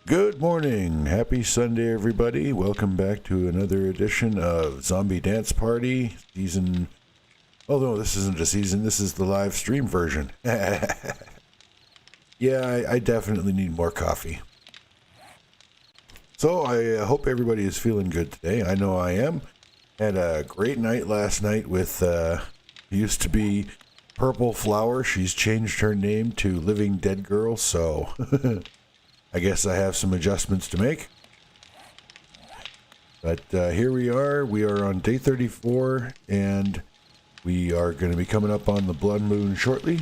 Good morning. Happy Sunday, everybody. Welcome back to another edition of Zombie Dance Party season. Oh, no, this isn't a season. This is the live stream version. Yeah, I definitely need more coffee. So I hope everybody is feeling good today. I know I am. Had a great night last night with, used to be Purple Flower. She's changed her name to Living Dead Girl, so I guess I have some adjustments to make. But here we are. We are on day 34, and we are going to be coming up on the blood moon shortly.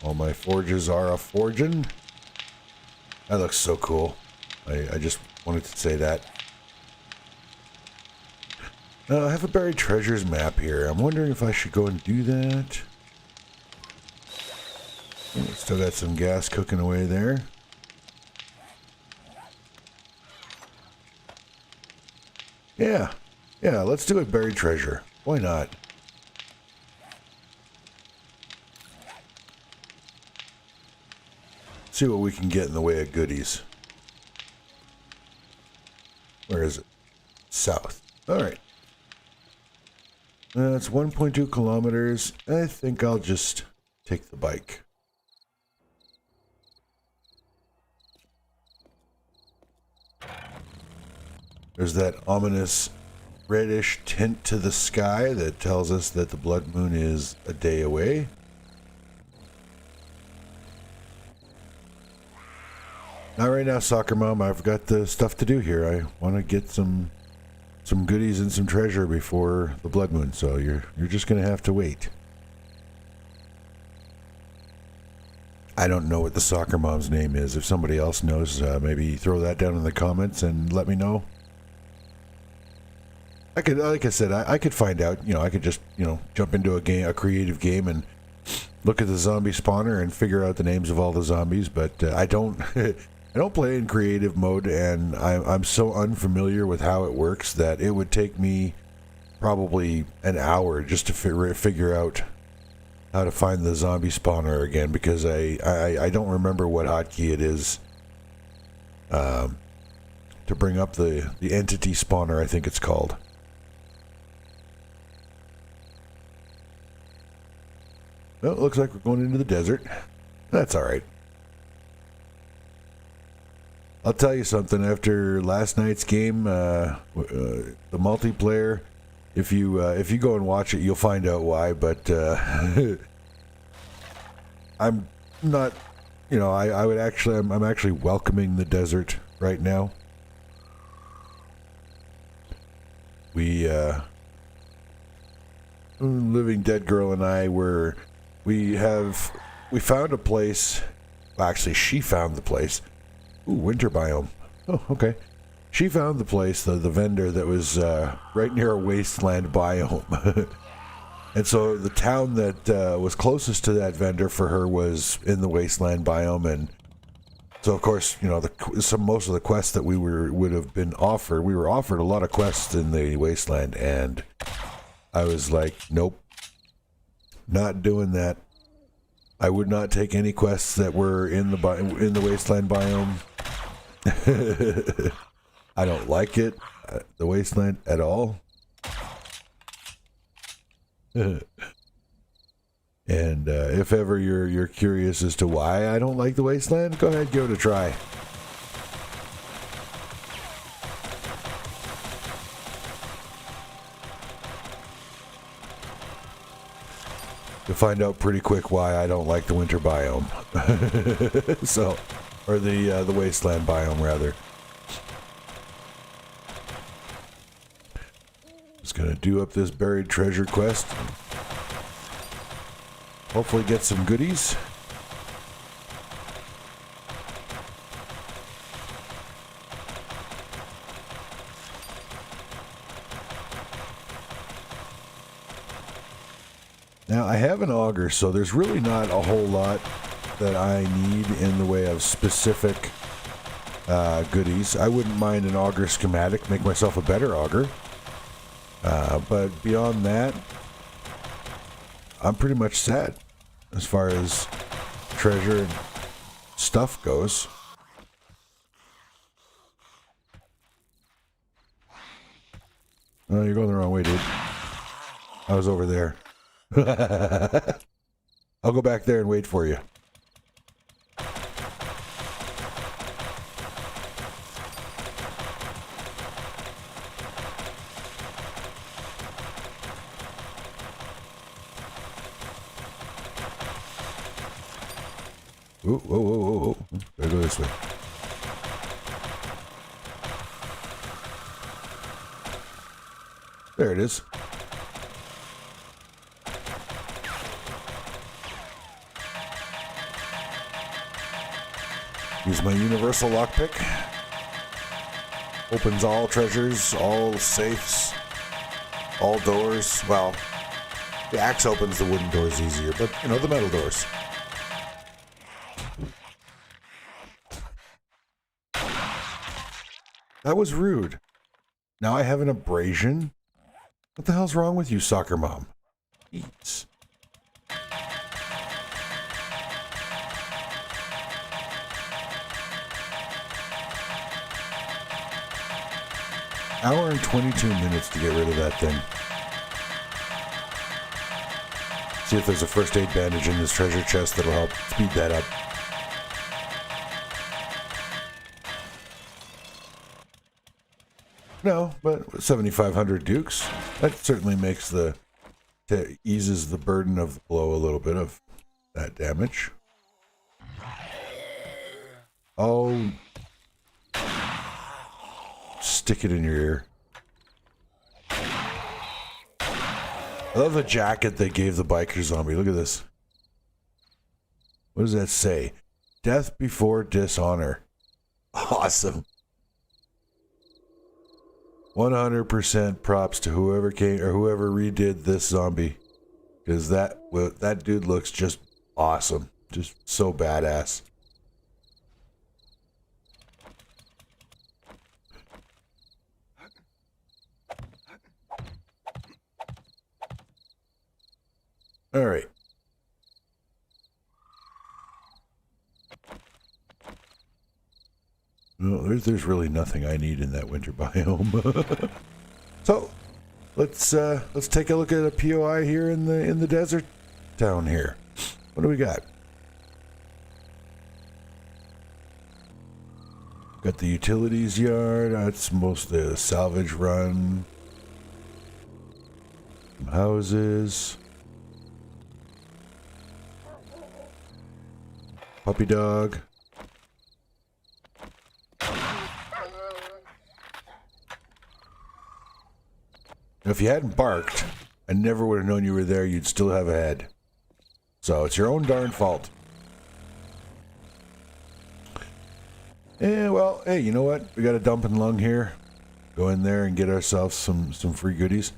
All my forges are a-forging. That looks so cool. I just wanted to say that. I have a buried treasures map here. I'm wondering if I should go and do that. Still got some gas cooking away there. Yeah, let's do it, buried treasure. Why not? See what we can get in the way of goodies. Where is it? South. Alright. It's 1.2 kilometers. I think I'll just take the bike. There's that ominous reddish tint to the sky that tells us that the blood moon is a day away. Not right now, soccer mom. I've got the stuff to do here. I want to get some goodies and some treasure before the blood moon, so you're just going to have to wait. I don't know what the soccer mom's name is. If somebody else knows, maybe throw that down in the comments and let me know. I could, like I said, I could find out. I could just, jump into a creative game and look at the zombie spawner and figure out the names of all the zombies. But I don't, I don't play in creative mode, and I'm so unfamiliar with how it works that it would take me probably an hour just to figure out how to find the zombie spawner again, because I don't remember what hotkey it is to bring up the entity spawner, I think it's called. Well, it looks like we're going into the desert. That's alright. I'll tell you something, after last night's game, the multiplayer, if you go and watch it, you'll find out why, but I'm not, I'm actually welcoming the desert right now. We, Living Dead Girl and I we found a place. Well, actually, she found the place. Ooh, winter biome. Oh, okay. She found the place, the vendor that was right near a wasteland biome. And so the town that was closest to that vendor for her was in the wasteland biome. And so, of course, most of the quests that we would have been offered, we were offered a lot of quests in the wasteland, and I was like, nope. Not doing that. I would not take any quests that were in the wasteland biome. I don't like it, the wasteland, at all. And if ever you're curious as to why I don't like the wasteland, go ahead and give it a try. You'll find out pretty quick why I don't like the winter biome. Or the wasteland biome, rather. Just gonna do up this buried treasure quest. Hopefully get some goodies. Now, I have an auger, so there's really not a whole lot that I need in the way of specific goodies. I wouldn't mind an auger schematic, make myself a better auger. But beyond that, I'm pretty much set as far as treasure and stuff goes. Oh, you're going the wrong way, dude. I was over there. I'll go back there and wait for you. Ooh, whoa, whoa, whoa, whoa. Gotta go this way. There it is. Use my universal lockpick. Opens all treasures, all safes, all doors. Well, the axe opens the wooden doors easier, but, you know, the metal doors. That was rude. Now I have an abrasion? What the hell's wrong with you, soccer mom? Eats. Hour and 22 minutes to get rid of that thing. See if there's a first aid bandage in this treasure chest that'll help speed that up. No, but 7,500 dukes. That certainly makes eases the burden of the blow a little bit of that damage. Oh. Stick it in your ear. I love the jacket they gave the biker zombie. Look at this. What does that say? Death before dishonor. Awesome. 100% props to whoever came or whoever redid this zombie, because that dude looks just awesome, just so badass. All right. No, there's really nothing I need in that winter biome. So, let's take a look at a POI here in the desert town here. What do we got? Got the utilities yard. That's mostly a salvage run. Some houses. Puppy dog. If you hadn't barked, I never would have known you were there. You'd still have a head. So it's your own darn fault. Yeah, well, hey, you know what? We got a dumping lung here. Go in there and get ourselves some free goodies.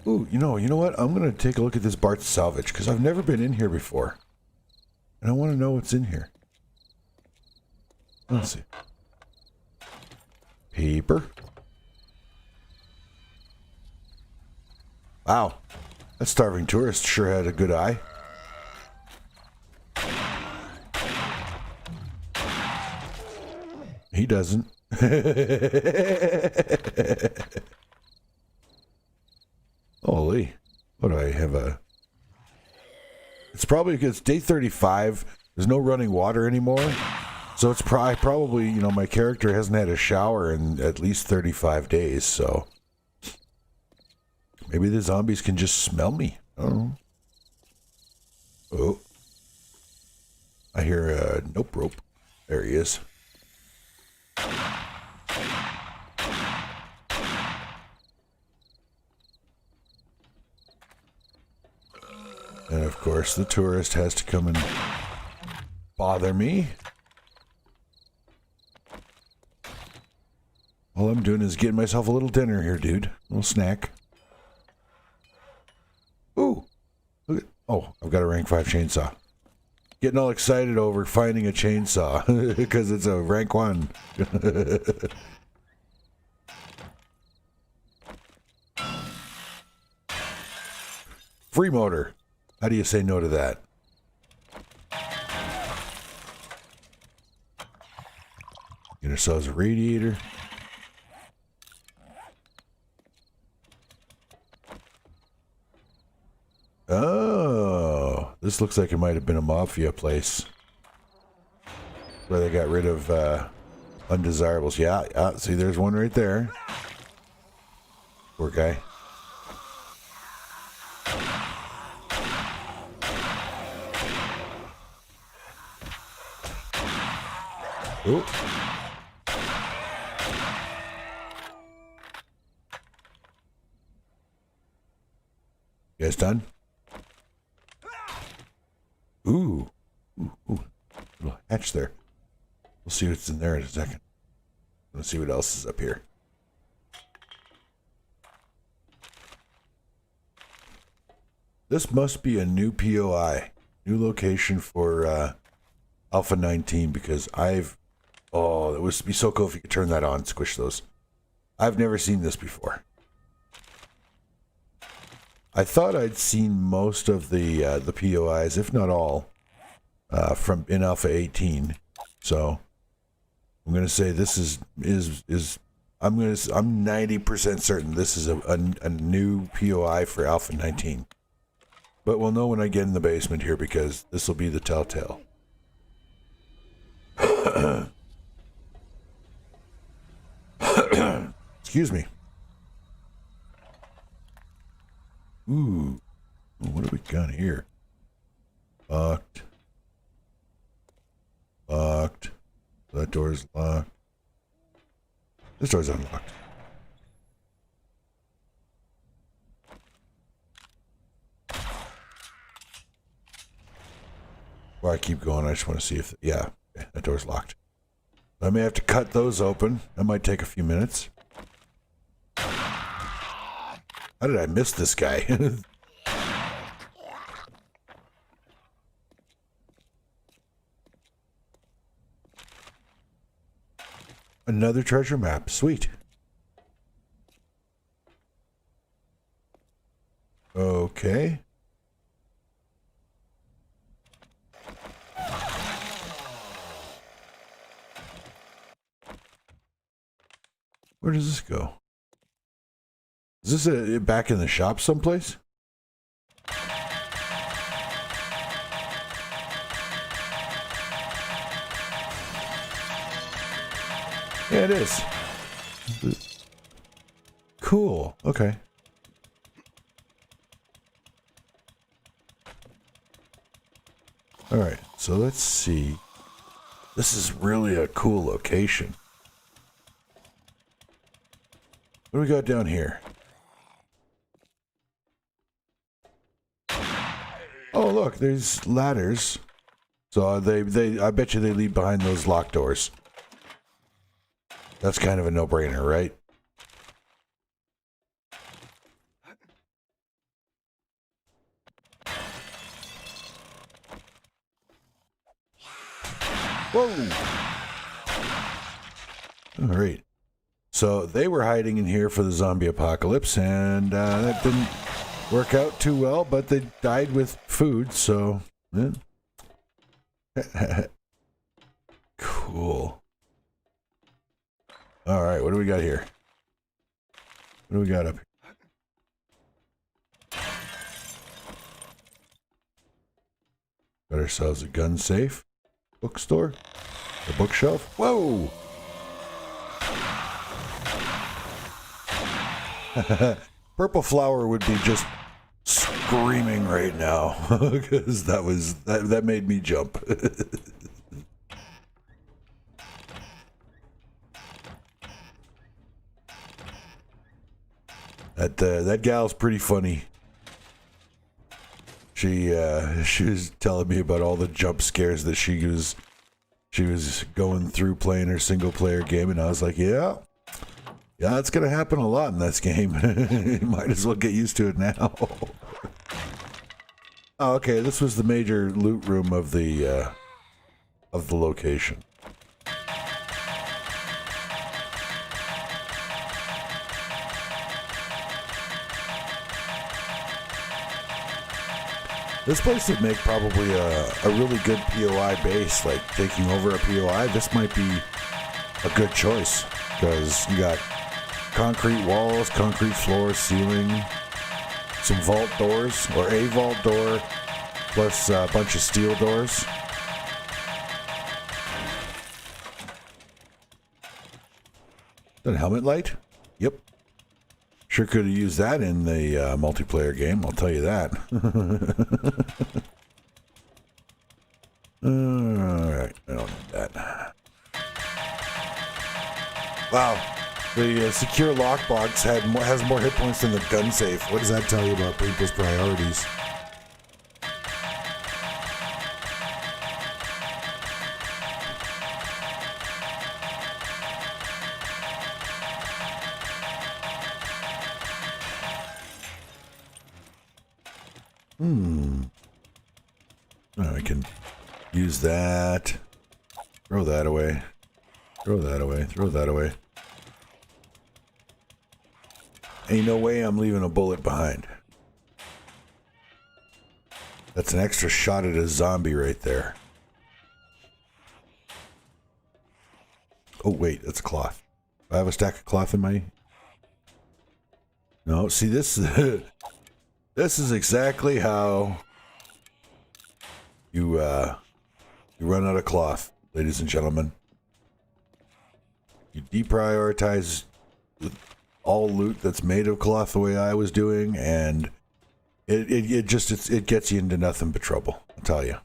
Ooh, you know what? I'm going to take a look at this Bart's Salvage, because I've never been in here before. And I want to know what's in here. Let's see. Paper. Wow. That starving tourist sure had a good eye. He doesn't. Holy. What do I have It's probably because day 35, there's no running water anymore. So it's probably, you know, my character hasn't had a shower in at least 35 days, so. Maybe the zombies can just smell me. I don't know. Oh. I hear a nope rope. There he is. And of course, the tourist has to come and bother me. All I'm doing is getting myself a little dinner here, dude. A little snack. Ooh. Look at, oh, I've got a rank 5 chainsaw. Getting all excited over finding a chainsaw because it's a rank 1. Free motor. How do you say no to that? Get ourselves a radiator. This looks like it might have been a mafia place where they got rid of undesirables. Yeah, see, there's one right there. Poor guy. Ooh. You guys done? Ooh. Ooh. Little hatch there. We'll see what's in there in a second. Let's see what else is up here. This must be a new POI. New location for Alpha 19 because oh, it would be so cool if you could turn that on, squish those. I've never seen this before. I thought I'd seen most of the POIs, if not all, from in Alpha 18. So I'm gonna say this is I'm 90% certain this is a new POI for Alpha 19. But we'll know when I get in the basement here because this will be the telltale. Excuse me. Ooh. What do we got here? Locked. Locked. That door's locked. This door's unlocked. Before I keep going, I just want to see if... Yeah, okay, that door's locked. I may have to cut those open. That might take a few minutes. How did I miss this guy? Another treasure map. Sweet. Okay. Where does this go? Is this back in the shop someplace? Yeah, it is. Cool. Okay. All right. So let's see. This is really a cool location. What do we got down here? Oh, look, there's ladders. So I bet you they lead behind those locked doors. That's kind of a no-brainer, right? Whoa! All right. So they were hiding in here for the zombie apocalypse, and that didn't work out too well, but they died with food, so... Yeah. Cool. All right, what do we got here? What do we got up here? Got ourselves a gun safe, bookstore, a bookshelf. Whoa! Purple Flower would be just screaming right now because that made me jump. That gal's pretty funny. She was telling me about all the jump scares that she was going through playing her single player game, and I was like, yeah, it's gonna happen a lot in this game. You might as well get used to it now. Oh, okay, this was the major loot room of the location. This place would make probably a really good POI base, like taking over a POI. This might be a good choice because you got concrete walls, concrete floors, ceiling, some vault doors, or a vault door, plus a bunch of steel doors. That helmet light? Yep. Sure could have used that in the multiplayer game, I'll tell you that. Alright, I don't need that. Wow. The secure lockbox has more hit points than the gun safe. What does that tell you about people's priorities? Oh, I can use that. Throw that away. Throw that away. Throw that away. Ain't no way I'm leaving a bullet behind. That's an extra shot at a zombie right there. Oh, wait, that's a cloth. Do I have a stack of cloth in my... No, see, this this is exactly how you run out of cloth, ladies and gentlemen. You deprioritize all loot that's made of cloth the way I was doing, and it gets you into nothing but trouble, I'll tell you.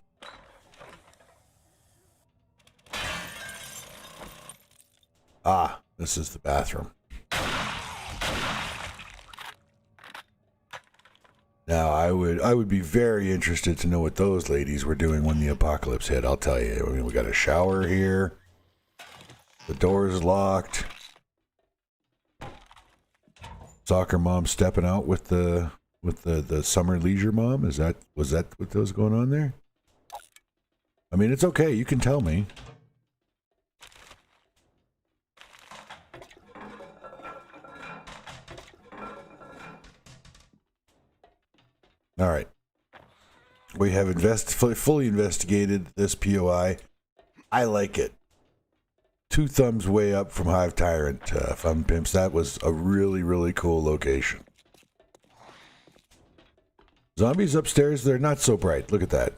Ah, this is the bathroom. Now, I would be very interested to know what those ladies were doing when the apocalypse hit, I'll tell you. I mean, we got a shower here. The door is locked. Soccer mom stepping out with the summer leisure mom. Was that what was going on there? I mean, it's okay. You can tell me. All right. We have fully investigated this POI. I like it. 2 thumbs way up from Hive Tyrant, Fun Pimps. That was a really, really cool location. Zombies upstairs, they're not so bright. Look at that.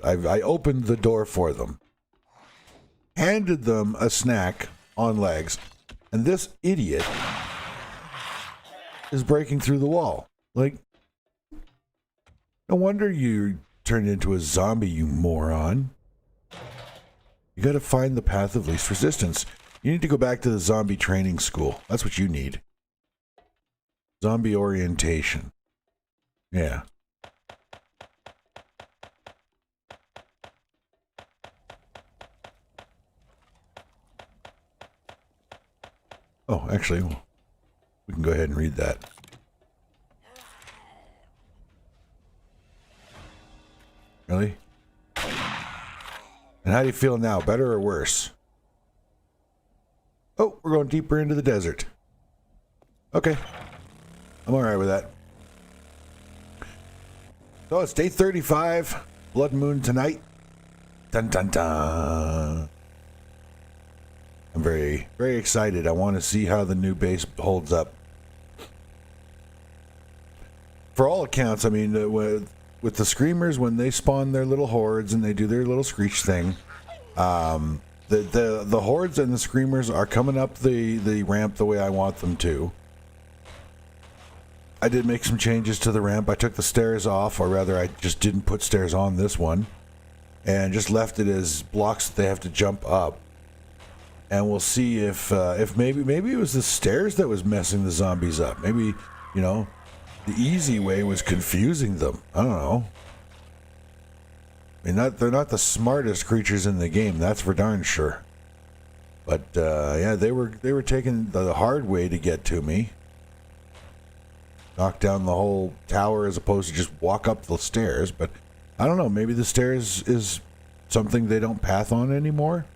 I opened the door for them. Handed them a snack on legs. And this idiot is breaking through the wall. Like, no wonder you turned into a zombie, you moron. You gotta find the path of least resistance. You need to go back to the zombie training school. That's what you need. Zombie orientation. Yeah. Oh, actually, we can go ahead and read that. Really? And how do you feel now? Better or worse? Oh, we're going deeper into the desert. Okay. I'm alright with that. So it's day 35. Blood moon tonight. Dun dun dun. I'm very, very excited. I want to see how the new base holds up. For all accounts, I mean, with the screamers, when they spawn their little hordes and they do their little screech thing, the hordes and the screamers are coming up the ramp the way I want them to. I did make some changes to the ramp. I took the stairs off, or rather I just didn't put stairs on this one, and just left it as blocks that they have to jump up. And we'll see if maybe it was the stairs that was messing the zombies up. Maybe, you know, the easy way was confusing them. I don't know. I mean, they're not the smartest creatures in the game, that's for darn sure. But yeah, they were taking the hard way to get to me. Knock down the whole tower as opposed to just walk up the stairs. But I don't know, maybe the stairs is something they don't path on anymore.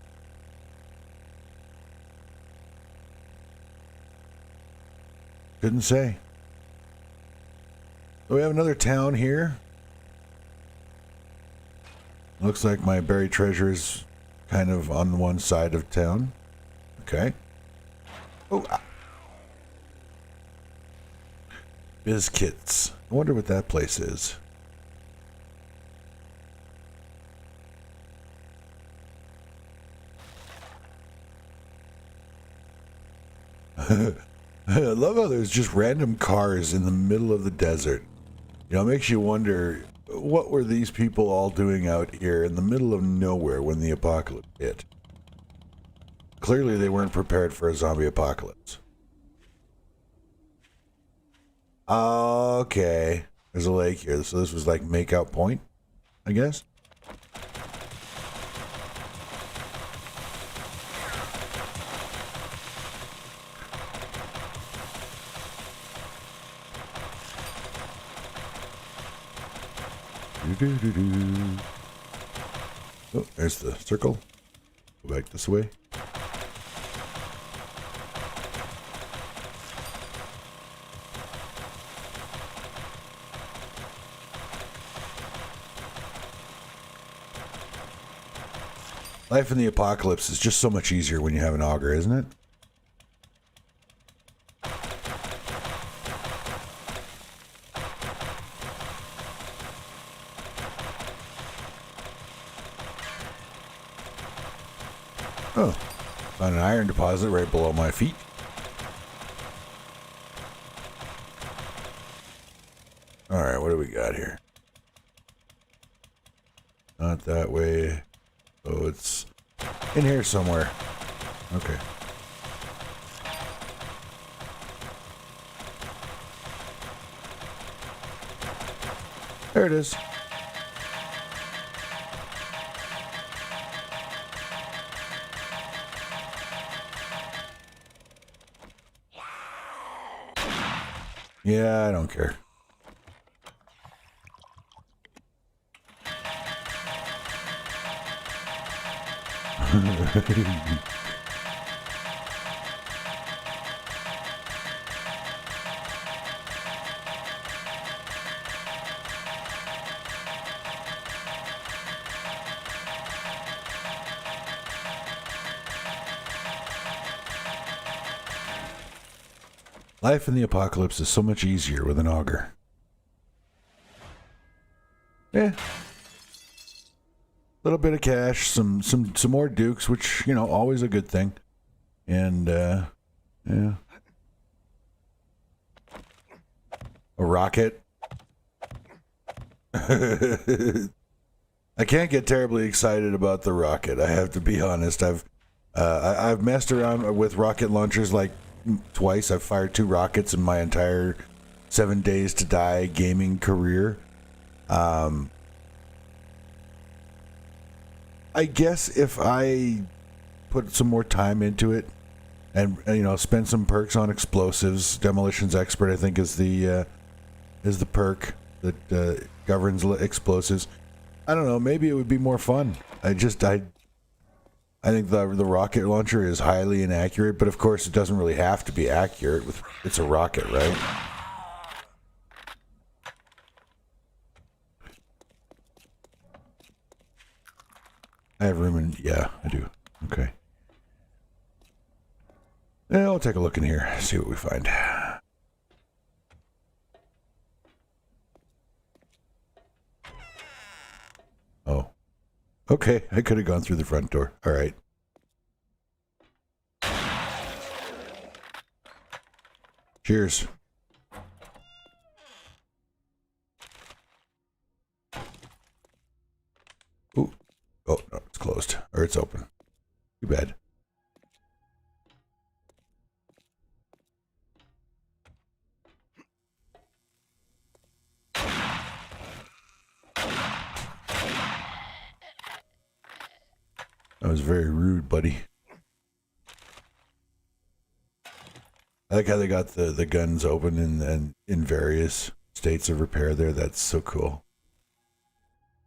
Couldn't say. So we have another town here. Looks like my buried treasure is kind of on one side of town. Okay. Oh. Bizkits. I wonder what that place is. I love how there's just random cars in the middle of the desert. You know, it makes you wonder, what were these people all doing out here in the middle of nowhere when the apocalypse hit? Clearly they weren't prepared for a zombie apocalypse. Okay. There's a lake here, so this was like Makeout Point, I guess? Oh, there's the circle. Go back this way. Life in the apocalypse is just so much easier when you have an auger, isn't it? Oh, found an iron deposit right below my feet. Alright, what do we got here? Not that way. Oh, it's in here somewhere. Okay. There it is. Yeah, I don't care. Life in the apocalypse is so much easier with an auger. Yeah. Little bit of cash, some more dukes, which, you know, always a good thing. And yeah. A rocket. I can't get terribly excited about the rocket. I have to be honest. I've messed around with rocket launchers like twice. I've fired 2 rockets in my entire 7 days to die gaming career. I guess if I put some more time into it and you know, spend some perks on explosives, Demolitions Expert I think is the perk that governs explosives. I don't know, maybe it would be more fun. I think the rocket launcher is highly inaccurate, but of course it doesn't really have to be accurate. It's a rocket, right? I have room in... Yeah, I do. Okay. Yeah, I'll take a look in here, see what we find. Oh. Okay, I could have gone through the front door. All right. Cheers. Ooh. Oh, no, it's closed. Or it's open. Too bad. That was very rude, buddy. I like how they got the guns open and in various states of repair there. That's so cool.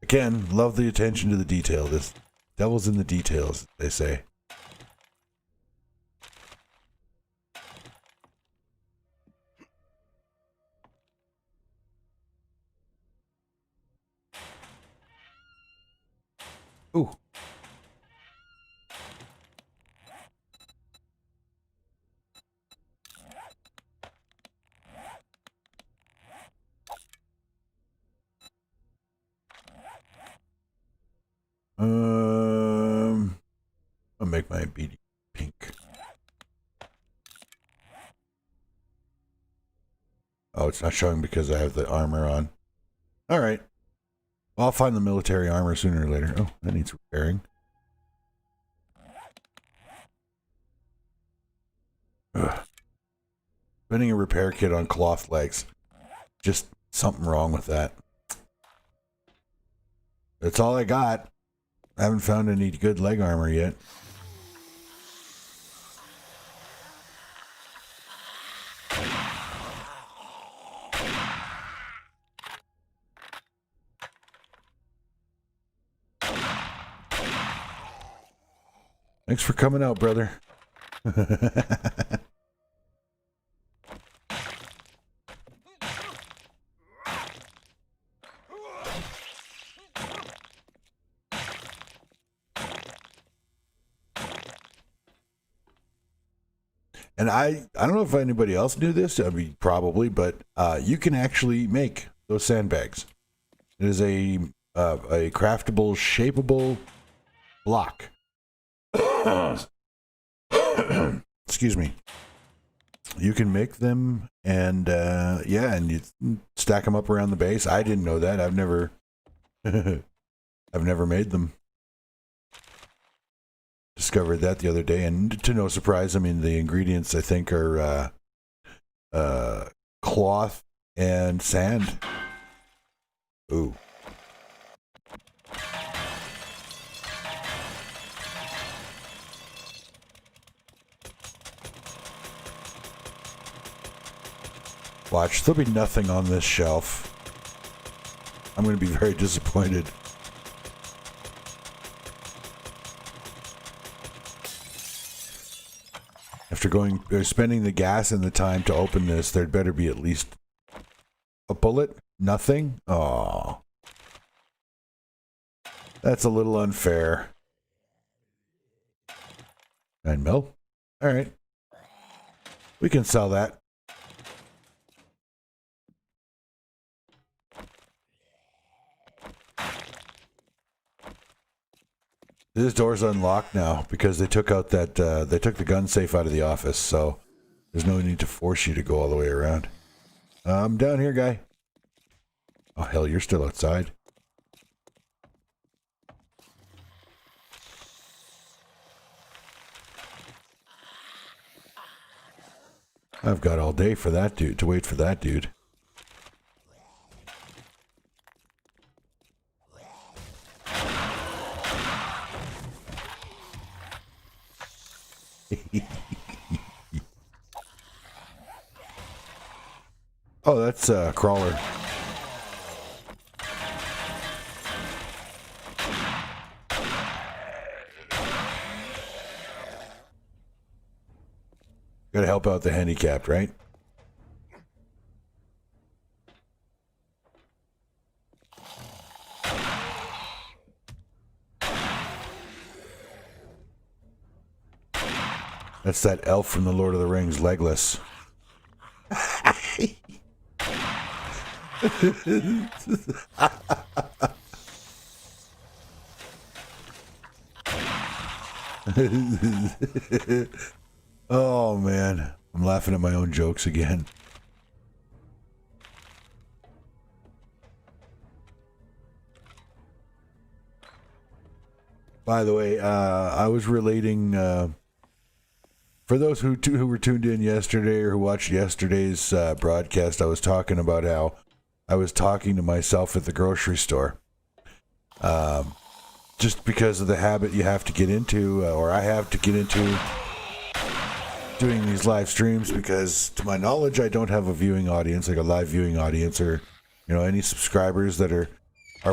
Again, love the attention to the detail. This devil's in the details, they say. Ooh. I'll make my BD pink. Oh, it's not showing because I have the armor on. All right. Well, I'll find the military armor sooner or later. Oh, that needs repairing. Ugh. Spending a repair kit on cloth legs. Just something wrong with that. That's all I got. I haven't found any good leg armor yet. Thanks for coming out, brother. And I don't know if anybody else knew this. I mean, probably, but you can actually make those sandbags. It is a craftable, shapeable block. Excuse me. You can make them, and yeah, and you stack them up around the base. I didn't know that. I've never, I've never made them. Discovered that the other day, and to no surprise, I mean, the ingredients I think are cloth and sand. Ooh. Watch, there'll be nothing on this shelf. I'm going to be very disappointed. After spending the gas and the time to open this, there'd better be at least a bullet. Nothing? Oh, that's a little unfair. 9 mil? All right. We can sell that. This door's unlocked now because they took out that they took the gun safe out of the office, so there's no need to force you to go all the way around. I'm down here, guy. Oh hell, you're still outside. I've got all day for that dude to wait for that dude. Oh, that's a crawler. Gotta help out the handicapped, right? That's that elf from the Lord of the Rings, legless. Oh man, I'm laughing at my own jokes again. By the way, I was relating for those who were tuned in yesterday or who watched yesterday's broadcast. I was talking about how I was talking to myself at the grocery store. Just because of the habit you have to get into, or I have to get into doing these live streams, because to my knowledge, I don't have a viewing audience, like a live viewing audience, or, you know, any subscribers that are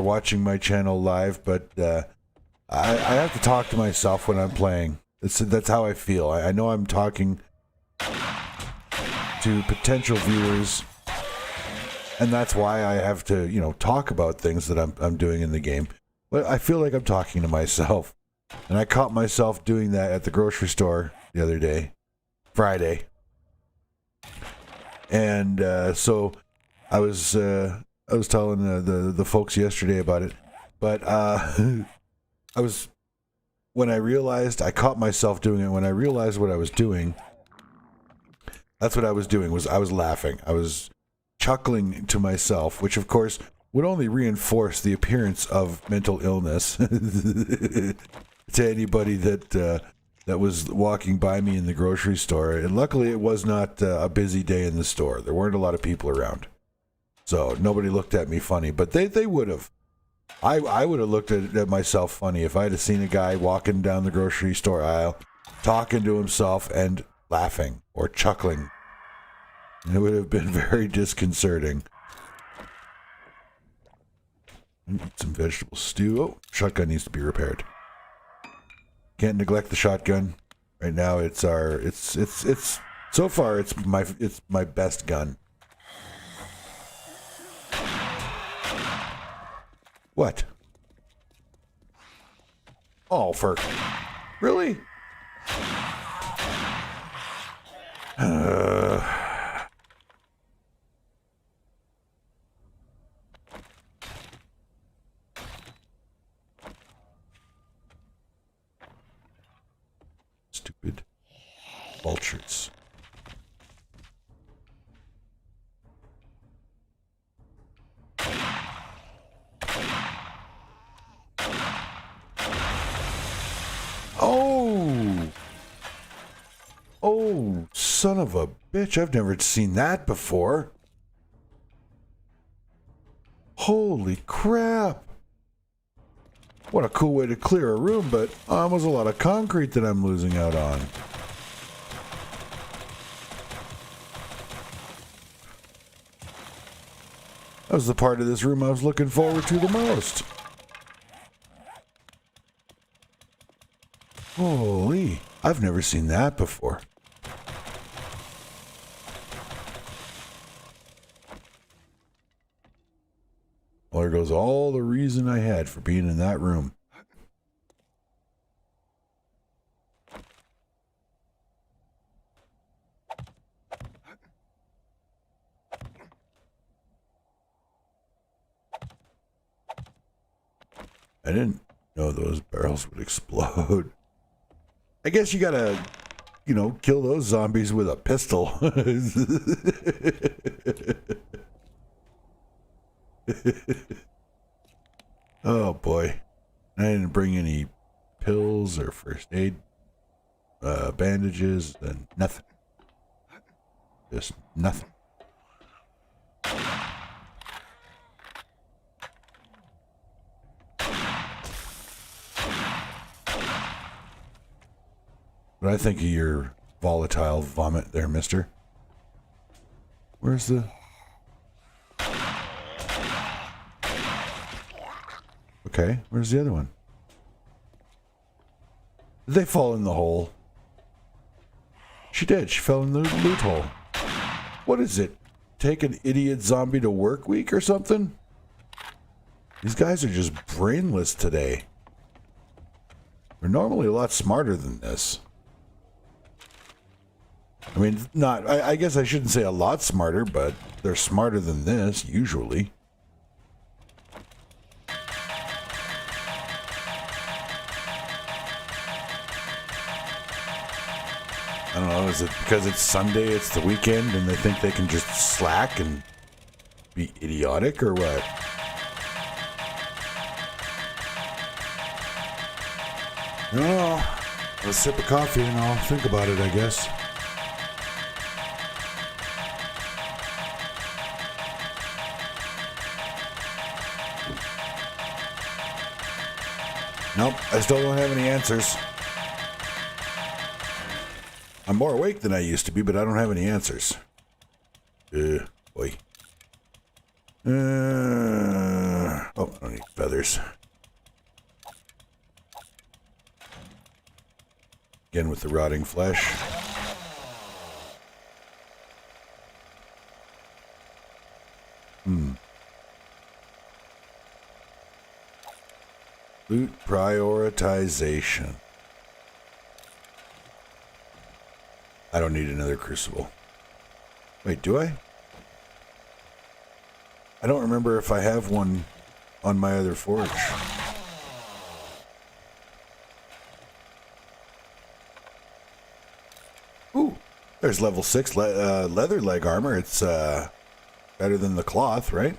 watching my channel live, but I have to talk to myself when I'm playing. That's how I feel. I know I'm talking to potential viewers, and that's why I have to, you know, talk about things that I'm doing in the game. But I feel like I'm talking to myself, and I caught myself doing that at the grocery store the other day, Friday, and so I was telling the folks yesterday about it, but when I realized, I caught myself doing it. When I realized what I was doing, that's what I was doing. I was laughing. I was chuckling to myself, which of course would only reinforce the appearance of mental illness to anybody that was walking by me in the grocery store. And luckily it was not a busy day in the store. There weren't a lot of people around. So nobody looked at me funny, but they would have. I would have looked at myself funny if I'd have seen a guy walking down the grocery store aisle, talking to himself and laughing or chuckling. It would have been very disconcerting. Eat some vegetable stew. Oh, shotgun needs to be repaired. Can't neglect the shotgun. Right now, it's so far it's my best gun. What? Oh, really? Stupid vultures. Oh, son of a bitch. I've never seen that before. Holy crap. What a cool way to clear a room, but almost a lot of concrete that I'm losing out on. That was the part of this room I was looking forward to the most. Holy, I've never seen that before. Well, there goes all the reason I had for being in that room. I didn't know those barrels would explode. I guess you gotta, kill those zombies with a pistol. Oh boy. I didn't bring any pills or first aid, bandages, and nothing. Just nothing. What I think of your volatile vomit there, mister? Where's the... Okay, where's the other one? Did they fall in the hole? She did. She fell in the loot hole. What is it? Take an idiot zombie to work week or something? These guys are just brainless today. They're normally a lot smarter than this. I mean, I guess I shouldn't say a lot smarter, but they're smarter than this, usually. I don't know, is it because it's Sunday, it's the weekend, and they think they can just slack and be idiotic, or what? I don't know. A sip of coffee and I'll think about it, I guess. Nope, I still don't have any answers. I'm more awake than I used to be, but I don't have any answers. Boy. Oh, I don't need feathers. Again with the rotting flesh. Loot prioritization. I don't need another crucible. Wait, do I? I don't remember if I have one on my other forge. Ooh, there's level 6 leather leg armor. It's got Better than the cloth, right?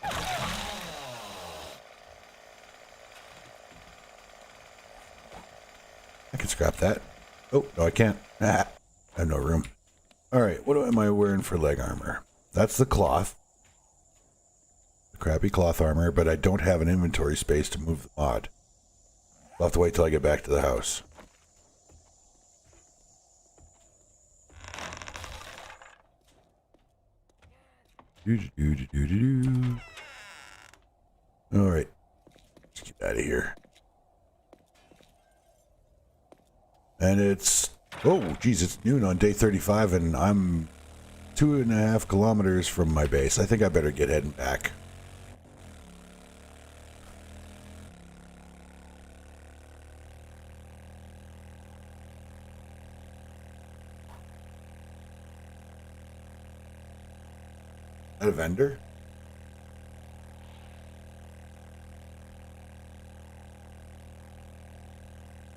I can scrap that. Oh, no, I can't. Ah, I have no room. All right, what am I wearing for leg armor? That's the cloth. The crappy cloth armor, but I don't have an inventory space to move the mod. I'll have to wait till I get back to the house. All right, let's get out of here. And it's, oh, geez, it's noon on day 35, and I'm 2.5 kilometers from my base. I think I better get heading back. Is that a vendor?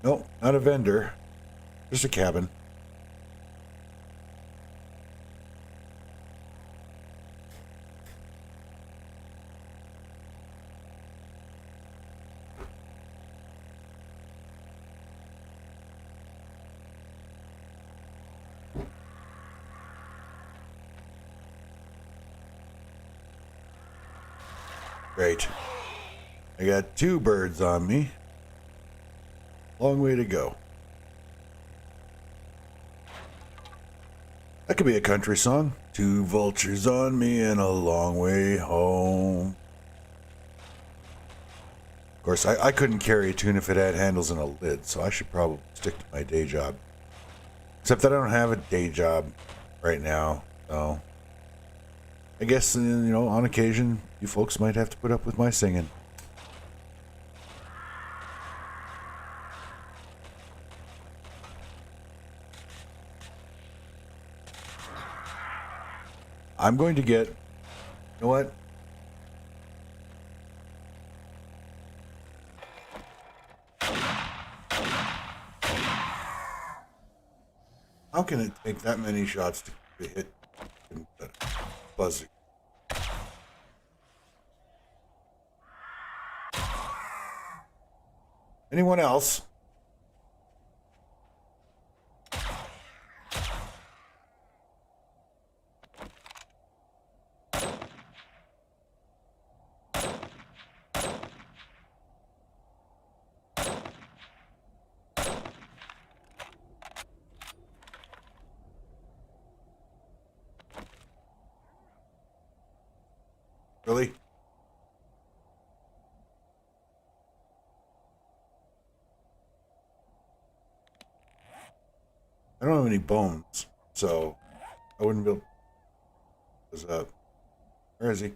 No, not a vendor. Just a cabin. Great. I got 2 birds on me. Long way to go. That could be a country song. 2 vultures on me and a long way home. Of course, I couldn't carry a tune if it had handles and a lid, so I should probably stick to my day job. Except that I don't have a day job right now, so I guess, on occasion, you folks might have to put up with my singing. I'm going to get, you know what? How can it take that many shots to hit the buzzer? Anyone else? Really? I don't have any bones, so I wouldn't be able. Where is he?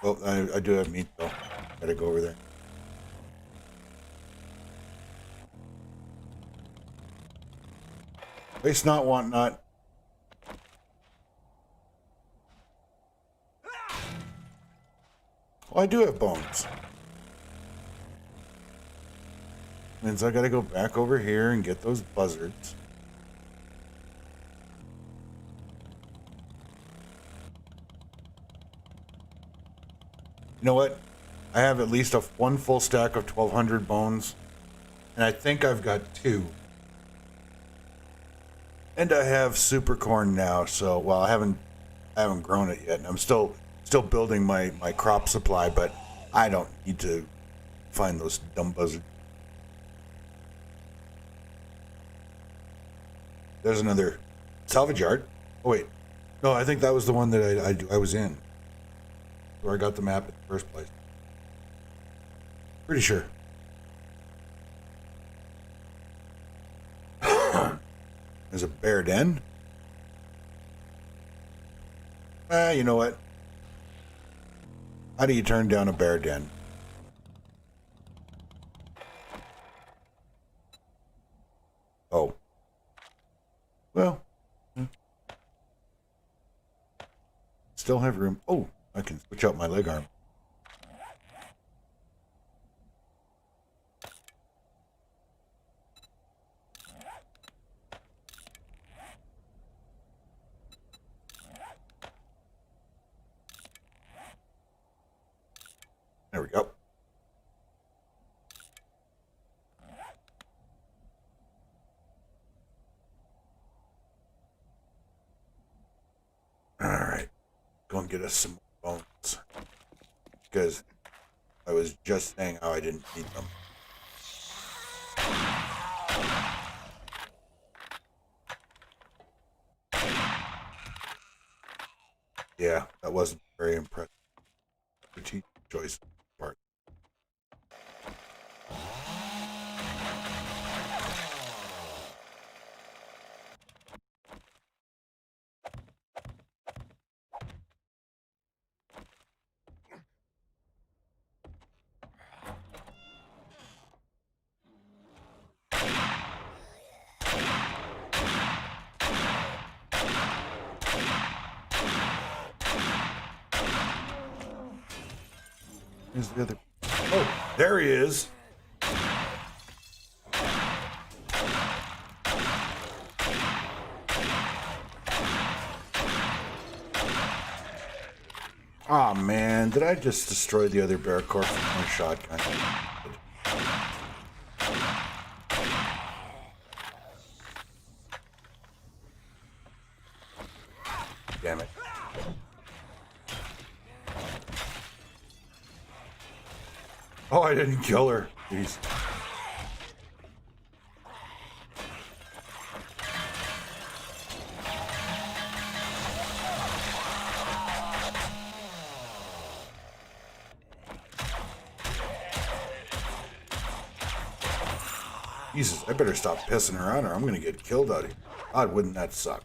Well, I do have meat though. Gotta go over there. Waste not, want not. Well, I do have bones. Means I gotta go back over here and get those buzzards. You know what? I have at least one full stack of 1,200 bones, and I think I've got 2. And I have super corn now, so well, I haven't grown it yet. And I'm still building my crop supply, but I don't need to find those dumb buzzards. There's another salvage yard. Oh wait, no, I think that was the one that I was in, where I got the map in the first place. Pretty sure. There's a bear den. You know what? How do you turn down a bear den? Oh. Well. still have room. Oh, I can switch out my leg arm. There we go. All right. Go and get us some more bones. Because I was just saying how I didn't need them. Yeah, that wasn't very impressive. Strategic choice part. Here's the other. Oh, there he is. Aw, oh, man. Did I just destroy the other bear corpse with my shotgun? Damn it. Oh, I didn't kill her. Jeez. Jesus, I better stop pissing around or I'm gonna get killed out here. God, wouldn't that suck?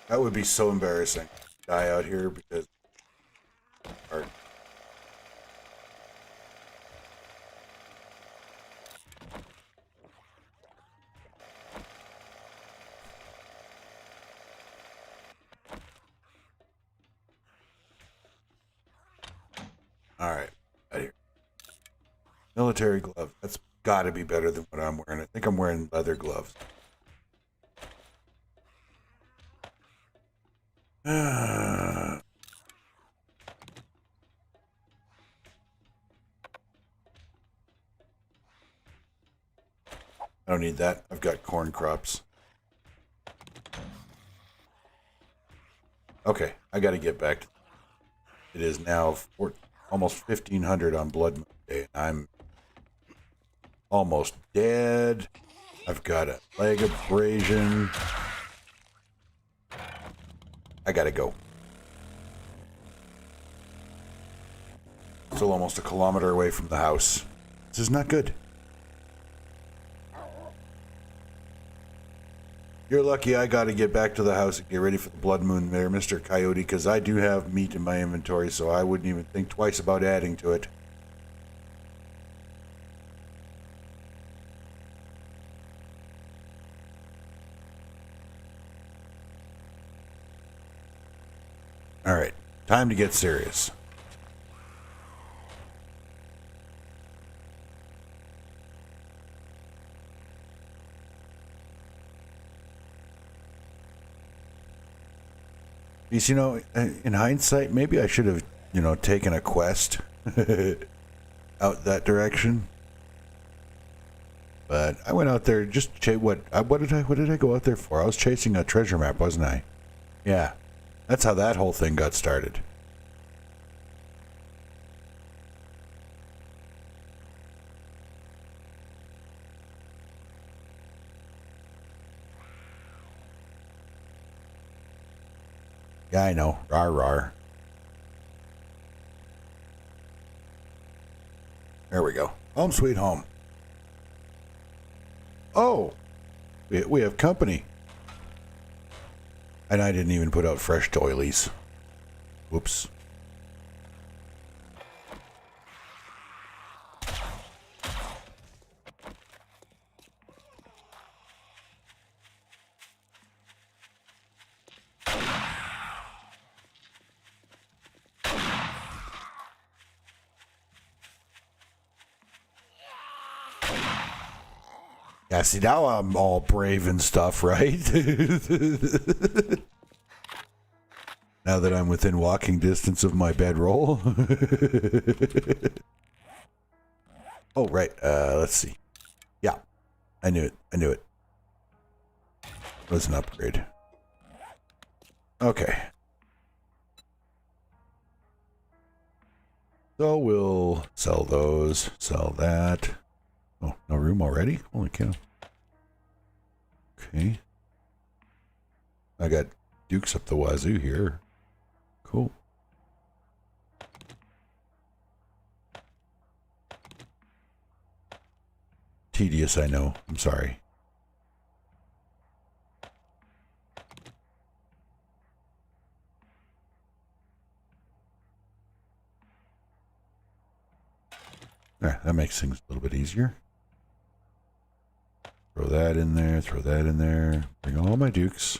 That would be so embarrassing. Die out here because. All right, out here. Military glove. That's got to be better than what I'm wearing. I think I'm wearing leather gloves. I don't need that. I've got corn crops. Okay, I got to get back to. It is now almost 1500 on Blood Moon Day. I'm almost dead. I've got a leg abrasion. I gotta go. Still almost a kilometer away from the house. This is not good. You're lucky I gotta get back to the house and get ready for the Blood Moon there, Mr. Coyote, because I do have meat in my inventory, so I wouldn't even think twice about adding to it. Alright, time to get serious. Because, you know, in hindsight, maybe I should have, you know, taken a quest out that direction. But I went out there just to what did I go out there for? I was chasing a treasure map, wasn't I? Yeah. That's how that whole thing got started. Yeah, I know. Rar rar. There we go. Home sweet home. Oh, we have company. And I didn't even put out fresh doilies. Whoops. Yeah, see, now I'm all brave and stuff, right? Now that I'm within walking distance of my bedroll. Oh, right. Let's see. Yeah, I knew it. I knew it. It was an upgrade. Okay. So we'll sell those, sell that. Oh, no room already? Holy cow. Okay. I got dukes up the wazoo here. Cool. Tedious, I know. I'm sorry. There, that makes things a little bit easier. Throw that in there, throw that in there. Bring all my dukes.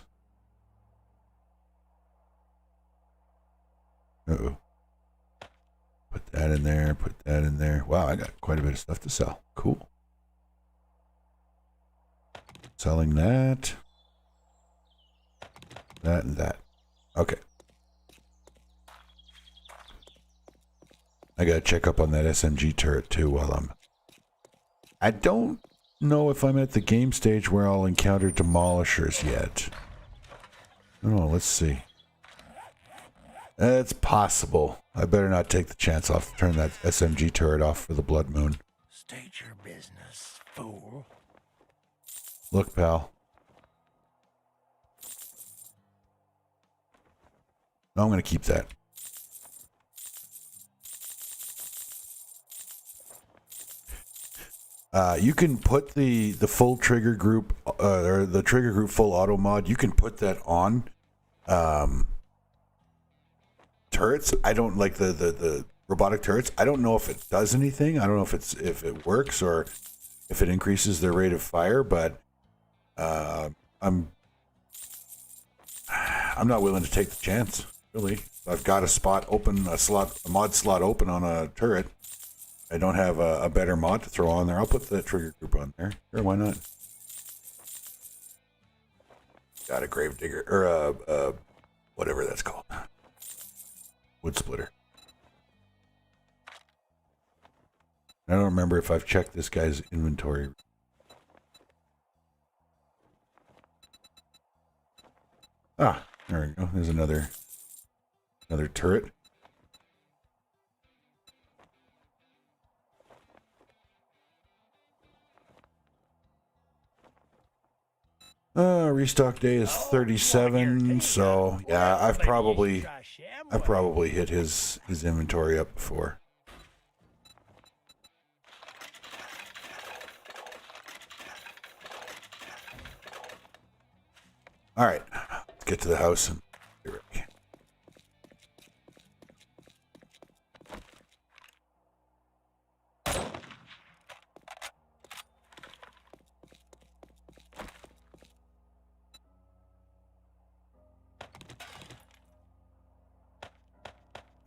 Uh-oh. Put that in there, put that in there. Wow, I got quite a bit of stuff to sell. Cool. Selling that. That and that. Okay. I gotta check up on that SMG turret too while I'm... I don't know if I'm at the game stage where I'll encounter demolishers yet. Oh, let's see. It's possible. I better not take the chance off. Turn that SMG turret off for the Blood Moon. State your business, fool. Look, pal. No, I'm going to keep that. You can put the full trigger group, or the trigger group full auto mod, you can put that on turrets. I don't like the robotic turrets. I don't know if it does anything. I don't know if it works or if it increases their rate of fire, but I'm not willing to take the chance, really. I've got a spot open, a mod slot open on a turret. I don't have a better mod to throw on there. I'll put the trigger group on there. Sure, why not? Got a grave digger, or whatever that's called. Wood splitter. I don't remember if I've checked this guy's inventory. Ah, there we go. There's another turret. Restock day is 37, so yeah, I've probably hit his inventory up before. All right, let's get to the house and get ready.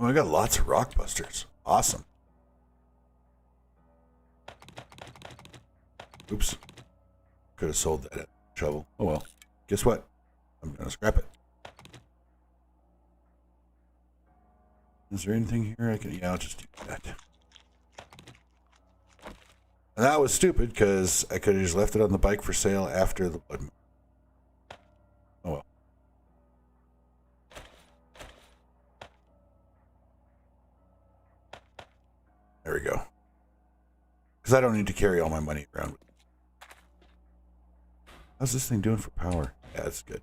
Oh, I got lots of rock busters. Awesome. Oops. Could have sold that shovel. Oh well. Guess what? I'm gonna scrap it. Is there anything here I can... Yeah, I'll just do that. And that was stupid because I could have just left it on the bike for sale after the blood moon. Oh well. There we go. Because I don't need to carry all my money around. How's this thing doing for power? Yeah, that's good.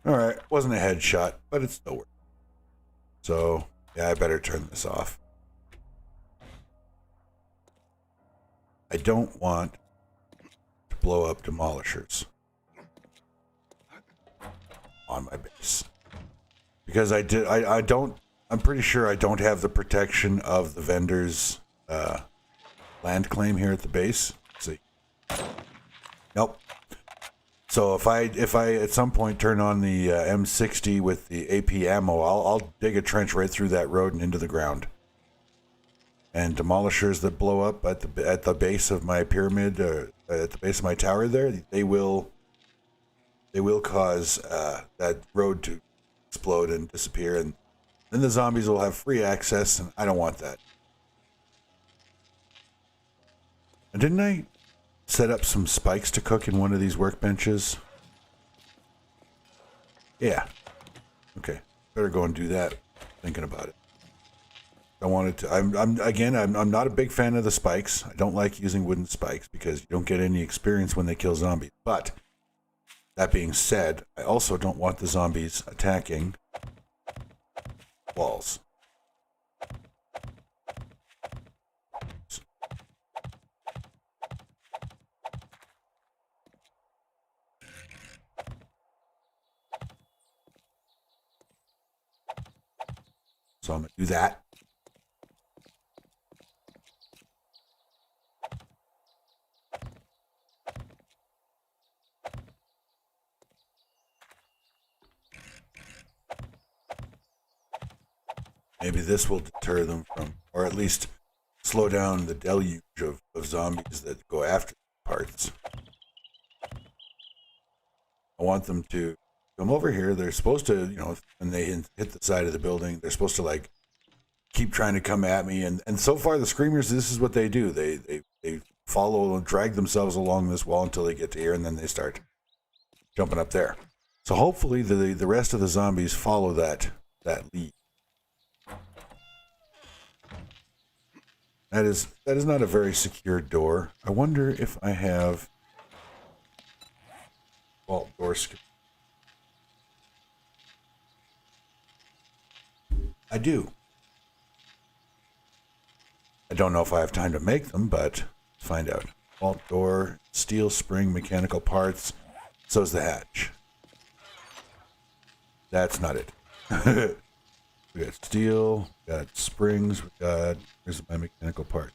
Alright, wasn't a headshot, but it's still working. So, yeah, I better turn this off. I don't want to blow up demolishers on my base. Because I'm pretty sure I don't have the protection of the vendor's land claim here at the base. Let's see. Nope. So if I at some point turn on the M60 with the AP ammo, I'll dig a trench right through that road and into the ground. And demolishers that blow up at the base of my pyramid, at the base of my tower there, they will cause that road to explode and disappear, and then the zombies will have free access, and I don't want that. And didn't I set up some spikes to cook in one of these workbenches? Yeah. Okay. Better go and do that. Thinking about it. I wanted to. I'm not a big fan of the spikes. I don't like using wooden spikes because you don't get any experience when they kill zombies. But that being said, I also don't want the zombies attacking walls. So I'm going to do that. Maybe this will deter them from, or at least slow down the deluge of zombies that go after parts. I want them to come over here. They're supposed to, when they hit the side of the building, they're supposed to like keep trying to come at me. And so far the screamers, this is what they do. They follow and drag themselves along this wall until they get to here, and then they start jumping up there. So hopefully the rest of the zombies follow that lead. That is not a very secure door. I wonder if I have vault door. I do. I don't know if I have time to make them, but let's find out. Vault door, steel spring, mechanical parts. So's the hatch. That's not it. We got steel, we got springs, here's my mechanical part.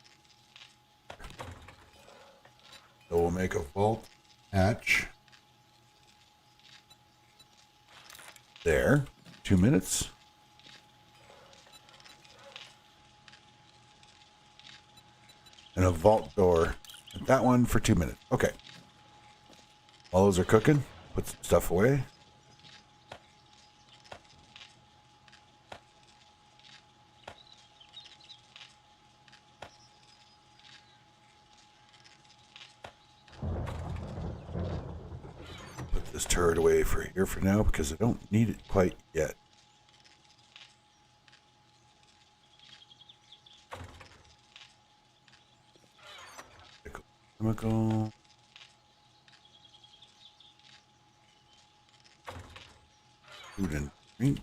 So we'll make a vault hatch. There. 2 minutes. And a vault door. That one for 2 minutes. Okay. While those are cooking, put some stuff away. Put this turret away for here for now because I don't need it quite yet. Chemical. Food and drink.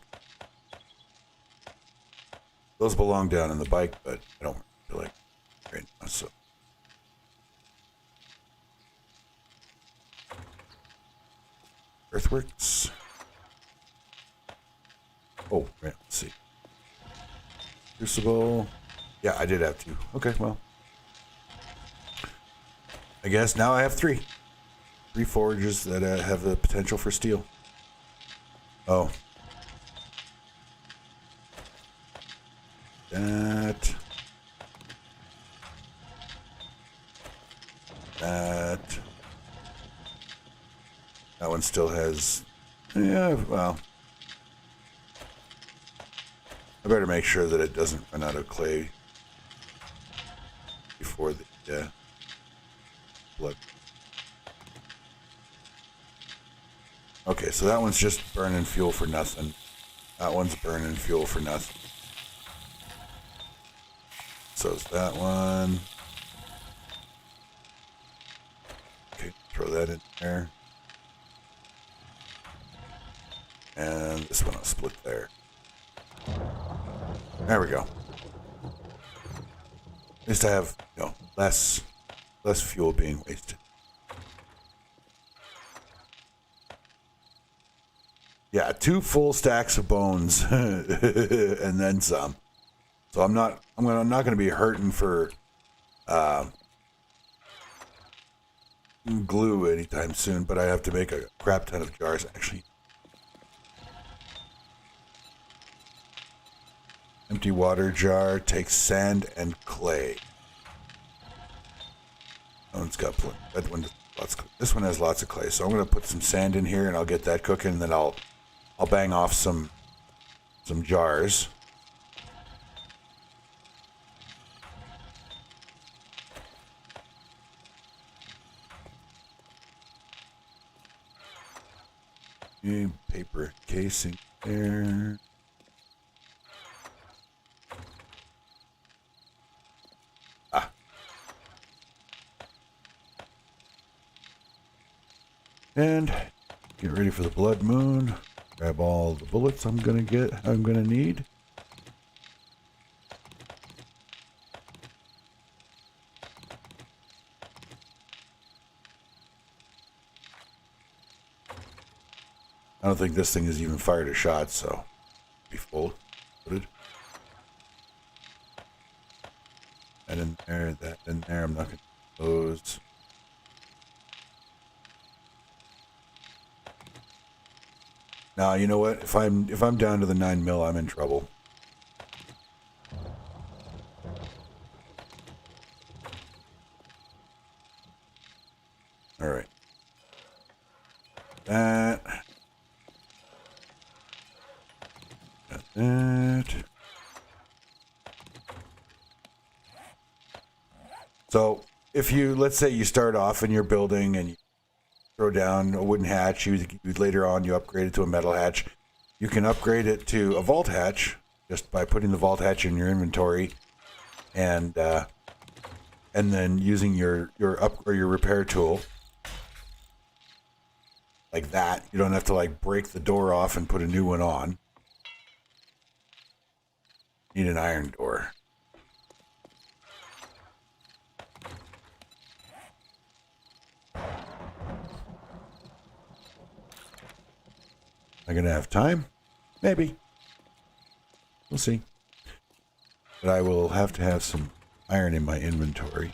Those belong down in the bike, but I don't feel like right now, so. Earthworks. Oh, right, let's see. Crucible. Yeah, I did have two. Okay, well. I guess now I have three. 3 forges that have the potential for steel. Oh. That. That one still has... Yeah, well... I better make sure that it doesn't run out of clay before the blood. Okay, so that one's just burning fuel for nothing. That one's burning fuel for nothing. So is that one. Okay, throw that in there. And this one I'll split there. There we go. Just to have, less fuel being wasted. Yeah, 2 full stacks of bones and then some. So I'm not going to be hurting for glue anytime soon, but I have to make a crap ton of jars actually. Empty water jar takes sand and clay. That one's got plenty. That one this one has lots of clay, so I'm going to put some sand in here and I'll get that cooking, and then I'll bang off some jars. Paper casing there. And get ready for the blood moon. Grab all the bullets I'm gonna need. I don't think this thing has even fired a shot, so be full loaded. That in there, that in there. I'm not gonna close. Now you know what? If I'm down to the 9 mil, I'm in trouble. All right. That. Got that. So if let's say you start off in your building and you throw down a wooden hatch, later on you upgrade it to a metal hatch. You can upgrade it to a vault hatch just by putting the vault hatch in your inventory, and then using your repair tool like that. You don't have to like break the door off and put a new one on. Need an iron door. Am I gonna have time? Maybe. We'll see. But I will have to have some iron in my inventory.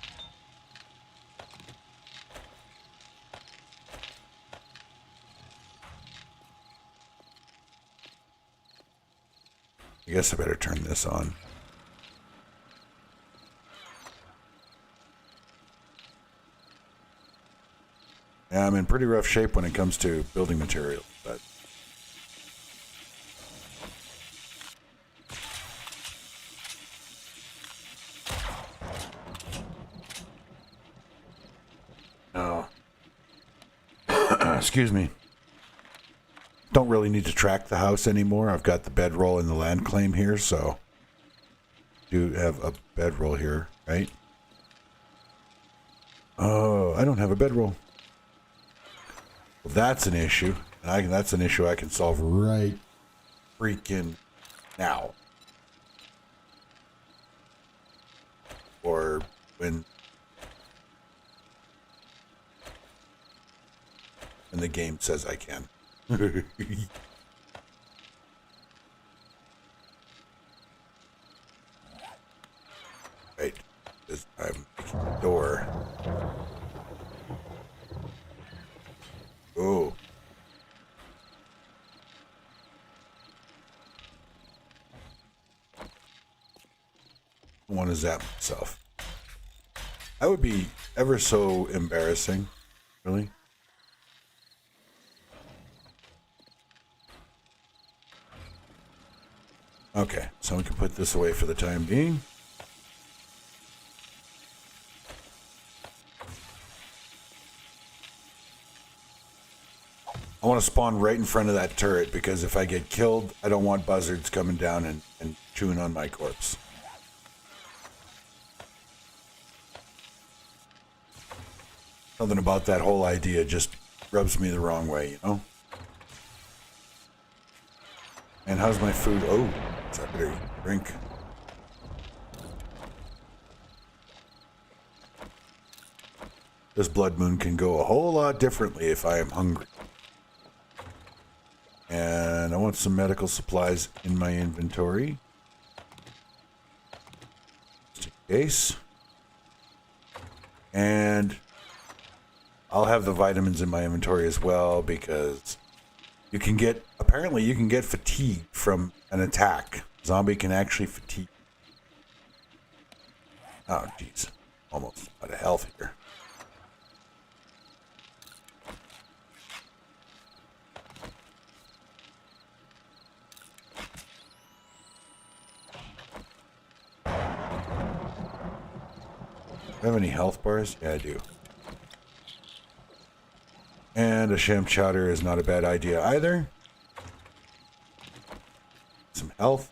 I guess I better turn this on. Yeah, I'm in pretty rough shape when it comes to building materials, but no. Excuse me. Don't really need to track the house anymore. I've got the bedroll and the land claim here, so do have a bedroll here, right? Oh, I don't have a bedroll. Well, that's an issue, and that's an issue I can solve right freaking now, or when the game says I can. Right, this time the door. Oh. I want to zap myself. That would be ever so embarrassing, really. Okay, so we can put this away for the time being. I want to spawn right in front of that turret because if I get killed, I don't want buzzards coming down and chewing on my corpse. Something about that whole idea just rubs me the wrong way, you know? And how's my food? Oh, I better drink. This blood moon can go a whole lot differently if I am hungry. And I want some medical supplies in my inventory. Just in case. And I'll have the vitamins in my inventory as well because you can get, apparently you can get fatigued from an attack. Zombie can actually fatigue. Oh, jeez. Almost out of health here. Do I have any health bars? Yeah, I do. And a sham chowder is not a bad idea either. Some health.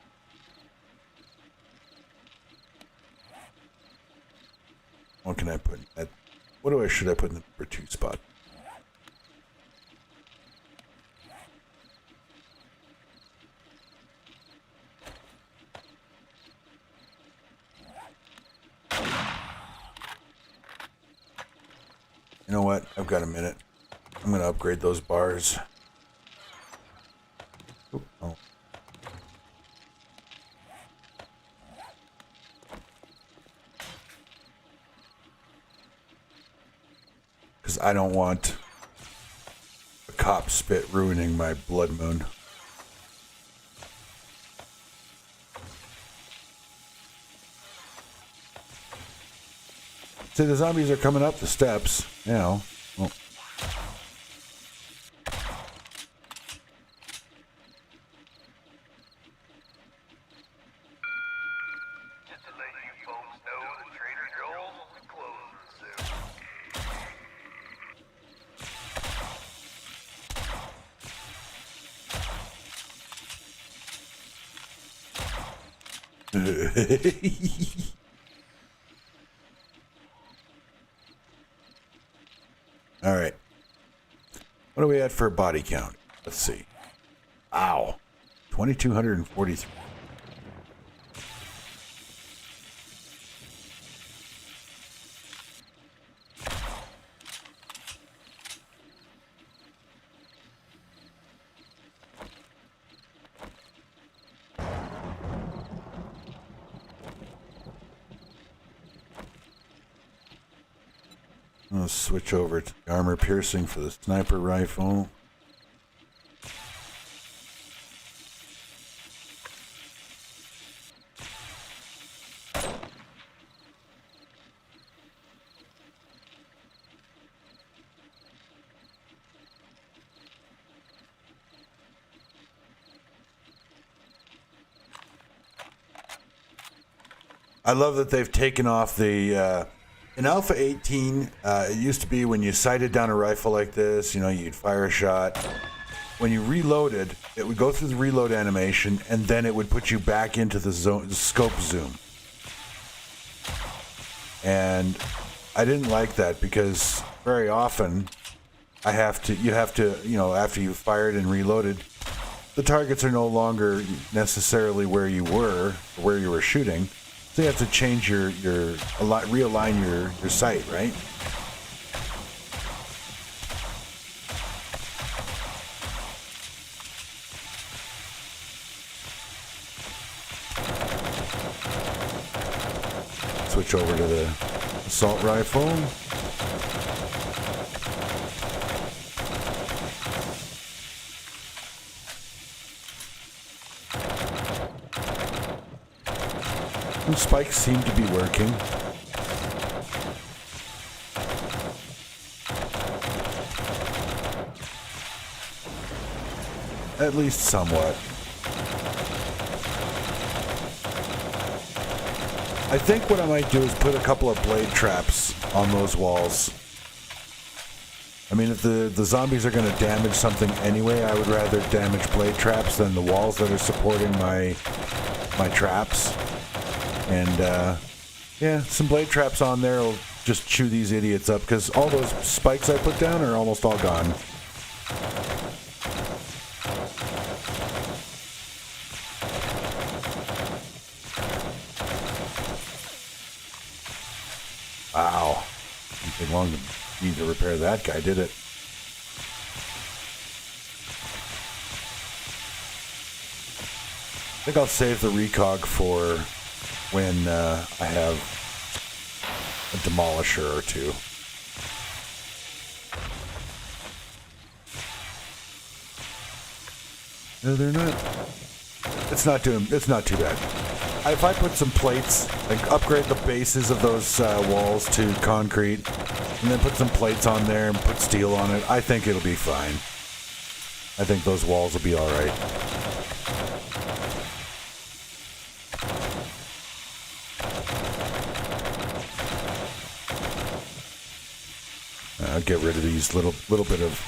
What can I put in that? What should I put in the number 2 spot? You know what? I've got a minute. I'm going to upgrade those bars. Oh. Because I don't want a cop spit ruining my blood moon. See, the zombies are coming up the steps now. Oh. Just to let you folks know that Trader Joel's will be closing soon. All right. What are we at for a body count? Let's see. Ow. 2,243. I'll switch over to armor piercing for the sniper rifle. I love that they've taken off the in Alpha 18, it used to be when you sighted down a rifle like this, you know, you'd fire a shot. When you reloaded, it would go through the reload animation, and then it would put you back into the scope zoom. And I didn't like that because very often you have to, you know, after you've fired and reloaded, the targets are no longer necessarily where you were, or where you were shooting. So you have to change realign your sight, right? Switch over to the assault rifle. The spikes seem to be working. At least somewhat. I think what I might do is put a couple of blade traps on those walls. I mean, if the zombies are going to damage something anyway, I would rather damage blade traps than the walls that are supporting my traps. And, yeah, some blade traps on there will just chew these idiots up, because all those spikes I put down are almost all gone. Wow. Didn't take long to need to repair that guy, did it? I think I'll save the recog for when I have a demolisher or two. No, they're not. It's not too bad. If I put some plates, like upgrade the bases of those walls to concrete, and then put some plates on there and put steel on it, I think it'll be fine. I think those walls will be all right. I'll get rid of these little bit of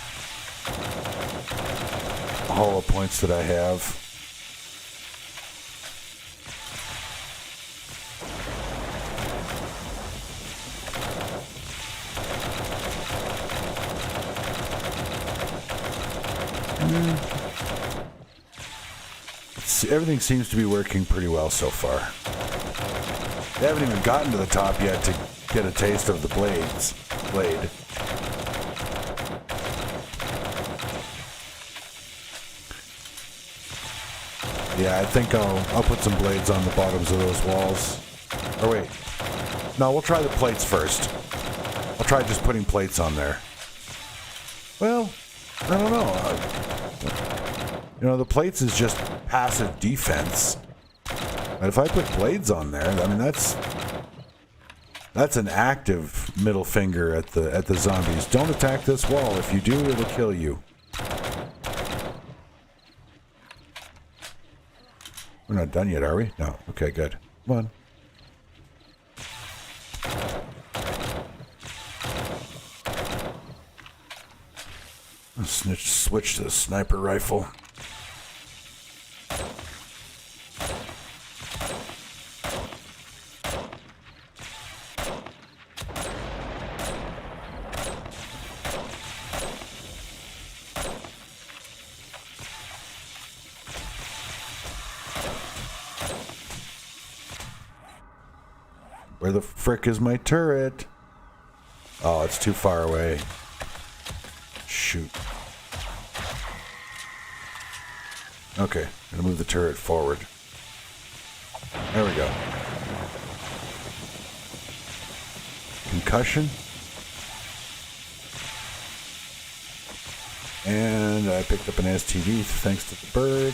hollow points that I have. Everything seems to be working pretty well so far. They haven't even gotten to the top yet to get a taste of the blade. Yeah, I think I'll put some blades on the bottoms of those walls. Or wait. No, we'll try the plates first. I'll try just putting plates on there. Well, I don't know. The plates is just passive defense. But if I put blades on there, I mean that's an active middle finger at the zombies. Don't attack this wall. If you do, it'll kill you. We're not done yet, are we? No. Okay, good. Come on. I'll switch to the sniper rifle. Where the frick is my turret? Oh, it's too far away. Shoot. Okay, I'm gonna move the turret forward. There we go. Concussion. And I picked up an STD thanks to the bird.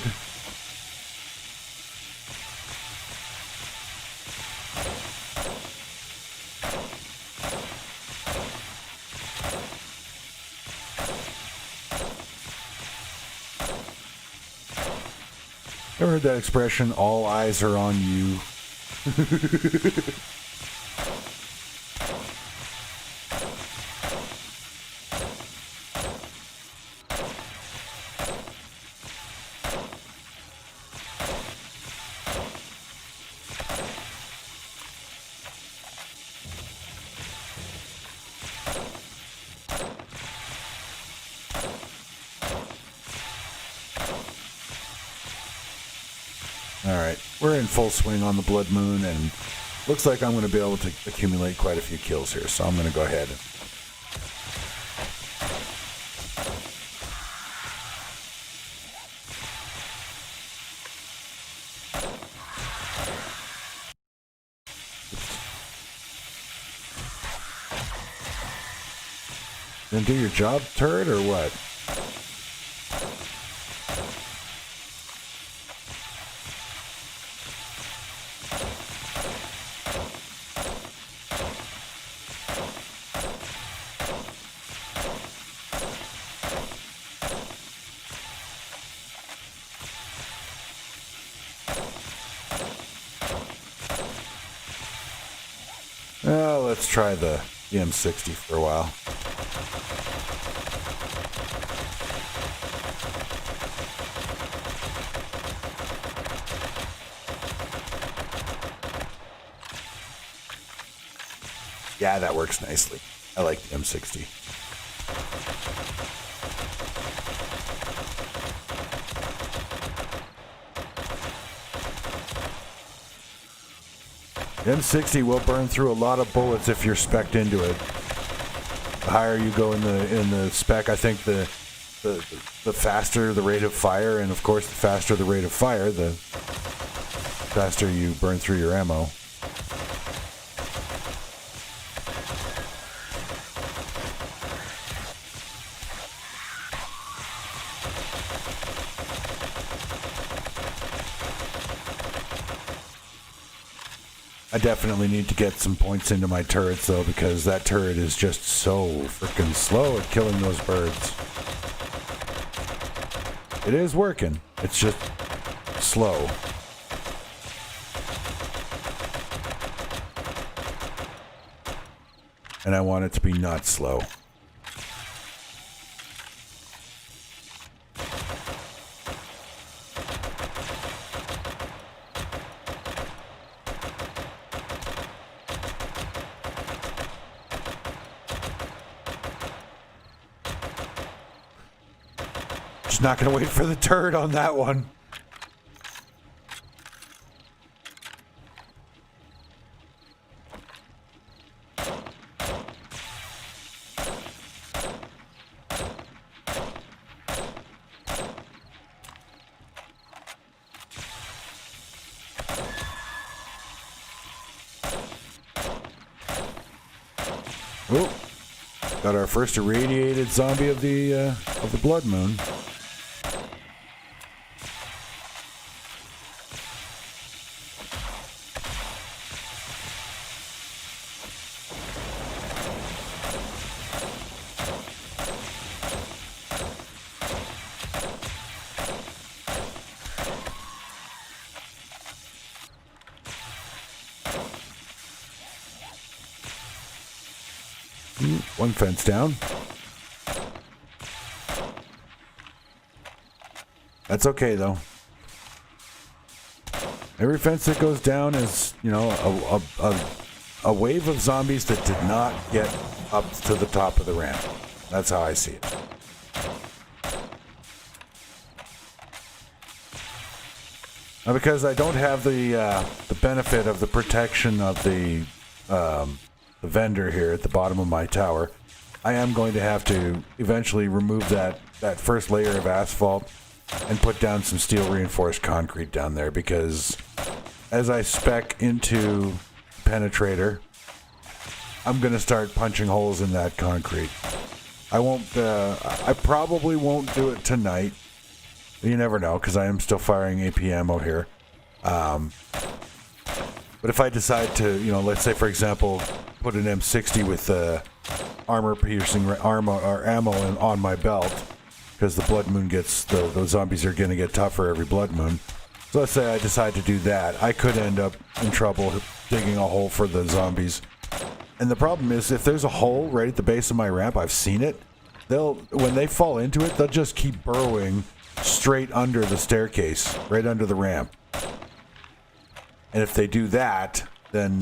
Ever heard that expression, all eyes are on you? Alright, we're in full swing on the Blood Moon, and looks like I'm going to be able to accumulate quite a few kills here, so I'm going to go ahead. Then do your job, turret, or what? Well, let's try the M60 for a while. Yeah, that works nicely. I like the M60. The M60 will burn through a lot of bullets if you're spec'd into it. The higher you go in the spec, I think the faster the rate of fire, and of course the faster the rate of fire, the faster you burn through your ammo. I definitely need to get some points into my turrets though, because that turret is just so freaking slow at killing those birds. It is working. It's just slow. And I want it to be not slow. Just not gonna wait for the turret on that one. Oh, got our first irradiated zombie of the blood moon. One fence down. That's okay though. Every fence that goes down is, you know, a wave of zombies that did not get up to the top of the ramp. That's how I see it. Now, because I don't have the benefit of the protection of the vendor here at the bottom of my tower, I am going to have to eventually remove that first layer of asphalt and put down some steel reinforced concrete down there, because as I spec into penetrator, I'm going to start punching holes in that concrete. I probably won't do it tonight. You never know, because I am still firing AP ammo here. But if I decide to, you know, let's say for example, put an M60 with armor-piercing ammo on my belt, because the blood moon gets those zombies are going to get tougher every blood moon. So let's say I decide to do that, I could end up in trouble digging a hole for the zombies. And the problem is, if there's a hole right at the base of my ramp, I've seen it. When they fall into it, they'll just keep burrowing straight under the staircase, right under the ramp. And if they do that, then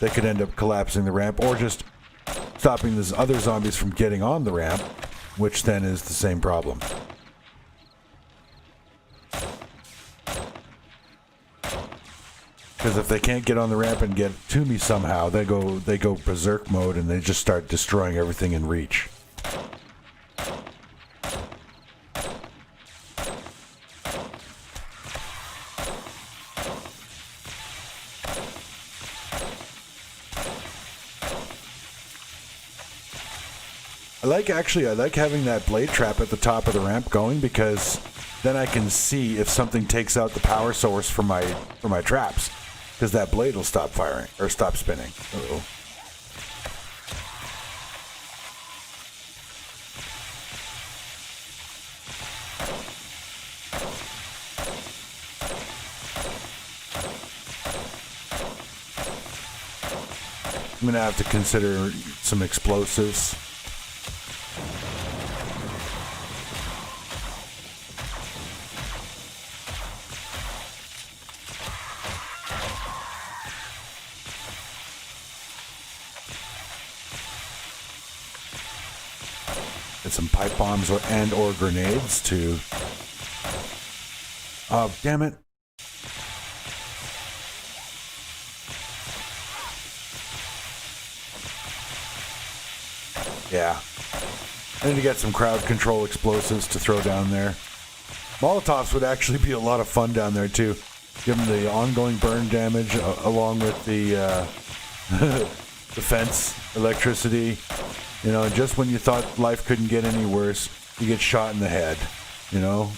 they could end up collapsing the ramp, or just stopping these other zombies from getting on the ramp, which then is the same problem. Because if they can't get on the ramp and get to me somehow, they go berserk mode and they just start destroying everything in reach. I like having that blade trap at the top of the ramp going, because then I can see if something takes out the power source for my traps, because that blade will stop firing or stop spinning. Uh-oh. I'm gonna have to consider some explosives. Some pipe bombs or grenades to... Oh, damn it. Yeah. I need to get some crowd control explosives to throw down there. Molotovs would actually be a lot of fun down there too. Give them the ongoing burn damage along with the defense, electricity. You know, just when you thought life couldn't get any worse, you get shot in the head. You know?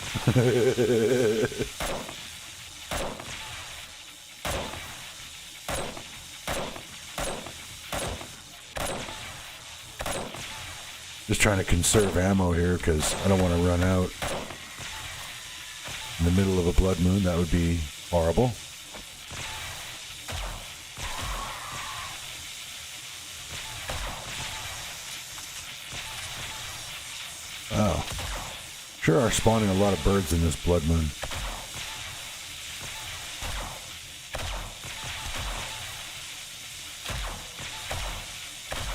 Just trying to conserve ammo here because I don't want to run out. In the middle of a blood moon, that would be horrible. Oh. Sure are spawning a lot of birds in this blood moon.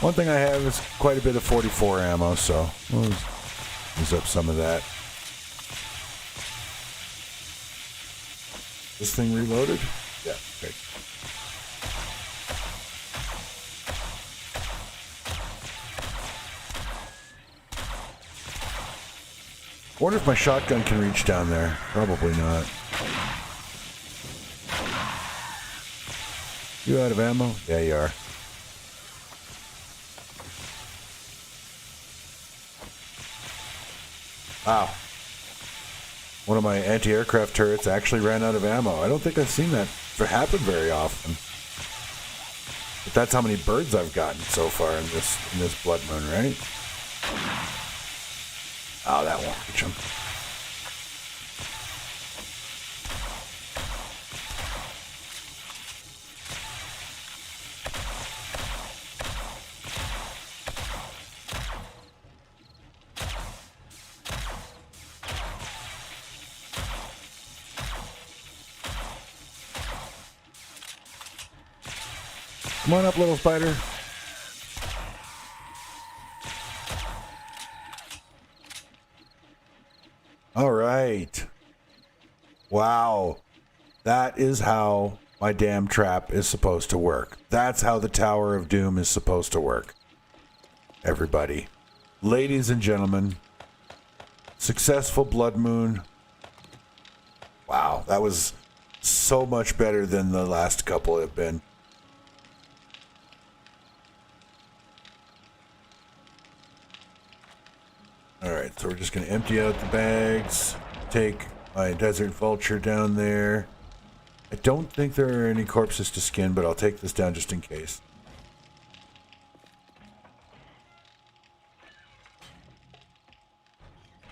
One thing I have is quite a bit of 44 ammo, so we'll use up some of that. This thing reloaded? Yeah, okay. I wonder if my shotgun can reach down there. Probably not. You out of ammo? Yeah, you are. Wow. One of my anti-aircraft turrets actually ran out of ammo. I don't think I've seen that happen very often. But that's how many birds I've gotten so far in this blood moon, right? Oh, that won't reach him. Come on up, little spider. All right. Wow. That is how my damn trap is supposed to work. That's how the Tower of Doom is supposed to work. Everybody. Ladies and gentlemen. Successful blood moon. Wow. That was so much better than the last couple have been. Alright, so we're just going to empty out the bags, take my desert vulture down there. I don't think there are any corpses to skin, but I'll take this down just in case.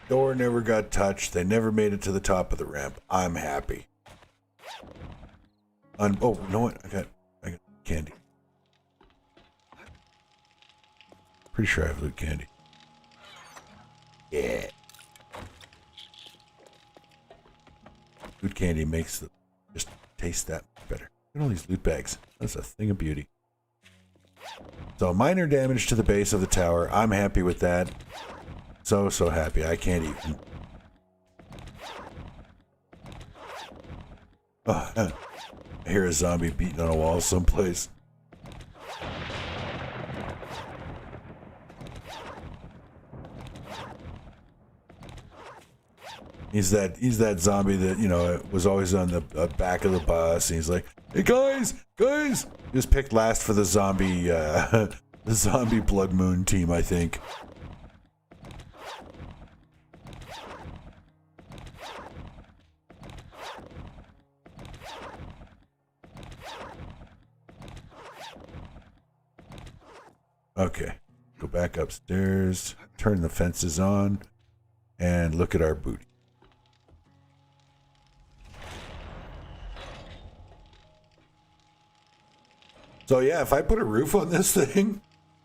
Door never got touched. They never made it to the top of the ramp. I'm happy. Oh, you know what? I got candy. Pretty sure I have loot candy. Yeah. Loot candy makes the just taste that better. Look at all these loot bags. That's a thing of beauty. So minor damage to the base of the tower. I'm happy with that. So happy. I can't even. Oh, I hear a zombie beating on a wall someplace. He's that zombie that, you know, was always on the back of the bus, and he's like, "Hey guys! He was picked last for the zombie blood moon team, I think. Okay, go back upstairs, turn the fences on, and look at our booty. So yeah, if I put a roof on this thing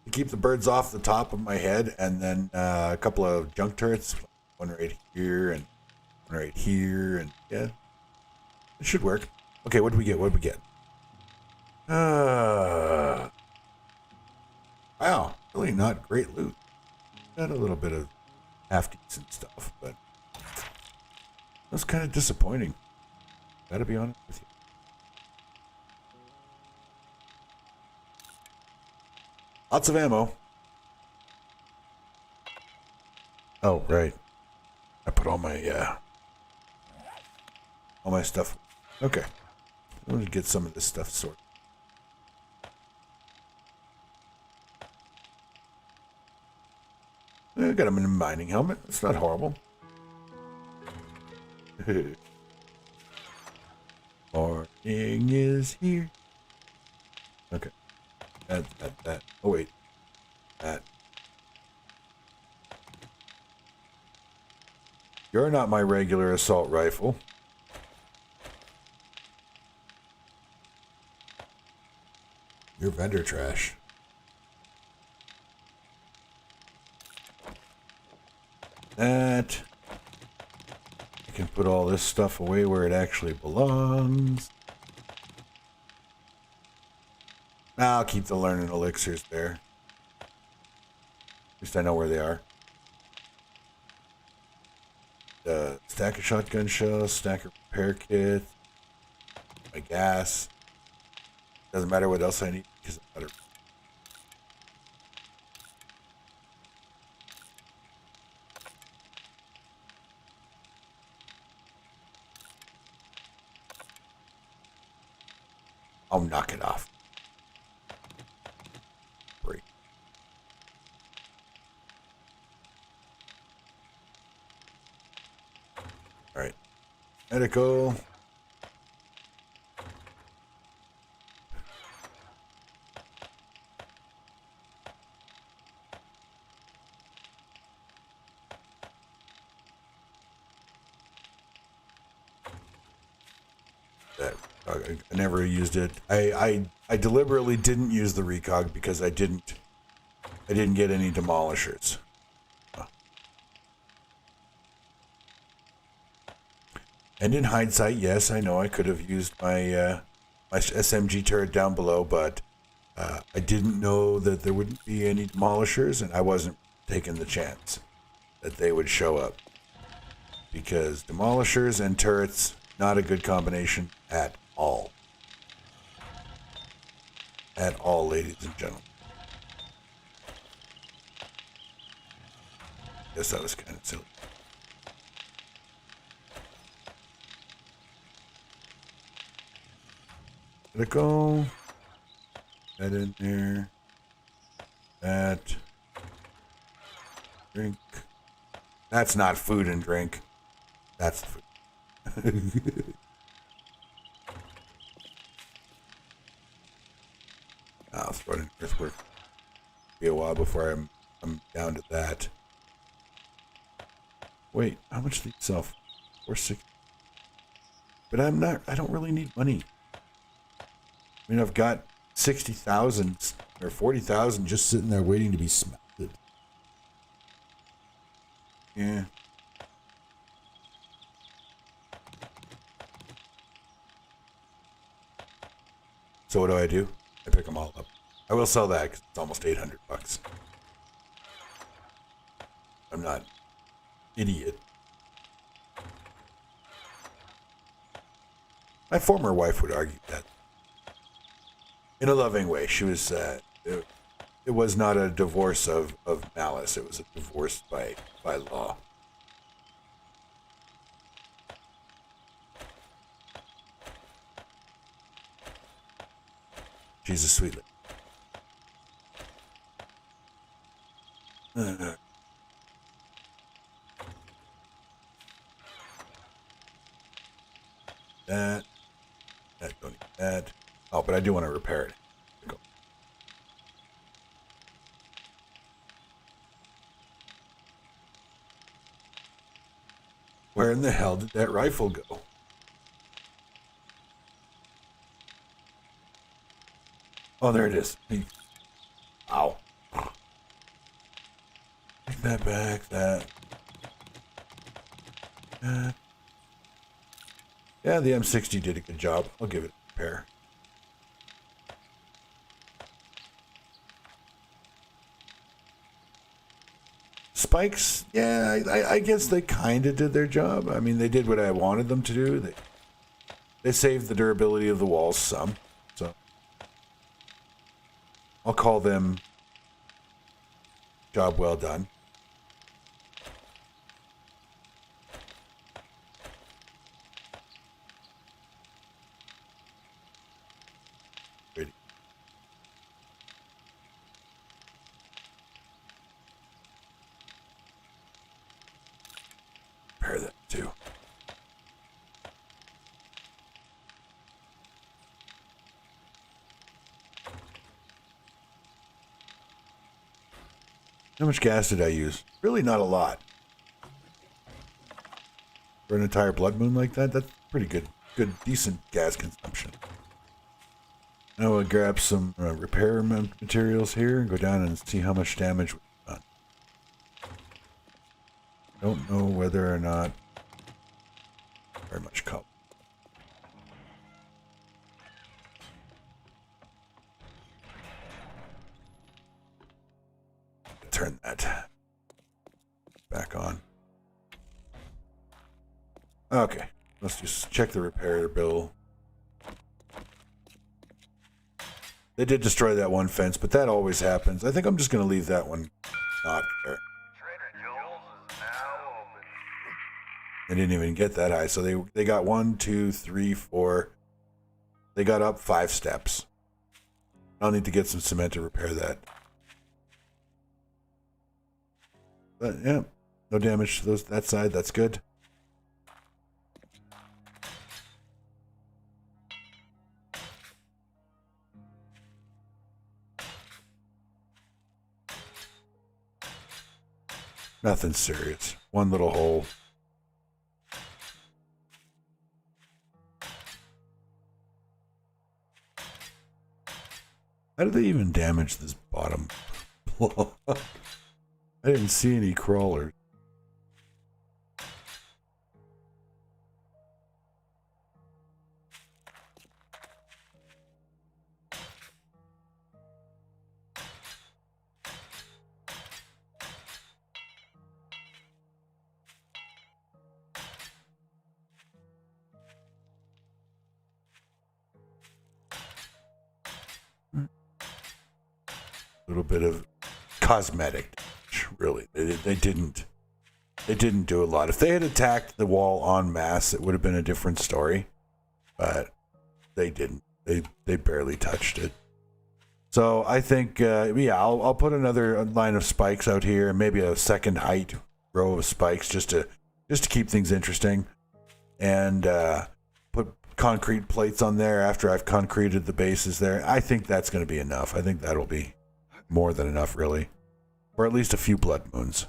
to keep the birds off the top of my head, and then a couple of junk turrets, one right here and one right here, and yeah, it should work. Okay, what do we get? Wow, really not great loot. Got a little bit of half decent stuff, but that's kind of disappointing. Gotta be honest with you. Lots of ammo. Oh, right. I put all my stuff. Okay. I'm gonna get some of this stuff sorted. I got him in a mining helmet. It's not horrible. Morning is here. Okay. That. Oh, wait. That. You're not my regular assault rifle. You're vendor trash. That. I can put all this stuff away where it actually belongs. I'll keep the learning elixirs there. At least I know where they are. Stack of shotgun shells, stack of repair kit, my gas. Doesn't matter what else I need because it's better. I'll knock it off. Great. All right. Medical. I never used it. I deliberately didn't use the recog because I didn't get any demolishers. And in hindsight, yes, I know I could have used my my SMG turret down below, but I didn't know that there wouldn't be any demolishers, and I wasn't taking the chance that they would show up. Because demolishers and turrets, not a good combination at all. At all, ladies and gentlemen. Guess that was kind of silly. Let it go. That in there. That. Drink. That's not food and drink. That's the food. I'll throw it in earthwork. Be a while before I'm down to that. Wait, how much do these sell? 460. But I don't really need money. I mean, I've got 60,000 or 40,000 just sitting there waiting to be smelted. Yeah. So what do? I pick them all up. I will sell that because it's almost 800 bucks. I'm not idiot. My former wife would argue that in a loving way. She was it was not a divorce of malice. It was a divorce by law. She's a sweet lady. That don't need that. Oh, but I do want to repair it. Go. Where in the hell did that rifle go? Oh, there it is. Ow. Take that back. That. Yeah, the M60 did a good job. I'll give it a repair. Spikes, yeah, I guess they kind of did their job. I mean, they did what I wanted them to do. They saved the durability of the walls some. So I'll call them job well done. How much gas did I use? Really not a lot. For an entire blood moon like that, that's pretty good. Good, decent gas consumption. Now we'll grab some repair materials here and go down and see how much damage we've done. Don't know whether or not very much copper. Turn that back on. Okay, let's just check the repair bill. They did destroy that one fence, but that always happens. I think I'm just going to leave that one not there. Trader Joel's is now open. They didn't even get that high, so they got 1, 2, 3, 4. They got up 5 steps. I'll need to get some cement to repair that. But yeah, no damage to that side. That's good. Nothing serious. One little hole. How did they even damage this bottom? I didn't see any crawlers. A little bit of cosmetic, really. They didn't do a lot. If they had attacked the wall en masse, it would have been a different story. But they didn't. They barely touched it. So I think, yeah, I'll put another line of spikes out here, and maybe a second height row of spikes just to keep things interesting, and put concrete plates on there after I've concreted the bases there. I think that's going to be enough. I think that'll be more than enough, really, or at least a few blood moons.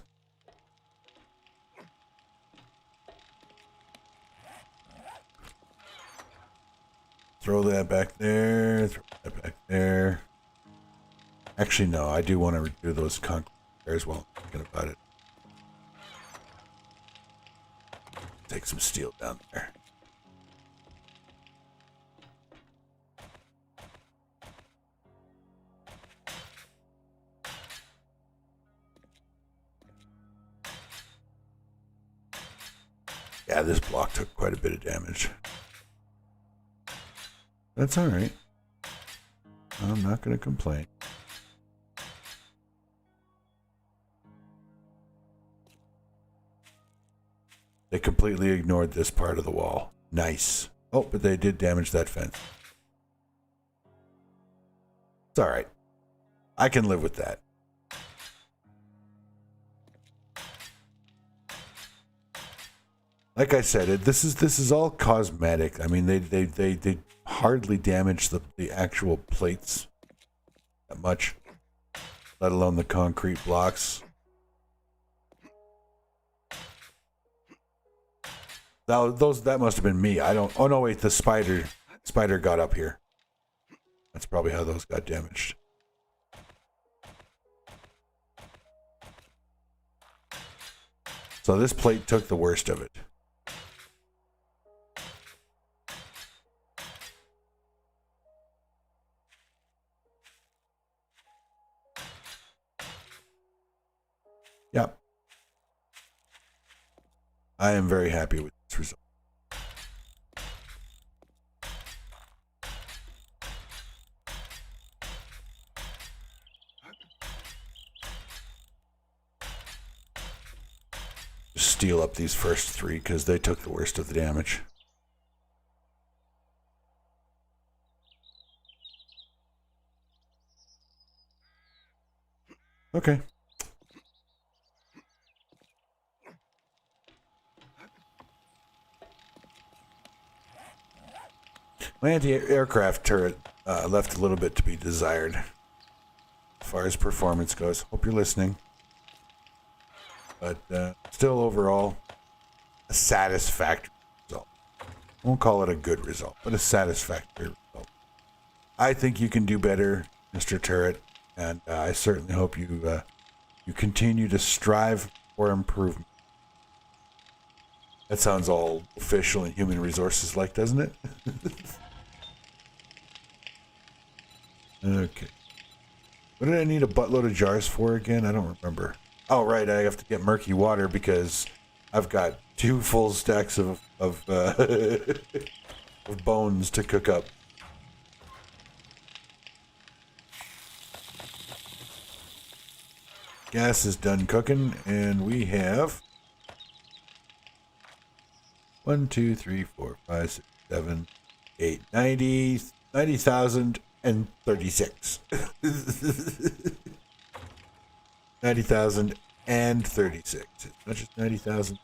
Throw that back there. Throw that back there. Actually, no, I do want to do those concrete repairs while I'm thinking about it. Take some steel down there. Yeah, this block took quite a bit of damage. That's all right. I'm not going to complain. They completely ignored this part of the wall. Nice. Oh, but they did damage that fence. It's all right. I can live with that. Like I said, this is all cosmetic. I mean, they hardly damage the actual plates that much, let alone the concrete blocks. That must have been me. I don't. Oh no, wait, the spider got up here. That's probably how those got damaged. So this plate took the worst of it. Yep. I am very happy with this result. Just steal up these first 3 because they took the worst of the damage. Okay. My anti-aircraft turret left a little bit to be desired as far as performance goes. Hope you're listening. but still overall a satisfactory result. I won't call it a good result, but a satisfactory result. I think you can do better, Mr. Turret, and I certainly hope you you continue to strive for improvement. That sounds all official and human resources like, doesn't it? Okay. What did I need a buttload of jars for again? I don't remember. Oh, right. I have to get murky water because I've got 2 full stacks of of bones to cook up. Gas is done cooking, and we have 1, 2, 3, 4, 5, 6, 7, 8, 90,036. 90,036. It's not just 90,000.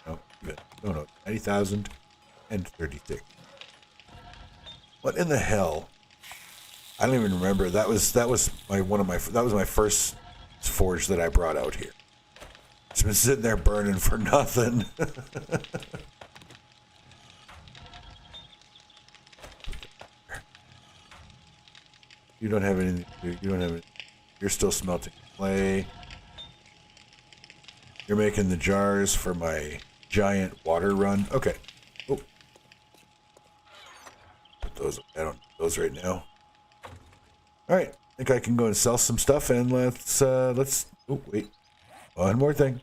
No, no, 90,036. What in the hell? I don't even remember. That was my first forge that I brought out here. It's been sitting there burning for nothing. You don't have anything to do. You don't have it. You're still smelting clay. You're making the jars for my giant water run. Okay. Oh. Put those. I don't need those right now. All right. I think I can go and sell some stuff, and let's. Oh wait. One more thing.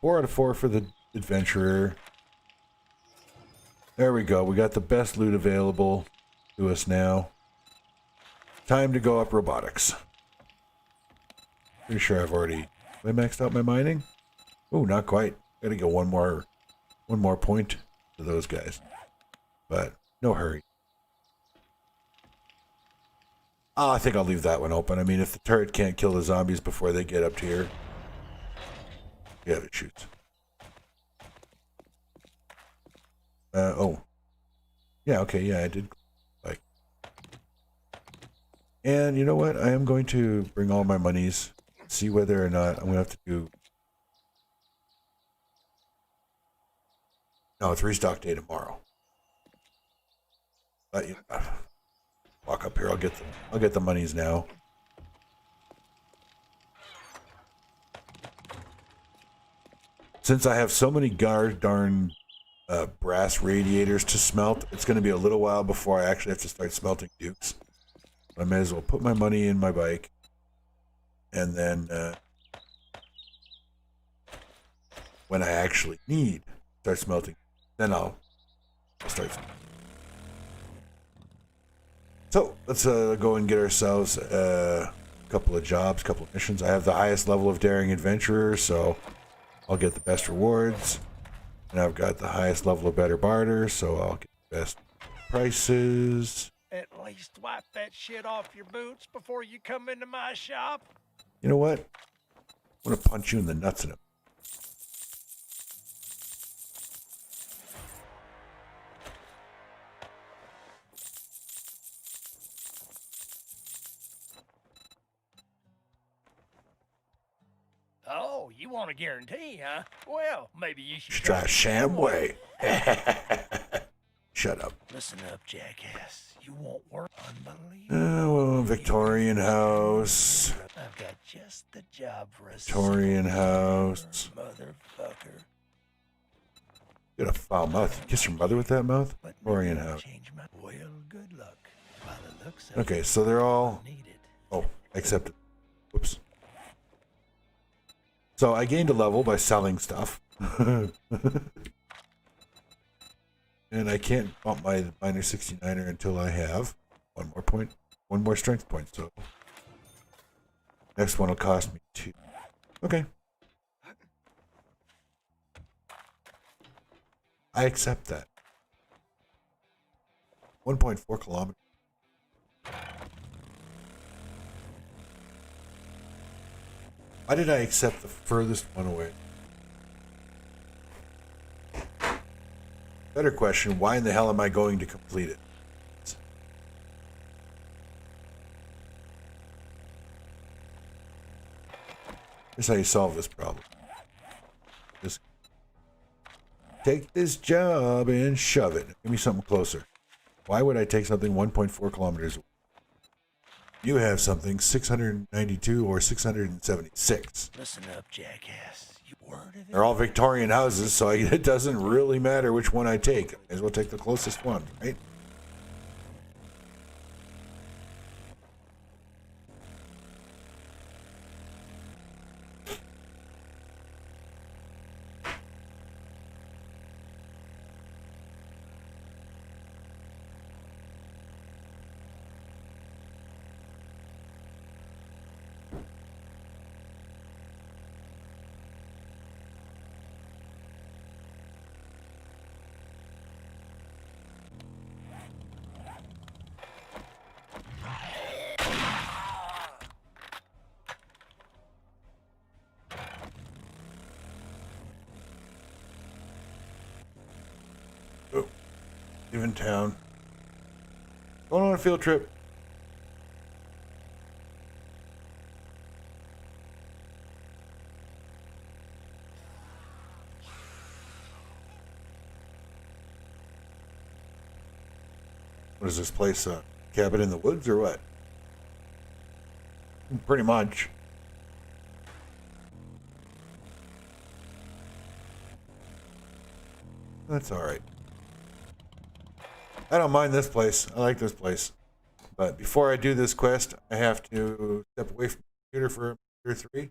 4 out of 4 for the adventurer. There we go. We got the best loot available to us now. Time to go up robotics. Pretty sure I've already maxed out my mining. Oh, not quite. Gotta get one more point to those guys. But no hurry. Oh, I think I'll leave that one open. I mean, if the turret can't kill the zombies before they get up to here. Yeah, it shoots. Oh. Yeah, okay, yeah, I did. Like. And you know what? I am going to bring all my monies, see whether or not I'm going to have to do... No, it's restock day tomorrow. But, walk up here, I'll get the monies now. Since I have so many darn brass radiators to smelt, it's going to be a little while before I actually have to start smelting dukes. I may as well put my money in my bike, and then when I actually need to start smelting, then I'll start. So let's go and get ourselves a couple of jobs, couple of missions. I have the highest level of daring adventurer, so I'll get the best rewards. And I've got the highest level of better barter, so I'll get the best prices. At least wipe that shit off your boots before you come into my shop. You know what? I'm going to punch you in the nuts in it. Oh, you want a guarantee, huh? Well, maybe you should Try Shamway. Shut up. Listen up, jackass. You won't work. Unbelievable. Well, Victorian house. I've got just the job for a Victorian house. motherfucker. You got a foul mouth. You kiss your mother with that mouth? But Victorian house. change my well, good luck. By the looks of Okay, it, so they're all... needed. Oh, accepted. Whoops. So I gained a level by selling stuff. And I can't bump my minor 69er until I have one more strength point. So next one will cost me 2. Okay. I accept that. 1.4 kilometers. Why did I accept the furthest one away? Better question, why in the hell am I going to complete it? Here's how you solve this problem. Just take this job and shove it. Give me something closer. Why would I take something 1.4 kilometers away? You have something 692 or 676. Listen up, jackass. You word of it? They're all Victorian houses, so it doesn't really matter which one I take. I may as well take the closest one, right? Oh, even town. Going on a field trip. What is this place? Cabin in the woods or what? Pretty much. That's all right. I don't mind this place. I like this place. But before I do this quest, I have to step away from the computer for a minute or three.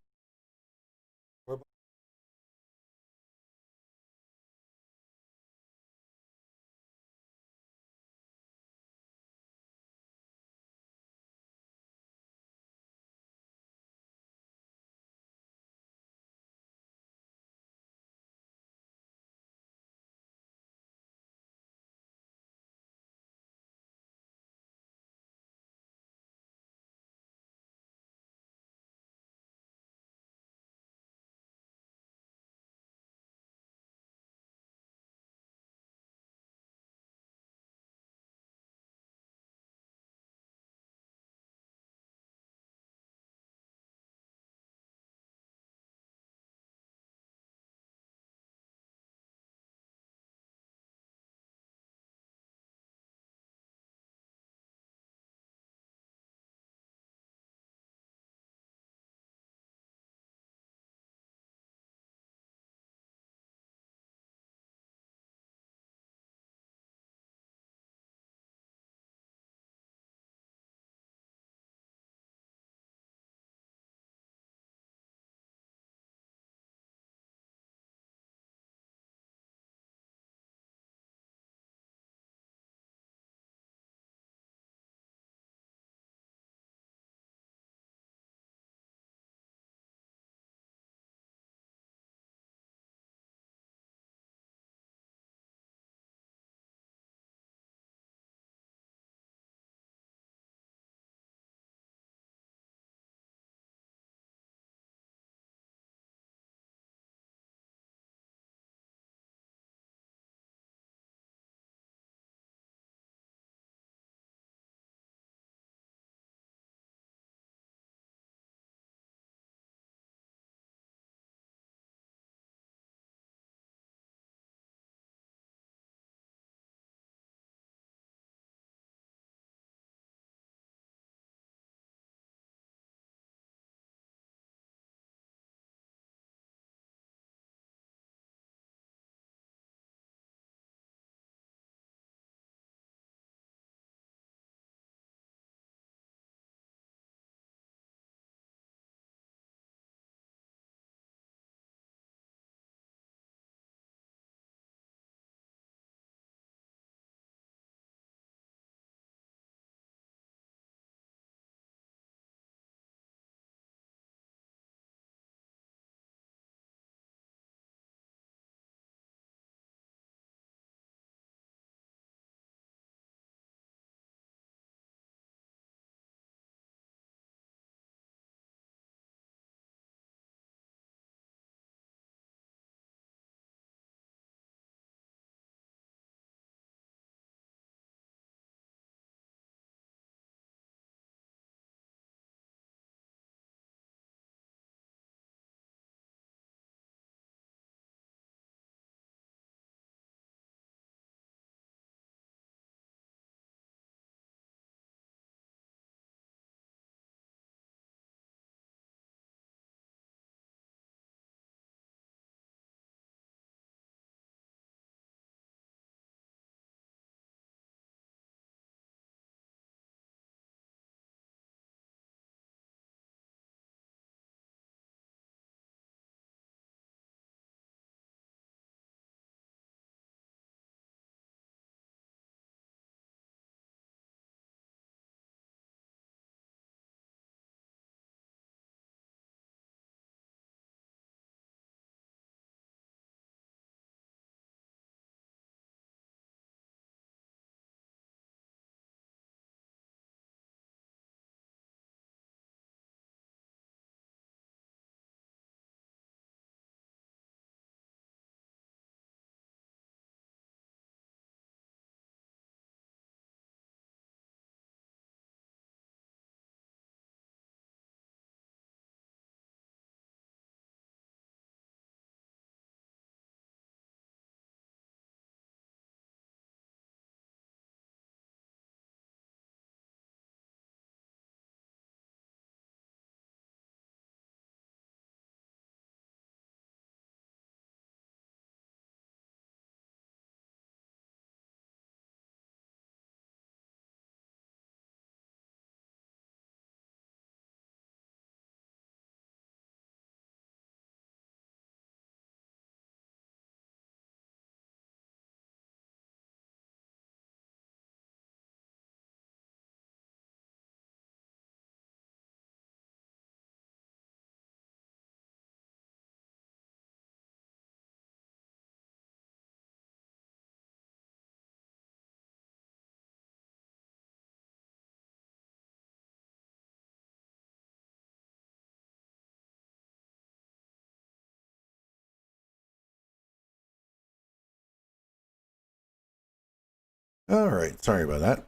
All right, sorry about that.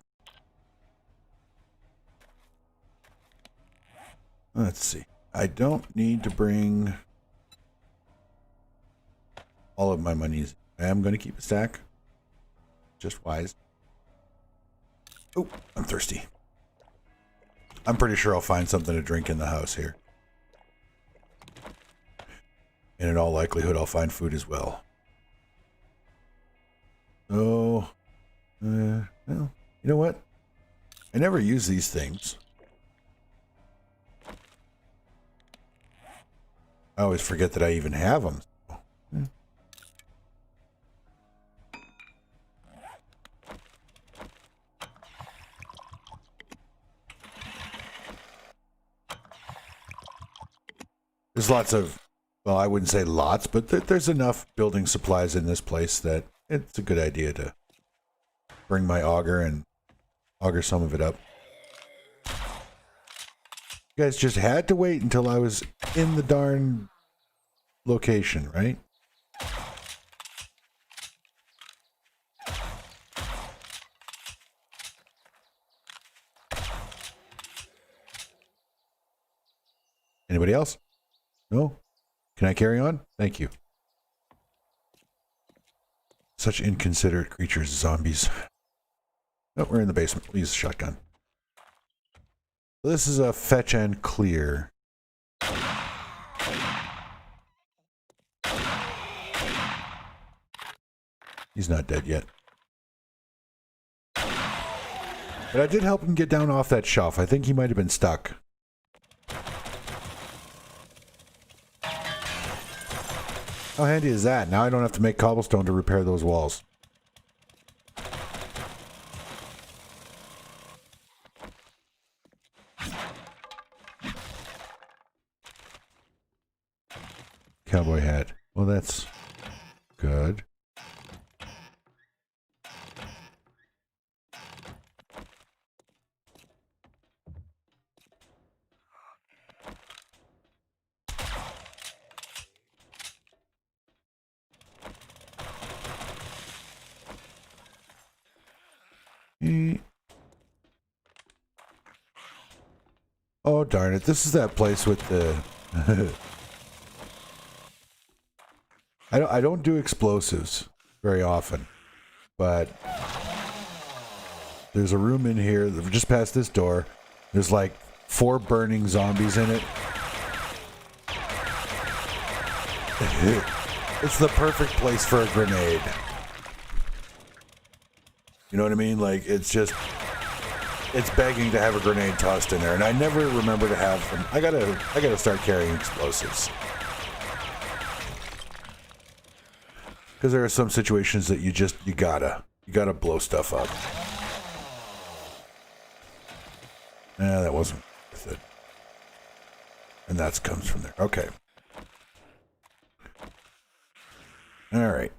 Let's see. I don't need to bring all of my monies. I am going to keep a stack. Just wise. Oh, I'm thirsty. I'm pretty sure I'll find something to drink in the house here. And in all likelihood, I'll find food as well. Oh, well, you know what? I never use these things. I always forget that I even have them. There's lots of, well, I wouldn't say lots, but there's enough building supplies in this place that it's a good idea to bring my auger and auger some of it up. You guys just had to wait until I was in the darn location, right? Anybody else? No? Can I carry on? Thank you. Such inconsiderate creatures, zombies. Oh, we're in the basement. We'll use the shotgun. This is a fetch and clear. He's not dead yet. But I did help him get down off that shelf. I think he might have been stuck. How handy is that? Now I don't have to make cobblestone to repair those walls. Cowboy hat. Well, that's good. Oh, darn it. This is that place with the... I don't do explosives very often, but there's a room in here, just past this door. There's like 4 burning zombies in it. It's the perfect place for a grenade. You know what I mean? Like, it's just... It's begging to have a grenade tossed in there, and I never remember to have them. I gotta start carrying explosives. Because there are some situations that you gotta blow stuff up. That wasn't worth it. And that comes from there. Okay. All right.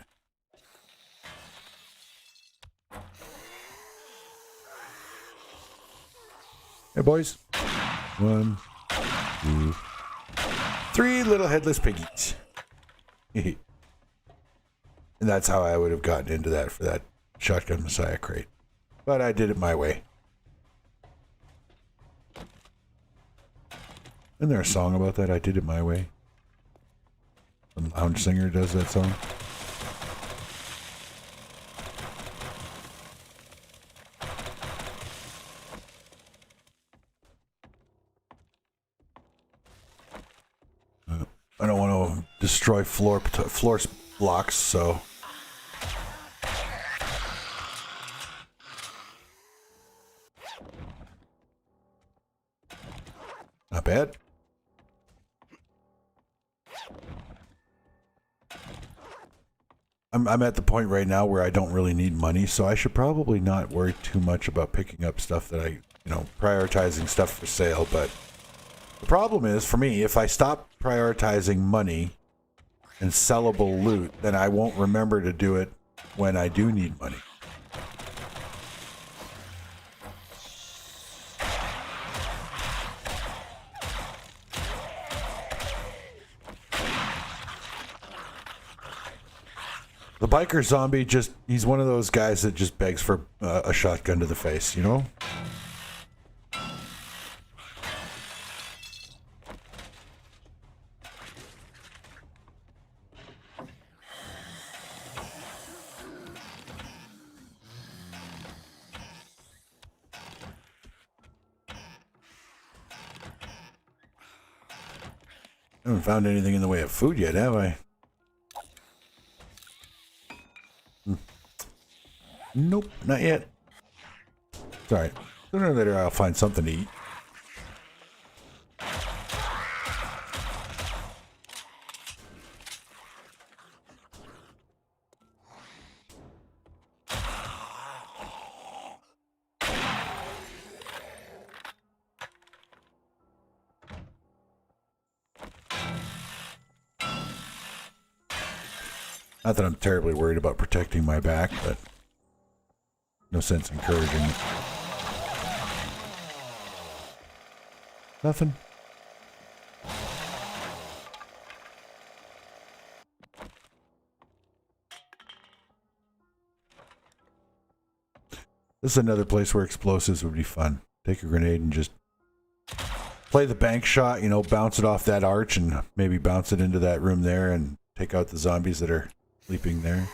Hey, boys. 1, 2, 3 little headless piggies. And that's how I would have gotten into that for that Shotgun Messiah crate. But I did it my way. Isn't there a song about that? I did it my way. The lounge singer does that song. I don't want to destroy floor blocks, so... Not bad. I'm at the point right now where I don't really need money, so I should probably not worry too much about picking up stuff that I, prioritizing stuff for sale, but the problem is, for me, if I stop prioritizing money and sellable loot, then I won't remember to do it when I do need money. The biker zombie he's one of those guys that just begs for a shotgun to the face, you know? I haven't found anything in the way of food yet, have I? Nope, not yet. It's alright. Sooner or later I'll find something to eat. Not that I'm terribly worried about protecting my back, but no sense encouraging it. Nothing. This is another place where explosives would be fun. Take a grenade and just play the bank shot, you know, bounce it off that arch and maybe bounce it into that room there and take out the zombies that are sleeping there.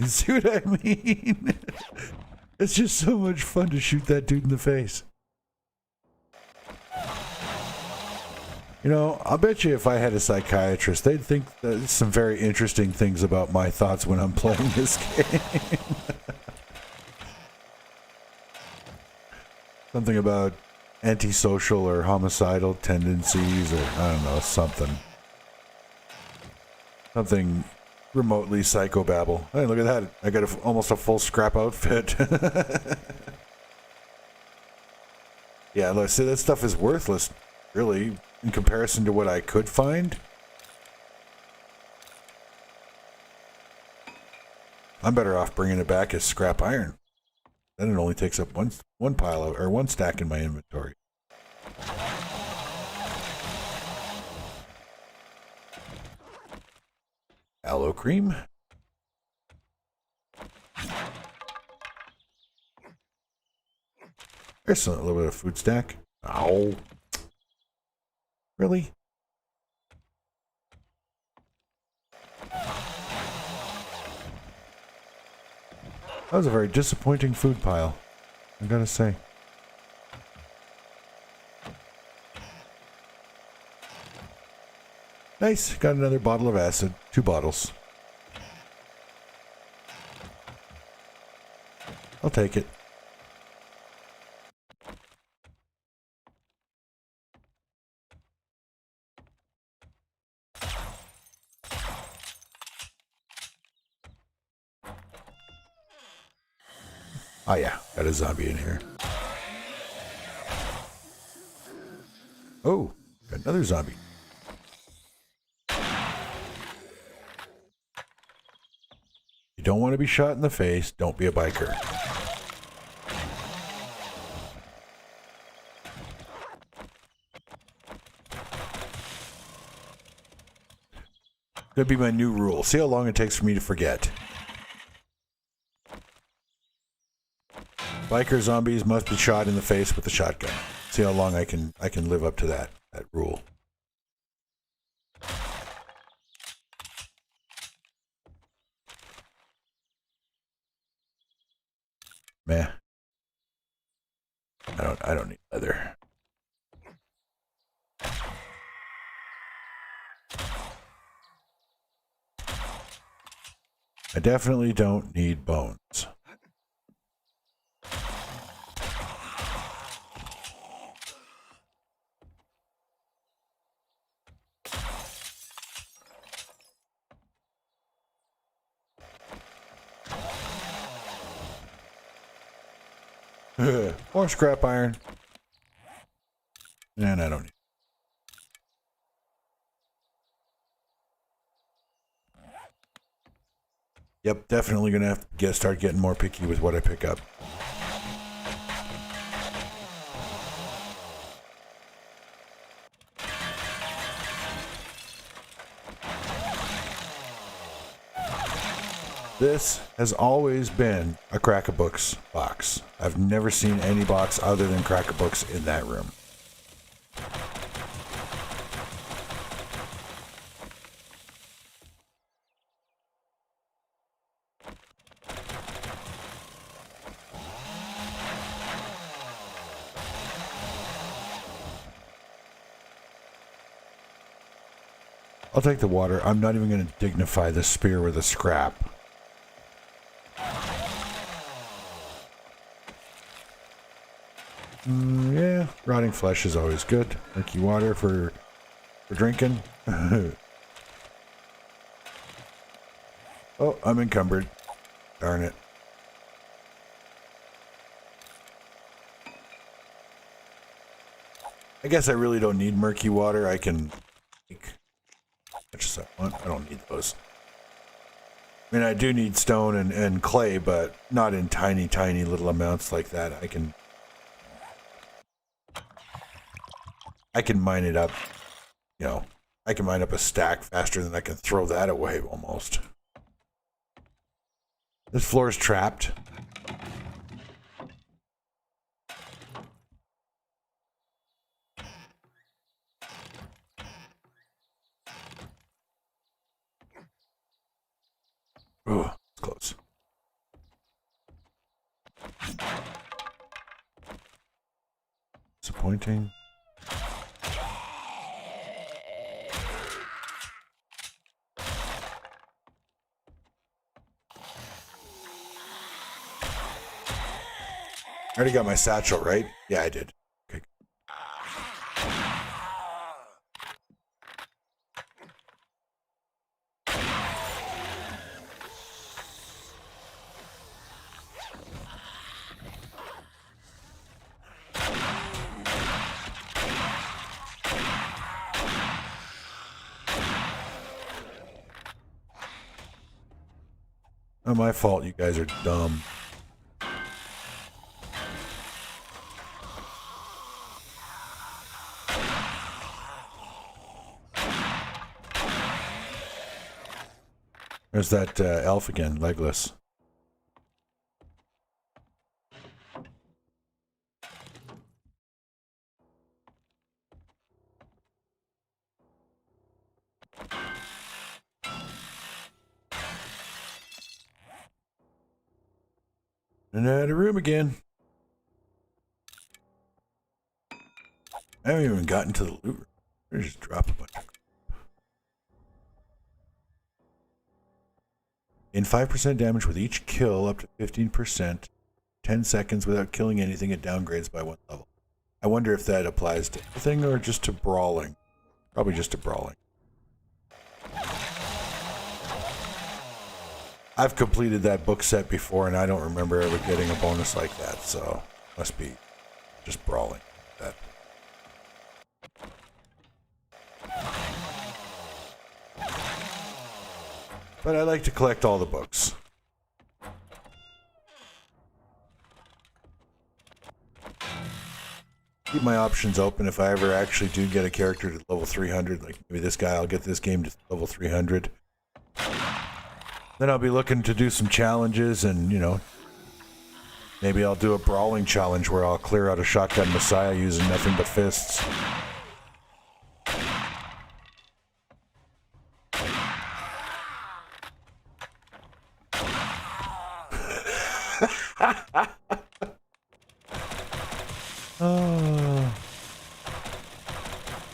See what I mean? It's just so much fun to shoot that dude in the face. You know, I'll bet you if I had a psychiatrist, they'd think some very interesting things about my thoughts when I'm playing this game. Something about antisocial or homicidal tendencies, or I don't know, something. Something remotely psychobabble. Hey, look at that. I got almost a full scrap outfit. Yeah, look, see, that stuff is worthless, really, in comparison to what I could find. I'm better off bringing it back as scrap iron. Then it only takes up one pile of, or one stack in my inventory. Aloe cream. There's a little bit of food stack. Ow. Really? That was a very disappointing food pile, I gotta say. Nice, got another bottle of acid. 2 bottles. I'll take it. Oh yeah, got a zombie in here. Oh, got another zombie. You don't want to be shot in the face, don't be a biker. Could be my new rule. See how long it takes for me to forget. Biker zombies must be shot in the face with a shotgun. See how long I can live up to that rule. Meh. I don't need leather. I definitely don't need bones. More scrap iron. And I don't need. Yep, definitely gonna have to start getting more picky with what I pick up. This has always been a Crack-A-Books box. I've never seen any box other than Crack-A-Books in that room. I'll take the water. I'm not even going to dignify the spear with a scrap. Yeah, rotting flesh is always good. Murky water for drinking. Oh, I'm encumbered. Darn it. I guess I really don't need murky water. I can make much as I want. I don't need those. I mean, I do need stone and clay, but not in tiny, tiny little amounts like that. I can mine it up, you know, I can mine up a stack faster than I can throw that away almost. This floor is trapped. Oh, it's close. Disappointing. I already got my satchel, right? Yeah, I did. Okay. Not my fault, you guys are dumb. There's that elf again, legless. And out of room again. I haven't even gotten to the loot room. I just drop a bunch of. In 5% damage with each kill, up to 15%. 10 seconds without killing anything, it downgrades by 1 level. I wonder if that applies to everything or just to brawling. Probably just to brawling. I've completed that book set before and I don't remember ever getting a bonus like that, so must be just brawling. That. But I like to collect all the books. Keep my options open if I ever actually do get a character to level 300. Like maybe this guy, I'll get this game to level 300. Then I'll be looking to do some challenges and, you know, maybe I'll do a brawling challenge where I'll clear out a shotgun messiah using nothing but fists.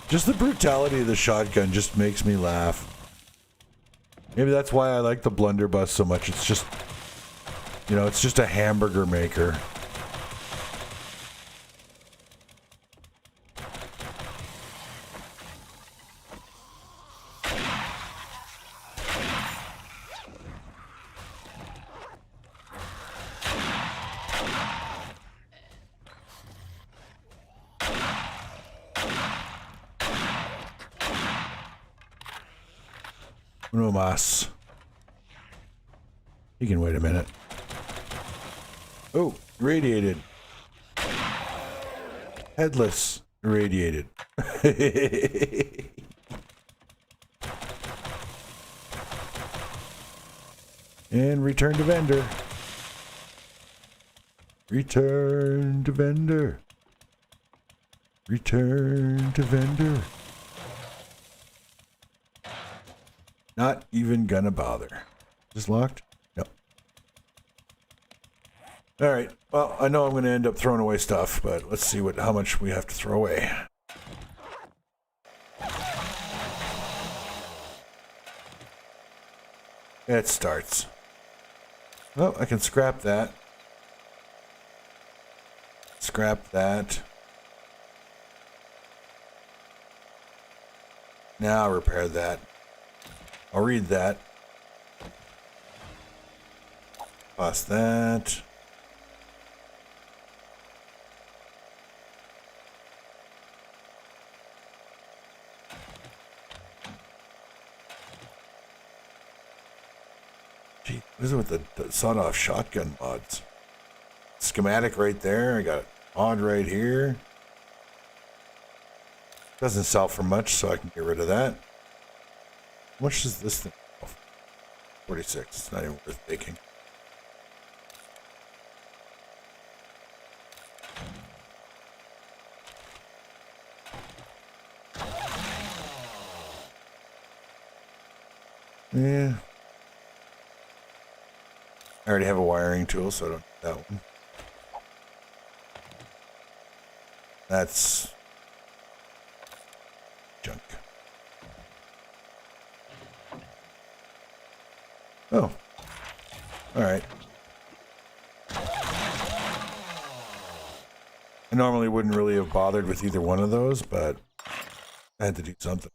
Just the brutality of the shotgun just makes me laugh. Maybe that's why I like the blunderbuss so much. It's just, you know, it's just a hamburger maker. Uno mas. You can wait a minute. Oh, irradiated. Headless. Irradiated. And return to vendor. Return to vendor. Return to vendor. Not even gonna bother. Is this locked? No. Alright, well, I know I'm gonna end up throwing away stuff, but let's see how much we have to throw away. It starts. Well, I can scrap that. Scrap that. Now I'll repair that. I'll read that. Toss that. Gee, what is it with the sawed-off shotgun mods? Schematic right there. I got it mod right here. Doesn't sell for much, so I can get rid of that. How much does this thing cost? 46. It's not even worth taking. Yeah. I already have a wiring tool, so I don't need that one. That's junk. Oh. Alright. I normally wouldn't really have bothered with either one of those, but I had to do something.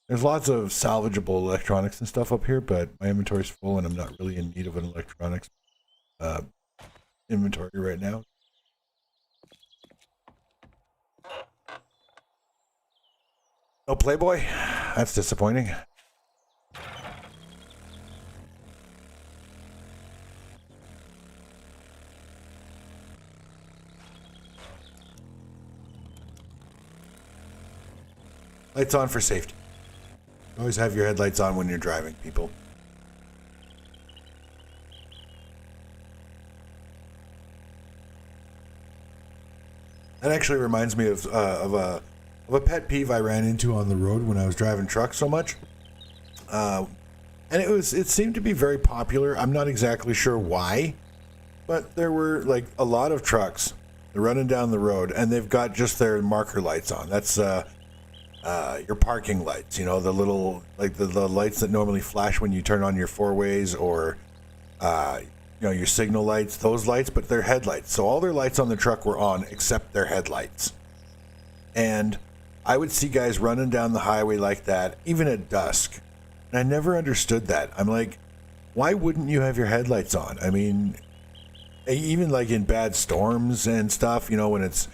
There's lots of salvageable electronics and stuff up here, but my inventory's full and I'm not really in need of an electronics inventory right now. No Playboy? That's disappointing. Lights on for safety. Always have your headlights on when you're driving, people. That actually reminds me of a pet peeve I ran into on the road when I was driving trucks so much. And it seemed to be very popular. I'm not exactly sure why, but there were like a lot of trucks running down the road and they've got just their marker lights on. That's your parking lights, you know, the little, like the lights that normally flash when you turn on your four ways or, you know, your signal lights, those lights, but they're headlights. So all their lights on the truck were on except their headlights. And I would see guys running down the highway like that, even at dusk. And I never understood that. I'm like, why wouldn't you have your headlights on? I mean, even like in bad storms and stuff, you know, when it's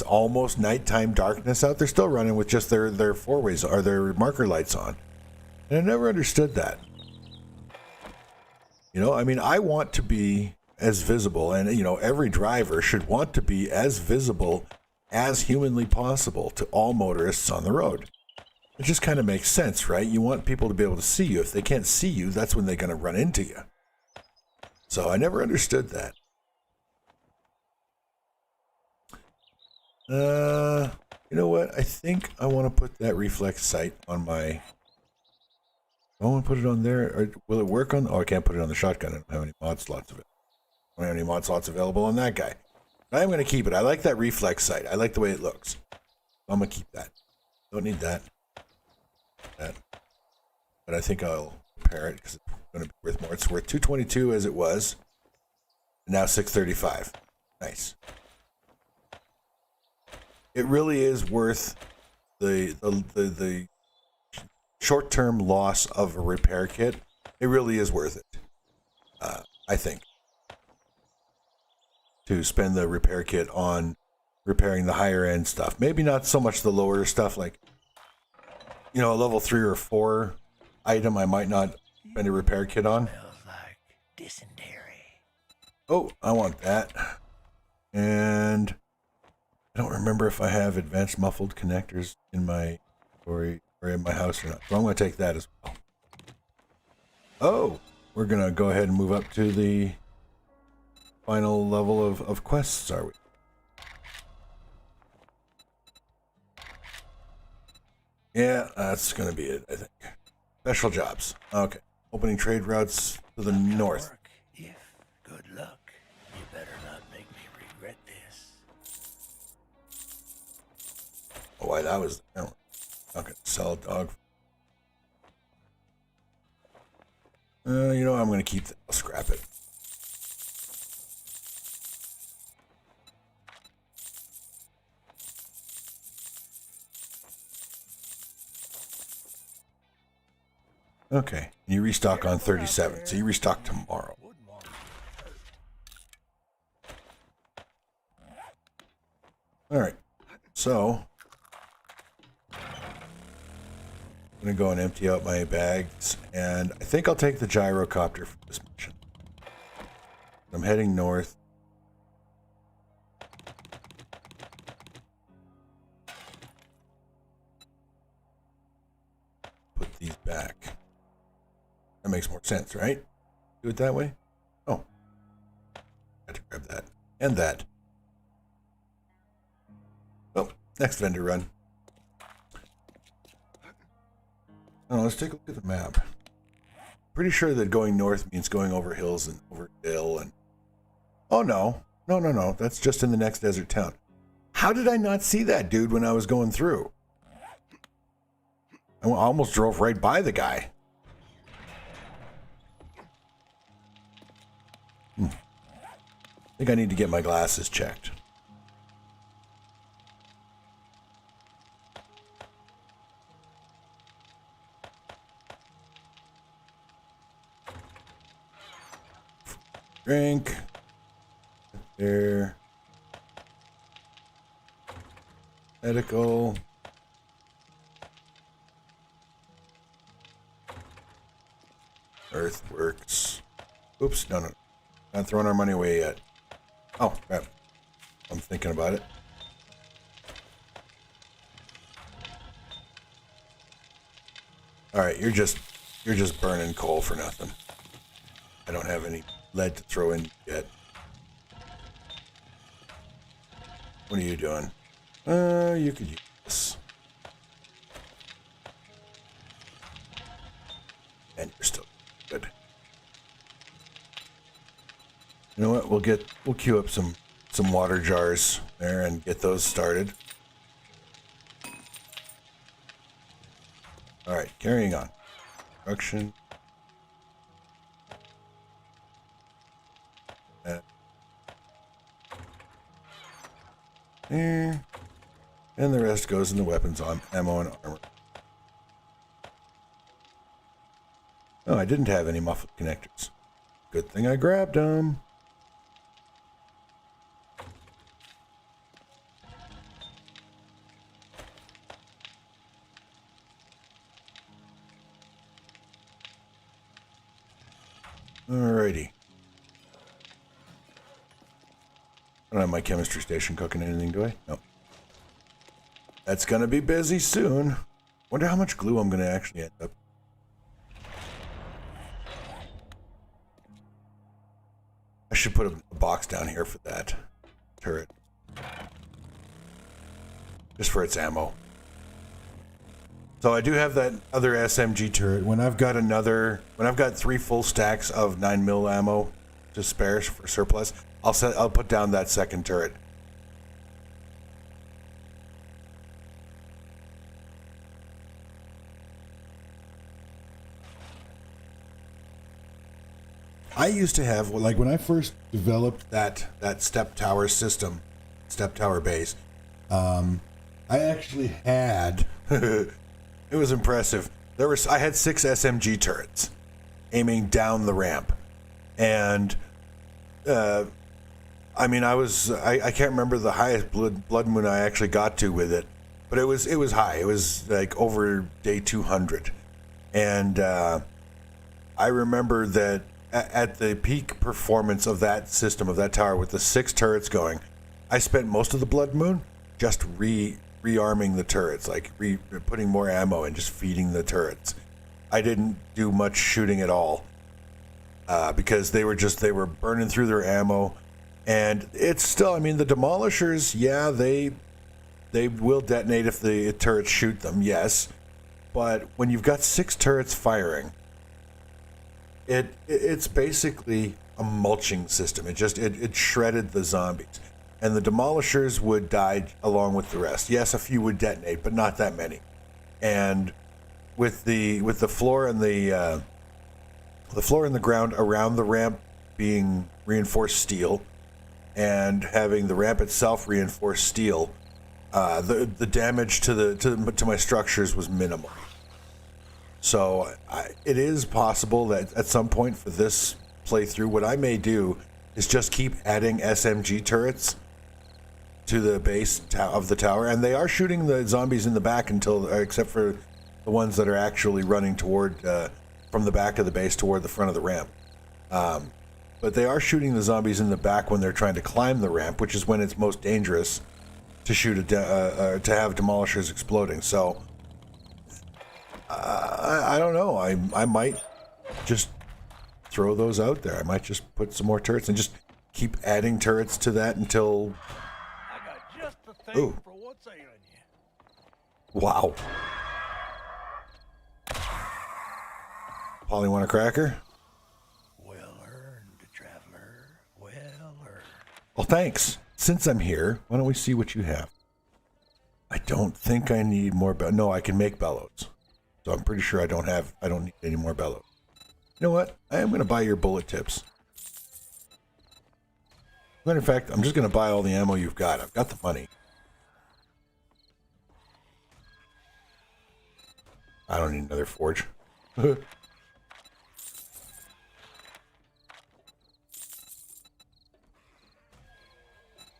almost nighttime darkness out, they're still running with just their four ways or their marker lights on. And I never understood that. You know, I mean, I want to be as visible, and, you know, every driver should want to be as visible as humanly possible to all motorists on the road. It just kind of makes sense, right? You want people to be able to see you. If they can't see you, that's when they're going to run into you. So I never understood that. You know what? I think I want to put that reflex sight on my... I want to put it on there. Or will it work on... Oh, I can't put it on the shotgun. I don't have any mod slots of it. I don't have any mod slots available on that guy. But I'm going to keep it. I like that reflex sight. I like the way it looks. I'm going to keep that. Don't need that. That. But I think I'll repair it because it's going to be worth more. It's worth $222 as it was. And now $635. Nice. It really is worth the short-term loss of a repair kit. It really is worth it, I think, to spend the repair kit on repairing the higher-end stuff. Maybe not so much the lower stuff, like, you know, a level 3 or 4 item I might not spend a repair kit on. Smells like dysentery. Oh, I want that. And I don't remember if I have advanced muffled connectors in my or in my house or not. So I'm going to take that as well. Oh, we're going to go ahead and move up to the final level of quests, are we? Yeah, that's going to be it, I think. Special jobs. Okay. Opening trade routes to the north. Work. If good luck, you better not make me regret this. Oh, why that was... Oh, okay, sell a dog. You know, I'm going to keep that. I'll scrap it. Okay, you restock on 37, so you restock tomorrow. All right, so I'm gonna go and empty out my bags, and I think I'll take the gyrocopter for this mission. I'm heading north. Put these back. That makes more sense, right? Do it that way? Oh. Got to grab that. And that. Oh, next vendor run. Oh, let's take a look at the map. Pretty sure that going north means going over hills and over hill and... Oh, no. No. That's just in the next desert town. How did I not see that, dude, when I was going through? I almost drove right by the guy. I think I need to get my glasses checked. Drink. There. Medical. Earthworks. Oops, no. Not throwing our money away yet. Oh, crap. I'm thinking about it. Alright, you're just burning coal for nothing. I don't have any lead to throw in yet. What are you doing? You could use this. And you're still good. You know what? We'll queue up some water jars there and get those started. All right, carrying on. Construction. There. And the rest goes in the weapons on ammo and armor. Oh, I didn't have any muffled connectors. Good thing I grabbed them. Alrighty. I don't have my chemistry station cooking anything, do I? No. That's gonna be busy soon. Wonder how much glue I'm gonna actually end up. I should put a box down here for that turret. Just for its ammo. So I do have that other SMG turret. When I've got 3 full stacks of 9mm ammo to spare for surplus, I'll put down that second turret. I used to have, like when I first developed that step tower system, step tower base, I actually had, it was impressive. I had 6 SMG turrets aiming down the ramp. And, I mean, I can't remember the highest blood moon I actually got to with it, but it was high. It was like over day 200. And I remember that at the peak performance of that system, of that tower, with the 6 turrets going, I spent most of the Blood Moon just rearming the turrets, like putting more ammo and just feeding the turrets. I didn't do much shooting at all because they were burning through their ammo. And it's still, I mean, the demolishers, yeah, they will detonate if the turrets shoot them, yes. But when you've got 6 turrets firing, it's basically a mulching system. It shredded the zombies. And the demolishers would die along with the rest. Yes, a few would detonate, but not that many. And with the floor and the floor and the ground around the ramp being reinforced steel, and having the ramp itself reinforced steel, the damage to my structures was minimal. So it is possible that at some point for this playthrough, what I may do is just keep adding SMG turrets to the base of the tower, and they are shooting the zombies in the back except for the ones that are actually running toward from the back of the base toward the front of the ramp. But they are shooting the zombies in the back when they're trying to climb the ramp, which is when it's most dangerous to shoot to have demolishers exploding. So I don't know. I might just throw those out there. I might just put some more turrets and just keep adding turrets to that until. I got just the thing for what's ailing you. Wow. Polly, want a cracker? Well earned, traveler. Well earned. Well, thanks. Since I'm here, why don't we see what you have? I don't think I need more. No, I can make bellows. So I'm pretty sure I don't need any more bellows. You know what? I am going to buy your bullet tips. Matter of fact, I'm just going to buy all the ammo you've got. I've got the money. I don't need another forge.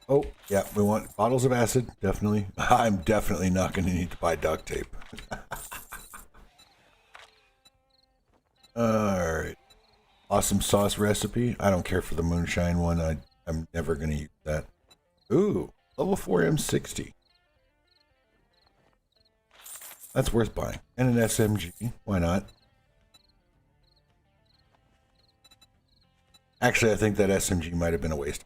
Oh, yeah, we want bottles of acid, definitely. I'm definitely not going to need to buy duct tape. Alright. Awesome sauce recipe. I don't care for the moonshine one. I'm never going to use that. Ooh, level 4 M60. That's worth buying. And an SMG. Why not? Actually, I think that SMG might have been a waste.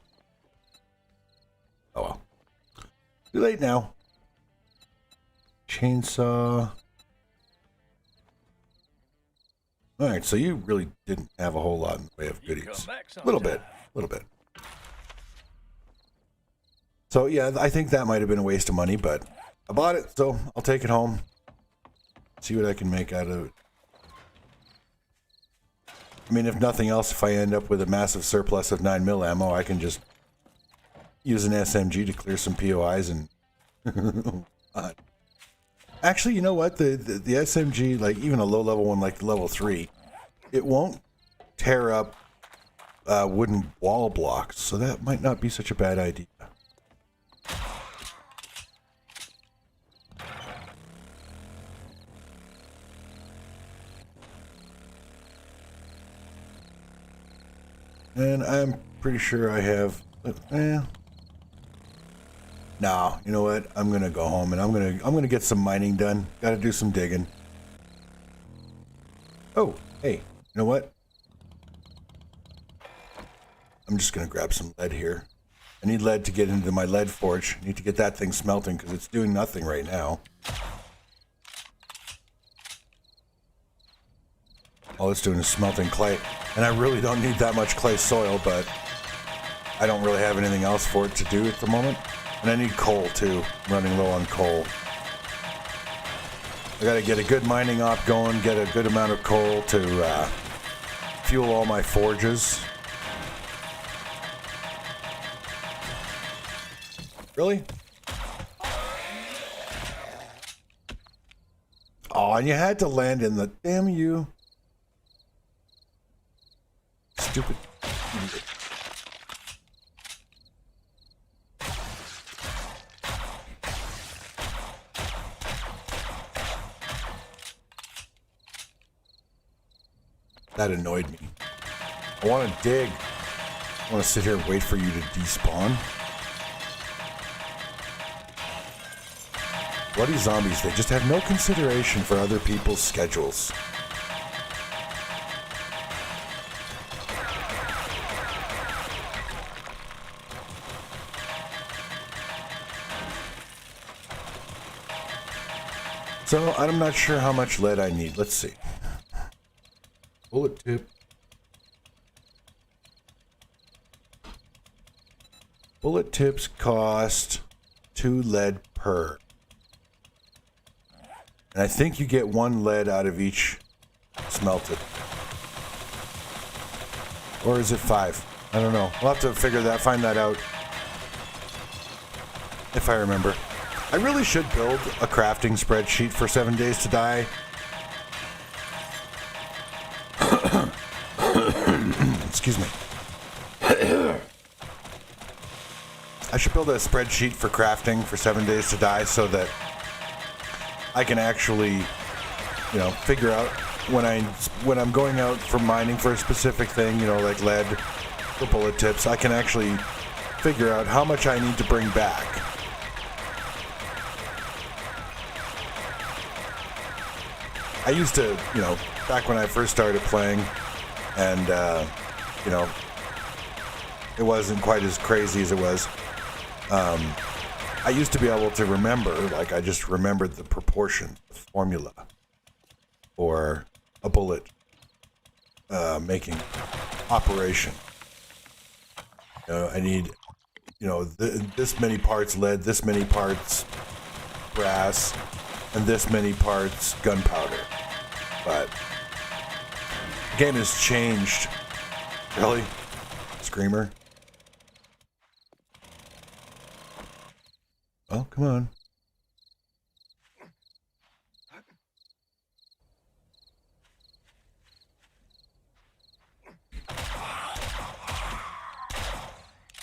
Oh well. Too late now. Chainsaw. Alright, so you really didn't have a whole lot in the way of goodies. A little bit. So yeah, I think that might have been a waste of money, but I bought it, so I'll take it home. See what I can make out of it. I mean, if nothing else, if I end up with a massive surplus of 9mm ammo, I can just use an SMG to clear some POIs and... Actually, you know what? The SMG, like even a low-level one like the level 3, it won't tear up wooden wall blocks, so that might not be such a bad idea. And I'm pretty sure I have... No, you know what? I'm gonna go home and I'm gonna get some mining done. Gotta do some digging. Oh, hey, you know what? I'm just gonna grab some lead here. I need lead to get into my lead forge. I need to get that thing smelting because it's doing nothing right now. All it's doing is smelting clay. And I really don't need that much clay soil, but I don't really have anything else for it to do at the moment. And I need coal too. I'm running low on coal. I gotta get a good mining op going, get a good amount of coal to fuel all my forges. Really? Oh, and you had to land in the... Damn you. Stupid idiot. That annoyed me. I want to dig. I want to sit here and wait for you to despawn. Bloody zombies, they just have no consideration for other people's schedules. So, I'm not sure how much lead I need. Let's see. Bullet tip. Bullet tips cost 2 lead per. And I think you get 1 lead out of each smelted. Or is it 5? I don't know. We'll have to find that out. If I remember. I really should build a crafting spreadsheet for 7 Days to Die. Excuse me. I should build a spreadsheet for crafting for 7 Days to Die so that I can actually, figure out when I'm going out for mining for a specific thing, like lead or bullet tips, I can actually figure out how much I need to bring back. I used to, back when I first started playing, and, it wasn't quite as crazy as it was. I used to be able to remember, I just remembered the proportion, the formula, for a bullet making operation. I need, this many parts lead, this many parts brass, and this many parts gunpowder. But the game has changed. Really? Screamer? Oh, come on.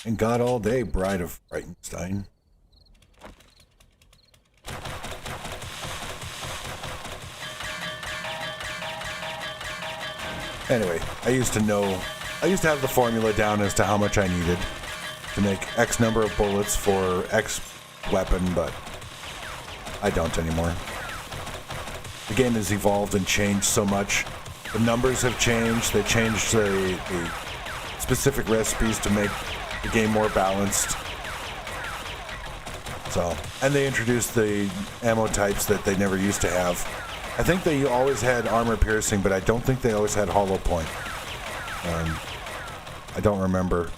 And God all day, Bride of Frankenstein. Anyway, I used to have the formula down as to how much I needed to make X number of bullets for X weapon, but I don't anymore. The game has evolved and changed so much. The numbers have changed. They changed the specific recipes to make the game more balanced. So, and they introduced the ammo types that they never used to have. I think they always had armor piercing, but I don't think they always had hollow point. I don't remember.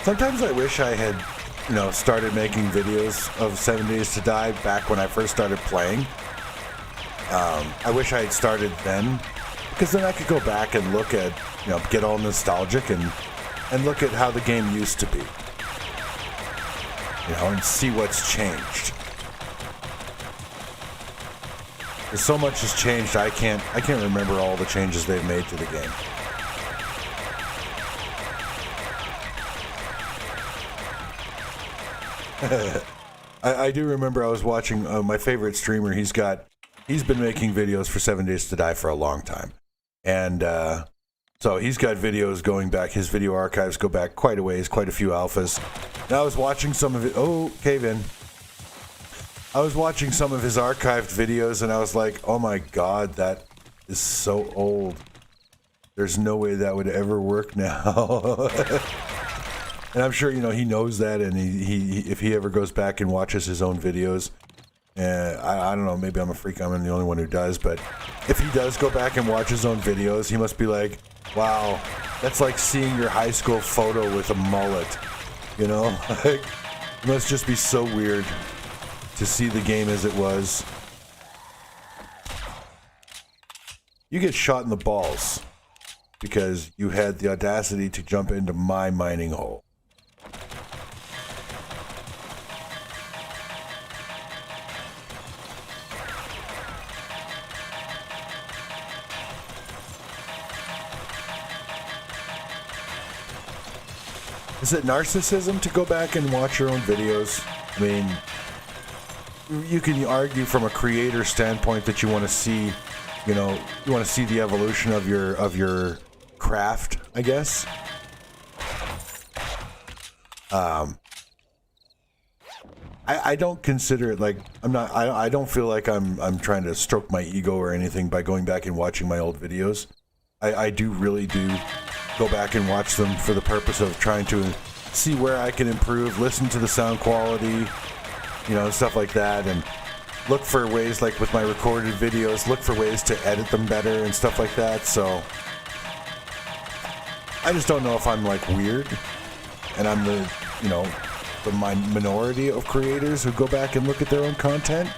Sometimes I wish I had, started making videos of 7 Days to Die back when I first started playing. I wish I had started then, because then I could go back and look at, get all nostalgic and look at how the game used to be. And see what's changed. Because so much has changed, I can't remember all the changes they've made to the game. I do remember I was watching my favorite streamer. He's been making videos for 7 Days to Die for a long time. And so he's got videos going back. His video archives go back quite a ways, quite a few alphas. And I was watching some of it. Oh, cave in. I was watching some of his archived videos and I was like, oh my God, that is so old. There's no way that would ever work now. And I'm sure, he knows that, and he if he ever goes back and watches his own videos, I don't know, maybe I'm a freak, I'm the only one who does, but if he does go back and watch his own videos, he must be like, wow, that's like seeing your high school photo with a mullet, Like, it must just be so weird to see the game as it was. You get shot in the balls because you had the audacity to jump into my mining hole. Is it narcissism to go back and watch your own videos? I mean, you can argue from a creator standpoint that you want to see, you want to see the evolution of your craft, I guess. I don't consider it like I don't feel like I'm trying to stroke my ego or anything by going back and watching my old videos. I really do go back and watch them for the purpose of trying to see where I can improve, listen to the sound quality, stuff like that, and look for ways, like with my recorded videos, look for ways to edit them better and stuff like that. So I just don't know if I'm like weird and I'm the minority of creators who go back and look at their own content.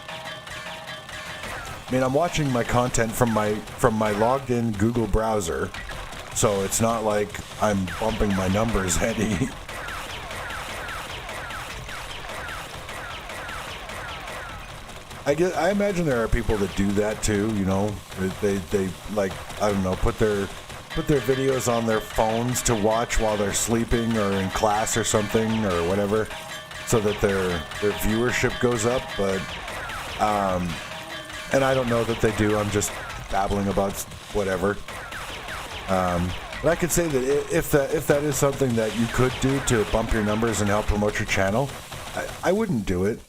I mean, I'm watching my content from my logged in Google browser, so it's not like I'm bumping my numbers any. I imagine there are people that do that too. They like, I don't know, put their videos on their phones to watch while they're sleeping or in class or something or whatever, so that their viewership goes up. But and I don't know that they do. I'm just babbling about whatever. But I could say that if that is something that you could do to bump your numbers and help promote your channel, I wouldn't do it.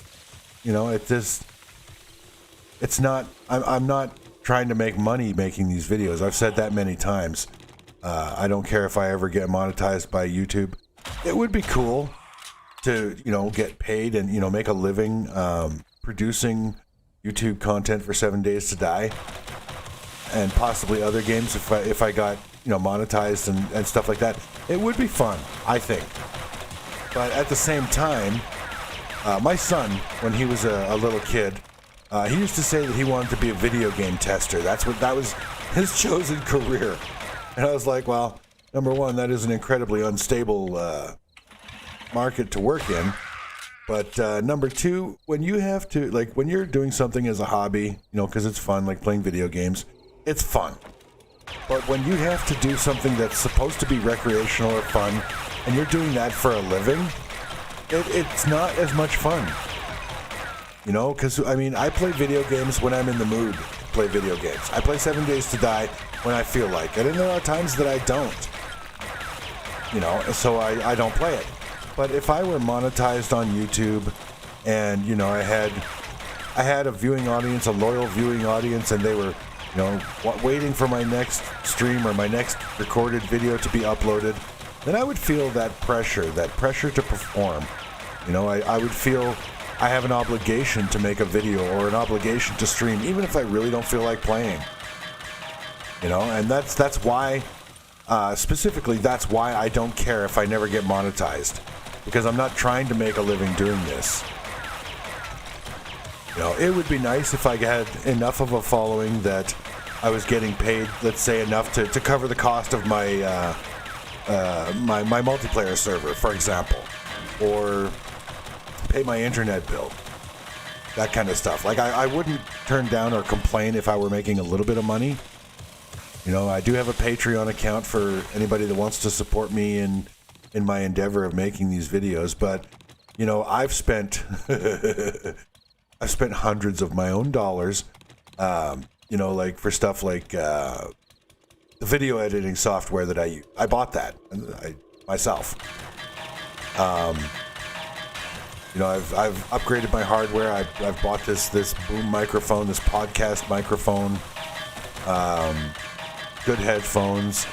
It's not. I'm not trying to make money making these videos. I've said that many times. I don't care if I ever get monetized by YouTube. It would be cool to, get paid and, make a living producing YouTube content for 7 Days to Die and possibly other games if I got, monetized and stuff like that. It would be fun, I think. But at the same time, my son, when he was a little kid, he used to say that he wanted to be a video game tester. That was his chosen career. And I was like, well, number one, that is an incredibly unstable market to work in. But number two, when you have to, like, when you're doing something as a hobby, because it's fun, like playing video games, it's fun. But when you have to do something that's supposed to be recreational or fun, and you're doing that for a living, it's not as much fun. Because, I play video games when I'm in the mood to play video games. I play 7 Days to Die when I feel like it, and there are times that I don't. So I don't play it. But if I were monetized on YouTube and, I had a viewing audience, a loyal viewing audience, and they were, waiting for my next stream or my next recorded video to be uploaded, then I would feel that pressure to perform. I would feel I have an obligation to make a video or an obligation to stream, even if I really don't feel like playing. And that's why, specifically, that's why I don't care if I never get monetized, because I'm not trying to make a living doing this. It would be nice if I had enough of a following that I was getting paid, let's say, enough to cover the cost of my my multiplayer server, for example, or pay my internet bill, that kind of stuff. Like, I wouldn't turn down or complain if I were making a little bit of money. I do have a Patreon account for anybody that wants to support me in my endeavor of making these videos. But, I've spent I've spent hundreds of my own dollars, like for stuff like the video editing software that I use. I bought that myself. I've upgraded my hardware. I've bought this boom microphone, this podcast microphone, good headphones,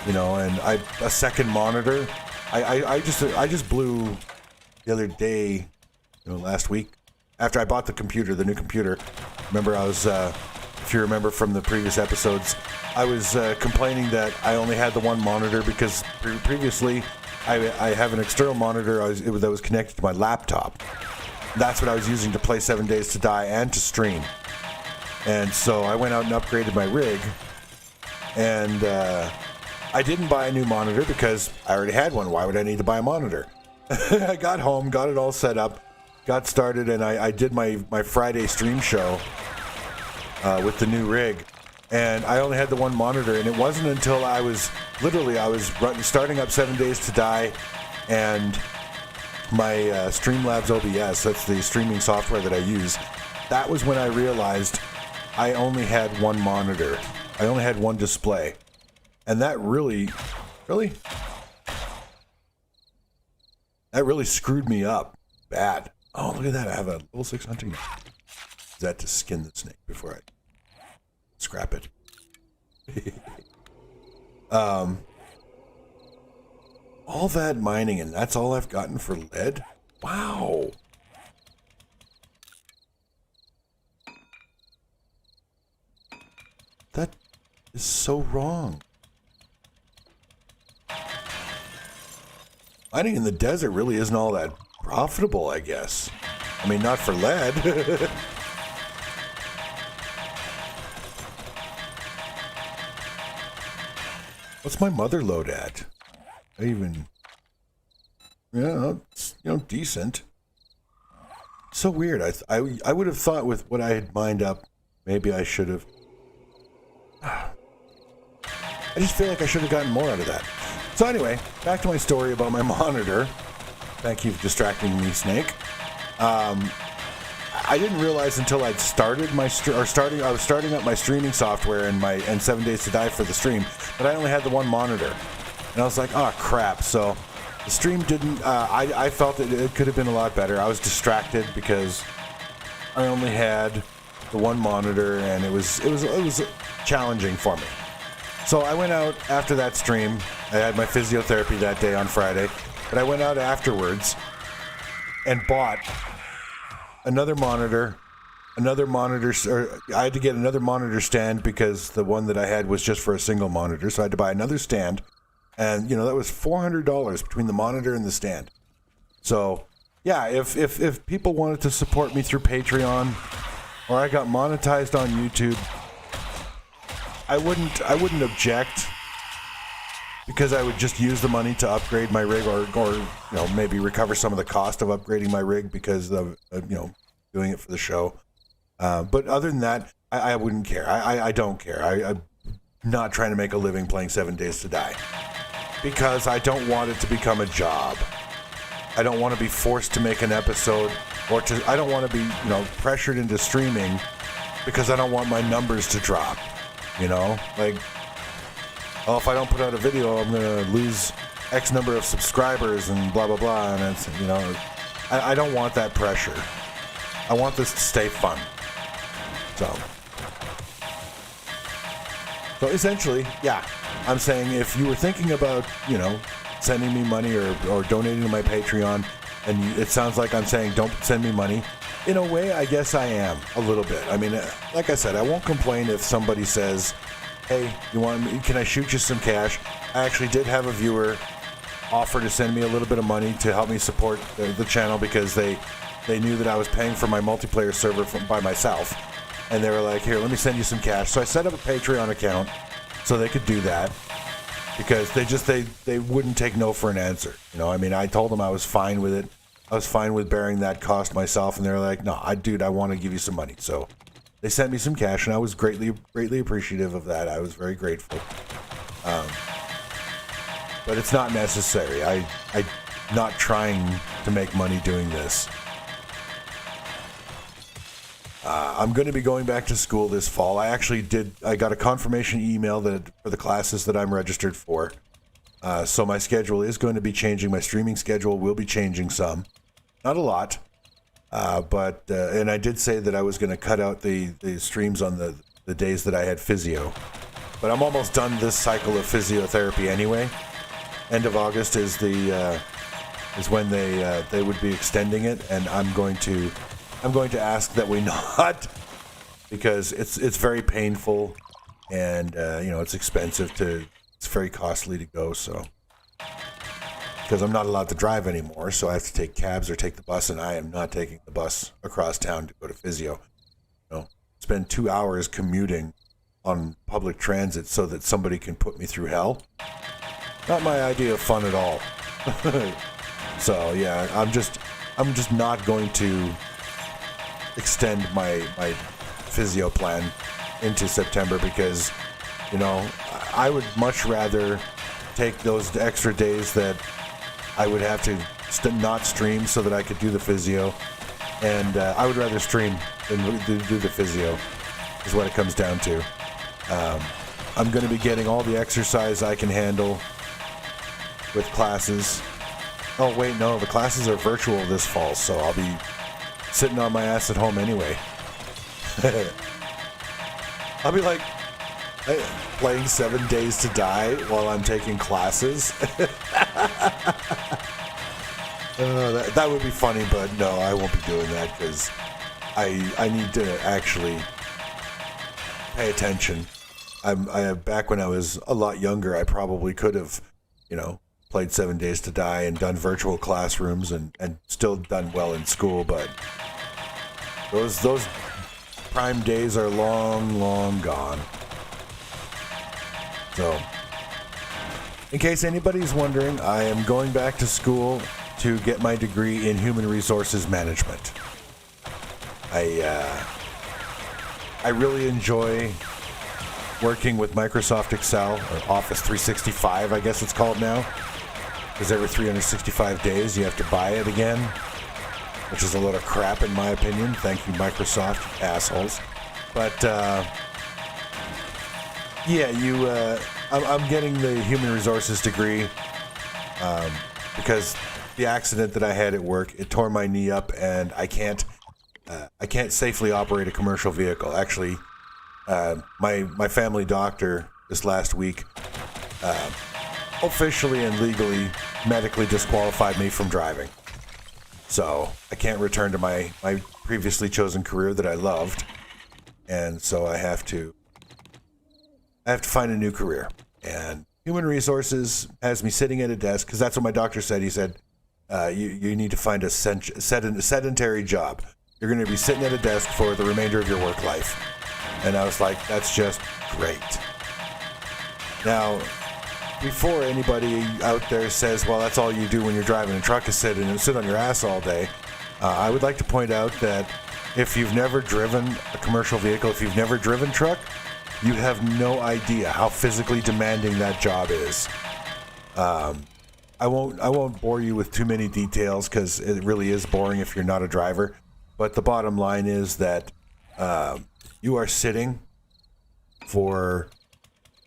and a second monitor. I just blew the other day, last week, after I bought the new computer. Remember, I was, if you remember from the previous episodes, I was complaining that I only had the one monitor because previously I have an external monitor that was connected to my laptop. That's what I was using to play 7 Days to Die and to stream. And so I went out and upgraded my rig. And I didn't buy a new monitor because I already had one. Why would I need to buy a monitor? I got home, got it all set up, got started, and I did my Friday stream show with the new rig. And I only had the one monitor, and it wasn't until I was starting up 7 Days to Die and my Streamlabs OBS, that's the streaming software that I use, that was when I realized I only had one monitor. I only had one display. And that really screwed me up bad. Oh, look at that. I have a level 6 hunting knife. Is that to skin the snake before I scrap it? All that mining, and that's all I've gotten for lead? Wow. That is so wrong. Mining in the desert really isn't all that profitable, I guess. I mean, not for lead. What's my mother load at? It's, decent. So weird. I would have thought with what I had mined up, maybe I should have. I just feel like I should have gotten more out of that. So anyway, back to my story about my monitor. Thank you for distracting me, Snake. I didn't realize until I'd started I was starting up my streaming software and 7 Days to Die for the stream, that I only had the one monitor. And I was like, oh crap. So the stream didn't, I felt it could have been a lot better. I was distracted because I only had the one monitor, and it was challenging for me. So I went out after that stream. I had my physiotherapy that day on Friday, but I went out afterwards and bought another monitor. I had to get another monitor stand because the one that I had was just for a single monitor, so I had to buy another stand. And, that was $400 between the monitor and the stand. So, yeah, if people wanted to support me through Patreon, or I got monetized on YouTube, I wouldn't object, because I would just use the money to upgrade my rig, or maybe recover some of the cost of upgrading my rig because of doing it for the show. But other than that, I wouldn't care. I don't care. I'm not trying to make a living playing 7 Days to Die, because I don't want it to become a job. I don't want to be forced to make an episode, I don't want to be pressured into streaming because I don't want my numbers to drop. Like, oh, if I don't put out a video, I'm going to lose X number of subscribers and blah, blah, blah. And it's, I don't want that pressure. I want this to stay fun. So essentially, yeah, I'm saying if you were thinking about, sending me money or donating to my Patreon, and it sounds like I'm saying don't send me money, in a way, I guess I am a little bit. I mean, like I said, I won't complain if somebody says, hey, can I shoot you some cash? I actually did have a viewer offer to send me a little bit of money to help me support the channel, because they knew that I was paying for my multiplayer server by myself. And they were like, here, let me send you some cash. So I set up a Patreon account so they could do that, because they wouldn't take no for an answer. I told them I was fine with it. I was fine with bearing that cost myself, and they were like, no, I want to give you some money. So they sent me some cash, and I was greatly appreciative of that. I was very grateful. But it's not necessary. I'm not trying to make money doing this. I'm going to be going back to school this fall. I got a confirmation email for the classes that I'm registered for. So my schedule is going to be changing. My streaming schedule will be changing some. Not a lot. But I did say that I was going to cut out the streams on the days that I had physio. But I'm almost done this cycle of physiotherapy anyway. End of August is when they would be extending it, and I'm going to ask that we not, because it's very painful, and it's expensive it's very costly to go, so. Because I'm not allowed to drive anymore, so I have to take cabs or take the bus, and I am not taking the bus across town to go to physio. Spend 2 hours commuting on public transit so that somebody can put me through hell. Not my idea of fun at all. So yeah, I'm just not going to extend my physio plan into September, because I would much rather take those extra days that I would have to not stream so that I could do the physio. And I would rather stream than do the physio, is what it comes down to. I'm going to be getting all the exercise I can handle with classes. Oh, wait, no, the classes are virtual this fall, so I'll be sitting on my ass at home anyway. I'll be like playing 7 Days to Die while I'm taking classes. That would be funny, but no, I won't be doing that because I need to actually pay attention. Back when I was a lot younger, I probably could have, played 7 Days to Die and done virtual classrooms and still done well in school, but those prime days are long, long gone. So, in case anybody's wondering, I am going back to school to get my degree in human resources management. I really enjoy working with Microsoft Excel, or Office 365, I guess it's called now. Because every 365 days you have to buy it again, which is a lot of crap in my opinion. Thank you, Microsoft, assholes. But I'm getting the human resources degree because the accident that I had at work, it tore my knee up, and I can't safely operate a commercial vehicle. Actually, my family doctor this last week officially and legally medically disqualified me from driving. So I can't return to my previously chosen career that I loved, and so I have to find a new career. And human resources has me sitting at a desk, because that's what my doctor said. He said, you need to find a sedentary job. You're going to be sitting at a desk for the remainder of your work life. And I was like, that's just great. Now, before anybody out there says, well, that's all you do when you're driving a truck is sit on your ass all day, I would like to point out that if you've never driven a commercial vehicle, if you've never driven truck, you have no idea how physically demanding that job is. I won't bore you with too many details because it really is boring if you're not a driver. But the bottom line is that you are sitting for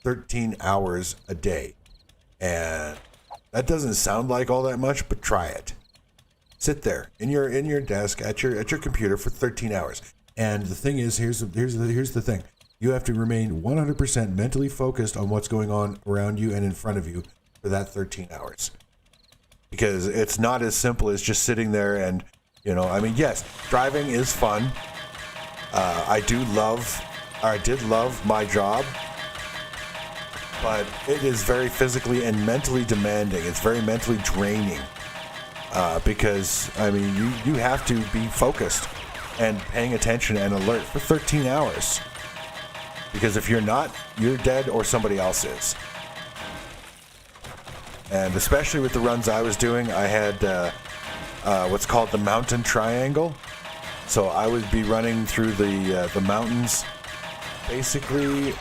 13 hours a day. And that doesn't sound like all that much, but try it. Sit there in your desk at your computer for 13 hours. And the thing is, here's the thing. You have to remain 100% mentally focused on what's going on around you and in front of you for that 13 hours. Because it's not as simple as just sitting there and, yes, driving is fun. I did love my job, but it is very physically and mentally demanding. It's very mentally draining because, you have to be focused and paying attention and alert for 13 hours. Because if you're not, you're dead or somebody else is. And especially with the runs I was doing, I had what's called the mountain triangle. So I would be running through the mountains basically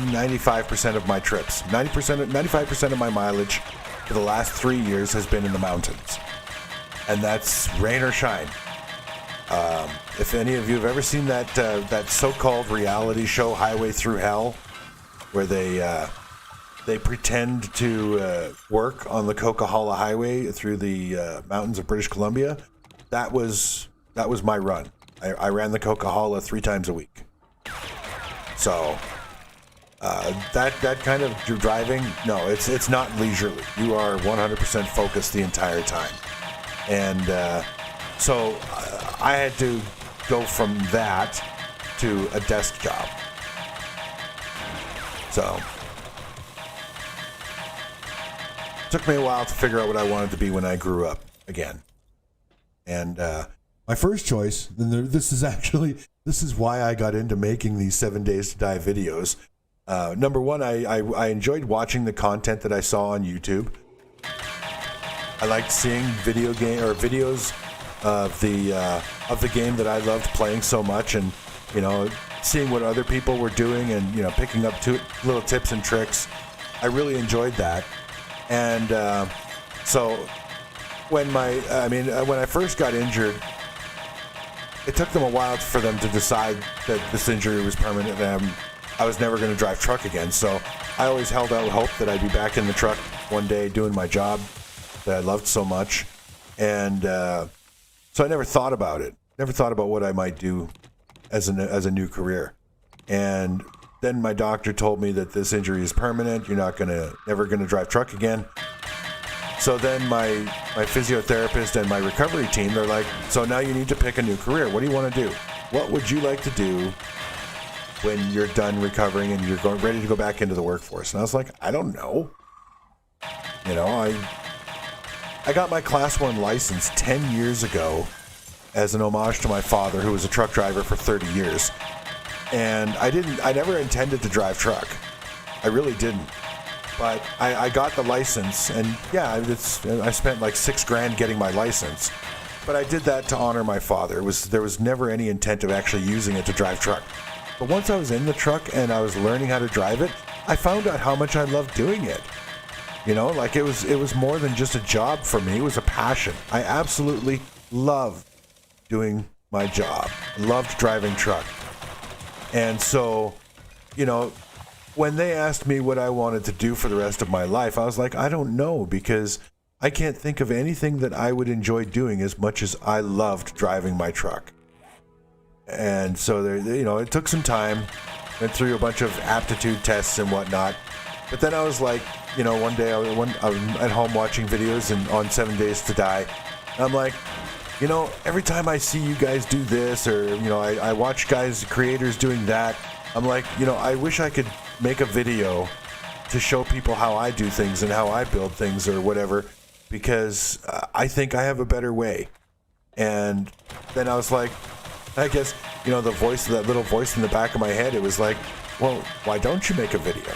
95% of my trips. 95% of my mileage for the last 3 years has been in the mountains. And that's rain or shine. If any of you have ever seen that so-called reality show, Highway Through Hell, where they pretend to work on the Coquihalla Highway through the mountains of British Columbia, that was my run. I ran the Coquihalla 3 times a week. So that kind of driving, no, it's not leisurely. You are 100% focused the entire time, and so I had to go from that to a desk job. So it took me a while to figure out what I wanted to be when I grew up again. And my first choice, this is why I got into making these 7 Days to Die videos. Number one, I enjoyed watching the content that I saw on YouTube. I liked seeing videos of the game that I loved playing so much, and seeing what other people were doing, and picking up little tips and tricks. I really enjoyed that, and so when when I first got injured, it took them a while for them to decide that this injury was permanent and I was never going to drive truck again. So I always held out hope that I'd be back in the truck one day doing my job that I loved so much. And so I never thought about it. Never thought about what I might do as a new career. And then my doctor told me that this injury is permanent. You're never going to drive truck again. So then my physiotherapist and my recovery team, they're like, so now you need to pick a new career. What do you want to do? What would you like to do when you're done recovering and you're ready to go back into the workforce? And I was like, I don't know. You know, I got my Class 1 license 10 years ago as an homage to my father, who was a truck driver for 30 years. And I never intended to drive truck. I really didn't. But I got the license, and yeah, I spent like $6,000 getting my license. But I did that to honor my father. There was never any intent of actually using it to drive truck. But once I was in the truck and I was learning how to drive it, I found out how much I loved doing it. You know, like it was more than just a job for me. It was a passion. I absolutely loved doing my job. I loved driving truck. And so, you know, when they asked me what I wanted to do for the rest of my life, I was like, I don't know, because I can't think of anything that I would enjoy doing as much as I loved driving my truck. And so it took some time, went through a bunch of aptitude tests and whatnot. But then I was like, you know, one day I was at home watching videos on 7 Days to Die. And I'm like, you know, every time I see you guys do this, or, you know, I watch creators doing that, I'm like, you know, I wish I could make a video to show people how I do things and how I build things or whatever, because I think I have a better way. And then I was like, I guess, you know, that little voice in the back of my head, it was like, well, why don't you make a video?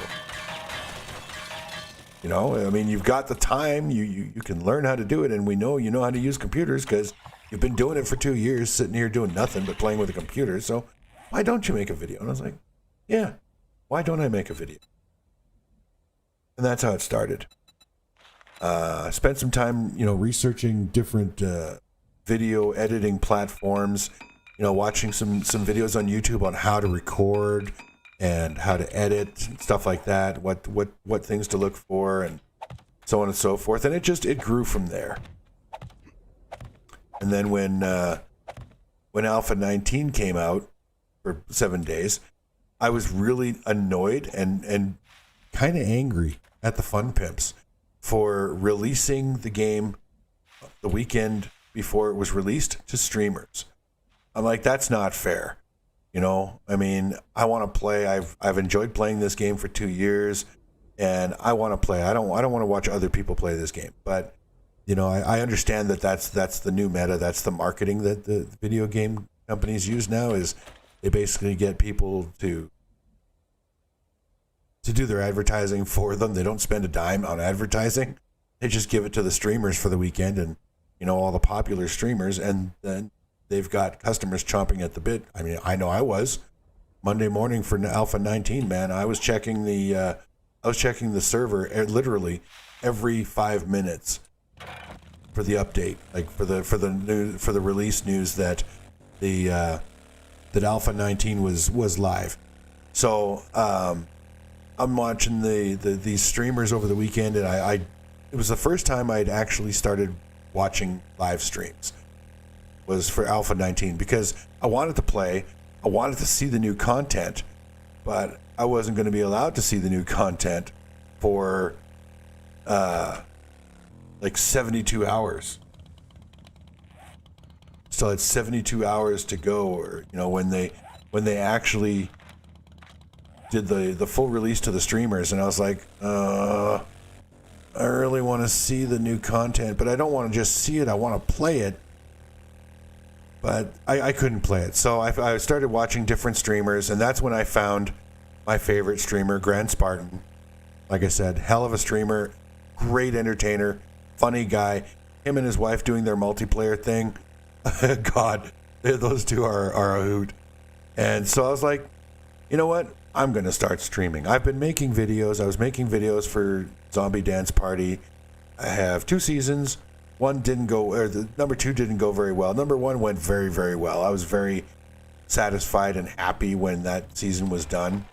You know, I mean, you've got the time, you can learn how to do it, and we know you know how to use computers because you've been doing it for 2 years, sitting here doing nothing but playing with a computer, so why don't you make a video? And I was like, yeah, why don't I make a video? And that's how it started. I spent some time, you know, researching different video editing platforms, you know, watching some videos on YouTube on how to record and how to edit, stuff like that, what things to look for, and so on and so forth. And it grew from there. And then when Alpha 19 came out for 7 days, I was really annoyed and kind of angry at the Fun Pimps for releasing the game the weekend before it was released to streamers. I'm like, that's not fair. You know, I mean, I want to play. I've enjoyed playing this game for 2 years, and I want to play. I don't want to watch other people play this game. But, you know, I understand that's the new meta. That's the marketing that the video game companies use now, is they basically get people to do their advertising for them. They don't spend a dime on advertising. They just give it to the streamers for the weekend, and, you know, all the popular streamers, and then they've got customers chomping at the bit. I mean, I know I was. Monday morning for Alpha 19, man, I was checking the server literally every 5 minutes for the update, like for the release news that that Alpha 19 was live. So I'm watching these streamers over the weekend, and it was the first time I'd actually started watching live streams. Was for Alpha 19, because I wanted to play, I wanted to see the new content, but I wasn't going to be allowed to see the new content for like 72 hours. Still had 72 hours to go, or, you know, when they actually did the full release to the streamers, and I was like, I really want to see the new content, but I don't want to just see it, I want to play it. But I couldn't play it. So I started watching different streamers, and that's when I found my favorite streamer, Grand Spartan. Like I said, hell of a streamer, great entertainer, funny guy. Him and his wife doing their multiplayer thing. God, those two are a hoot. And so I was like, you know what? I'm going to start streaming. I've been making videos. I was making videos for Zombie Dance Party. I have 2 seasons. one didn't go, or the number 2 didn't go very well. Number 1 went very, very well. I was very satisfied and happy when that season was done.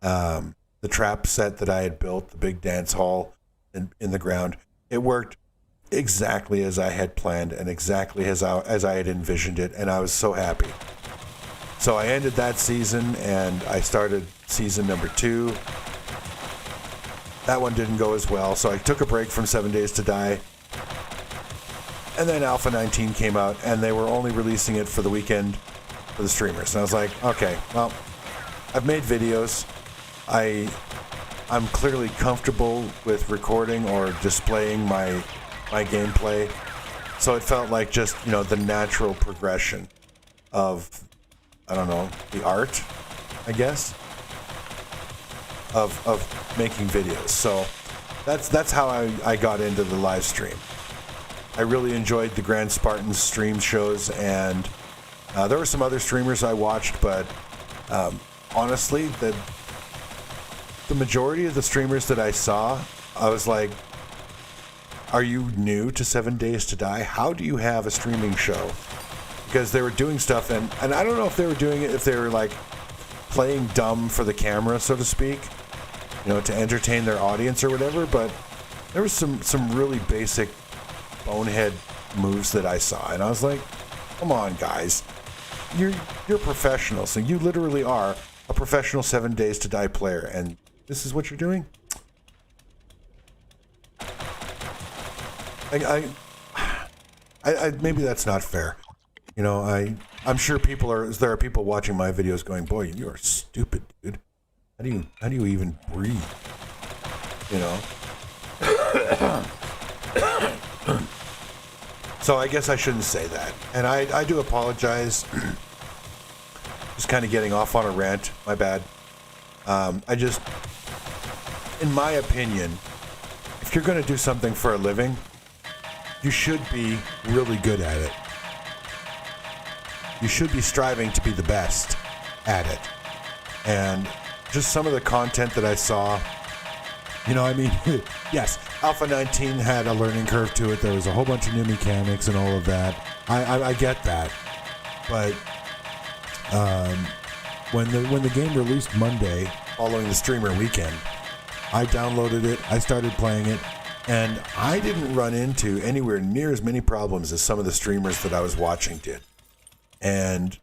The trap set that I had built, the big dance hall in the ground, it worked exactly as I had planned and exactly as I had envisioned it, and I was so happy. So I ended that season and I started season number 2. That one didn't go as well, so I took a break from 7 Days to Die. And then Alpha 19 came out, and they were only releasing it for the weekend for the streamers. And I was like, okay, well, I've made videos. I'm clearly comfortable with recording or displaying my gameplay. So it felt like just, the natural progression of, I don't know, the art, I guess, of making videos. So that's how I got into the live stream. I really enjoyed the Grand Spartans stream shows, and there were some other streamers I watched, but honestly, the majority of the streamers that I saw, I was like, are you new to 7 Days to Die? How do you have a streaming show? Because they were doing stuff, and I don't know if they were doing it, if they were like playing dumb for the camera, so to speak, to entertain their audience or whatever, but there was some really basic bonehead moves that I saw, and I was like, come on, guys. You're professionals, and you literally are a professional 7 Days to Die player, and this is what you're doing? I maybe that's not fair. I'm sure there are people watching my videos going, boy, you are stupid, dude. How do you even breathe? So I guess I shouldn't say that. And I do apologize. Just kind of getting off on a rant. My bad. In my opinion, if you're going to do something for a living, you should be really good at it. You should be striving to be the best at it. And just some of the content that I saw, yes, Alpha 19 had a learning curve to it. There was a whole bunch of new mechanics and all of that. I get that. But when the game released Monday, following the streamer weekend, I downloaded it, I started playing it, and I didn't run into anywhere near as many problems as some of the streamers that I was watching did. And,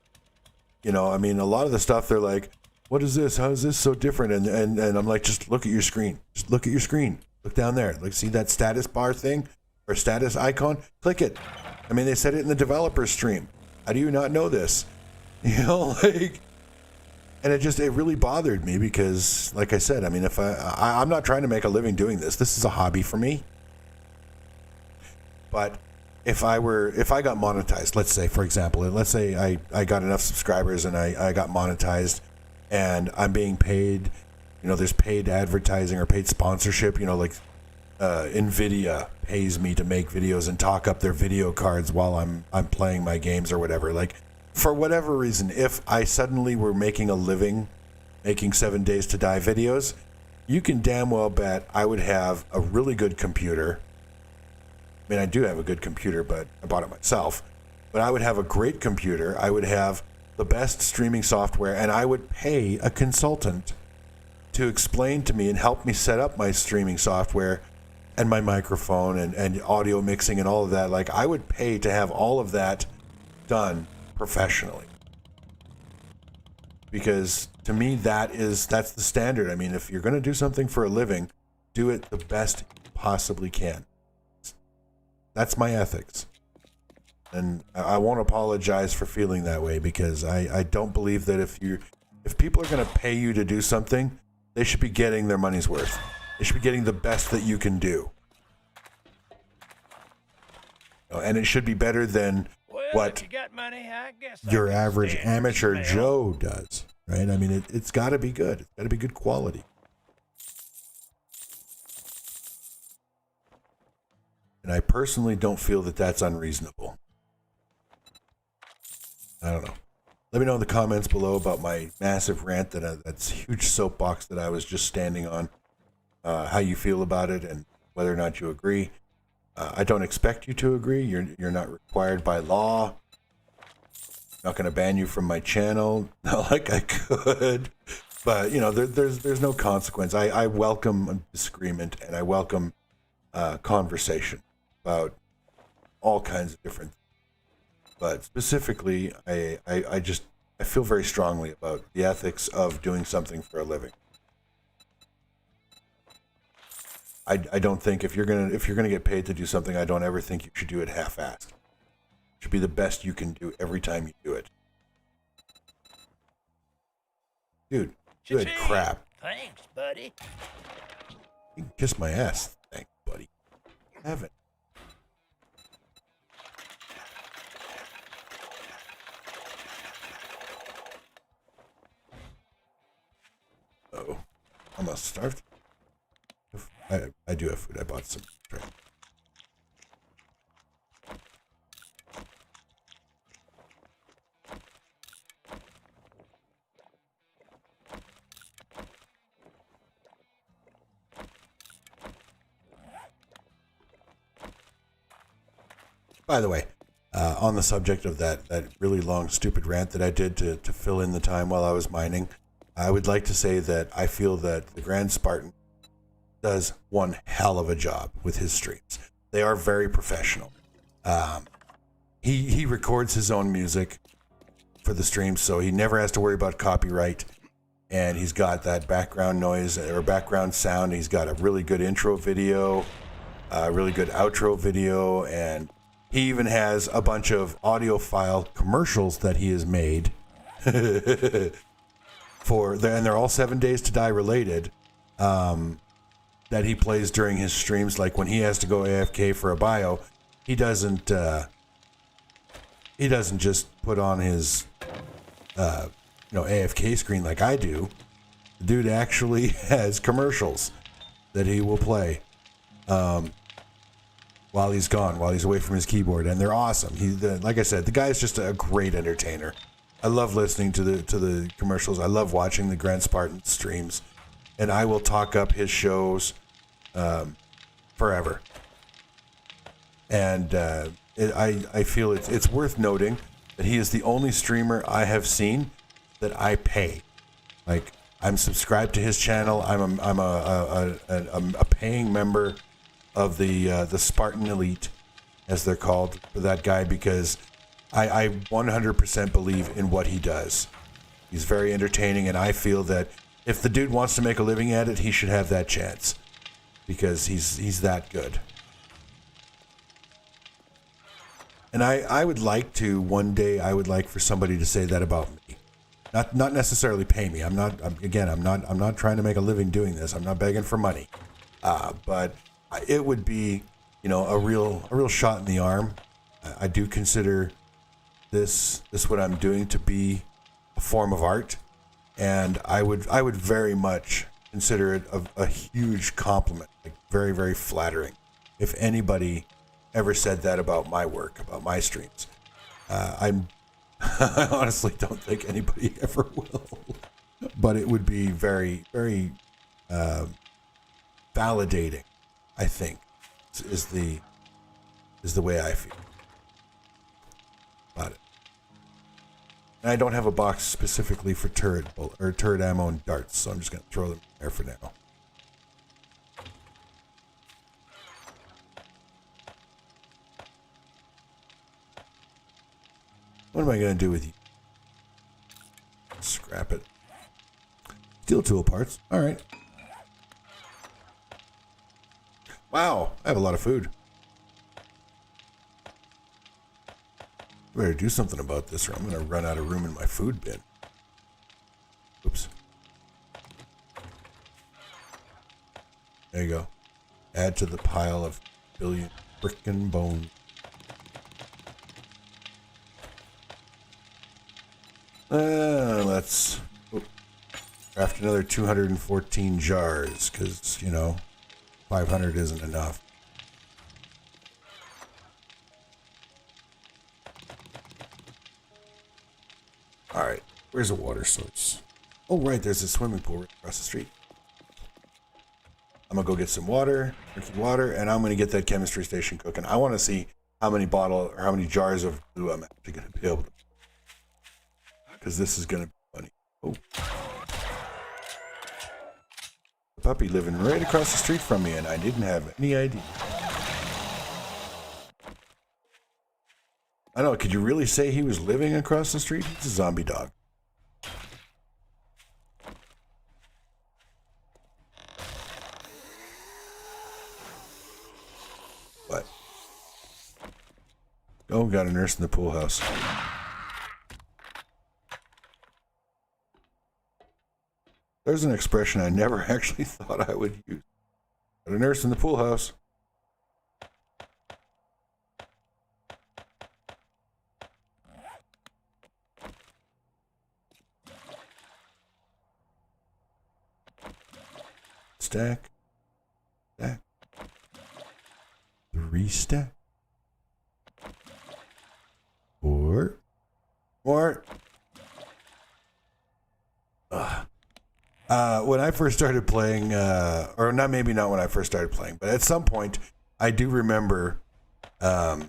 a lot of the stuff, they're like, what is this? How is this so different? And I'm like, just look at your screen. Just look at your screen. Look down there. Like, see that status bar thing or status icon? Click it. They said it in the developer stream. How do you not know this? And it really bothered me because, like I said, if I'm not trying to make a living doing this. This is a hobby for me. But if I got monetized, let's say, for example, let's say I got enough subscribers and I got monetized and I'm being paid, there's paid advertising or paid sponsorship, like NVIDIA pays me to make videos and talk up their video cards while I'm playing my games or whatever. Like, for whatever reason, if I suddenly were making a living making 7 Days to Die videos, you can damn well bet I would have a really good computer. I do have a good computer, but I bought it myself. But I would have a great computer. I would have the best streaming software, and I would pay a consultant to explain to me and help me set up my streaming software and my microphone and audio mixing and all of that. Like, I would pay to have all of that done professionally. Because to me, that's the standard. If you're going to do something for a living, do it the best you possibly can. That's my ethics. And I won't apologize for feeling that way, because I don't believe that if people are going to pay you to do something, they should be getting their money's worth. They should be getting the best that you can do. And it should be better than what you got money, I guess your average amateur Joe does, right? It's got to be good. It's got to be good quality. And I personally don't feel that that's unreasonable. I don't know. Let me know in the comments below about my massive rant, that's huge soapbox that I was just standing on, how you feel about it and whether or not you agree. I don't expect you to agree. You're not required by law. Not going to ban you from my channel. Not like I could. But, you know, there's no consequence. I welcome disagreement, and I welcome conversation about all kinds of different things. But specifically, I feel very strongly about the ethics of doing something for a living. I don't think if you're gonna get paid to do something, I don't ever think you should do it half-assed. It should be the best you can do every time you do it. Dude, good Cha-ching. crap. Thanks, buddy. You can kiss my ass. Thanks, buddy. Have it. Oh, I'm almost starved. I do have food. I bought some. Right. By the way, on the subject of that really long, stupid rant that I did to fill in the time while I was mining, I would like to say that I feel that the Grand Spartan does one hell of a job with his streams. They are very professional. He records his own music for the streams, so he never has to worry about copyright. And he's got that background noise or background sound. He's got a really good intro video, a really good outro video, and he even has a bunch of audiophile commercials that he has made and they're all 7 Days to Die related, that he plays during his streams. Like when he has to go AFK for a bio, he doesn't just put on his AFK screen like I do. The dude actually has commercials that he will play while he's gone, while he's away from his keyboard, and they're awesome. Like I said, the guy's just a great entertainer. I love listening to the commercials. I love watching the Grand Spartan streams, and I will talk up his shows forever. And I feel it's worth noting that he is the only streamer I have seen that I pay. Like, I'm subscribed to his channel. I'm a paying member of the Spartan Elite, as they're called, for that guy, because I 100% believe in what he does. He's very entertaining, and I feel that if the dude wants to make a living at it, he should have that chance, because he's that good. And I would like to, one day, I would like for somebody to say that about me. Not necessarily pay me. I'm not trying to make a living doing this. I'm not begging for money. But it would be, a real shot in the arm. I do consider this what I'm doing to be a form of art, and I would very much consider it a huge compliment, like very, very flattering, if anybody ever said that about my work, about my streams. I honestly don't think anybody ever will, but it would be very, very validating, I think, is the way I feel about it. And I don't have a box specifically for turret ammo and darts, so I'm just going to throw them in there for now. What am I going to do with you? Scrap it. Steel tool parts. All right. Wow, I have a lot of food. Better do something about this, or I'm going to run out of room in my food bin. Oops. There you go. Add to the pile of billion frickin' bones. Let's craft another 214 jars, because, 500 isn't enough. Alright, where's a water source? Oh, right, there's a swimming pool right across the street. I'm gonna go get some water, drinking water, and I'm gonna get that chemistry station cooking. I want to see how many jars of glue I'm actually gonna be able to, because this is gonna be funny. Oh, the puppy living right across the street from me, and I didn't have any idea. I know. Could you really say he was living across the street? He's a zombie dog. What? Oh, got a nurse in the pool house. There's an expression I never actually thought I would use. Got a nurse in the pool house. Stack. Stack. 3 stack. 4. More. When I first started playing, or not, maybe not when I first started playing, but at some point, I do remember I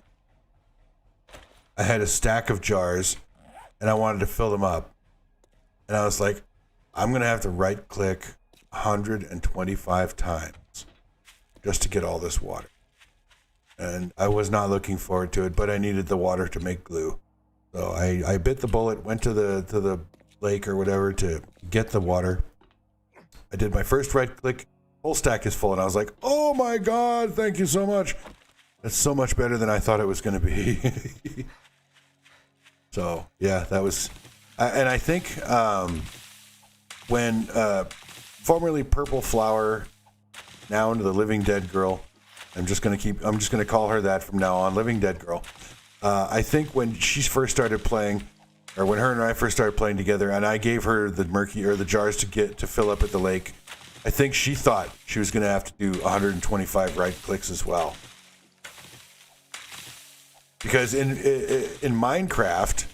had a stack of jars, and I wanted to fill them up. And I was like, I'm going to have to right-click 125 times just to get all this water. And I was not looking forward to it, but I needed the water to make glue. So I bit the bullet, went to the lake or whatever to get the water. I did my first right click, whole stack is full, and I was like, oh my god, thank you so much. That's so much better than I thought it was going to be. So, yeah, that was... and I think when formerly Purple Flower, now into the Living Dead Girl, I'm just going to call her that from now on, Living Dead Girl. I think when she first started playing, or when her and I first started playing together, and I gave her the jars to fill up at the lake, I think she thought she was going to have to do 125 right clicks as well. Because in Minecraft,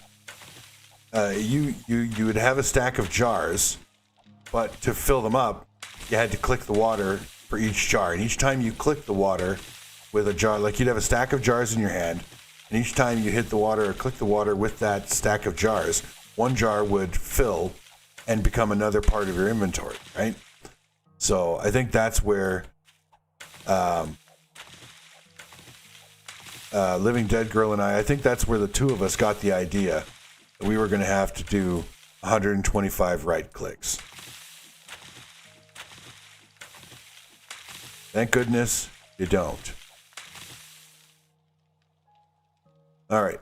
you would have a stack of jars, but to fill them up, you had to click the water for each jar. And each time you click the water with a jar, like you'd have a stack of jars in your hand, and each time you hit the water or click the water with that stack of jars, one jar would fill and become another part of your inventory, right? So I think that's where Living Dead Girl and I think that's where the two of us got the idea that we were going to have to do 125 right clicks. Thank goodness you don't. All right,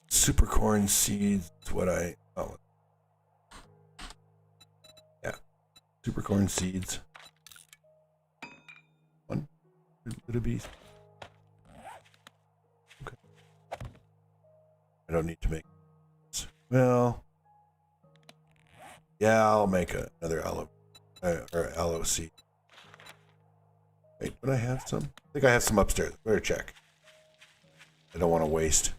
super corn seeds. Super corn seeds. One little piece. Okay. I don't need to make. Well, yeah, I'll make another aloe seed. Wait, do I have some? I think I have some upstairs. Better check. I don't want to waste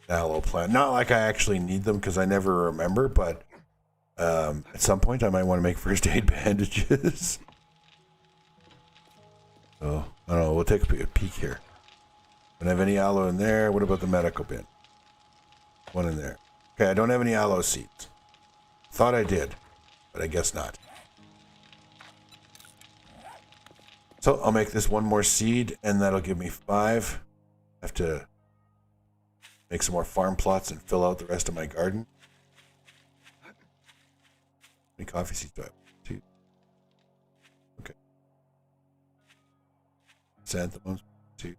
aloe plant. Not like I actually need them because I never remember, but at some point I might want to make first aid bandages. So, I don't know. We'll take a peek here. Don't have any aloe in there. What about the medical bin? One in there. Okay, I don't have any aloe seeds. Thought I did, but I guess not. So I'll make this one more seed, and that'll give me 5. I have to make some more farm plots and fill out the rest of my garden. How many coffee seeds do I have? 2. Okay. Chrysanthemums, 2.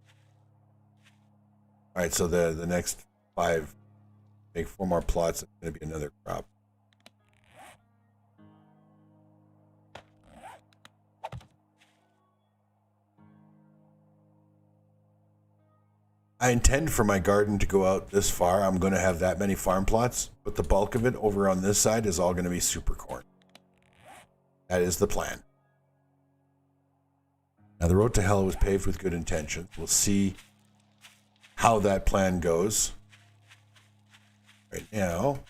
Alright, so the next 5, make 4 more plots, it's going to be another crop. I intend for my garden to go out this far. I'm going to have that many farm plots, but the bulk of it over on this side is all going to be super corn. That is the plan. Now, the road to hell was paved with good intentions. We'll see how that plan goes. Right now,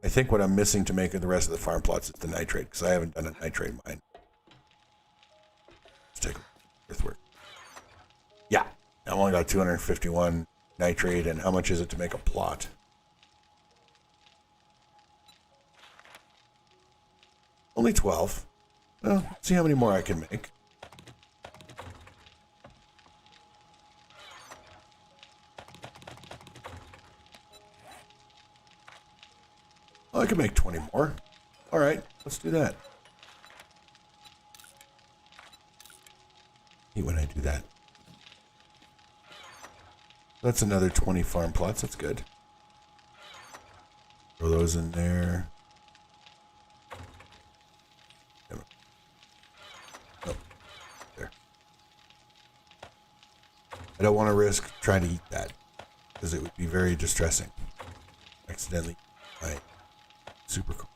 I think what I'm missing to make the rest of the farm plots is the nitrate, because I haven't done a nitrate mine. take earthwork. Yeah, I've only got 251 nitrate, and how much is it to make a plot? Only 12. Well, let's see how many more I can make. Oh, I can make 20 more. All right, let's do that. Hate when I do that. That's another 20 farm plots. That's good. Throw those in there. Oh, there. I don't want to risk trying to eat that because it would be very distressing. Accidentally, right? Super cool.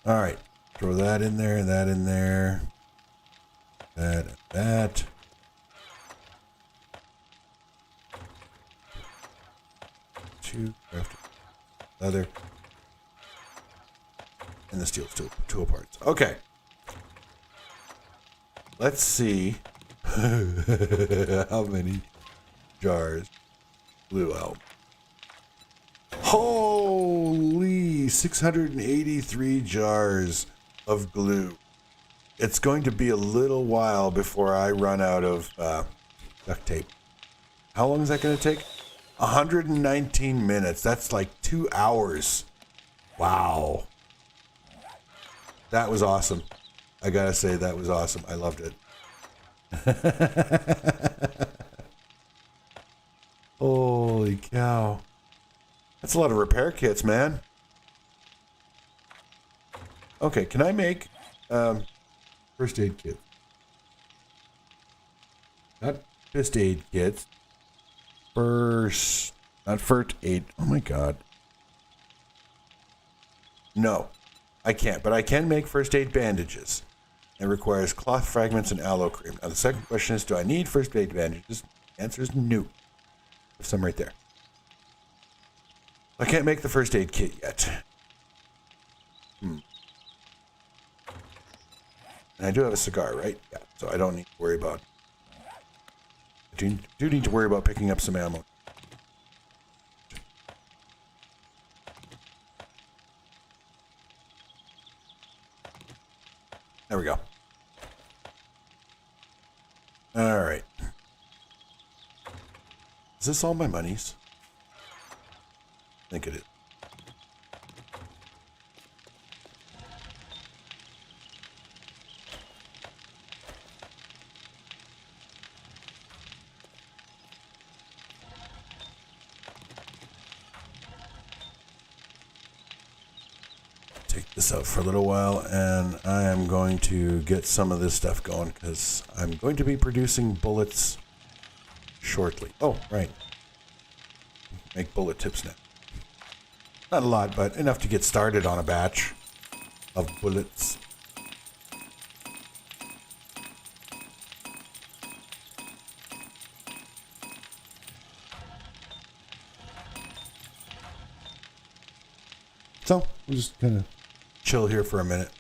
All right, throw that in there, that in there, that, and that. Two, craft leather, and the steel tool parts. Okay. Let's see how many jars blew out. Holy 683 jars of glue. It's going to be a little while before I run out of duct tape. How long is that going to take? 119 minutes. That's like 2 hours. Wow. That was awesome. I gotta say, that was awesome. I loved it. Holy cow. That's a lot of repair kits, man. Okay, can I make first aid kit? Not first aid kits. Not first aid. Oh my god. No, I can't, but I can make first aid bandages. It requires cloth fragments and aloe cream. Now the second question is, do I need first aid bandages? The answer is no. There's some right there. I can't make the first aid kit yet. And I do have a cigar, right? Yeah, so I don't need to worry about... I do need to worry about picking up some ammo. There we go. All right. Is this all my monies? I think it is. Take this out for a little while, and I am going to get some of this stuff going because I'm going to be producing bullets shortly. Oh, right. Make bullet tips now. Not a lot, but enough to get started on a batch of bullets. So, we'll just kind of chill here for a minute.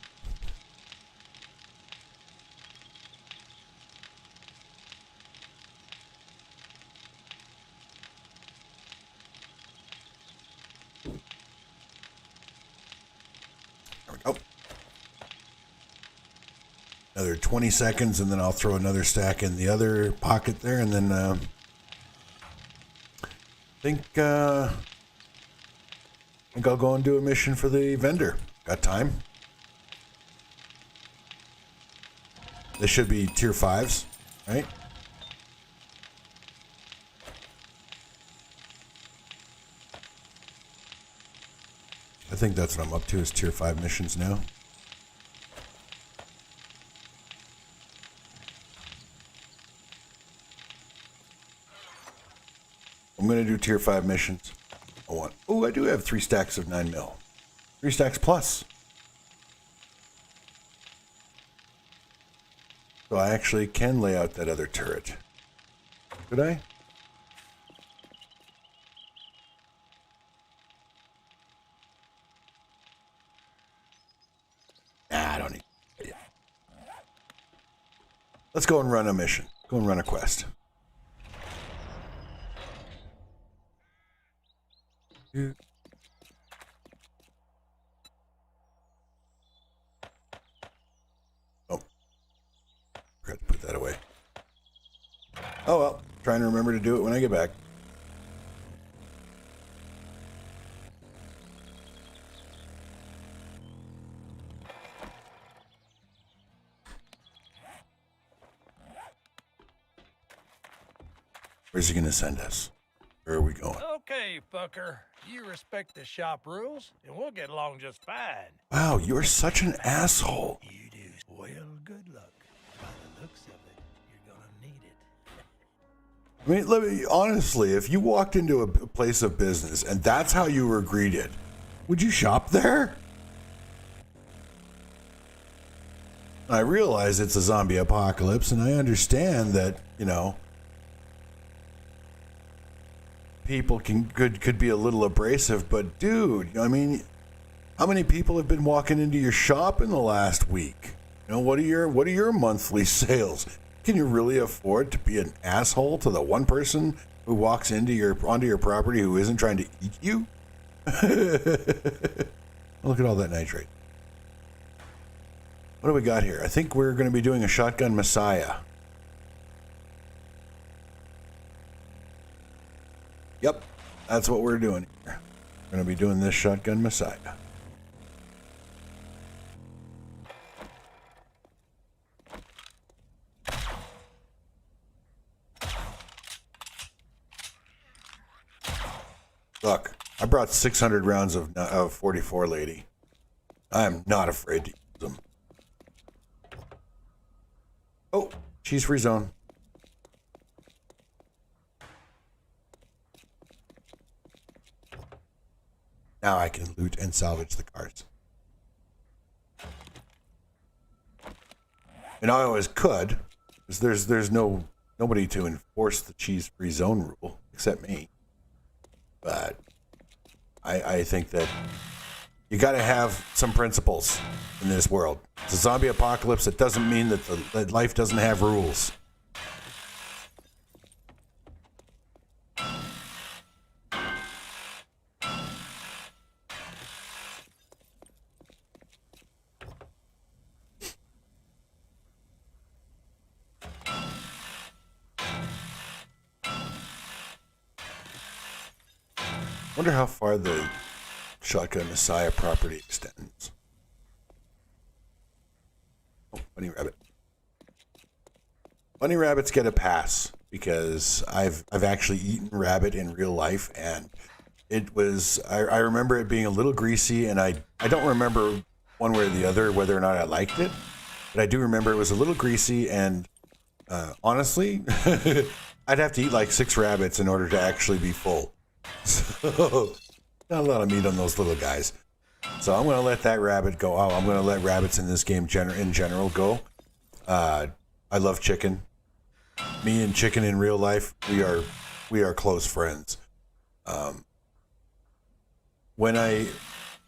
There we go. Another 20 seconds, and then I'll throw another stack in the other pocket there, and then I think I'll go and do a mission for the vendor. Got time? They should be tier 5s, right? I think that's what I'm up to, is tier 5 missions now. I'm going to do tier 5 missions. Oh, I do have 3 stacks of 9mm. 3 stacks plus. So I actually can lay out that other turret. Could I? Nah, I don't need it. Let's go and run a mission. Go and run a quest. Yeah. Oh. Forgot to put that away. Oh well. Trying to remember to do it when I get back. Where's he going to send us? Where are we going? Okay, fucker. You respect the shop rules, and we'll get along just fine. Wow, you're such an asshole. You do. Well, good luck. By the looks of it, you're gonna need it. I mean, let me, honestly, if you walked into a place of business and that's how you were greeted, would you shop there? I realize it's a zombie apocalypse, and I understand that, you know, people could be a little abrasive, but dude, I mean, how many people have been walking into your shop in the last week? You know, what are your monthly sales? Can you really afford to be an asshole to the one person who walks onto your property who isn't trying to eat you? Look at all that nitrate. What do we got here? I think we're going to be doing a shotgun Messiah. Yep, that's what we're doing here. We're going to be doing this shotgun Messiah. Look, I brought 600 rounds of 44 lady. I am not afraid to use them. Oh, she's free zone. Now I can loot and salvage the cars. And I always could, because there's nobody to enforce the cheese free zone rule except me. But I think that you got to have some principles in this world. It's a zombie apocalypse. It doesn't mean that life doesn't have rules. Wonder how far the Shotgun Messiah property extends. Oh, bunny rabbit. Bunny rabbits get a pass because I've actually eaten rabbit in real life, and it was I remember it being a little greasy, and I don't remember one way or the other whether or not I liked it, but I do remember it was a little greasy, and honestly, I'd have to eat like 6 rabbits in order to actually be full. So, not a lot of meat on those little guys. So I'm going to let that rabbit go. Oh, I'm going to let rabbits in this game in general go. I love chicken. Me and chicken in real life, we are close friends.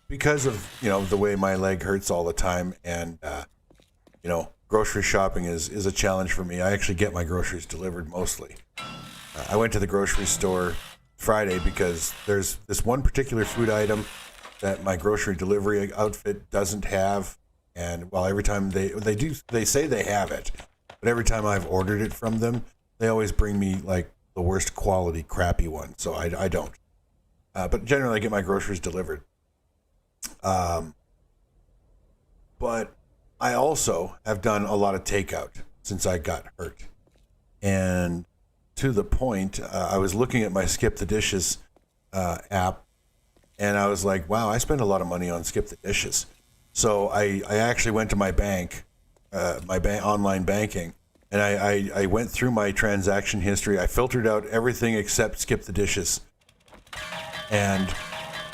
Because of, you know, the way my leg hurts all the time, and you know, grocery shopping is a challenge for me. I actually get my groceries delivered mostly. I went to the grocery store Friday because there's this one particular food item that my grocery delivery outfit doesn't have, and well, every time they say they have it, but every time I've ordered it from them, they always bring me like the worst quality crappy one, so I don't. But generally I get my groceries delivered. But I also have done a lot of takeout since I got hurt, and to the point, I was looking at my Skip the Dishes app, and I was like, wow, I spend a lot of money on Skip the Dishes. So I actually went to my bank, online banking, and I went through my transaction history. I filtered out everything except Skip the Dishes. And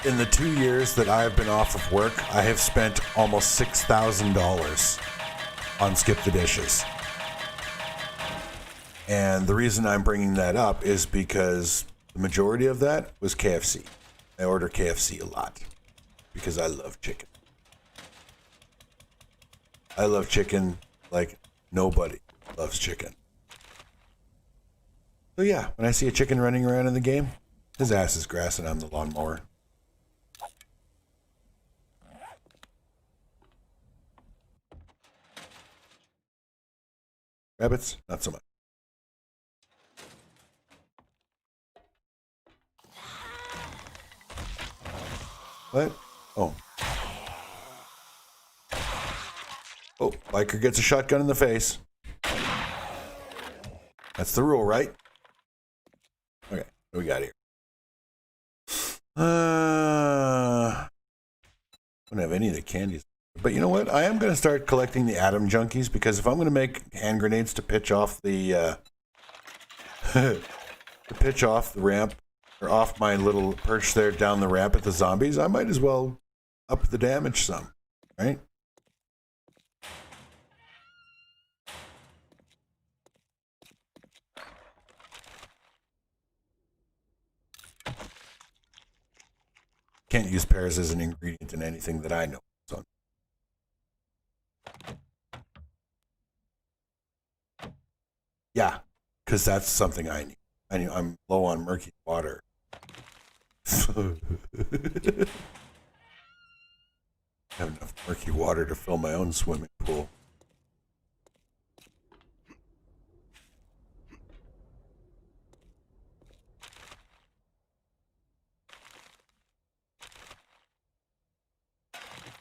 in the 2 years that I've been off of work, I have spent almost $6,000 on Skip the Dishes. And the reason I'm bringing that up is because the majority of that was KFC. I order KFC a lot because I love chicken. I love chicken like nobody. Loves chicken. So yeah, when I see a chicken running around in the game, his ass is grass and I'm the lawnmower. Rabbits, not so much. What? Oh. Oh, biker gets a shotgun in the face. That's the rule, right? Okay, what do we got here? I don't have any of the candies. But you know what? I am going to start collecting the atom junkies because if I'm going to make hand grenades to pitch off the to pitch off the ramp or off my little perch there down the ramp at the zombies, I might as well up the damage some, right? Can't use pears as an ingredient in anything that I know. So. Yeah, because that's something I need. I'm low on murky water. I have enough murky water to fill my own swimming pool.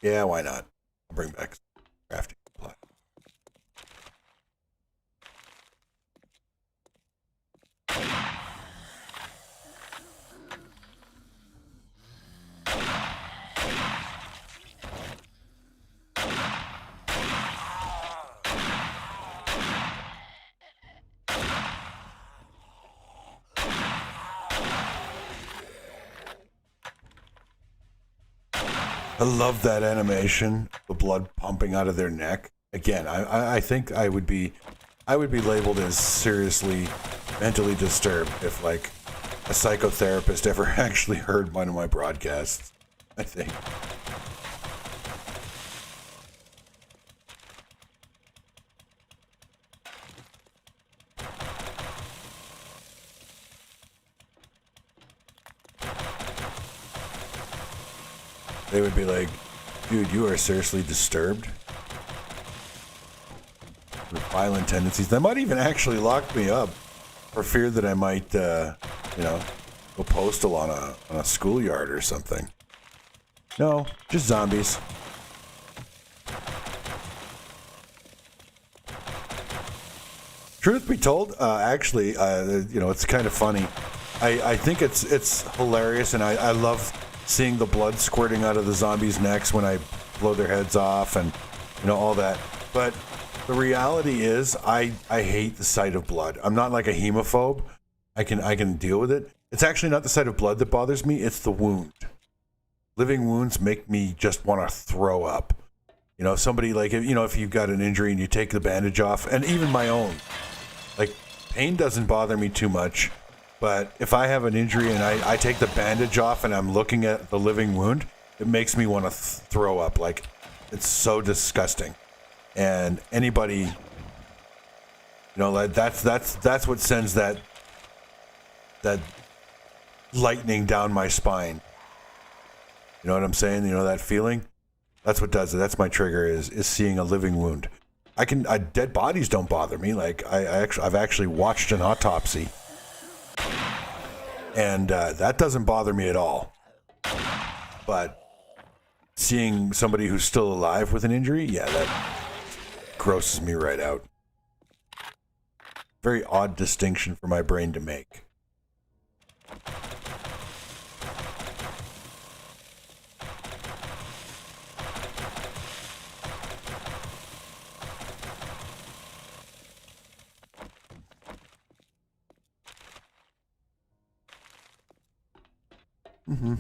Yeah, why not? I'll bring back some crafting supply. I love that animation, the blood pumping out of their neck. Again, I think I would be labeled as seriously mentally disturbed if like a psychotherapist ever actually heard one of my broadcasts. I think. They would be like, dude, you are seriously disturbed with violent tendencies. They might even actually lock me up for fear that I might, go postal on a schoolyard or something. No, just zombies. Truth be told, actually, it's kind of funny. I think it's hilarious, and I love seeing the blood squirting out of the zombies' necks when I blow their heads off and, all that. But the reality is I hate the sight of blood. I'm not like a hemophobe. I can deal with it. It's actually not the sight of blood that bothers me. It's the wound. Living wounds make me just want to throw up. Somebody like, if you've got an injury and you take the bandage off, and even my own, like pain doesn't bother me too much. But if I have an injury and I take the bandage off and I'm looking at the living wound, it makes me want to throw up. Like, it's so disgusting. And anybody, that's what sends that lightning down my spine. You know what I'm saying? That feeling? That's what does it. That's my trigger is seeing a living wound. Dead bodies don't bother me. Like, I've actually watched an autopsy. And that doesn't bother me at all. But seeing somebody who's still alive with an injury, yeah, that grosses me right out. Very odd distinction for my brain to make. Mm-hmm.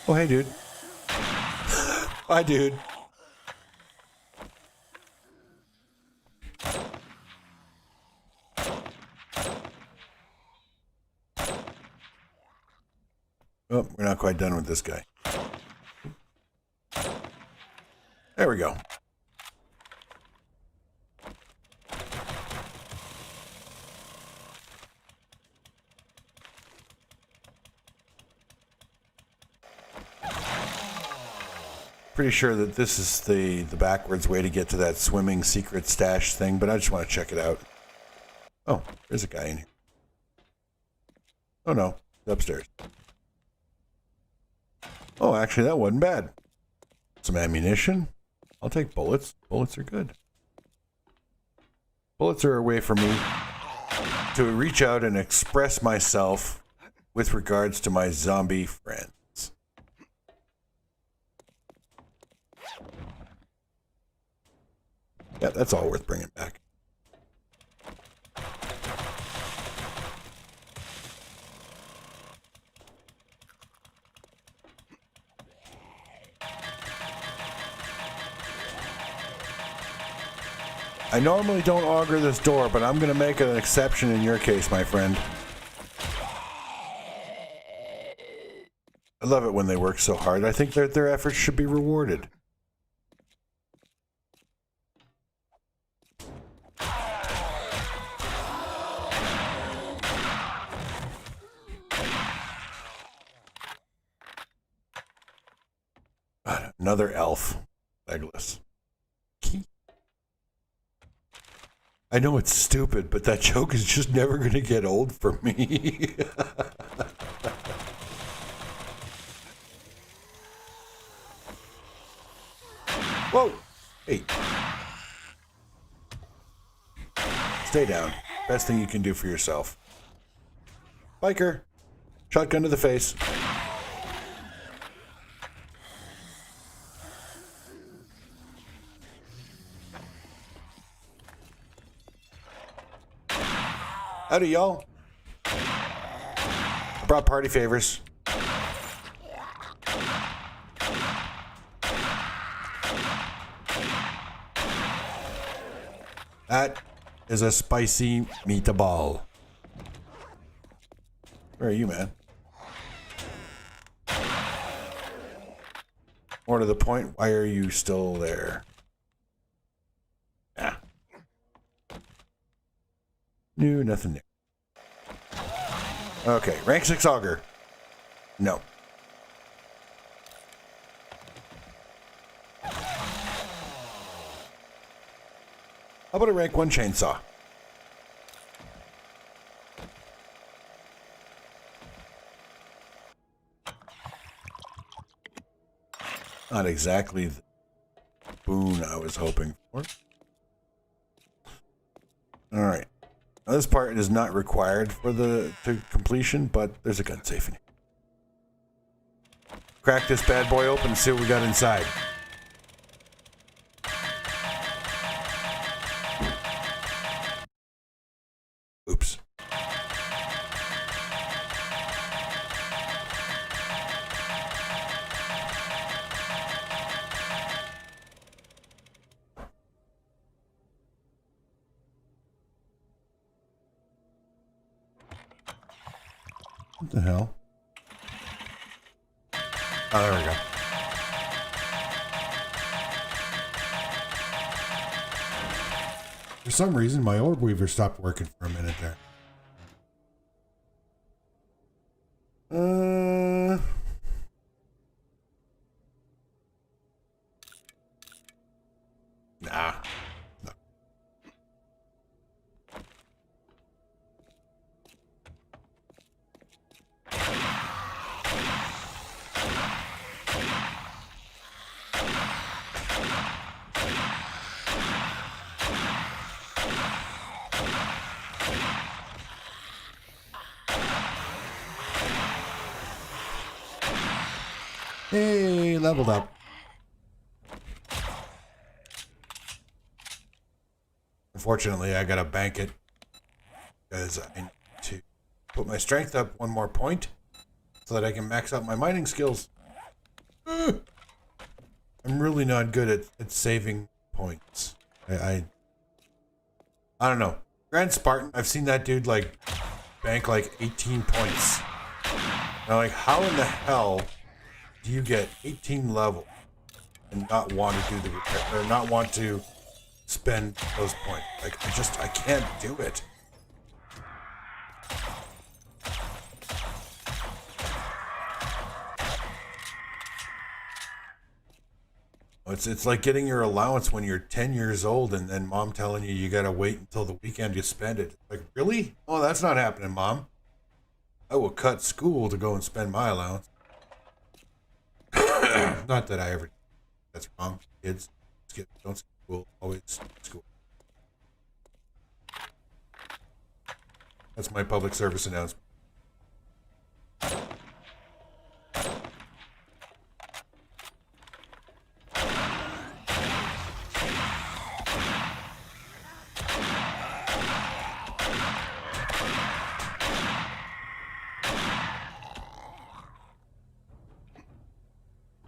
Oh, hey, dude. Hi, dude. Oh, we're not quite done with this guy. There we go. Pretty sure that this is the backwards way to get to that swimming secret stash thing, but I just want to check it out. Oh, there's a guy in here. Oh no, it's upstairs. Oh, actually, that wasn't bad. Some ammunition. I'll take bullets. Bullets are good. Bullets are a way for me to reach out and express myself with regards to my zombie friends. Yeah, that's all worth bringing back. I normally don't auger this door, but I'm going to make an exception in your case, my friend. I love it when they work so hard. I think their efforts should be rewarded. God, another elf. Legless. I know it's stupid, but that joke is just never going to get old for me. Whoa! Hey. Stay down. Best thing you can do for yourself. Biker. Shotgun to the face. Howdy, y'all. I brought party favors. That is a spicy meatball. Where are you, man? More to the point, why are you still there? Ah. No, nothing there. Okay, rank 6 auger. No. How about a rank 1 chainsaw? Not exactly the boon I was hoping for. All right. Now, this part is not required for the completion, but there's a gun safe in here. Crack this bad boy open and see what we got inside. Oops. What the hell? Oh, there we go. For some reason, my orb weaver stopped working for a minute there. Nah. No. Hey, leveled up. Unfortunately, I gotta bank it because I need to put my strength up 1 more point so that I can max out my mining skills. I'm really not good at saving points. I don't know. Grand Spartan, I've seen that dude like bank like 18 points. And I'm like, how in the hell do you get 18 level and not want to do the repair, or not want to spend those points? Like, I can't do it. It's like getting your allowance when you're 10 years old and then mom telling you got to wait until the weekend to spend it. Like, really? Oh, that's not happening, mom. I will cut school to go and spend my allowance. Not that I ever. That's wrong. Kids, don't skip school. Always school. That's my public service announcement.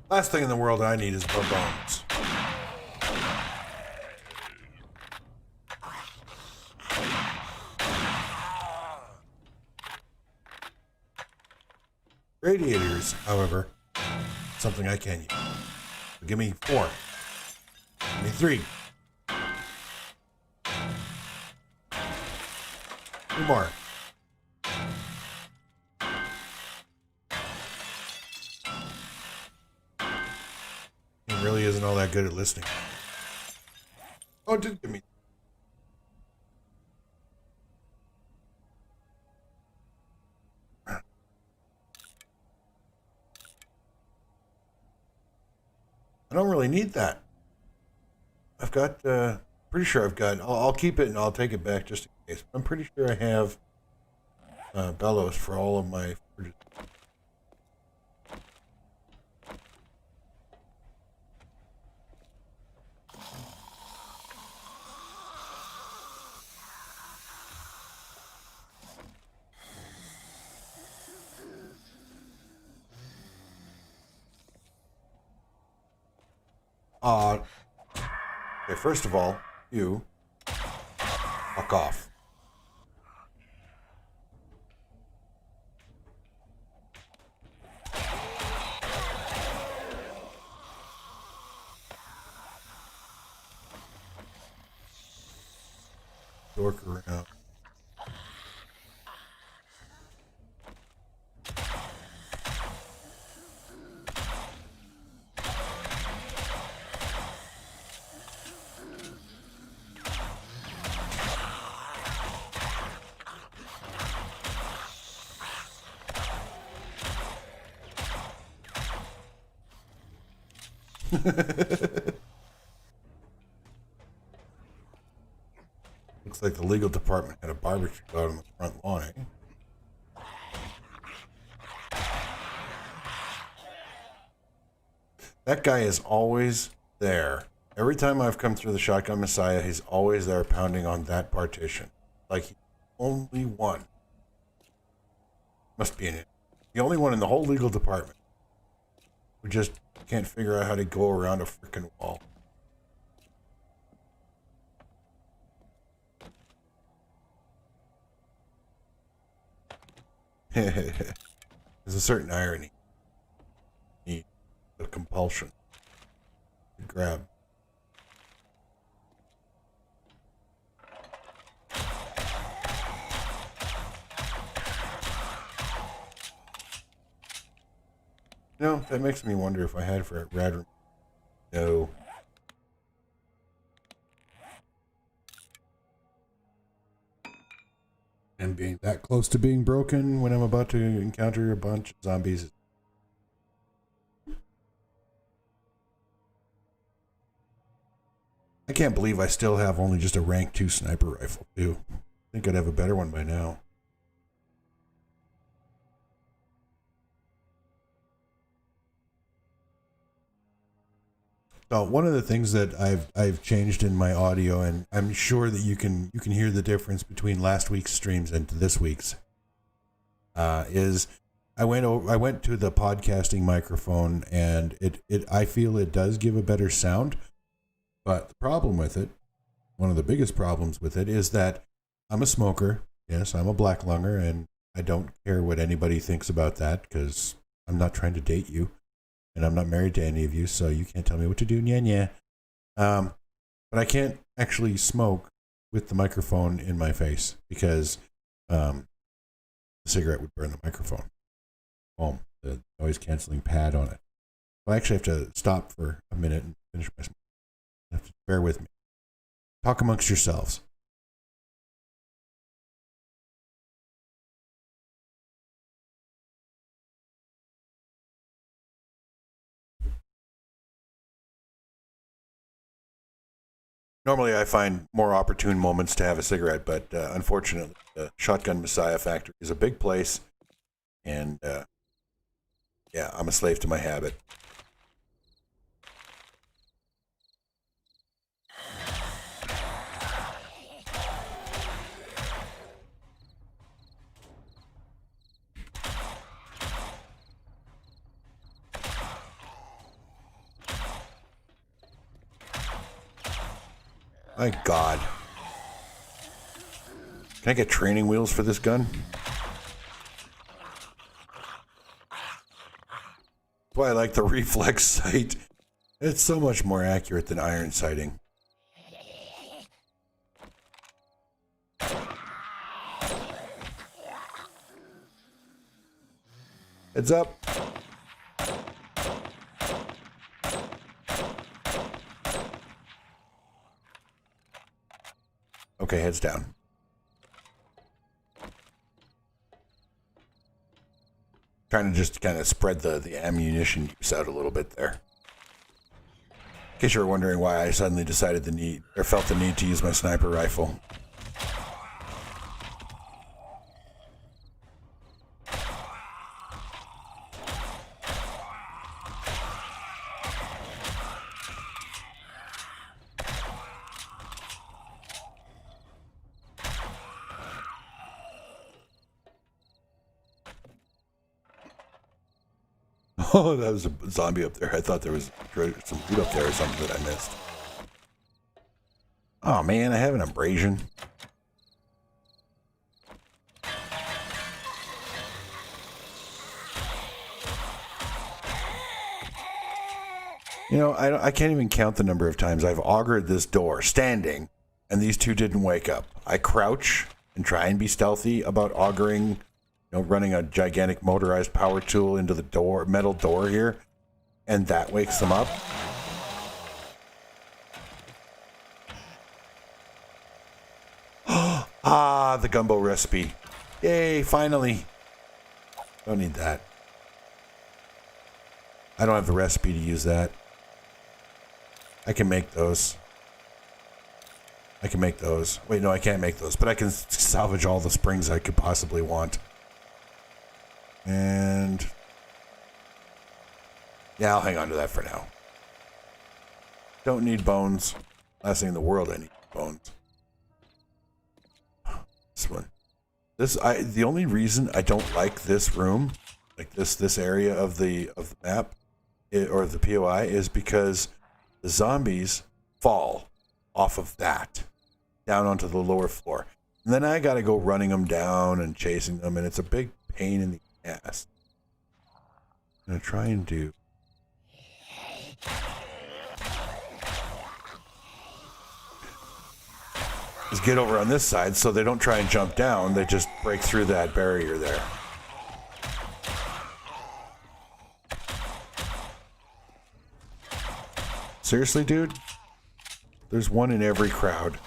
Last thing in the world I need is more bones. Radiators, however, something I can use. So give me 4. Give me 3. 2 more. He really isn't all that good at listening. Oh, it did give me. I don't really need that. I've got, pretty sure I've got, I'll keep it and I'll take it back just in case. I'm pretty sure I have bellows for all of my forges. Okay, first of all, you fuck off. Dork around. Looks like the legal department had a barbecue out on the front lawn, eh? That guy is always there. Every time I've come through the Shotgun Messiah, he's always there pounding on that partition. Like he's the only one. Must be in it. The only one in the whole legal department who just can't figure out how to go around a freaking wall. There's a certain irony. Need a compulsion to grab. No, that makes me wonder if I had for a rad room. No. And being that close to being broken when I'm about to encounter a bunch of zombies. I can't believe I still have only just a rank 2 sniper rifle, too. I think I'd have a better one by now. One of the things that I've changed in my audio, and I'm sure that you can hear the difference between last week's streams and this week's, is I went to the podcasting microphone, and I feel it does give a better sound, but the problem with it, one of the biggest problems with it, is that I'm a smoker. Yes, I'm a black lunger, and I don't care what anybody thinks about that because I'm not trying to date you. And I'm not married to any of you, so you can't tell me what to do. Nya. But I can't actually smoke with the microphone in my face because the cigarette would burn the microphone. Boom. The noise canceling pad on it. I actually have to stop for a minute and finish my smoke. You have to bear with me. Talk amongst yourselves. Normally, I find more opportune moments to have a cigarette, but unfortunately, the Shotgun Messiah factory is a big place, and yeah, I'm a slave to my habit. My God. Can I get training wheels for this gun? That's why I like the reflex sight. It's so much more accurate than iron sighting. Heads up. Okay, heads down. Trying to just kind of spread the ammunition use out a little bit there. In case you were wondering why I suddenly decided felt the need to use my sniper rifle. Oh, that was a zombie up there. I thought there was some loot up there or something that I missed. Oh man, I have an abrasion. You know, I can't even count the number of times I've augured this door standing, and these two didn't wake up. I crouch and try and be stealthy about auguring, running a gigantic motorized power tool into the metal door here, and that wakes them up. Ah, the gumbo recipe. Yay, finally. Don't need that. I don't have the recipe to use that. I can make those. Wait, no, I can't make those, but I can salvage all the springs I could possibly want. And yeah, I'll hang on to that for now. Don't need bones. Last thing in the world I need bones. This one. The only reason I don't like this room, like this area of the map or the POI, is because the zombies fall off of that down onto the lower floor. And then I got to go running them down and chasing them, and it's a big pain in the ass. I'm going to try and do... is get over on this side so they don't try and jump down. They just break through that barrier there. Seriously, dude? There's one in every crowd.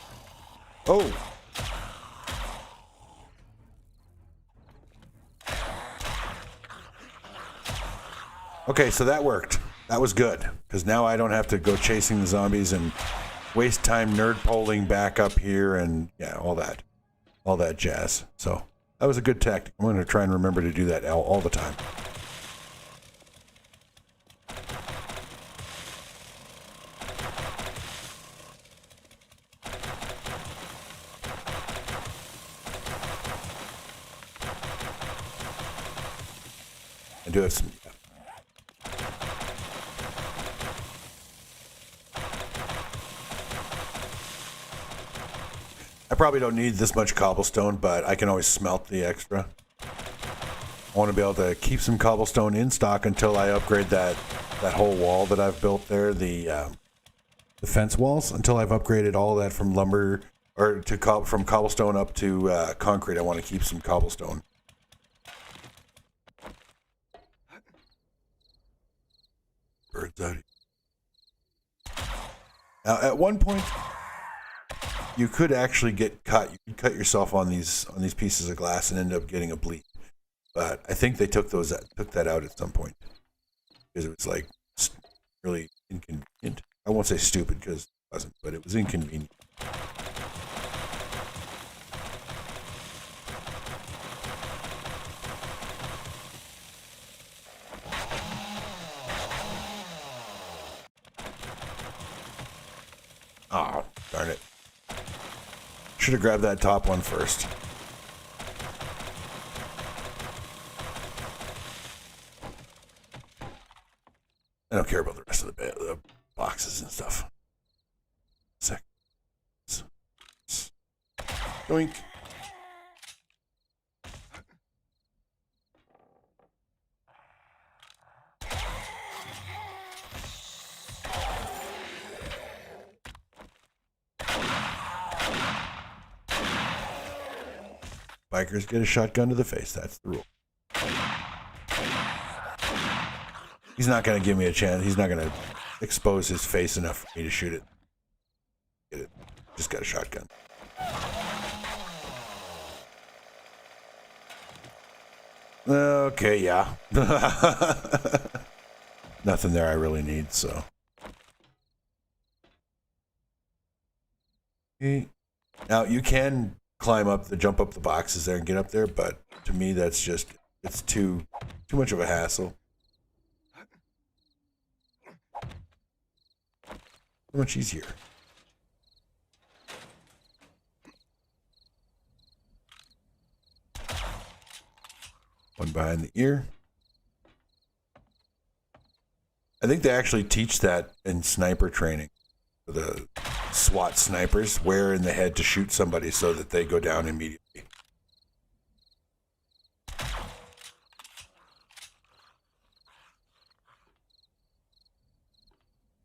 Oh! Okay, so that worked. That was good. Because now I don't have to go chasing the zombies and waste time nerd polling back up here and yeah, all that jazz. So that was a good tactic. I'm going to try and remember to do that all the time. I do have some... I probably don't need this much cobblestone, but I can always smelt the extra. I want to be able to keep some cobblestone in stock until I upgrade that whole wall that I've built there, the fence walls, until I've upgraded all that from lumber or from cobblestone up to concrete. I want to keep some cobblestone. comes out. Now, at one point, you could actually get cut. You could cut yourself on these pieces of glass and end up getting a bleed. But I think they took that out at some point because it was like really inconvenient. I won't say stupid because it wasn't, but it was inconvenient. Oh, darn it. Should have grabbed that top one first. I don't care about the rest of the boxes and stuff. Doink. Bikers get a shotgun to the face. That's the rule. He's not going to give me a chance. He's not going to expose his face enough for me to shoot it. Get it. Just got a shotgun. Okay, yeah. Nothing there I really need, so. Okay. Now, you can jump up the boxes there and get up there, but to me, that's just, it's too much of a hassle. So much easier. One behind the ear. I think they actually teach that in sniper training. The SWAT snipers, where in the head to shoot somebody so that they go down immediately.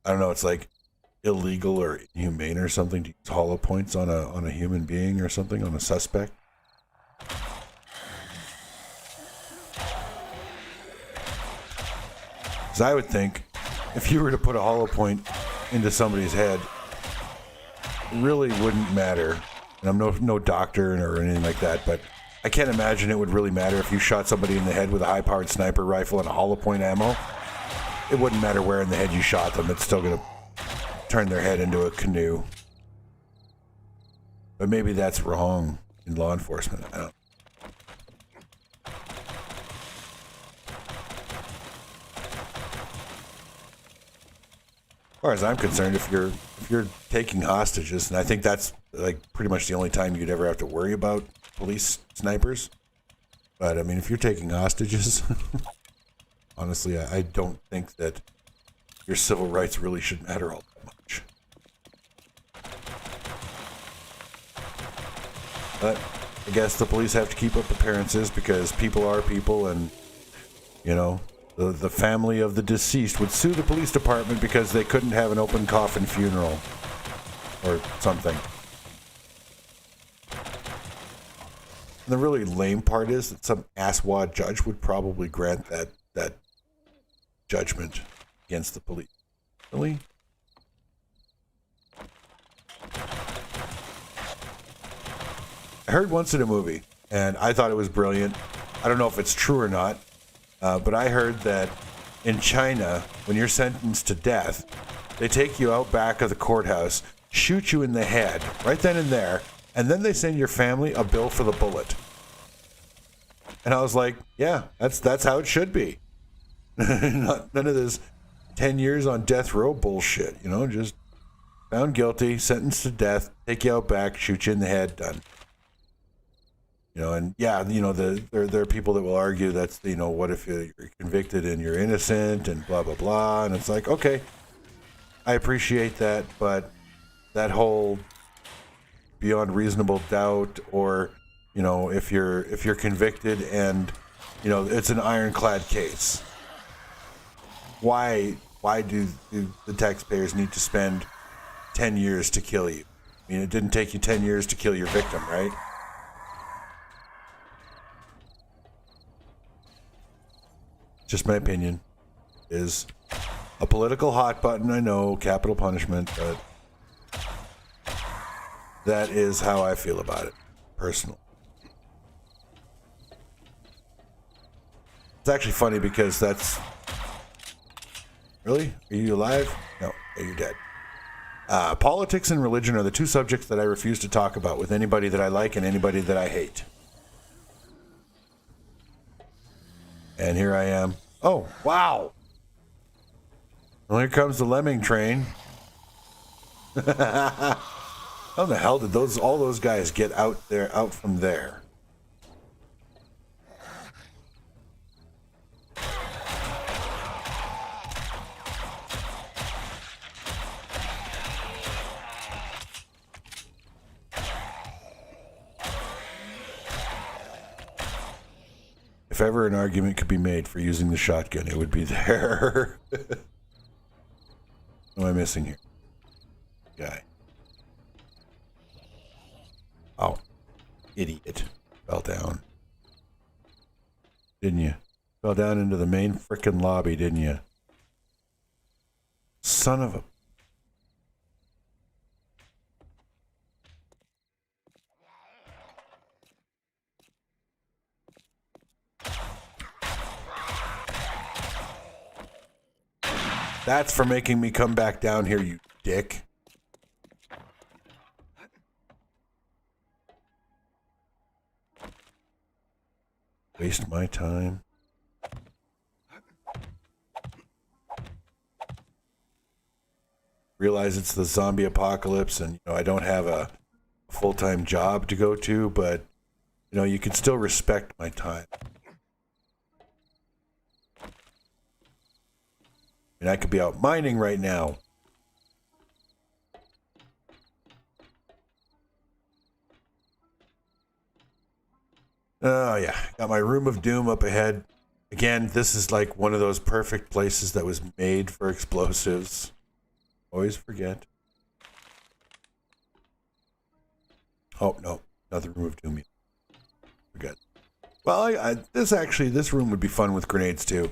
I don't know, it's like illegal or inhumane or something to use hollow points on a human being or something, on a suspect. Because I would think if you were to put a hollow point into somebody's head, it really wouldn't matter. And I'm no doctor or anything like that, but I can't imagine it would really matter if you shot somebody in the head with a high-powered sniper rifle and a hollow point ammo. It wouldn't matter where in the head you shot them. It's still going to turn their head into a canoe. But maybe that's wrong in law enforcement. I don't know. As far as I'm concerned, if you're taking hostages, and I think that's like pretty much the only time you'd ever have to worry about police snipers. But I mean, if you're taking hostages, honestly, I don't think that your civil rights really should matter all that much. But I guess the police have to keep up appearances because people are people, and you know. The family of the deceased would sue the police department because they couldn't have an open coffin funeral or something. And the really lame part is that some asswad judge would probably grant that judgment against the police. Really? I heard once in a movie, and I thought it was brilliant. I don't know if it's true or not. But I heard that in China, when you're sentenced to death, they take you out back of the courthouse, shoot you in the head, right then and there, and then they send your family a bill for the bullet. And I was like, yeah, that's how it should be. None of this 10 years on death row bullshit, you know, just found guilty, sentenced to death, take you out back, shoot you in the head, done. You know, and yeah, you know, there are people that will argue that's, you know, what if you're convicted and you're innocent and blah, blah, blah. And it's like, okay, I appreciate that. But that whole beyond reasonable doubt, or, you know, if you're convicted and, you know, it's an ironclad case. Why do the taxpayers need to spend 10 years to kill you? I mean, it didn't take you 10 years to kill your victim, right? Just my opinion is A political hot button, I know, capital punishment, but that is how I feel about it, personally. It's actually funny because that's... Really? Are you alive? No, you're dead. Politics and religion are the two subjects that I refuse to talk about with anybody that I like and anybody that I hate. And here I am. Oh, wow! Well, here comes the lemming train. How the hell did all those guys get out from there? If ever an argument could be made for using the shotgun, it would be there. What am I missing here? Guy. Oh. Idiot. Fell down. Didn't you? Fell down into the main frickin' lobby, didn't you? Son of a... That's for making me come back down here, you dick. Waste my time. Realize it's the zombie apocalypse and, I don't have a full-time job to go to, but, you can still respect my time. And I could be out mining right now. Oh, yeah. Got my room of doom up ahead. Again, this is like one of those perfect places that was made for explosives. Always forget. Oh, no. Another room of doom. Forget. Well, this room would be fun with grenades, too.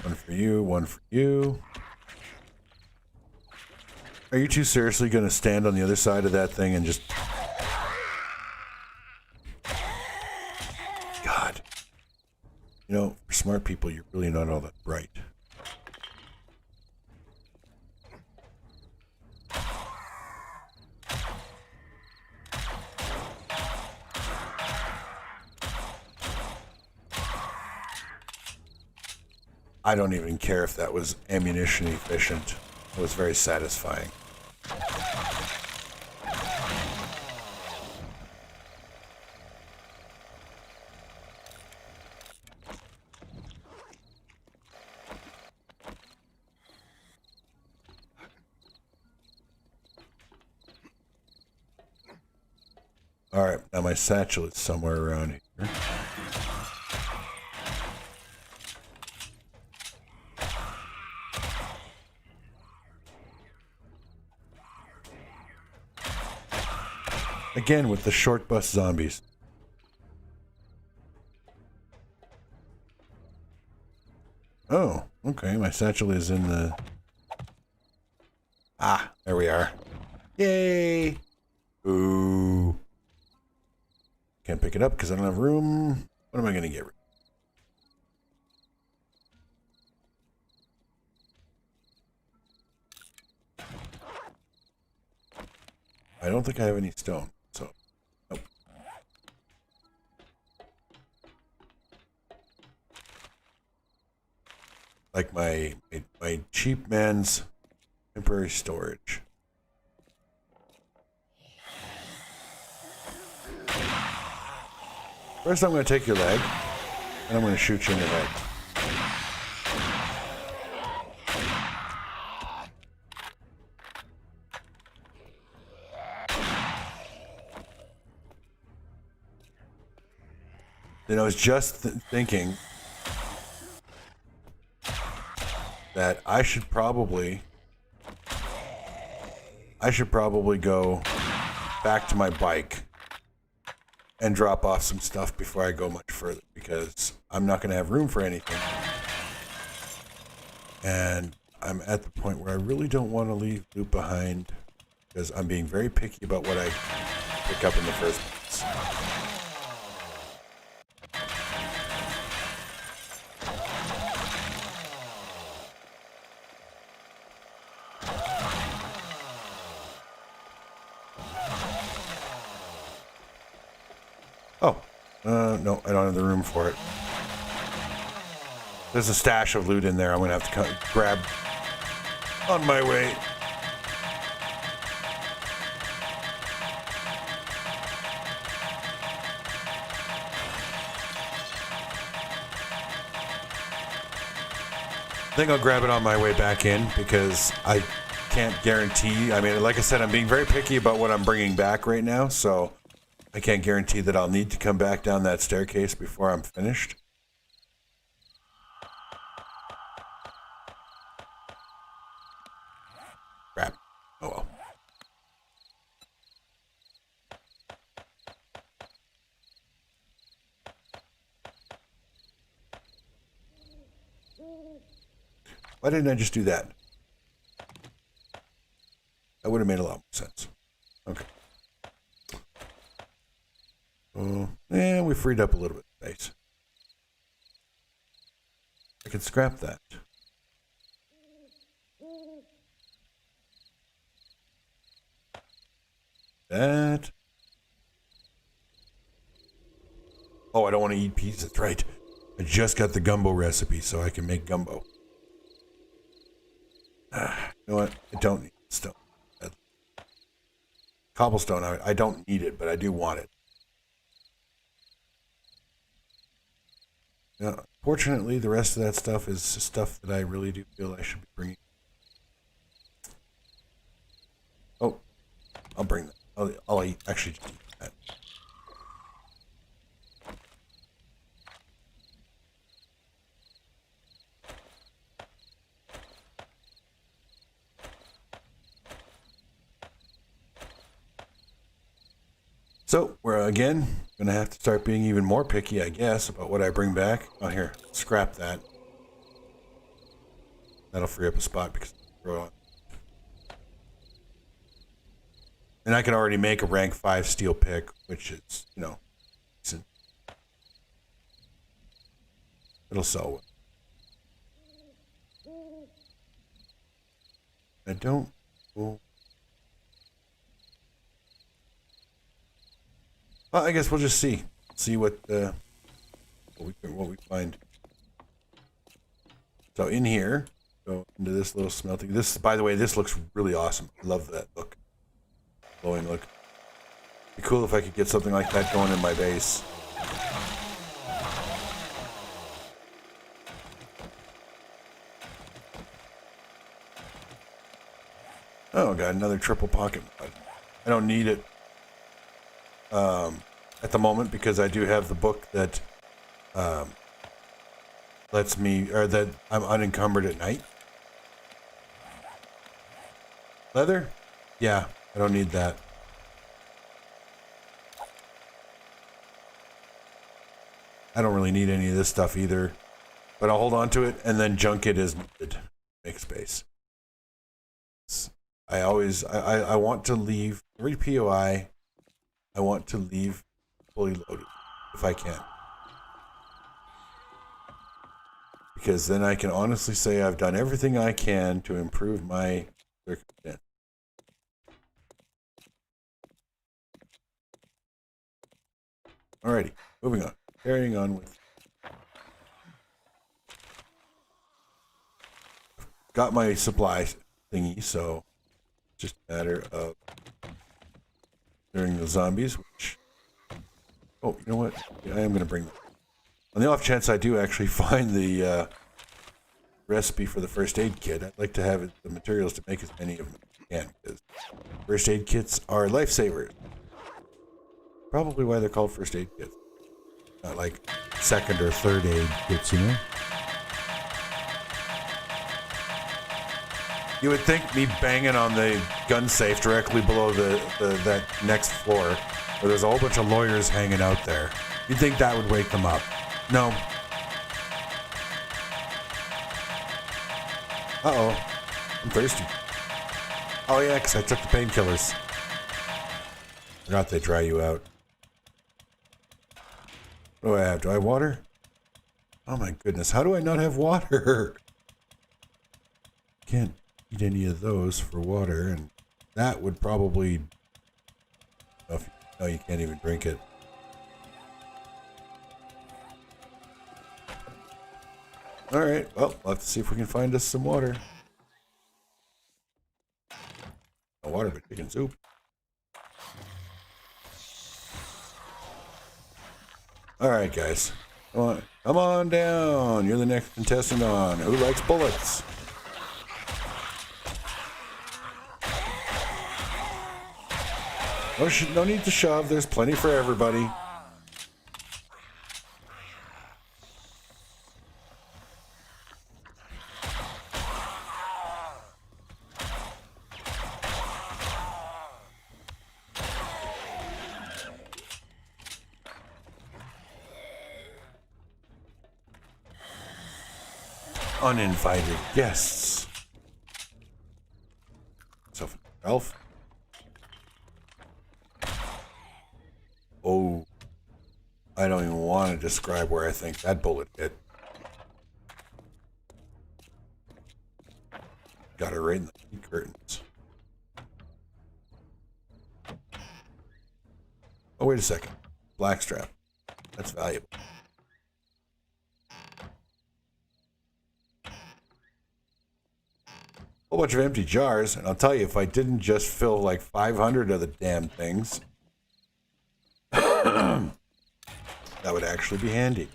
One for you, one for you. Are you two seriously going to stand on the other side of that thing and just... God. For smart people, you're really not all that bright. I don't even care if that was ammunition efficient. It was very satisfying. All right, now my satchel is somewhere around here. Again with the short bus zombies. Oh, okay, my satchel is in the... Ah, there we are. Yay! Ooh. Can't pick it up because I don't have room. What am I going to get rid of? I don't think I have any stone, so nope. Like my cheap man's temporary storage. First I'm going to take your leg, and I'm going to shoot you in the head. Then I was just thinking that I should probably go back to my bike and drop off some stuff before I go much further because I'm not going to have room for anything. And I'm at the point where I really don't want to leave loot behind because I'm being very picky about what I pick up in the first place. Oh, no, I don't have the room for it. There's a stash of loot in there I'm going to have to grab on my way. I think I'll grab it on my way back in because I can't guarantee. I mean, like I said, I'm being very picky about what I'm bringing back right now, so I can't guarantee that I'll need to come back down that staircase before I'm finished. Crap. Oh well. Why didn't I just do that? That would have made a lot more sense. Okay. Yeah, we freed up a little bit of space. I could scrap that. That. Oh, I don't want to eat peas. That's right. I just got the gumbo recipe, so I can make gumbo. You know what? I don't need stone. Cobblestone, I don't need it, but I do want it. Now, fortunately, the rest of that stuff is stuff that I really do feel I should be bringing. Oh, I'll bring that. I'll eat, actually eat that. So, we're again going to have to start being even more picky, I guess, about what I bring back. Oh, here, scrap that. That'll free up a spot because throw on. And I can already make a rank 5 steel pick, which is, you know, decent. It'll sell well. I don't. Well, I guess we'll just see what we find. So in here, go into this little smelting. This, by the way, this looks really awesome. I love that look, glowing look. Be cool if I could get something like that going in my base. Oh, got another triple pocket. I don't need it. At the moment, because I do have the book that lets me, or that I'm unencumbered at night. Leather? Yeah, I don't need that. I don't really need any of this stuff either, but I'll hold on to it and then junk it as needed. Make space. I want to leave every POI. I want to leave fully loaded, if I can. Because then I can honestly say I've done everything I can to improve my circumstance. Alrighty, moving on. Carrying on with... Got my supply thingy, so just a matter of during the zombies, which... Oh, you know what? Yeah, I am going to bring them. On the off chance I do actually find the recipe for the first aid kit, I'd like to have the materials to make as many of them as I can, because first aid kits are lifesavers. Probably why they're called first aid kits. Not like second or third aid kits, you know? You would think me banging on the gun safe directly below that next floor Or there's a whole bunch of lawyers hanging out there. You'd think that would wake them up. No. Uh-oh. I'm thirsty. Oh, yeah, because I took the painkillers. Forgot they dry you out. What do I have? Do I have water? Oh, my goodness. How do I not have water? Can't eat any of those for water, and that would probably... No, you can't even drink it. All right, well, we'll have to see if we can find us some water. No water, but chicken soup. All right, guys. Come on down. You're the next contestant on Who Likes Bullets? No need to shove. There's plenty for everybody. Uninvited guests. So, Ralph. Oh, I don't even want to describe where I think that bullet hit. Got it right in the heat curtains. Oh, wait a second. Blackstrap. That's valuable. Whole bunch of empty jars, and I'll tell you, if I didn't just fill like 500 of the damn things, that would actually be handy.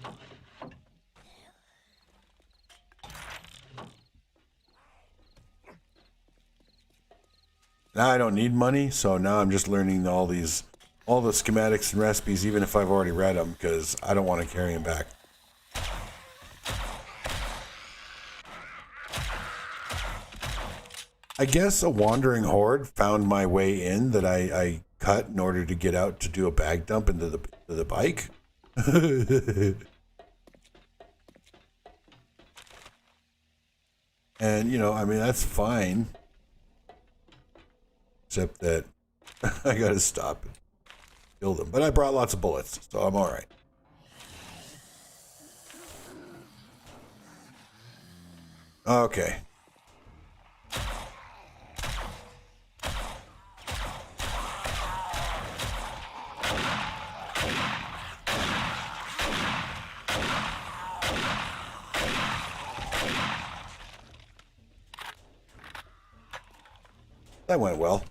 Now I don't need money, so now I'm just learning all the schematics and recipes, even if I've already read them, because I don't want to carry them back. I guess a wandering horde found my way in that I cut in order to get out to do a bag dump into the bike. And, you know, I mean, that's fine. Except that I gotta stop and kill them. But I brought lots of bullets, so I'm alright. Okay. That went well.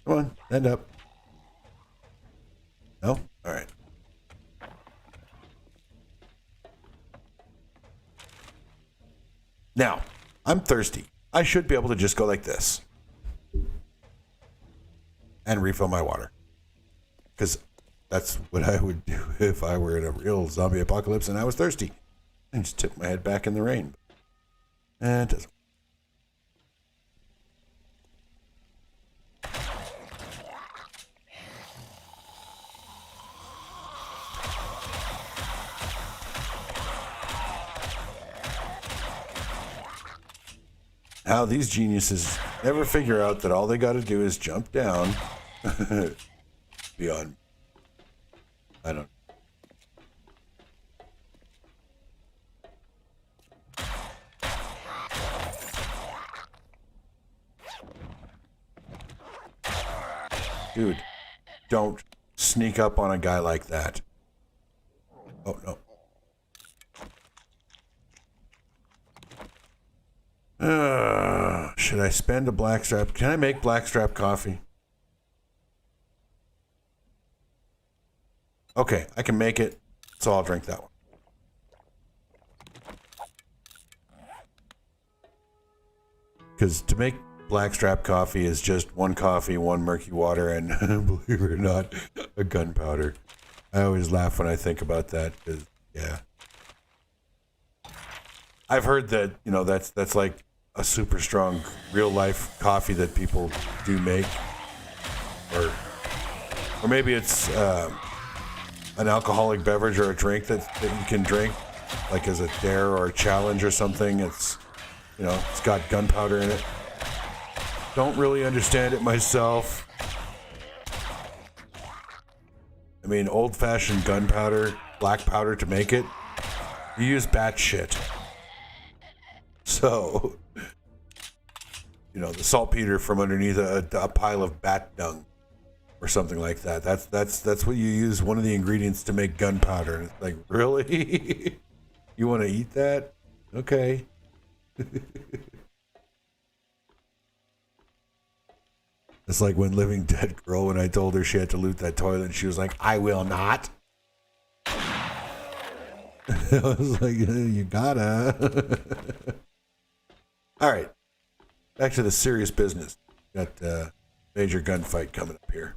Come on, stand up. No? All right. Now, I'm thirsty. I should be able to just go like this and refill my water. Because that's what I would do if I were in a real zombie apocalypse and I was thirsty. And just tip my head back in the rain. And it doesn't. How these geniuses never figure out that all they got to do is jump down beyond. I don't. Dude, don't sneak up on a guy like that. Oh, no. Should I spend a blackstrap? Can I make blackstrap coffee? Okay, I can make it, so I'll drink that one. Because to make blackstrap coffee is just one coffee, one murky water, and believe it or not, a gunpowder. I always laugh when I think about that, because, yeah. I've heard that, you know, that's like a super strong real life coffee that people do make, or maybe it's an alcoholic beverage or a drink that you can drink, like as a dare or a challenge or something. It's, you know, it's got gunpowder in it. Don't really understand it myself. I mean, old-fashioned gunpowder, black powder to make it, you use bat shit. So, you know, the saltpeter from underneath a pile of bat dung or something like that. That's what you use, one of the ingredients to make gunpowder. And it's like, really? You want to eat that? Okay. It's like when Living Dead Girl, when I told her she had to loot that toilet, and she was like, I will not. I was like, you gotta. All right. Back to the serious business. Got a major gunfight coming up here.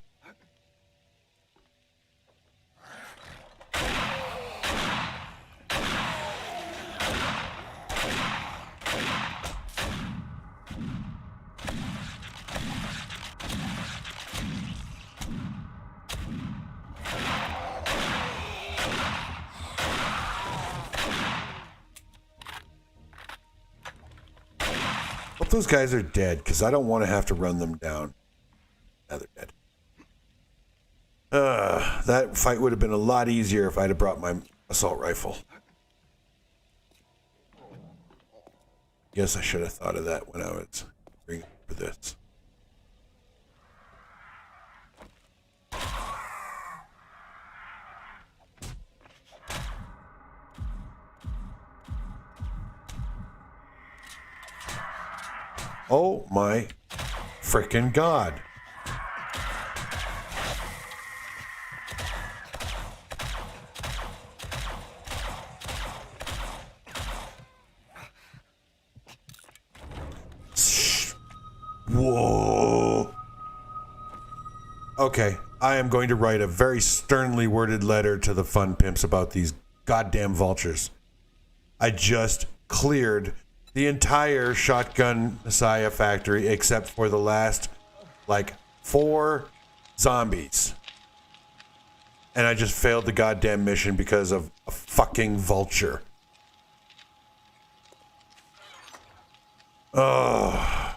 Hope those guys are dead, because I don't want to have to run them down. Now they're dead. That fight would have been a lot easier if I'd have brought my assault rifle. Guess I should have thought of that when I was bringing for this. Oh my frickin' God. Whoa. Okay, I am going to write a very sternly worded letter to the fun pimps about these goddamn vultures. I just cleared the entire Shotgun Messiah factory except for the last, like, 4 zombies. And I just failed the goddamn mission because of a fucking vulture. Ugh.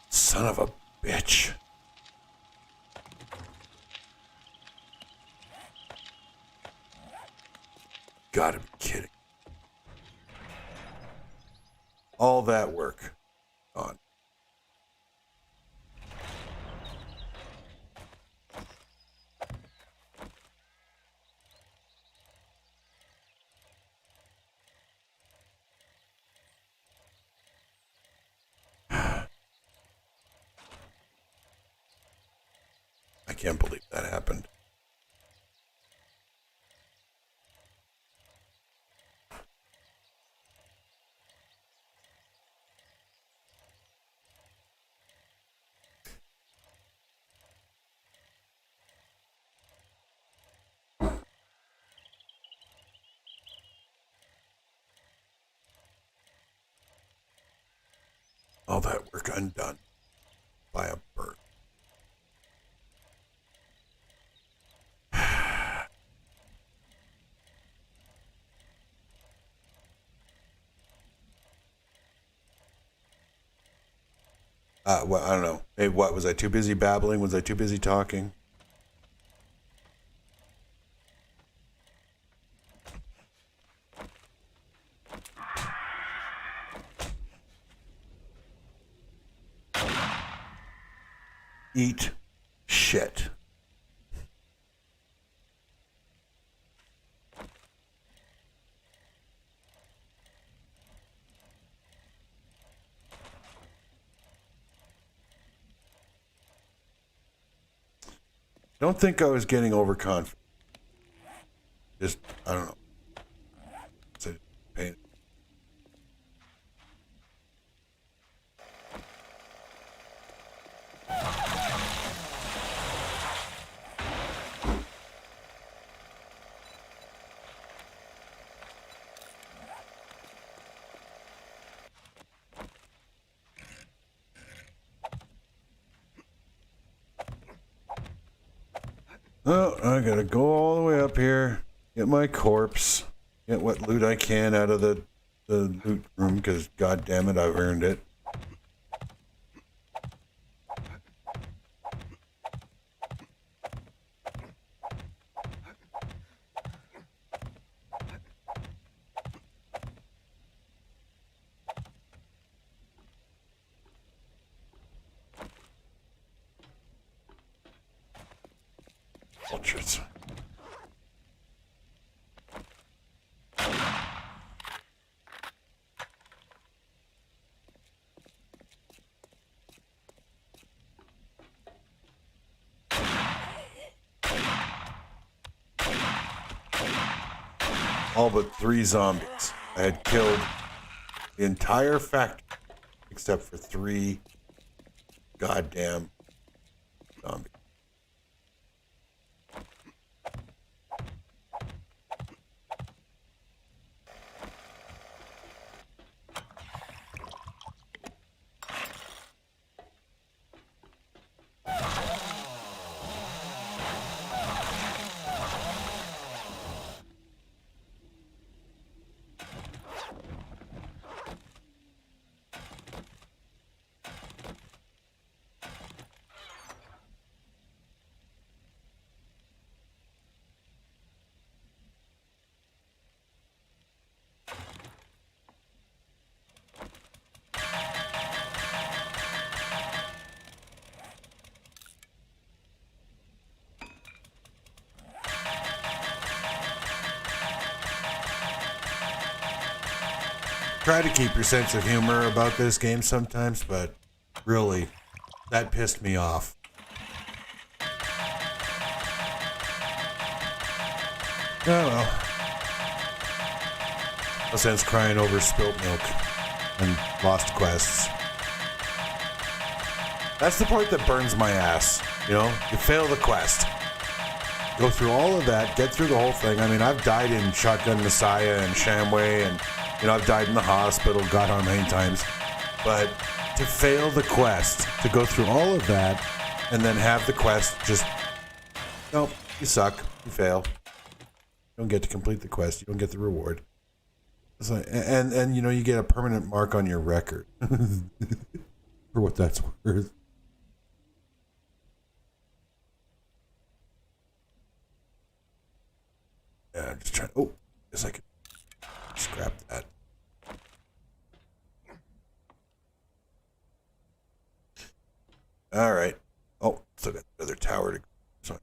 Son of a bitch. Gotta be kidding. All that work gone. I can't believe that happened. All that work undone by a bird. Well, I don't know. Hey, what, was I too busy babbling? Was I too busy talking? Eat shit. Don't think I was getting overconfident. Just, I don't know. It's a pain. Oh, I gotta go all the way up here, get my corpse, get what loot I can out of the loot room, because god damn it, I've earned it. Vultures. All but 3 zombies. I had killed the entire factory except for 3 goddamn zombies. Try to keep your sense of humor about this game sometimes, but really, that pissed me off. Oh well. No sense crying over spilt milk and lost quests. That's the part that burns my ass. You know, you fail the quest. Go through all of that, get through the whole thing. I mean, I've died in Shotgun Messiah and Shamway, and you know, I've died in the hospital, God how many times. But to fail the quest, to go through all of that, and then have the quest just, nope, you suck, you fail. You don't get to complete the quest, you don't get the reward. It's like, and you know, you get a permanent mark on your record. For what that's worth. Yeah, I'm just trying. Oh, guess I could scrap that. All right. Oh, still got another tower to go. So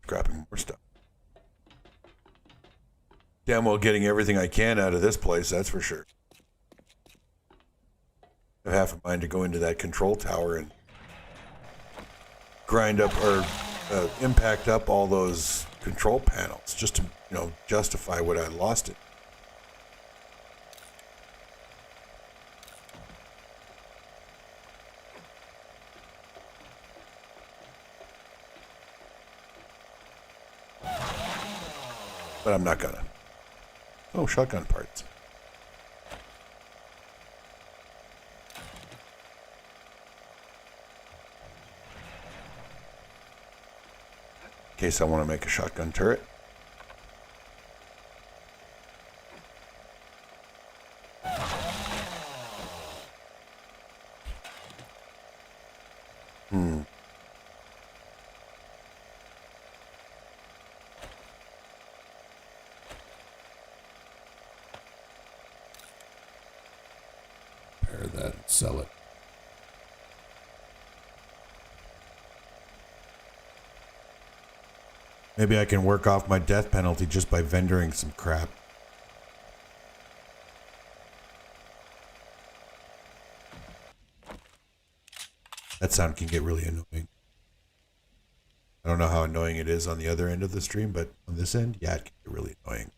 scrapping more stuff. Damn well getting everything I can out of this place, that's for sure. I have half a mind to go into that control tower and grind up or impact up all those control panels just to, you know, justify what I lost it. But I'm not gonna. Oh, shotgun parts. In case I want to make a shotgun turret. Repair that and sell it. Maybe I can work off my death penalty just by vendoring some crap. That sound can get really annoying. I don't know how annoying it is on the other end of the stream, but on this end, yeah, it can get really annoying.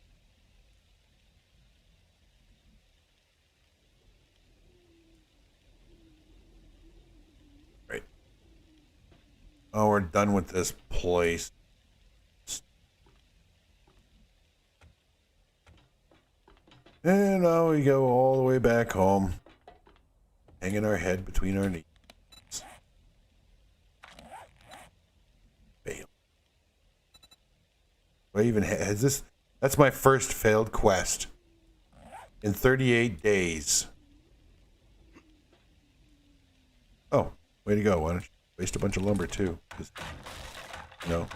Right. Oh, we're done with this place. And now we go all the way back home, hanging our head between our knees. Fail. I even has this? That's my first failed quest in 38 days. Oh, way to go! Why don't you waste a bunch of lumber too? 'Cause, you know,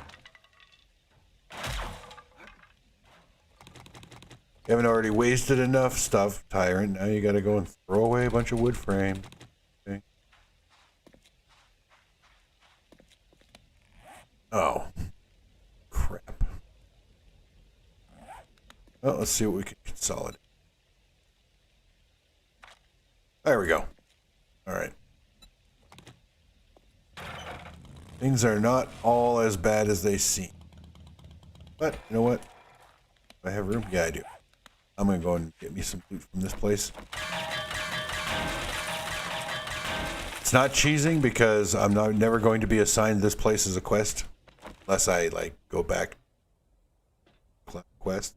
you haven't already wasted enough stuff, Tyrant. Now you got to go and throw away a bunch of wood frame. Okay. Oh, crap. Well, let's see what we can consolidate. There we go. All right. Things are not all as bad as they seem. But, you know what? Do I have room? Yeah, I do. I'm going to go and get me some loot from this place. It's not cheesing because I'm never going to be assigned this place as a quest. Unless I, like, go back. Quest.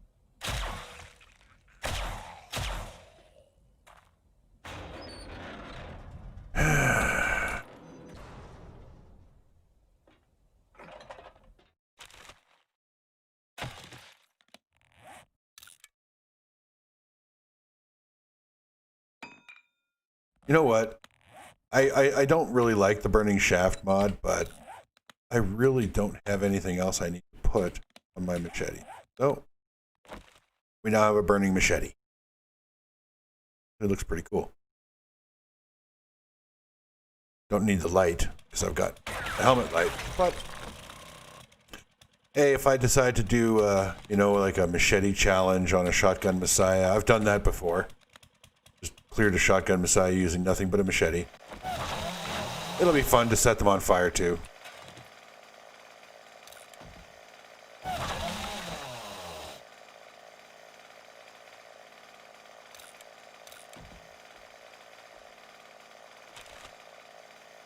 You know what? I don't really like the burning shaft mod, but I really don't have anything else I need to put on my machete. So, we now have a burning machete. It looks pretty cool. Don't need the light, because I've got the helmet light, but hey, if I decide to do, you know, like a machete challenge on a Shotgun Messiah, I've done that before. Just cleared a Shotgun Messiah using nothing but a machete. It'll be fun to set them on fire, too.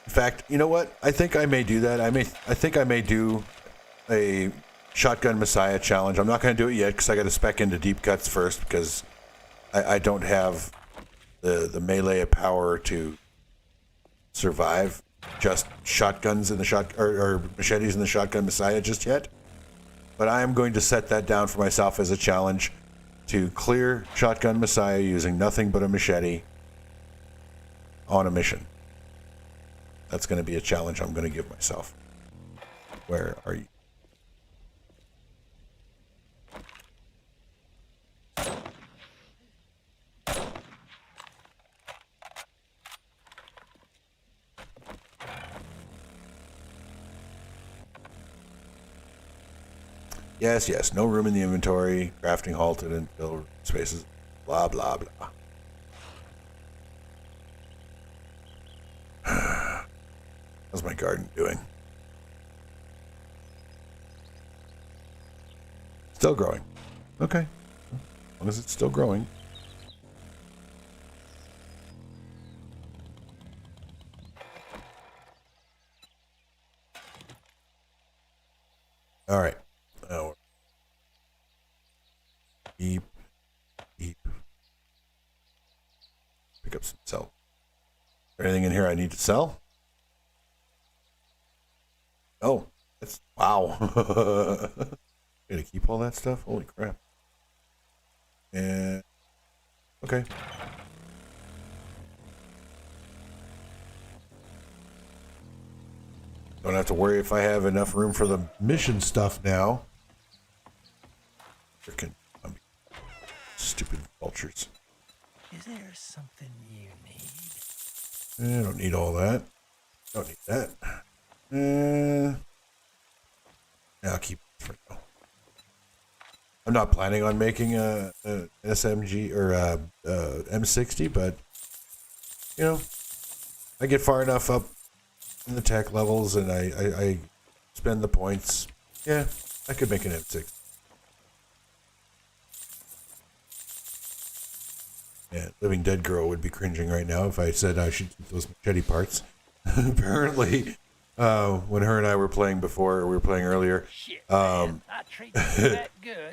In fact, you know what? I think I may do that. I think I may do a Shotgun Messiah challenge. I'm not going to do it yet because I got to spec into deep cuts first because I don't have the melee power to survive just shotguns in the or machetes in the Shotgun Messiah just yet. But I am going to set that down for myself as a challenge to clear Shotgun Messiah using nothing but a machete on a mission. That's going to be a challenge I'm going to give myself. Where are you? Yes, yes. No room in the inventory. Crafting halted until spaces. Blah, blah, blah. How's my garden doing? Still growing. Okay. As long as it's still growing. All right. Now, keep. Pick up some sell. Is there anything in here I need to sell? Oh, that's wow. Gonna keep all that stuff? Holy crap. And okay. Don't have to worry if I have enough room for the mission stuff now. Freaking stupid vultures. Is there something you need? I don't need all that. Don't need that. I'll keep it for now. I'm not planning on making a SMG or a M60, but you know, I get far enough up in the tech levels and I spend the points. Yeah, I could make an M60. Yeah, Living Dead Girl would be cringing right now if I said I should keep those machete parts. Apparently, when her and I were playing before, we were playing earlier,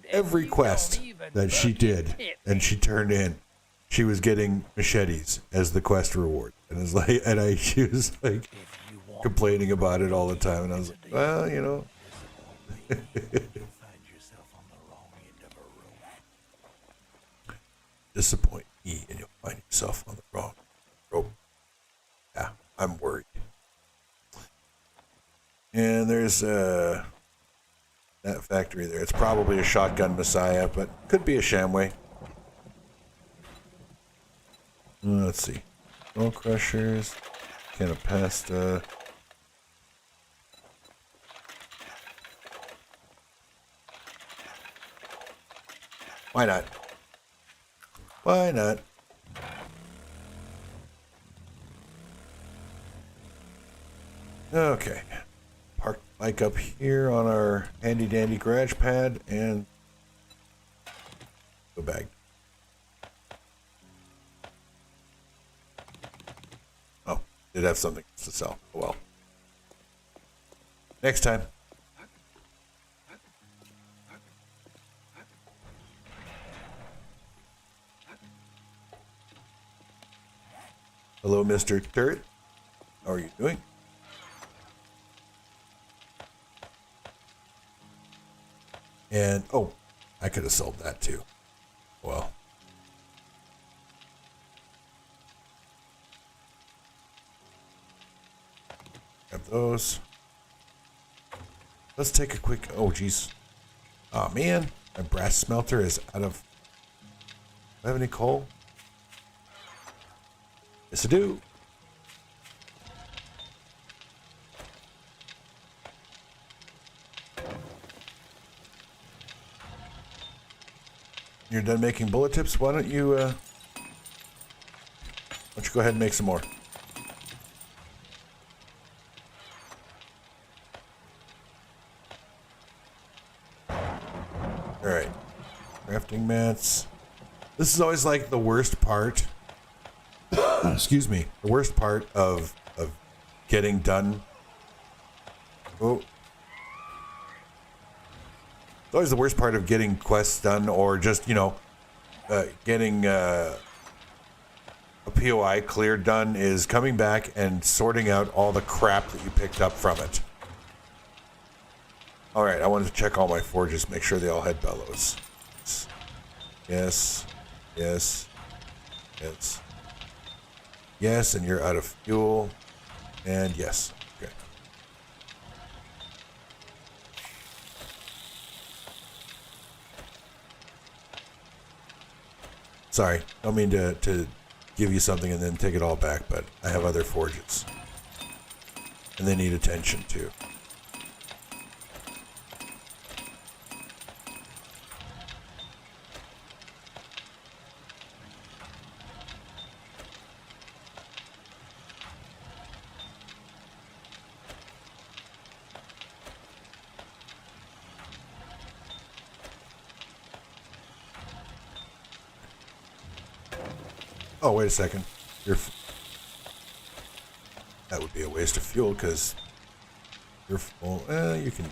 every quest that she did and she turned in, she was getting machetes as the quest reward. And it's like, she was like complaining about it all the time. And I was like, well, you know. disappoint me and you'll find yourself on the wrong rope. Yeah, I'm worried. And there's that factory there. It's probably a shotgun Messiah, but could be a Shamway. Let's see. Bone crushers, can of pasta. Why not? Why not? Okay. Park the bike up here on our handy dandy garage pad and go back. Oh, did have something to sell. Oh, well. Next time. Hello, Mr. Turret. How are you doing? And, oh, I could have sold that too. Well. Grab those. Let's take a quick, oh, geez. Oh, man. My brass smelter is out of, do I have any coal? Yes, I do. You're done making bullet tips? Why don't you go ahead and make some more? All right. Crafting mats. This is always like the worst part. Excuse me. The worst part of getting done. Oh. It's always the worst part of getting quests done, or just, you know, getting a POI cleared done, is coming back and sorting out all the crap that you picked up from it. All right, I wanted to check all my forges, make sure they all had bellows. Yes, yes, yes. Yes, and you're out of fuel. And yes. Okay. Sorry, don't mean to give you something and then take it all back, but I have other forges. And they need attention too. Oh, wait a second. That would be a waste of fuel because you're full. You can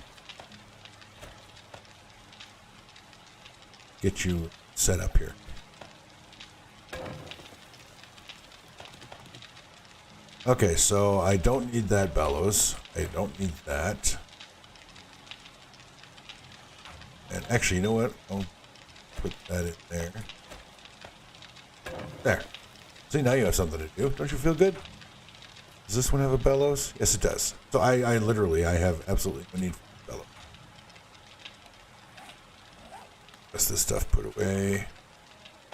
get you set up here. Okay, so I don't need that bellows. I don't need that. And actually, you know what? I'll put that in there. There. See, now you have something to do. Don't you feel good? Does this one have a bellows? Yes, it does. So I literally, I have absolutely no need for bellows. Rest this stuff put away.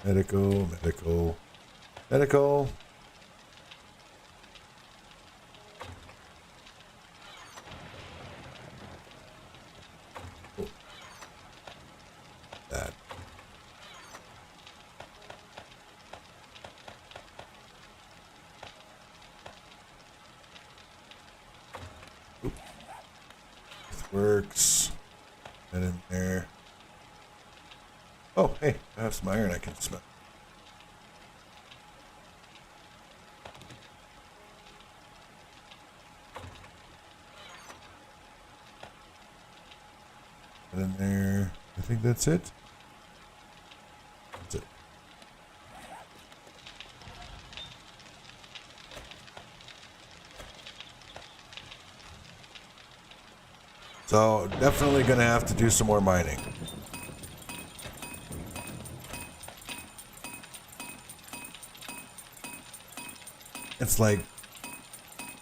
Medical, medical, medical. Oh. That. Works. That in there. Oh, hey, I have some iron I can smelt. That in there. I think that's it. That's it. So, definitely going to have to do some more mining. It's like,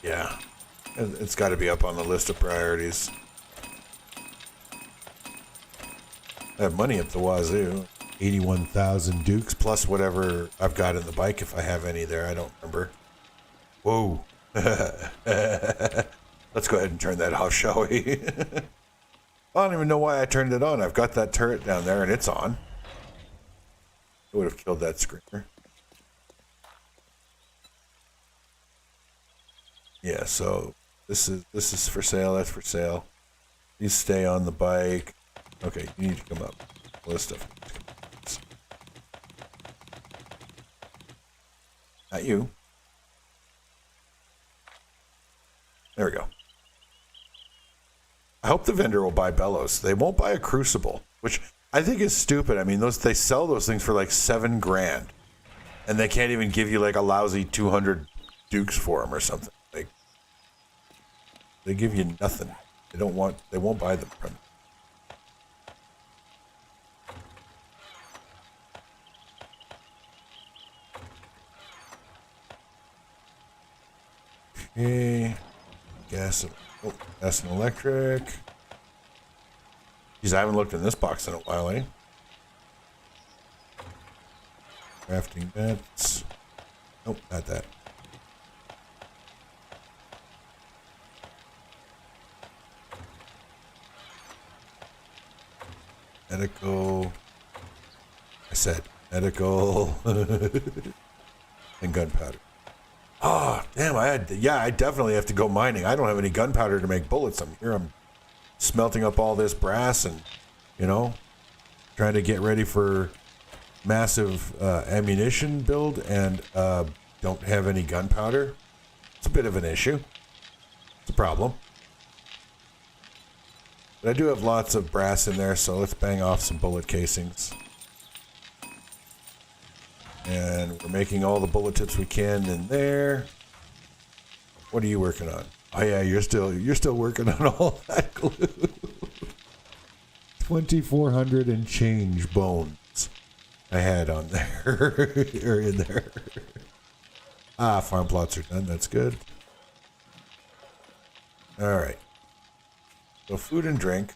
Yeah. It's got to be up on the list of priorities. I have money up the wazoo. 81,000 Dukes. Plus whatever I've got in the bike, if I have any there. I don't remember. Whoa. Let's go ahead and turn that off, shall we? I don't even know why I turned it on. I've got that turret down there, and it's on. I would have killed that screamer. Yeah, so this is for sale. That's for sale. You stay on the bike. Okay, you need to come up. All this stuff. Not you. There we go. I hope the vendor will buy bellows. They won't buy a crucible, which I think is stupid. I mean, they sell those things for like $7,000, and they can't even give you like a lousy 200 Dukes for them or something. Like, they give you nothing. They won't buy them from you. Okay. Gas and electric. Geez, I haven't looked in this box in a while, eh? Crafting nets. Nope, not that. Medical. I said medical. And gunpowder. Oh, damn, I definitely have to go mining. I don't have any gunpowder to make bullets. I'm smelting up all this brass and, trying to get ready for massive ammunition build and don't have any gunpowder. It's a bit of an issue. It's a problem. But I do have lots of brass in there, so let's bang off some bullet casings. And we're making all the bullet tips we can in there. What are you working on? Oh yeah, you're still working on all that glue. 2,400 and change bones I had on there or in there. Farm plots are done. That's good. All right. So food and drink.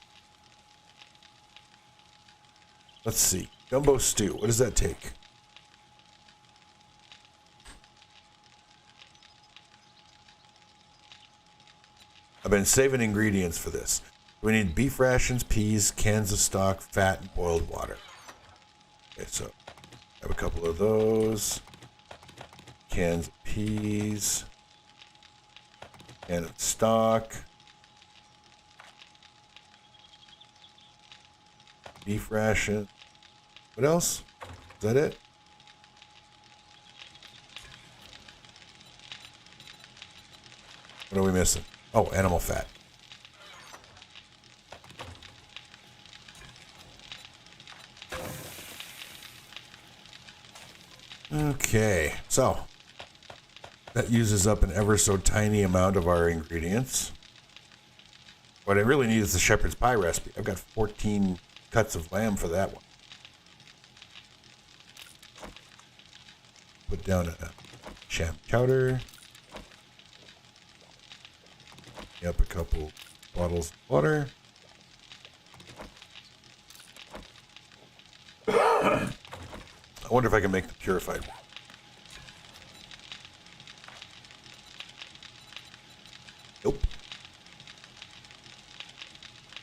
Let's see. Gumbo stew. What does that take? I've been saving ingredients for this. We need beef rations, peas, cans of stock, fat, and boiled water. Okay, so I have a couple of those. Cans of peas. Can of stock. Beef ration. What else? Is that it? What are we missing? Oh, animal fat. Okay, so that uses up an ever so tiny amount of our ingredients. What I really need is the shepherd's pie recipe. I've got 14 cuts of lamb for that one. Put down a sham chowder. Up a couple bottles of water. I wonder if I can make the purified one. Nope.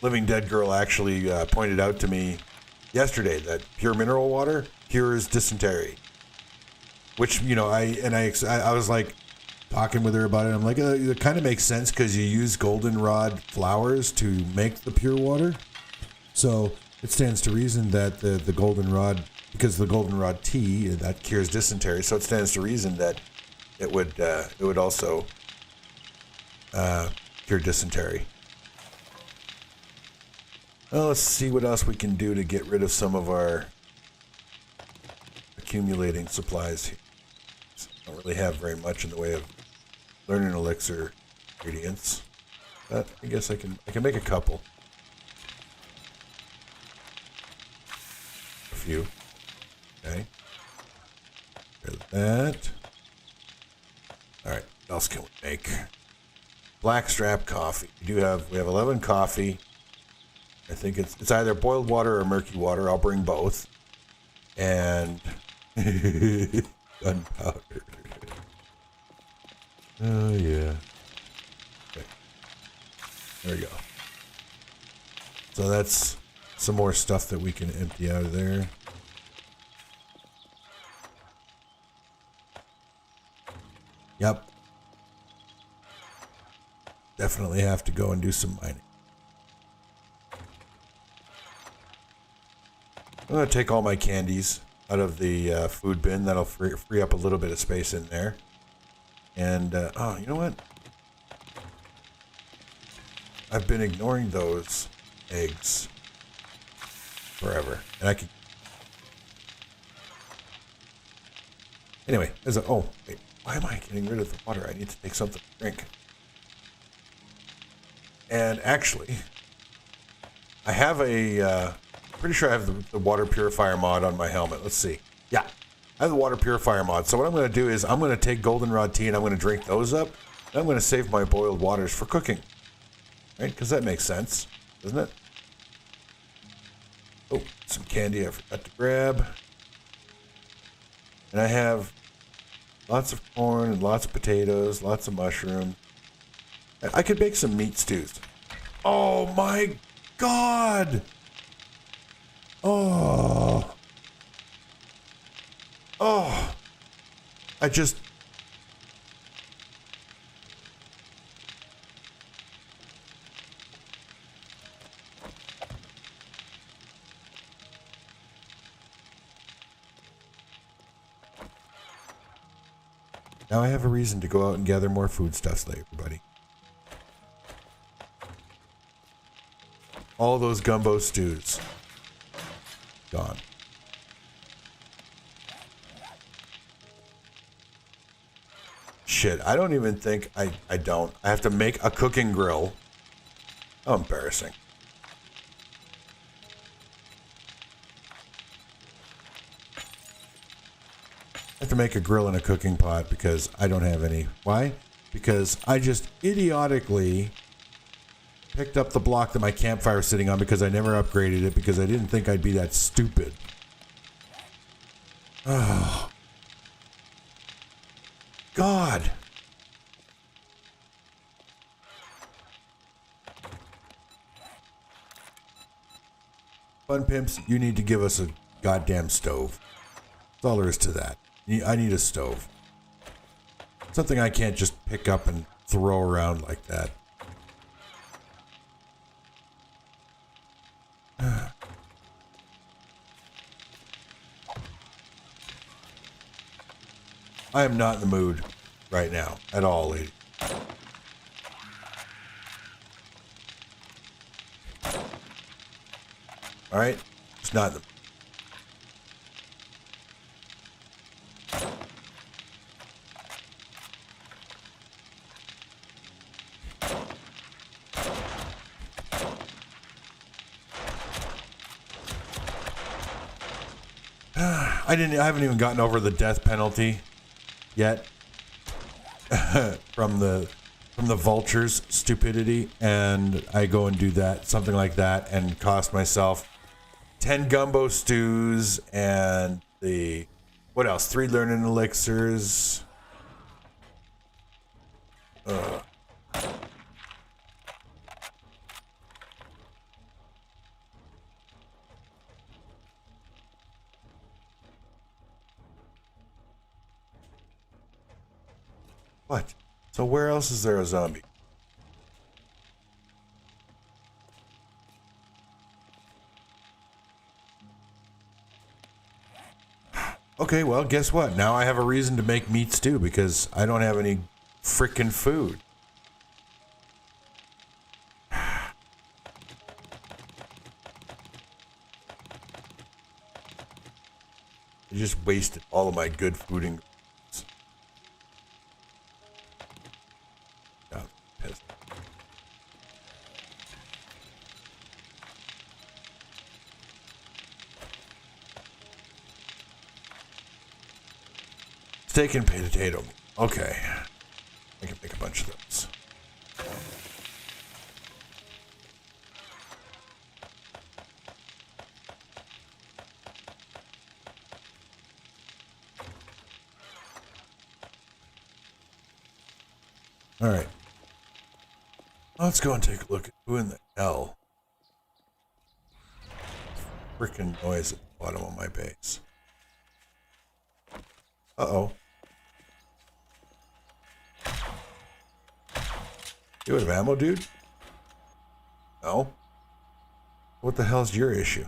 Living Dead Girl actually pointed out to me yesterday that pure mineral water cures dysentery. Which, I was like, talking with her about it, I'm like, it kind of makes sense because you use goldenrod flowers to make the pure water. So it stands to reason that the goldenrod, because the goldenrod tea that cures dysentery, so it stands to reason that it would also cure dysentery. Well, let's see what else we can do to get rid of some of our accumulating supplies here. I don't really have very much in the way of learning elixir ingredients, but I guess I can make a couple. A few. Okay. There's that. All right. What else can we make? Blackstrap coffee. We have 11 coffee. I think it's either boiled water or murky water. I'll bring both. And gunpowder. Oh yeah. Okay. There we go. So that's some more stuff that we can empty out of there. Yep. Definitely have to go and do some mining. I'm going to take all my candies out of the food bin. That'll free up a little bit of space in there. And, oh, you know what? I've been ignoring those eggs forever. And I can... Anyway, oh, wait. Why am I getting rid of the water? I need to take something to drink. And actually, I have a... pretty sure I have the water purifier mod on my helmet. Let's see. Yeah, I have the water purifier mod. So what I'm going to do is I'm going to take goldenrod tea and I'm going to drink those up. And I'm going to save my boiled waters for cooking. Right? Because that makes sense, doesn't it? Oh, some candy I forgot to grab. And I have lots of corn and lots of potatoes, lots of mushroom. I could make some meat stews. Oh my God! Oh. Oh. I just... Now I have a reason to go out and gather more foodstuffs, everybody. All those gumbo stews. Gone. Shit, I don't even think I don't. I have to make a cooking grill. How embarrassing. I have to make a grill and a cooking pot because I don't have any. Why? Because I just idiotically picked up the block that my campfire was sitting on because I never upgraded it because I didn't think I'd be that stupid. Oh. God. Fun Pimps, you need to give us a goddamn stove. That's all there is to that. I need a stove. Something I can't just pick up and throw around like that. I am not in the mood right now at all, lady. All right? It's not in the... I haven't even gotten over the death penalty yet from the vulture's stupidity, and I go and do that, something like that, and cost myself 10 gumbo stews and the, what else? 3 learning elixirs. What? So where else is there a zombie? Okay, well, guess what? Now I have a reason to make meat stew because I don't have any frickin' food. I just wasted all of my good food ingredients. Oh, pissed. Steak and potato. Okay. I can make a bunch of those. All right. Let's go and take a look at who in the hell. Freaking noise at the bottom of my base. Uh-oh. You have ammo, dude? No? What the hell's your issue?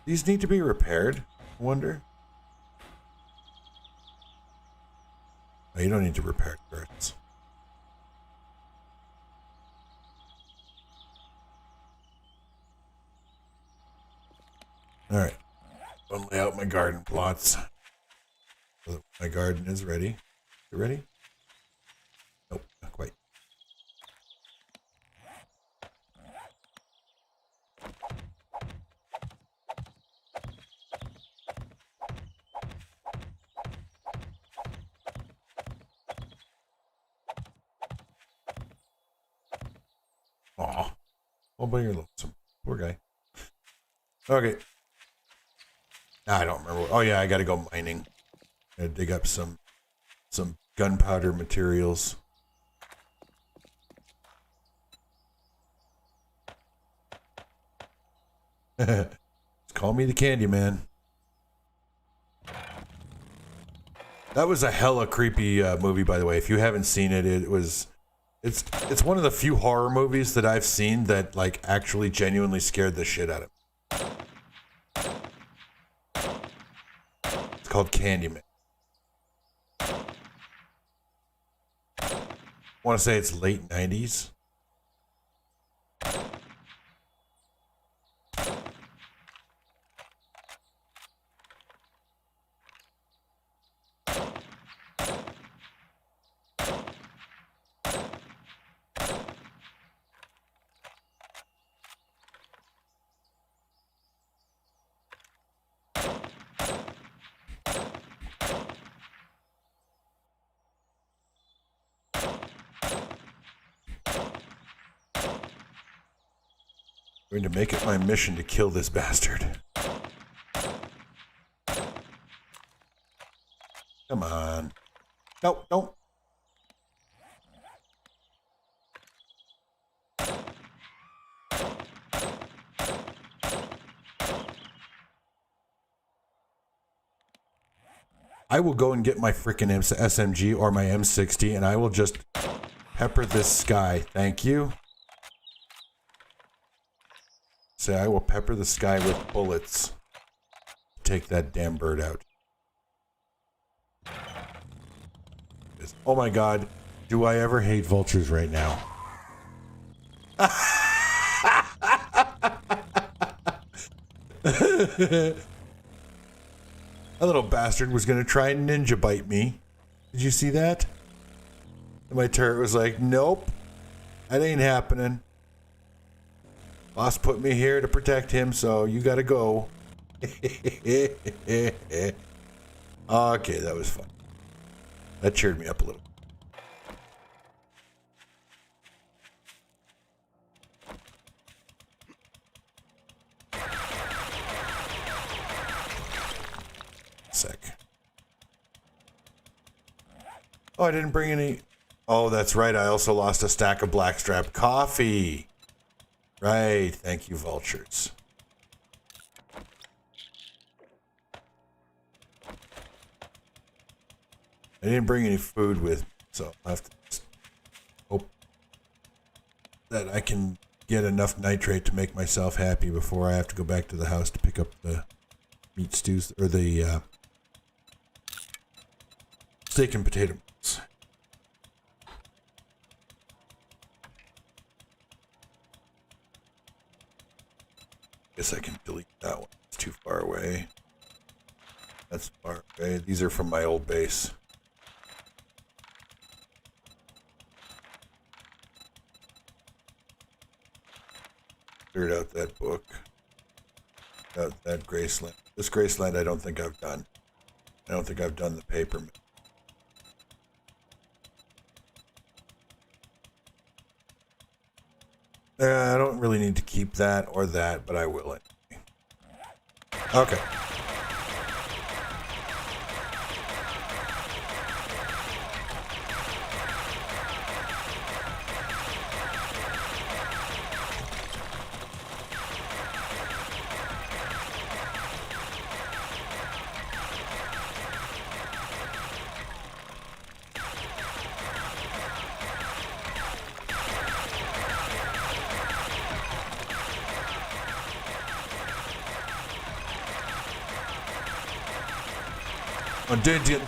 These need to be repaired, I wonder? No, you don't need to repair turrets. Alright. I'll lay out my garden plots. So that my garden is ready. You ready? Nope, not quite. Aw. All by your lonesome. Poor guy. Okay. I don't remember. Oh yeah, I gotta go mining. Gotta dig up some gunpowder materials. Just call me the Candy Man. That was a hella creepy movie, by the way. If you haven't seen it, it's one of the few horror movies that I've seen that like actually genuinely scared the shit out of me. It's called Candyman. I want to say it's late 90s. I'm going to make it my mission to kill this bastard. Come on. No, don't. I will go and get my freaking SMG or my M60 and I will just pepper this sky. Thank you. Say, I will pepper the sky with bullets. Take that damn bird out. Oh my god. Do I ever hate vultures right now? That little bastard was going to try and ninja bite me. Did you see that? And my turret was like, nope. That ain't happening. Boss put me here to protect him, so you gotta go. Okay, that was fun. That cheered me up a little. Sec. Oh, I didn't bring any. Oh, that's right. I also lost a stack of blackstrap coffee. Right, thank you, vultures. I didn't bring any food with me, so I have to just hope that I can get enough nitrate to make myself happy before I have to go back to the house to pick up the meat stews, or the steak and potato meats. Guess I can delete that one. It's too far away. That's far away. These are from my old base. Cleared out that book. Got that Graceland. This Graceland I don't think I've done. I don't think I've done the paper. I don't really need to keep that or that, but I will. Okay.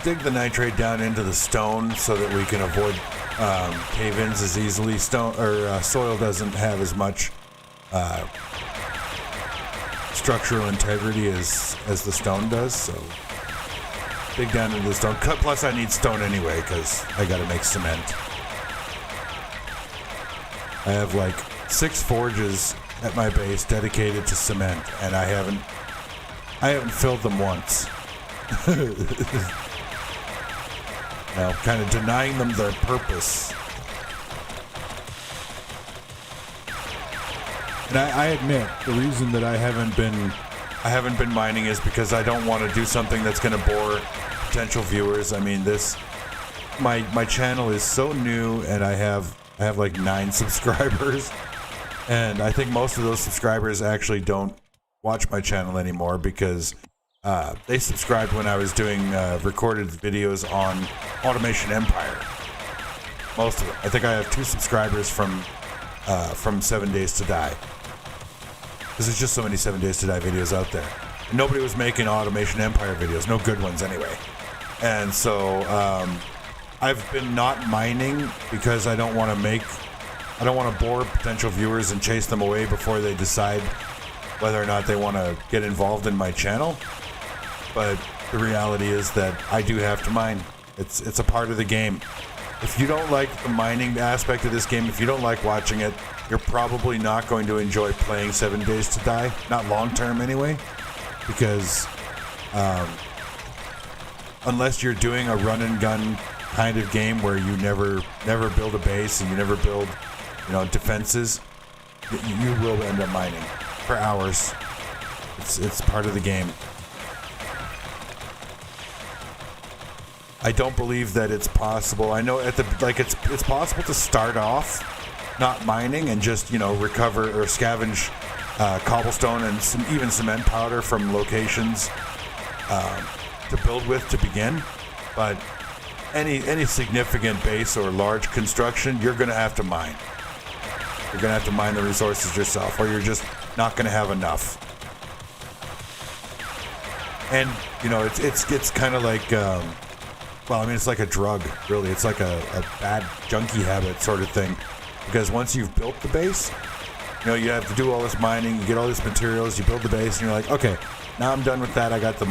Dig the nitrate down into the stone so that we can avoid cave-ins as easily. Soil doesn't have as much structural integrity as the stone does. So dig down into the stone. Plus, I need stone anyway because I got to make cement. I have like 6 forges at my base dedicated to cement, and I haven't filled them once. Now, kind of denying them their purpose. And I admit, the reason that I haven't been mining is because I don't want to do something that's going to bore potential viewers. I mean, my channel is so new, and I have like 9 subscribers, and I think most of those subscribers actually don't watch my channel anymore because they subscribed when I was doing recorded videos on Automation Empire. Most of them. I think I have 2 subscribers from 7 Days to Die. Because there's just so many 7 Days to Die videos out there. And nobody was making Automation Empire videos. No good ones anyway. And so I've been not mining because I don't want to bore potential viewers and chase them away before they decide whether or not they want to get involved in my channel. But the reality is that I do have to mine. It's a part of the game. If you don't like the mining aspect of this game, if you don't like watching it, you're probably not going to enjoy playing 7 Days to Die. Not long term anyway. Because unless you're doing a run and gun kind of game where you never build a base and you never build, defenses, you will end up mining for hours. It's part of the game. I don't believe that it's possible. I know it's possible to start off not mining and just recover or scavenge cobblestone and even cement powder from locations to build with to begin. But any significant base or large construction, you're going to have to mine. You're going to have to mine the resources yourself, or you're just not going to have enough. And it's kind of like. It's like a drug, really. It's like a bad junkie habit sort of thing. Because once you've built the base, you have to do all this mining, you get all these materials, you build the base, and you're like, okay, now I'm done with that. I got the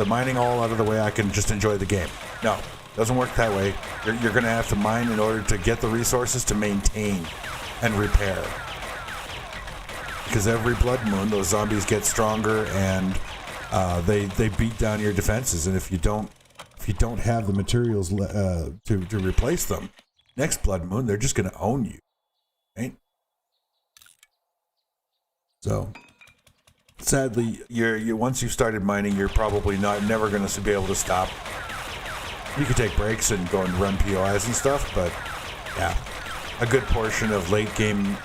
mining all out of the way. I can just enjoy the game. No, it doesn't work that way. You're going to have to mine in order to get the resources to maintain and repair. Because every blood moon, those zombies get stronger and they beat down your defenses. And if you don't have the materials to replace them, next blood moon they're just going to own you, right? So sadly, you once you've started mining, you're probably never going to be able to stop. You could take breaks and go and run POIs and stuff, but yeah, a good portion of late game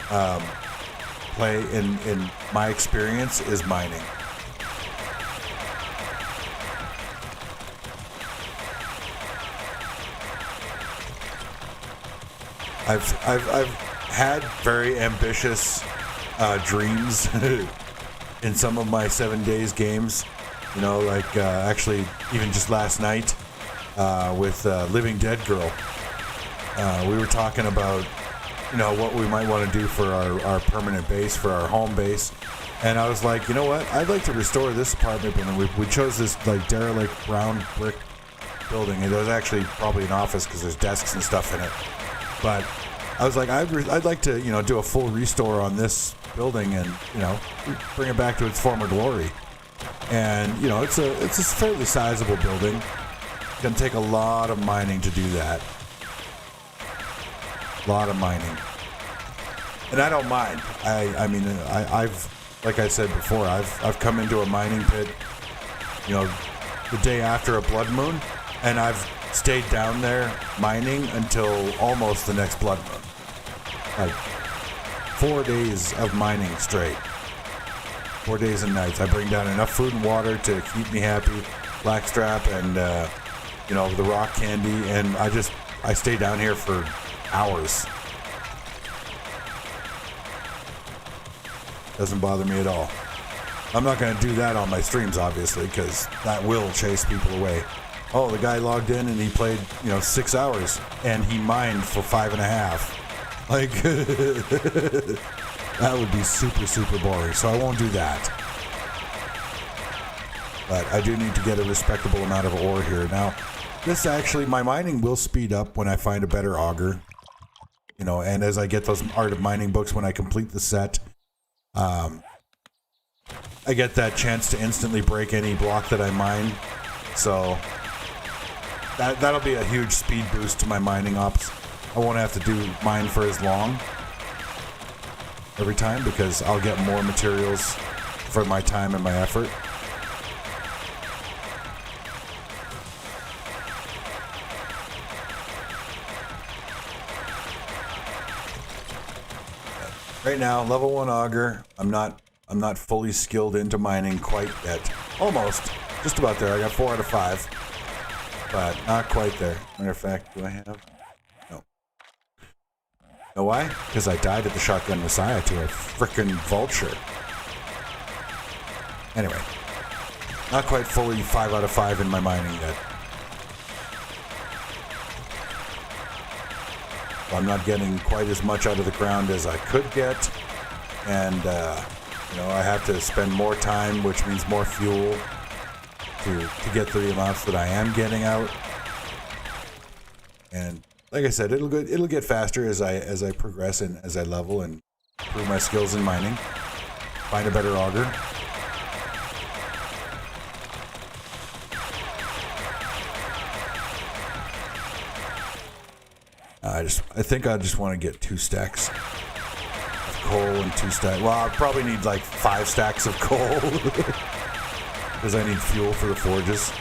play in my experience is mining. I've had very ambitious dreams in some of my 7 Days games. Actually even just last night with Living Dead Girl. We were talking about what we might want to do for our permanent base, for our home base. And I was like, you know what? I'd like to restore this apartment building. We chose this derelict brown brick building. It was actually probably an office because there's desks and stuff in it. But I was like, I'd like to, do a full restore on this building and, bring it back to its former glory. And, it's a fairly sizable building. It's going to take a lot of mining to do that. A lot of mining. And I don't mind. I've like I said before, I've come into a mining pit, you know, the day after a blood moon, and I've stayed down there mining until almost the next blood moon. Like 4 days of mining straight. 4 days and nights. I bring down enough food and water to keep me happy. Blackstrap and you know, the rock candy, and I stay down here for hours. Doesn't bother me at all. I'm not going to do that on my streams, obviously, because that will chase people away. Oh, the guy logged in and he played, 6 hours, and he mined for 5.5. Like, that would be super, super boring, so I won't do that. But I do need to get a respectable amount of ore here. Now, this actually, my mining will speed up when I find a better auger. And as I get those Art of Mining books, when I complete the set, I get that chance to instantly break any block that I mine. So that'll be a huge speed boost to my mining ops. I won't have to do mine for as long every time because I'll get more materials for my time and my effort. Right now, level 1 auger. I'm not fully skilled into mining quite yet. Almost. Just about there. I got 4 out of 5. But not quite there. Matter of fact, do I have? No. Know why? Because I died at the Shotgun Messiah to a frickin' vulture. Anyway. Not quite fully 5 out of 5 in my mining yet. I'm not getting quite as much out of the ground as I could get. And, I have to spend more time, which means more fuel to get the amounts that I am getting out. And like I said, it'll get faster as I progress and as I level and improve my skills in mining. Find a better auger. I think I just want to get 2 stacks of coal and 2 stacks. Well, I'll probably need like 5 stacks of coal because I need fuel for the forges.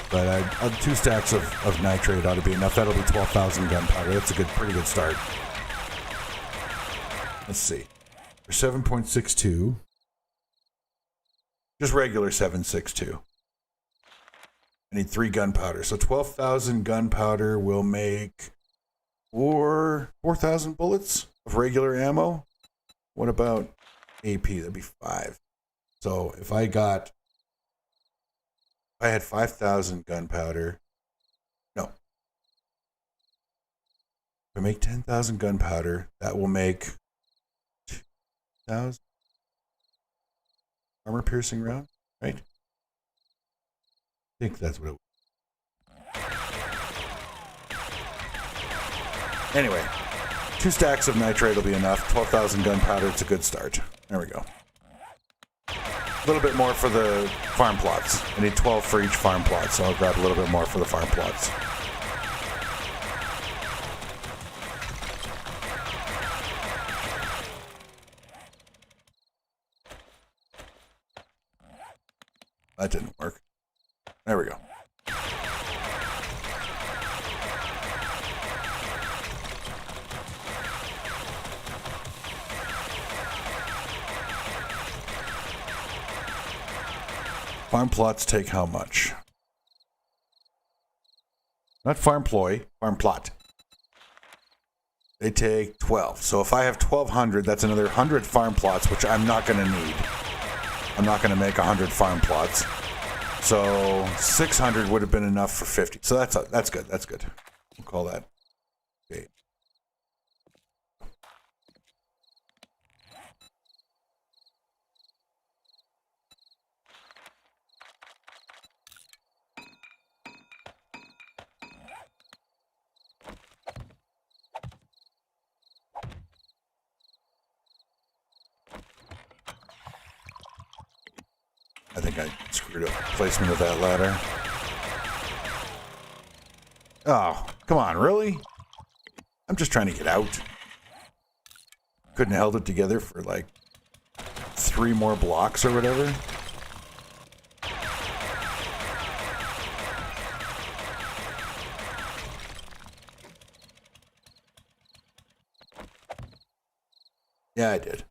But 2 stacks of nitrate ought to be enough. That'll be 12,000 gunpowder. That's a pretty good start. Let's see. For 7.62, just regular 7.62. I need 3 gunpowder. So 12,000 gunpowder will make 4,000 bullets of regular ammo. What about AP? That'd be 5. So if I had 5,000 gunpowder. No. If I make 10,000 gunpowder, that will make 2,000 armor piercing round, right? I think that's what it was. Anyway, 2 stacks of nitrate will be enough. 12,000 gunpowder, it's a good start. There we go. A little bit more for the farm plots. I need 12 for each farm plot, so I'll grab a little bit more for the farm plots. That didn't work. There we go. Farm plots take how much? Not farm ploy, farm plot. They take 12. So if I have 1,200, that's another 100 farm plots, which I'm not going to need. I'm not going to make 100 farm plots. So 600 would have been enough for 50. So that's good. That's good. We'll call that 8. I think I screwed up placement of that ladder. Oh, come on, really? I'm just trying to get out. couldn't have held it together for like 3 more blocks or whatever. Yeah, I did.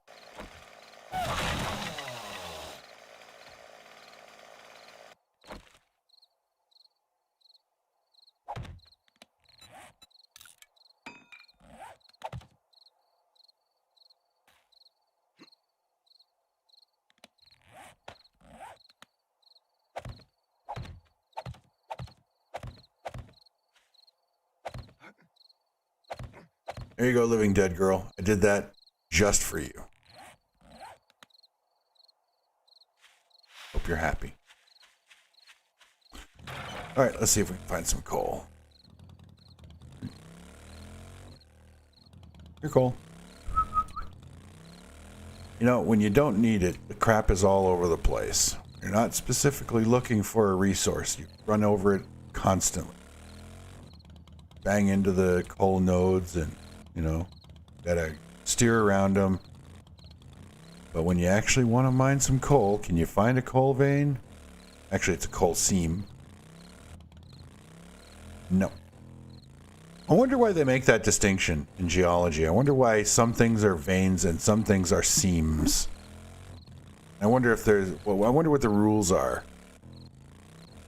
There you go, living dead girl. I did that just for you. Hope you're happy. All right, let's see if we can find some coal. Here, coal. You know, when you don't need it, the crap is all over the place. You're not specifically looking for a resource. You run over it constantly. Bang into the coal nodes and, you know, gotta steer around them. But when you actually want to mine some coal, can you find a coal vein? Actually, it's a coal seam. No. I wonder why they make that distinction in geology. I wonder why some things are veins and some things are seams. I wonder if there's... Well, I wonder what the rules are.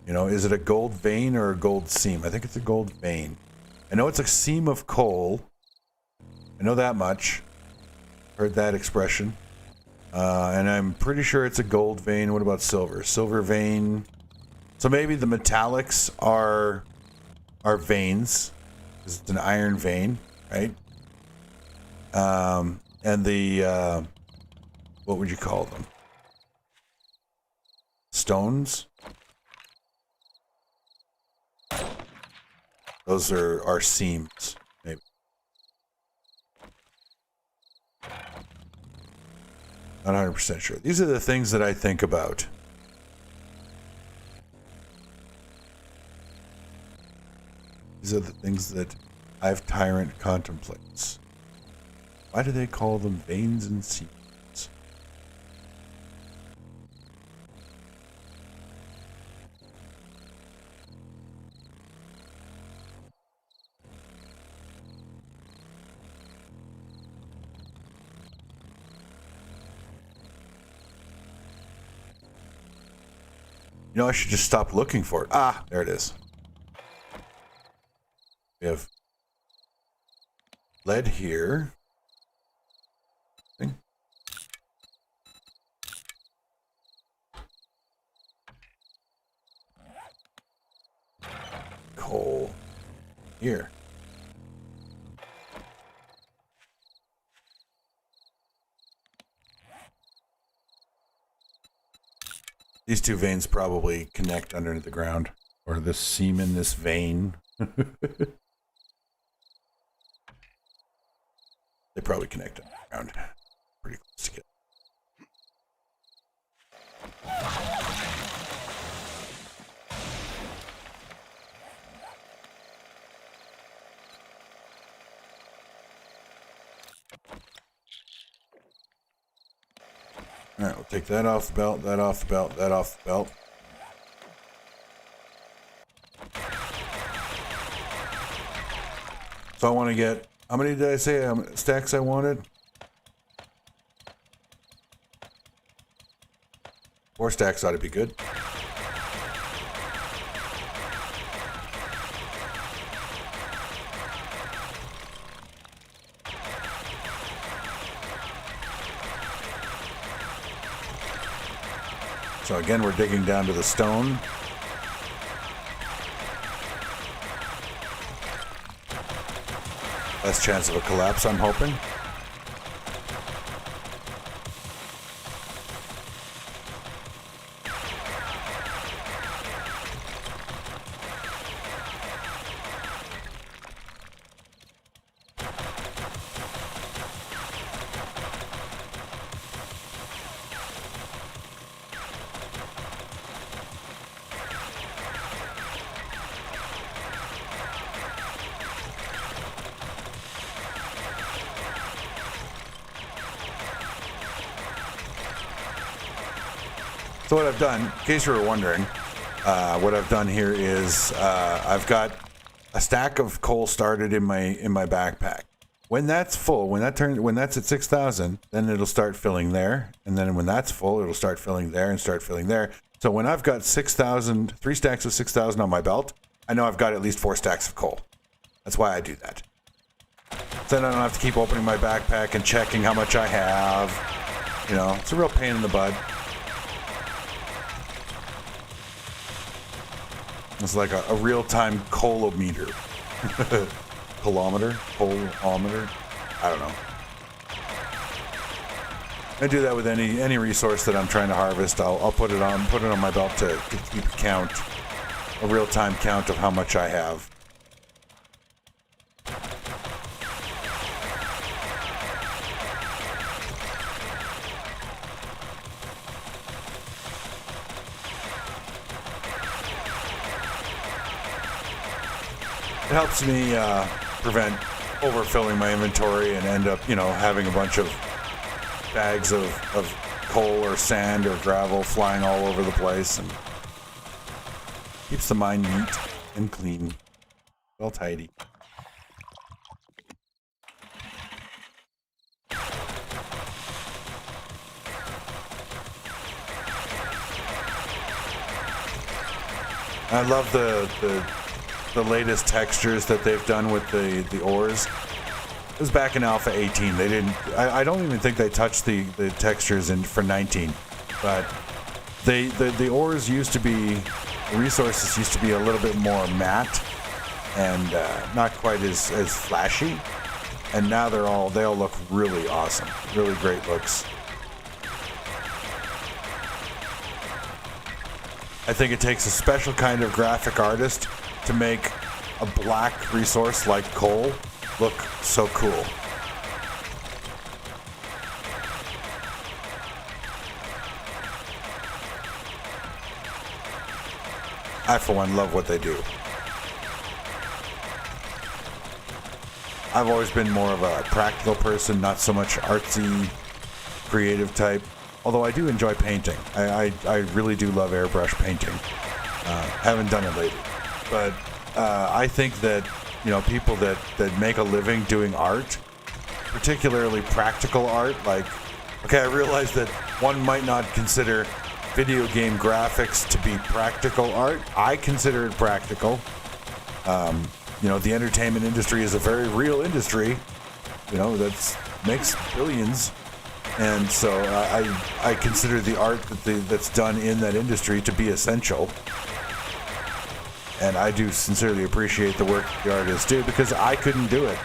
You know, is it a gold vein or a gold seam? I think it's a gold vein. I know it's a seam of coal. I know that much. Heard that expression. And I'm pretty sure it's a gold vein. What about silver? Silver vein. So maybe the metallics are veins. It's an iron vein, right? And the what would you call them? Stones. Those are seams, maybe. Not 100% sure. These are the things that I think about. These are the things that I've Tyrant contemplates. Why do they call them veins and seams? You know, I should just stop looking for it. Ah, there it is. We have lead here. Coal here. These two veins probably connect under the ground, or this seam in this vein. They probably connect underground. Pretty close together. All right, we'll take that off the belt, that off the belt, that off the belt. So I want to get, how many did I say stacks I wanted? 4 stacks ought to be good. So again, we're digging down to the stone. Less chance of a collapse, I'm hoping. So what I've done, in case you were wondering, what I've done here is I've got a stack of coal started in my backpack. When that's full, when that's at 6,000, then it'll start filling there, and then when that's full, it'll start filling there and start filling there. So when I've got 6,000, 3 stacks of 6,000 on my belt, I know I've got at least 4 stacks of coal. That's why I do that. So then I don't have to keep opening my backpack and checking how much I have. You know, it's a real pain in the butt. It's like a real-time coalometer. Kilometer? Coalometer? I don't know. I do that with any resource that I'm trying to harvest. I'll put it on my belt to keep count, a real-time count of how much I have. It helps me prevent overfilling my inventory and end up, you know, having a bunch of bags of coal or sand or gravel flying all over the place, and keeps the mine neat and clean, well tidy. I love the latest textures that they've done with the ores. It was back in Alpha 18. They didn't. I don't even think they touched the textures for 19. But the ores used to be, the resources used to be a little bit more matte and not quite as flashy. And now they all look really awesome, really great looks. I think it takes a special kind of graphic artist to make a black resource like coal look so cool. I, for one, love what they do. I've always been more of a practical person, not so much artsy, creative type. Although I do enjoy painting. I really do love airbrush painting. Haven't done it lately. But I think that, you know, people that make a living doing art, particularly practical art, like, okay, I realize that one might not consider video game graphics to be practical art. I consider it practical. You know, the entertainment industry is a very real industry, you know, that makes billions. And so I consider the art that's done in that industry to be essential. And I do sincerely appreciate the work the artists do, because I couldn't do it.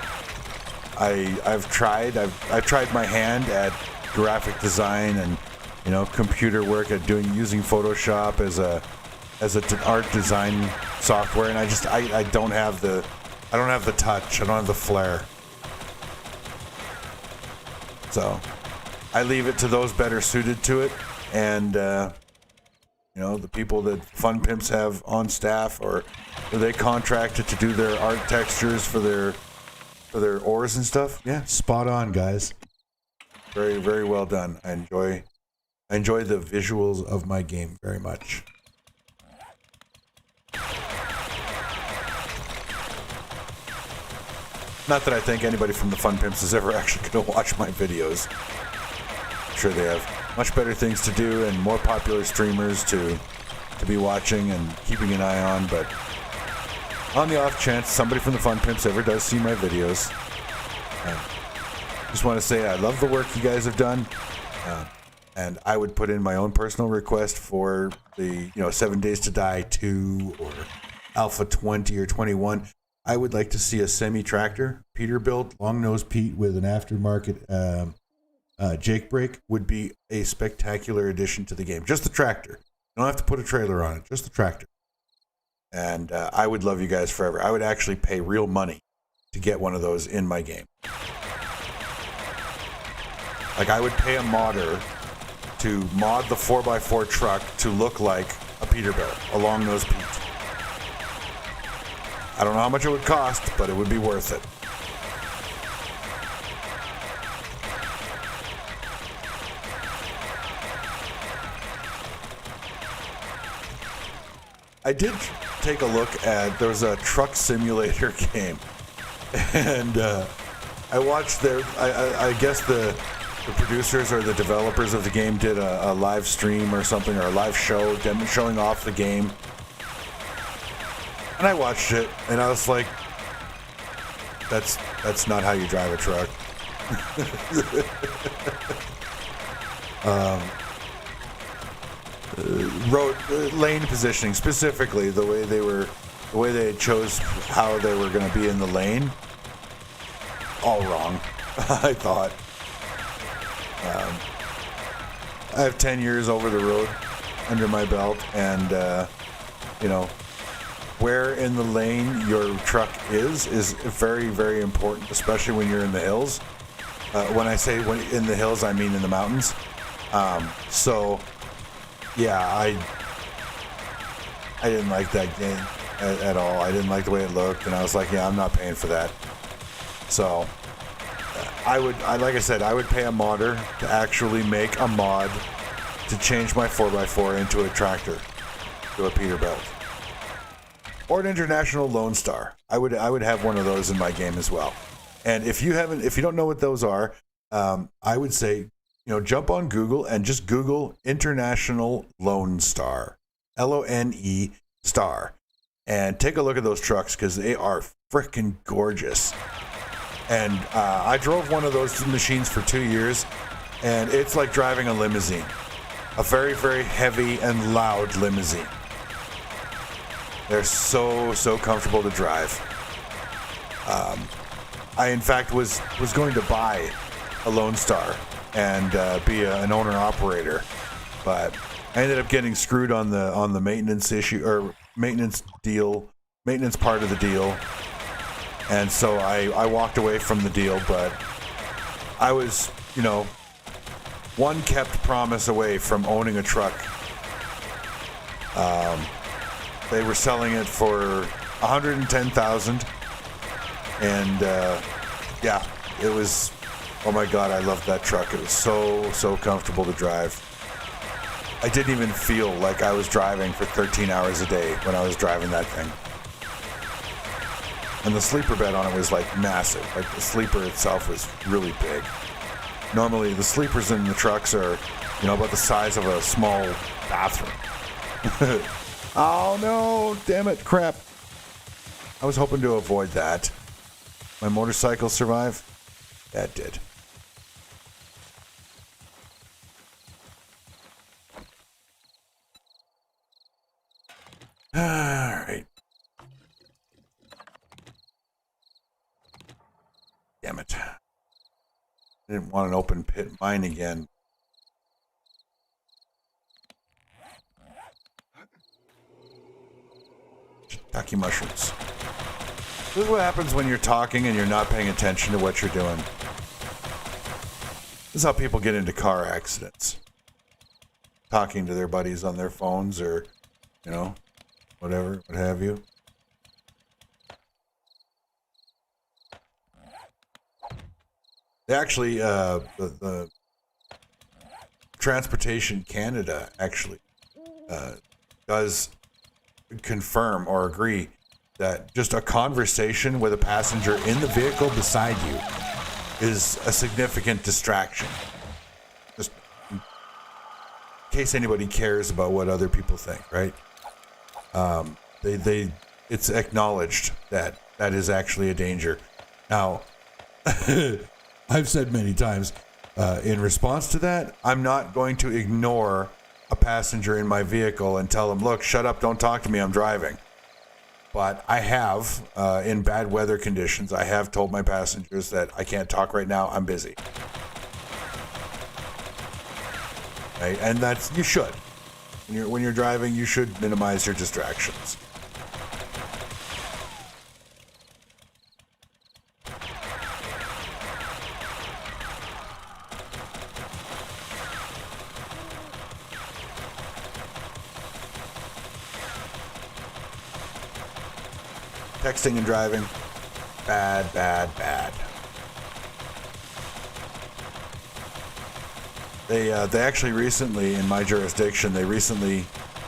I've tried my hand at graphic design and, you know, computer work at using Photoshop as an art design software, and I don't have the touch, I don't have the flair. So I leave it to those better suited to it, and you know, the people that Fun Pimps have on staff, or they contracted to do their art textures for their ores and stuff. Yeah, spot on, guys. Very, very well done. I enjoy the visuals of my game very much. Not that I think anybody from the Fun Pimps is ever actually going to watch my videos. I'm sure they have much better things to do and more popular streamers to be watching and keeping an eye on, but on the off chance somebody from the Fun Pimps ever does see my videos, I just want to say I love the work you guys have done, and I would put in my own personal request for the 7 Days to Die 2 or Alpha 20 or 21. I would like to see a semi-tractor, Peterbilt, long-nosed Pete with an aftermarket Jake brake would be a spectacular addition to the game. Just the tractor. You don't have to put a trailer on it, just the tractor. And I would love you guys forever. I would actually pay real money to get one of those in my game. Like, I would pay a modder to mod the 4x4 truck to look like a Peterbilt, a long-nosed Pete. I don't know how much it would cost, but it would be worth it. I did take a look at, there was a truck simulator game, and I watched I guess the producers or the developers of the game did a live stream or something, or a live show showing off the game. And I watched it, and I was like, that's not how you drive a truck. Road lane positioning, specifically the way they chose how they were going to be in the lane, all wrong. I thought. I have 10 years over the road under my belt, and you know, where in the lane your truck is very, very important, especially when you're in the hills. When I say in the hills, I mean in the mountains. So yeah, I didn't like that game at all. I didn't like the way it looked, and I was like, yeah, I'm not paying for that. So like I said, I would pay a modder to actually make a mod to change my 4x4 into a tractor, to a Peterbilt, or an International Lone Star. I would have one of those in my game as well. And if you don't know what those are, I would say, jump on Google and just Google International Lone Star, LONE star, and take a look at those trucks, because they are freaking gorgeous. And I drove one of those machines for 2 years, and it's like driving a limousine, a very, very heavy and loud limousine. They're so comfortable to drive. I in fact was going to buy a Lone Star and be an owner operator, but I ended up getting screwed on the maintenance issue, or maintenance part of the deal. And so I walked away from the deal, but I was, one kept promise away from owning a truck. They were selling it for $110,000, and yeah, it was. Oh my God, I loved that truck. It was so comfortable to drive. I didn't even feel like I was driving for 13 hours a day when I was driving that thing. And the sleeper bed on it was like massive. Like the sleeper itself was really big. Normally the sleepers in the trucks are, about the size of a small bathroom. Oh no, damn it, crap. I was hoping to avoid that. My motorcycle survive? That did. All right. Damn it. I didn't want an open pit mine again. Shiitake mushrooms. This is what happens when you're talking and you're not paying attention to what you're doing. This is how people get into car accidents. Talking to their buddies on their phones, or, whatever, what have you. They actually, the Transportation Canada actually does confirm or agree that just a conversation with a passenger in the vehicle beside you is a significant distraction. Just in case anybody cares about what other people think, right? It's acknowledged that is actually a danger. Now, I've said many times, in response to that, I'm not going to ignore a passenger in my vehicle and tell them, look, shut up, don't talk to me, I'm driving. But I have, in bad weather conditions, I have told my passengers that I can't talk right now, I'm busy. Okay? And you should. When you're driving, you should minimize your distractions. Texting and driving, bad. They actually recently, in my jurisdiction, they recently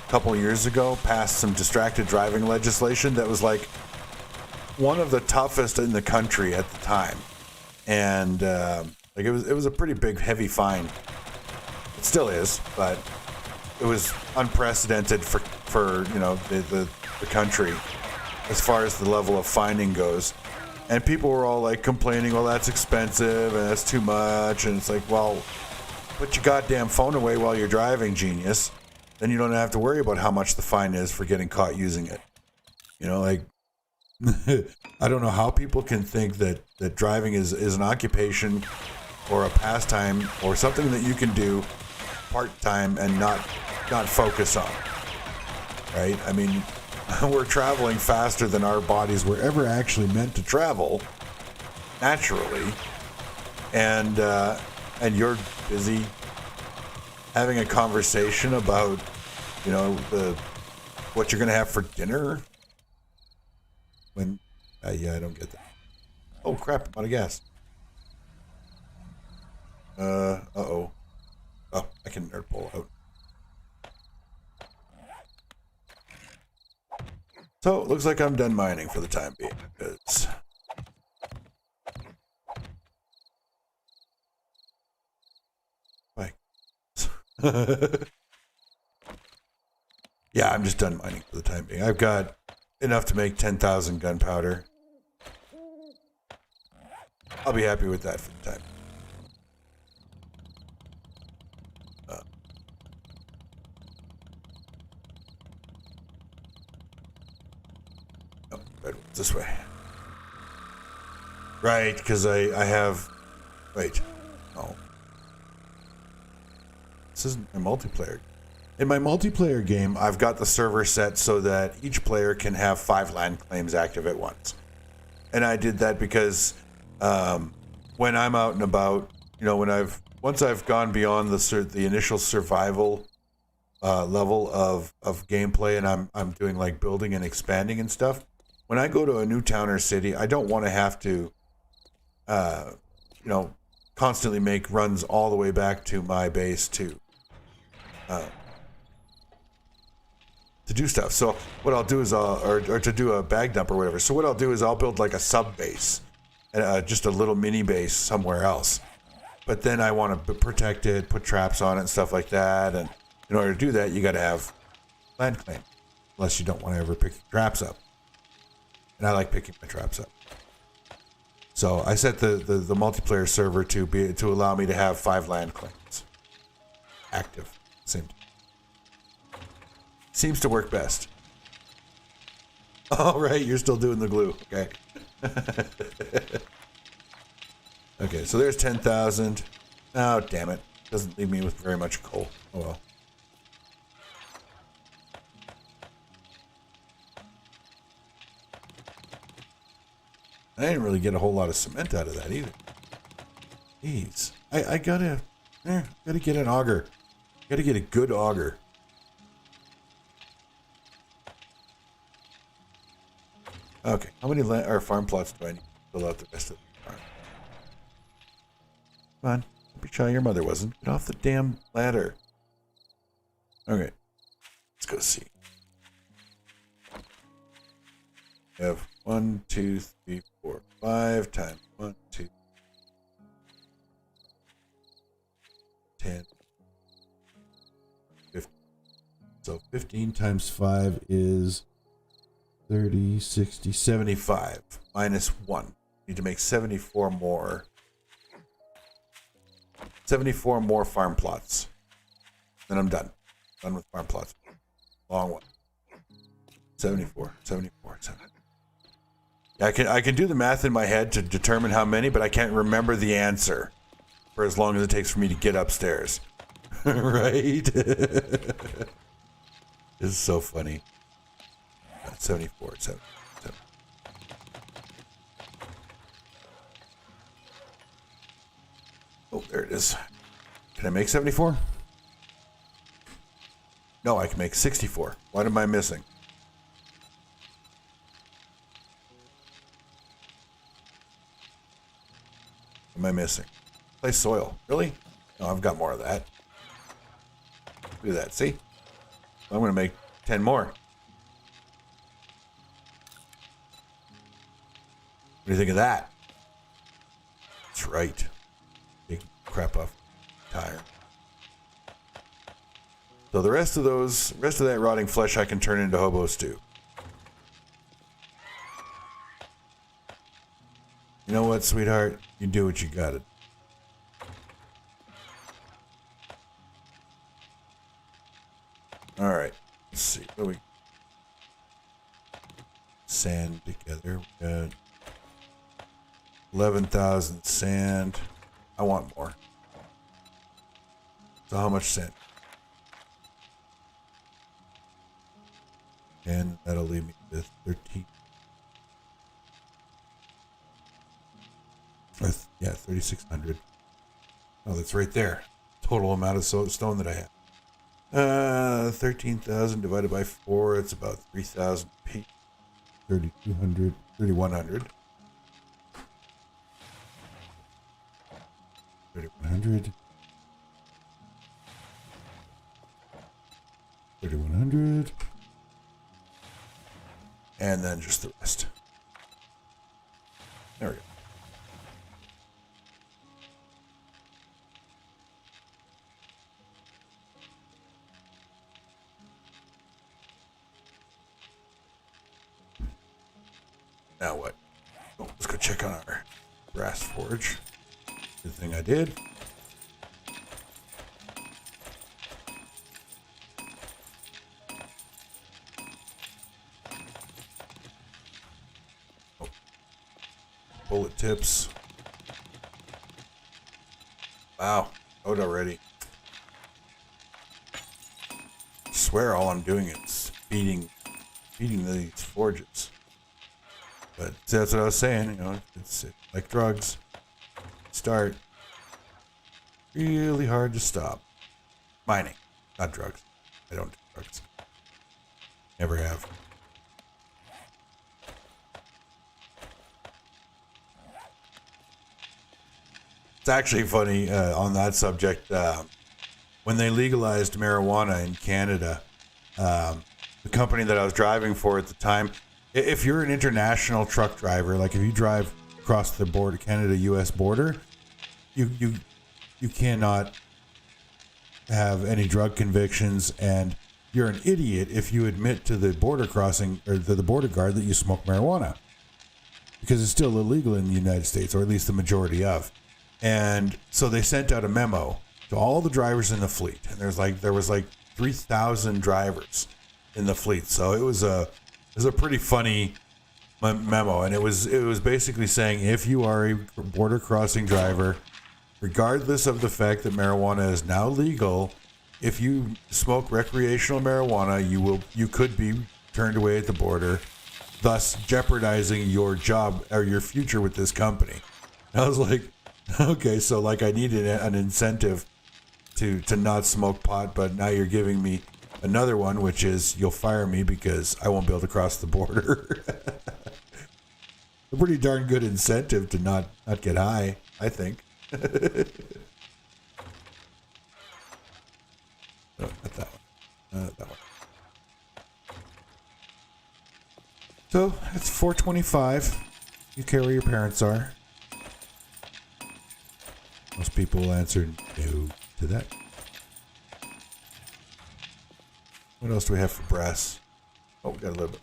a couple of years ago, passed some distracted driving legislation that was like one of the toughest in the country at the time, and like it was a pretty big, heavy fine. It still is, but it was unprecedented for you know the country as far as the level of fining goes. And people were all like complaining, well, that's expensive and that's too much. And it's like, well, put your goddamn phone away while you're driving, genius. Then you don't have to worry about how much the fine is for getting caught using it. You know, like, I don't know how people can think that driving is an occupation or a pastime or something that you can do part-time and not focus on. Right? I mean, we're traveling faster than our bodies were ever actually meant to travel naturally, and you're busy having a conversation about, you know, what you're gonna have for dinner. When, yeah, I don't get that. Oh crap! I'm out of gas. Uh-oh. Oh, I can nerd pull out. So, it looks like I'm done mining for the time being, because... Yeah, I'm just done mining for the time being. I've got enough to make 10,000 gunpowder. I'll be happy with that for the time. This way. Right, because I have... Wait. No. This isn't my multiplayer. In my multiplayer game, I've got the server set so that each player can have 5 land claims active at once. And I did that because when I'm out and about, you know, once I've gone beyond the initial survival level of gameplay, and I'm doing like building and expanding and stuff. When I go to a new town or city, I don't want to have to, you know, constantly make runs all the way back to my base to do stuff. So what I'll do is or to do a bag dump or whatever. So what I'll do is I'll build like a sub base, just a little mini base somewhere else. But then I want to protect it, put traps on it and stuff like that. And in order to do that, you got to have land claim, unless you don't want to ever pick traps up. And I like picking my traps up. So I set the multiplayer server to allow me to have 5 land claims active. Seems to work best. All right, you're still doing the glue. Okay. Okay, so there's 10,000. Oh, damn it. Doesn't leave me with very much coal. Oh well. I didn't really get a whole lot of cement out of that either. Jeez. I gotta get an auger. Gotta get a good auger. Okay, how many farm plots do I need to fill out the rest of the farm? Come on, don't be shy your mother wasn't. Get off the damn ladder. Okay, let's go see. We have 1, 2, 3, 4, 5 times 1, 2, 10, 15. So 15 times 5 is 30, 60, 75. Minus 1. Need to make 74 more. 74 more farm plots. Then I'm done. Done with farm plots. Long one. 74, 74, 74. I can do the math in my head to determine how many, but I can't remember the answer for as long as it takes for me to get upstairs. Right? This is so funny. 74, 7. Oh, there it is. Can I make 74? No, I can make 64. What am I missing? What am I missing? Play soil. Really? No, I've got more of that. Do that. See? I'm going to make 10 more. What do you think of that? That's right. Big crap off tire. So the rest of that rotting flesh I can turn into hobo stew. You know what, sweetheart? You do what you gotta. All right. Let's see. What do we sand together? We got 11,000 sand. I want more. So how much sand? And that'll leave me with 13. Yeah, 3,600. Oh, that's right there. Total amount of stone that I have. 13,000 divided by 4. It's about 3,000 p. 3,200. 3,100. 3,100. 3,100. And then just the rest. There we go. Now what? Oh, let's go check on our brass forge. Good thing I did. Oh. Bullet tips. Wow, out already. I swear all I'm doing is feeding these forges. But that's what I was saying, you know, it's like drugs. Start. Really hard to stop. Mining, not drugs. I don't do drugs. Never have. It's actually funny on that subject. When they legalized marijuana in Canada, the company that I was driving for at the time, if you're an international truck driver, like if you drive across the border, Canada-U.S. border, you cannot have any drug convictions, and you're an idiot if you admit to the border crossing or to the border guard that you smoke marijuana, because it's still illegal in the United States, or at least the majority of. And so they sent out a memo to all the drivers in the fleet, and there was like 3,000 drivers in the fleet. So it was a pretty funny memo, and it was basically saying, if you are a border crossing driver, regardless of the fact that marijuana is now legal, if you smoke recreational marijuana, you could be turned away at the border, thus jeopardizing your job or your future with this company. And I was like, okay, so like I needed an incentive to not smoke pot, but now you're giving me another one, which is you'll fire me because I won't be able to cross the border. A pretty darn good incentive to not get high, I think. No, not that one. That one. So it's 4:25. You care where your parents are. Most people will answer no to that. What else do we have for brass? Oh, we got a little bit.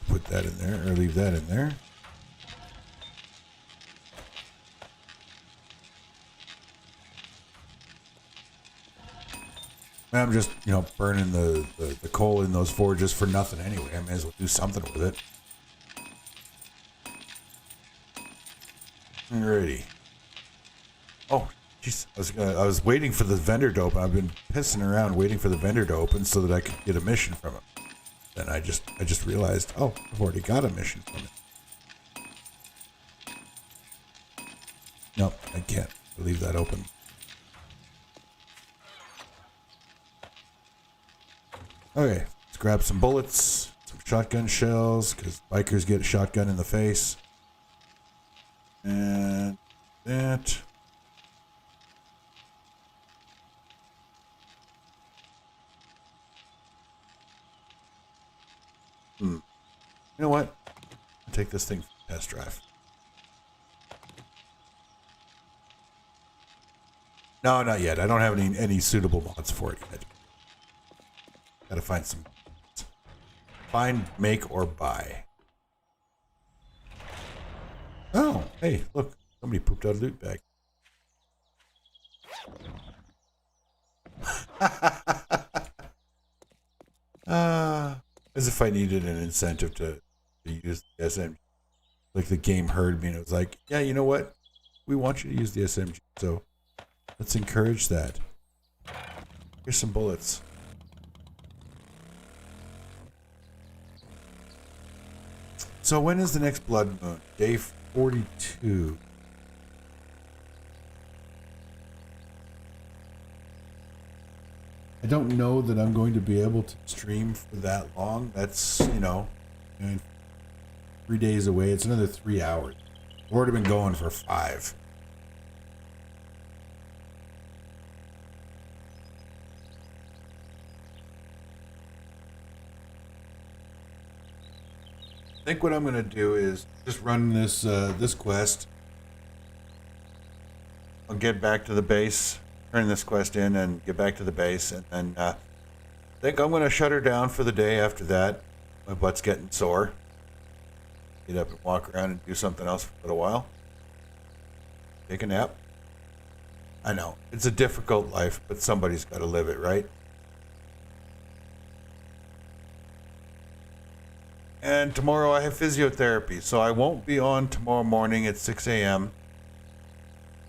Put that in there, or leave that in there. I'm just, burning the coal in those forges for nothing anyway. I may as well do something with it. Alrighty. Oh, jeez. I was waiting for the vendor to open. I've been pissing around waiting for the vendor to open so that I could get a mission from him. Then I just realized, oh, I've already got a mission from it. Nope, I can't. I'll leave that open. Okay, let's grab some bullets, some shotgun shells, because bikers get a shotgun in the face. And that. You know what? I'll take this thing for a test drive. No, not yet. I don't have any suitable mods for it yet. Gotta find some. Find, make, or buy. Oh, hey, look. Somebody pooped out a loot bag. As if I needed an incentive to use the SMG. Like the game heard me and it was like, yeah, you know what? We want you to use the SMG, so let's encourage that. Here's some bullets. So when is the next blood moon? Day 42. I don't know that I'm going to be able to stream for that long. That's, 3 days away. It's another 3 hours. I've already been going for 5. I think what I'm going to do is just run this this quest. I'll get back to the base, turn this quest in, and get back to the base, and then I think I'm going to shut her down for the day after that. My butt's getting sore. Get up and walk around and do something else for a little while. Take a nap. I know, it's a difficult life, but somebody's got to live it, right? And tomorrow I have physiotherapy, so I won't be on tomorrow morning at 6 a.m.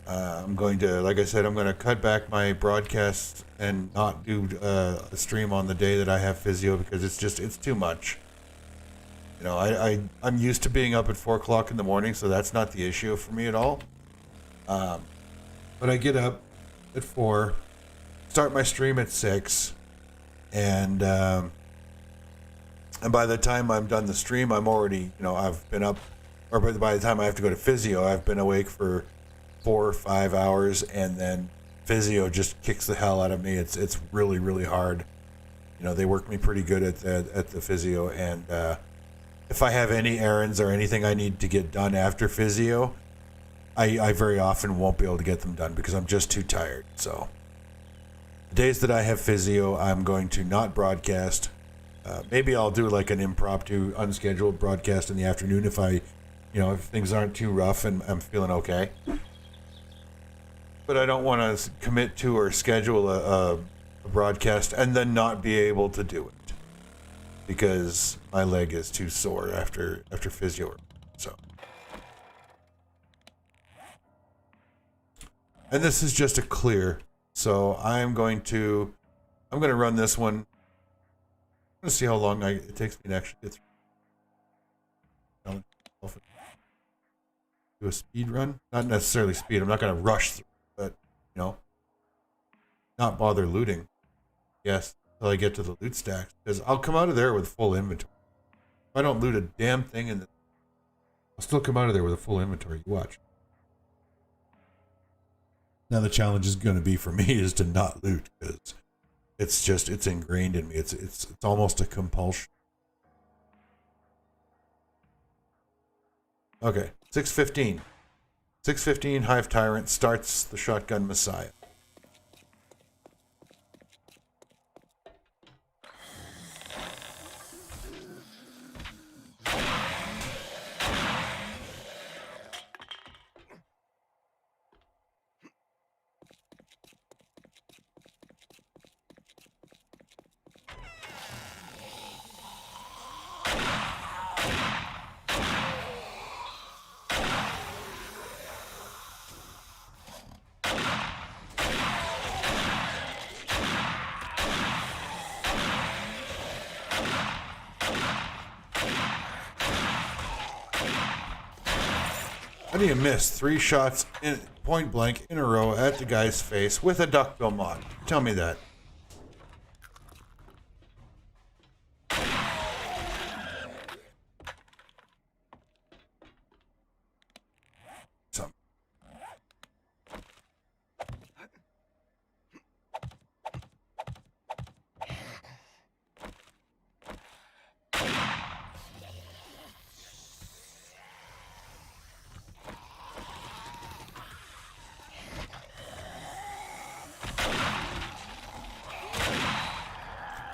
I'm going to, like I said, I'm going to cut back my broadcast and not do a stream on the day that I have physio because it's too much. You know, I'm used to being up at 4 o'clock in the morning, so that's not the issue for me at all. But I get up at 4, start my stream at 6, and by the time I'm done the stream, I'm already, I've been up, or by the time I have to go to physio, I've been awake for 4 or 5 hours, and then physio just kicks the hell out of me. It's really, really hard. They work me pretty good at the physio, and if I have any errands or anything I need to get done after physio, I very often won't be able to get them done because I'm just too tired. So the days that I have physio, I'm going to not broadcast. Maybe I'll do like an impromptu, unscheduled broadcast in the afternoon if if things aren't too rough and I'm feeling okay. But I don't want to commit to or schedule a broadcast and then not be able to do it because my leg is too sore after physio. So, and this is just a clear. So I'm going to run this one. I'm going to see how long it takes me to actually get through. Do a speed run. Not necessarily speed. I'm not going to rush through, but, not bother looting. Yes, until I get to the loot stacks. Because I'll come out of there with full inventory. If I don't loot a damn thing, I'll still come out of there with a full inventory. You watch. Now the challenge is going to be for me is to not loot because it's ingrained in me. It's almost a compulsion. Okay, 6:15. 6:15, Hive Tyrant starts the Shotgun Messiah. How do you miss 3 shots in point blank in a row at the guy's face with a duckbill mod? Tell me that.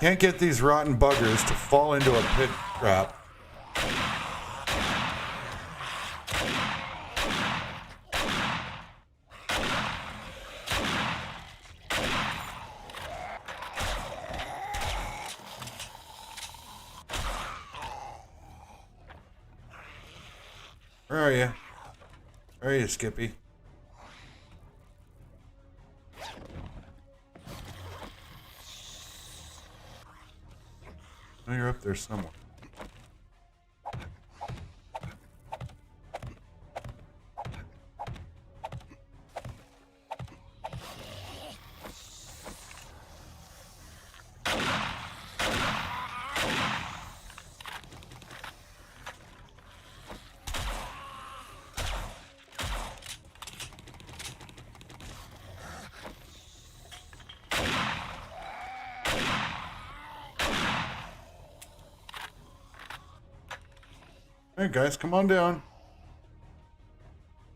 Can't get these rotten buggers to fall into a pit trap. Where are you? Where are you, Skippy? Oh, you're up there somewhere. Hey guys, come on down.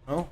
Oh.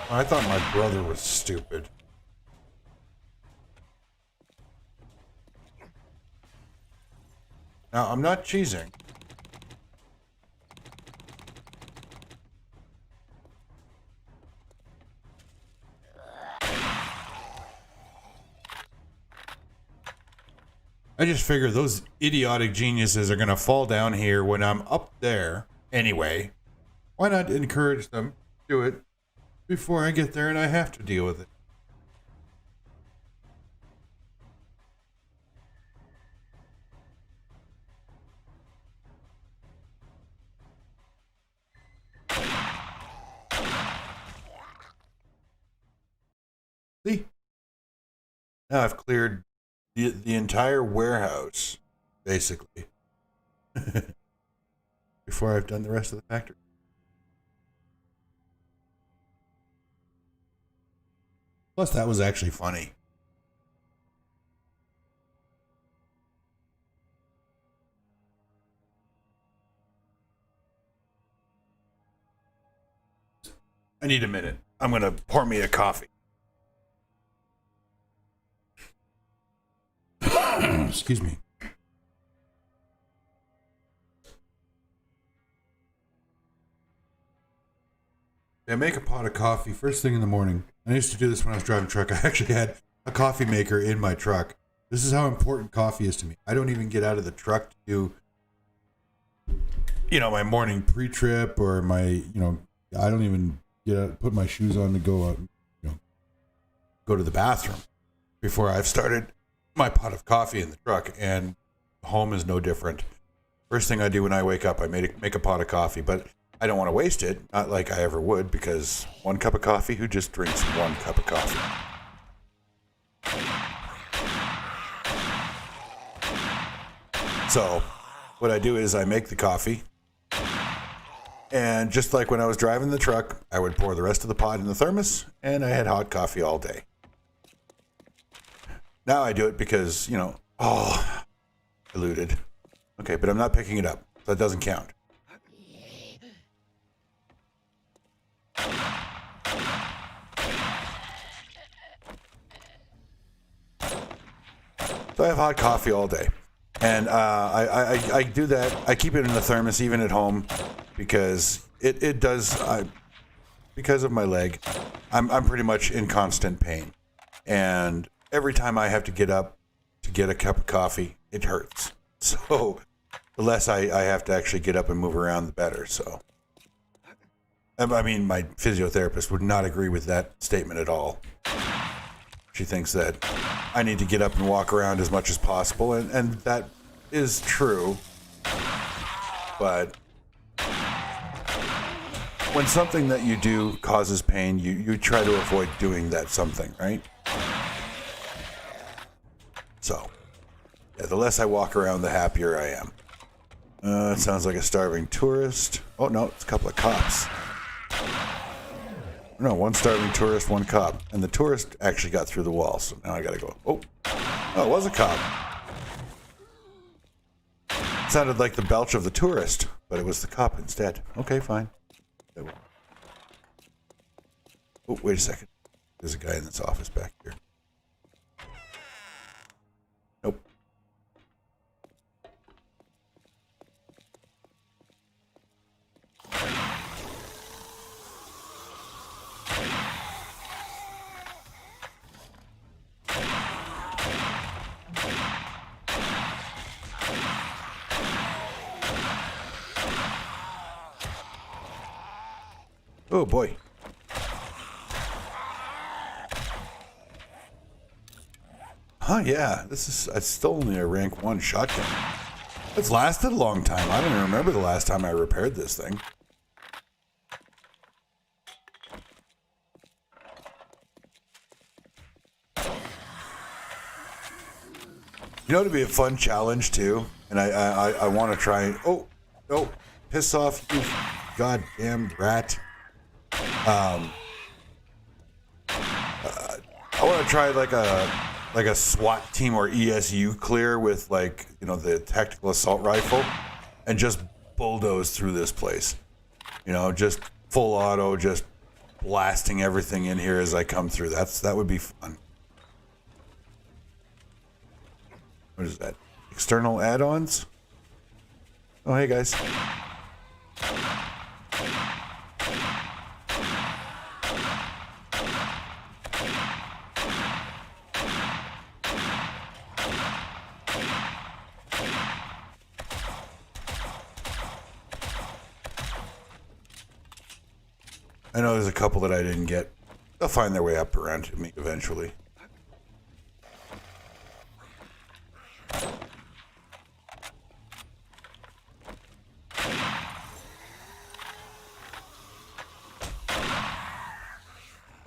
I thought my brother was stupid. Now, I'm not cheesing. I just figure those idiotic geniuses are going to fall down here when I'm up there anyway. Why not encourage them to do it before I get there and I have to deal with it? See? Now I've cleared the entire warehouse, basically, before I've done the rest of the factory. Plus, that was actually funny. I need a minute. I'm going to pour me a coffee. Excuse me. I make a pot of coffee first thing in the morning. I used to do this when I was driving a truck. I actually had a coffee maker in my truck. This is how important coffee is to me. I don't even get out of the truck to do, my morning pre-trip or my, I don't even get out, put my shoes on to go out, go to the bathroom before I've started my pot of coffee in the truck, and home is no different. First thing I do when I wake up, I make a pot of coffee, but I don't want to waste it, not like I ever would, because 1 cup of coffee, who just drinks 1 cup of coffee? So, what I do is I make the coffee, and just like when I was driving the truck, I would pour the rest of the pot in the thermos, and I had hot coffee all day. Now I do it because, diluted. Okay, but I'm not picking it up. So that doesn't count. So I have hot coffee all day. And I do that. I keep it in the thermos even at home because it does, because of my leg, I'm pretty much in constant pain. And every time I have to get up to get a cup of coffee, it hurts. So the less I have to actually get up and move around, the better. So, I mean, my physiotherapist would not agree with that statement at all. She thinks that I need to get up and walk around as much as possible, and that is true. But when something that you do causes pain, you try to avoid doing that something, right? So, Yeah, the less I walk around, the happier I am. It sounds like a starving tourist. Oh, no, it's a couple of cops. No, one starving tourist, one cop. And the tourist actually got through the wall, so now I gotta go. Oh, it was a cop. It sounded like the belch of the tourist, but it was the cop instead. Okay, fine. Oh, wait a second. There's a guy in this office back here. Nope. Oh boy. Huh, yeah. It's still only a rank 1 shotgun. It's lasted a long time. I don't even remember the last time I repaired this thing. You know, it'd be a fun challenge too, and I want to try. Oh, no, piss off, you goddamn rat! I want to try like a SWAT team or ESU clear with, like, you know, the tactical assault rifle, and just bulldoze through this place. You know, just full auto, just blasting everything in here as I come through. That would be fun. What is that? External add-ons? Oh, hey guys. I know there's a couple that I didn't get. They'll find their way up around to me eventually.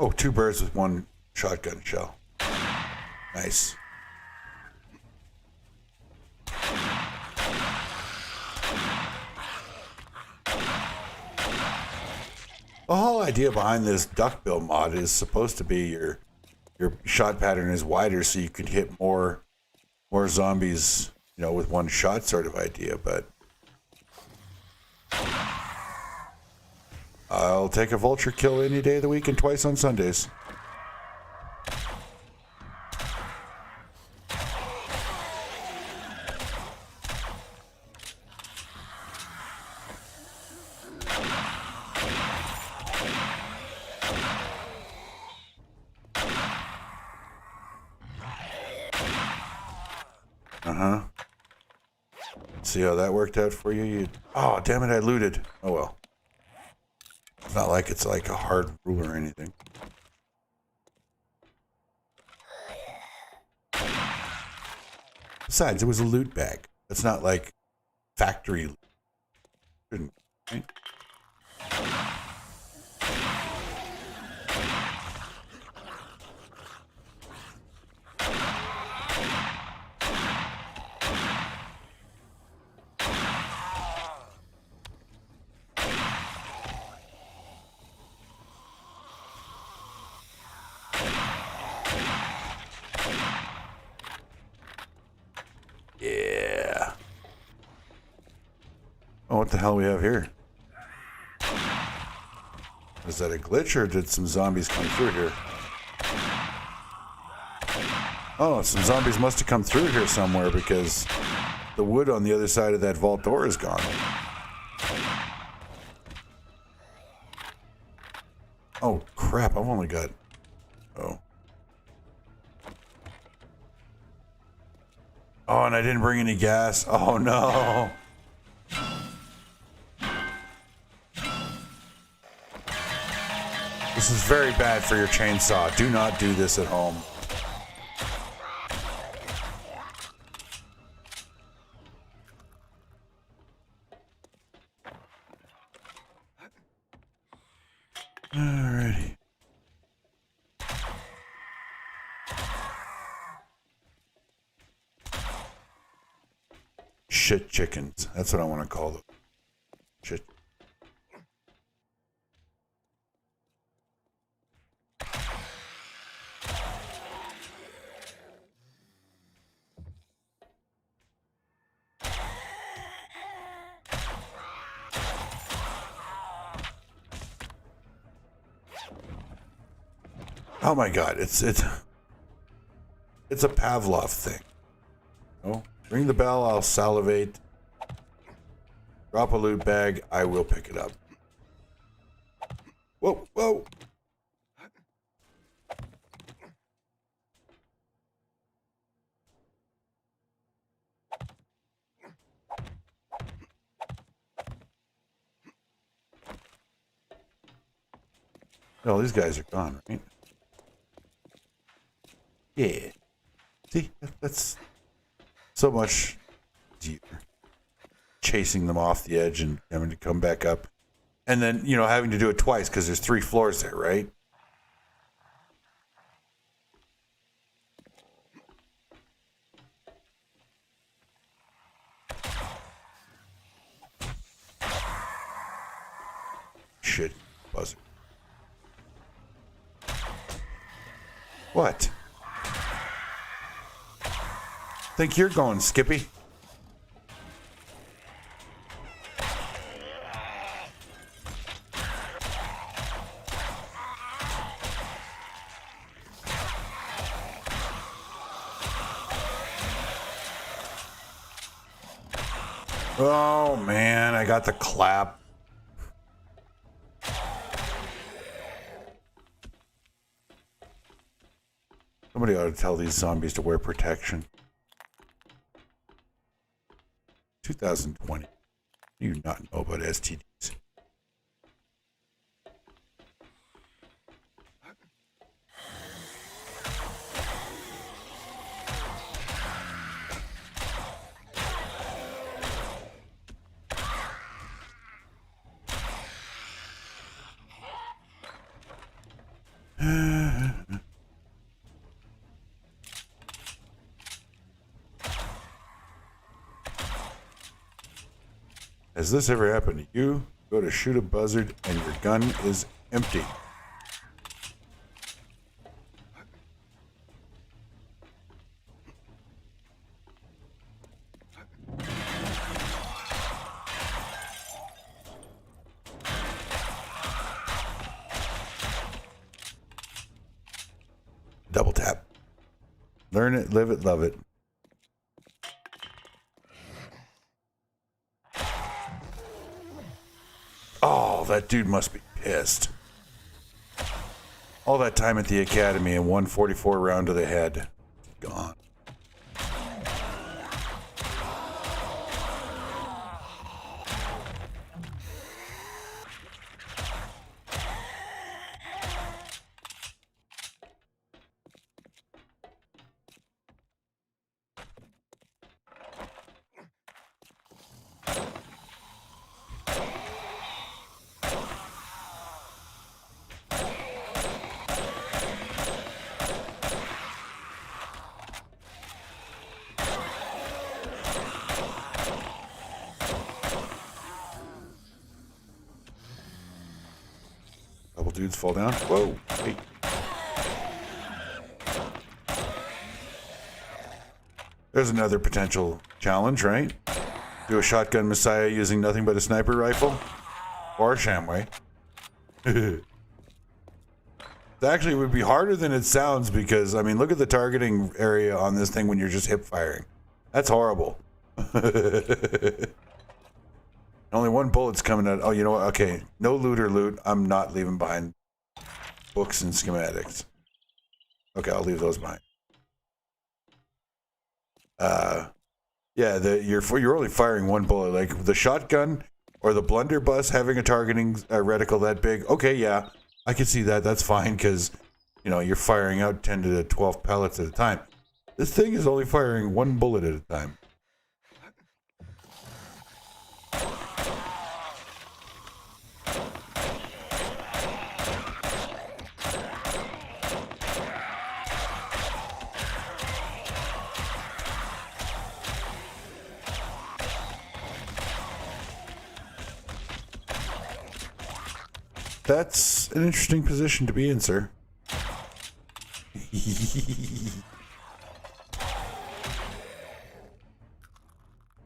Oh, 2 birds with 1 shotgun shell. Nice. The whole idea behind this duckbill mod is supposed to be your shot pattern is wider, so you could hit more zombies, you know, with 1 shot sort of idea, but I'll take a vulture kill any day of the week and twice on Sundays. Uh-huh. See how that worked out for you? Oh, damn it, I looted. Oh, well. It's not like it's like a hard rule or anything. Besides, it was a loot bag. It's not like factory loot. Shouldn't, right? Yeah. Oh, what the hell we have here? Is that a glitch, or did some zombies come through here? Oh, some zombies must have come through here somewhere, because the wood on the other side of that vault door is gone. Oh, crap, I've only got... Oh. Oh, and I didn't bring any gas. Oh, no. This is very bad for your chainsaw. Do not do this at home. Alrighty. shit chickens. That's what I want to call them. Shit. Oh my god, it's a Pavlov thing. Oh, ring the bell, I'll salivate. Drop a loot bag, I will pick it up. Whoa, whoa. Oh, these guys are gone, right? Yeah. See, that's so much easier. Chasing them off the edge and having to come back up. And then, you know, having to do it twice because there's 3 floors there, right? Shit. Buzzer. What? Think you're going, Skippy? Oh man, I got the clap. Somebody ought to tell these zombies to wear protection. 2020. Do you not know about STDs? Has this ever happened to you? Go to shoot a buzzard and your gun is empty. Double tap. Learn it, live it, love it. Oh, that dude must be pissed. All that time at the academy and 144 round to the head. Gone. Couple dudes fall down. Whoa. Wait. There's another potential challenge, right? Do a shotgun messiah using nothing but a sniper rifle or a shamway. It actually would be harder than it sounds because, I mean, look at the targeting area on this thing when you're just hip firing. That's horrible. Only one bullet's coming out. Oh, you know what? Okay. No loot or loot. I'm not leaving behind books and schematics. Okay, I'll leave those behind. Yeah, you're only firing one bullet. Like the shotgun or the blunderbuss having a targeting reticle that big. Okay, yeah, I can see that. That's fine because, you know, you're firing out 10 to 12 pellets at a time. This thing is only firing one bullet at a time. That's an interesting position to be in, sir.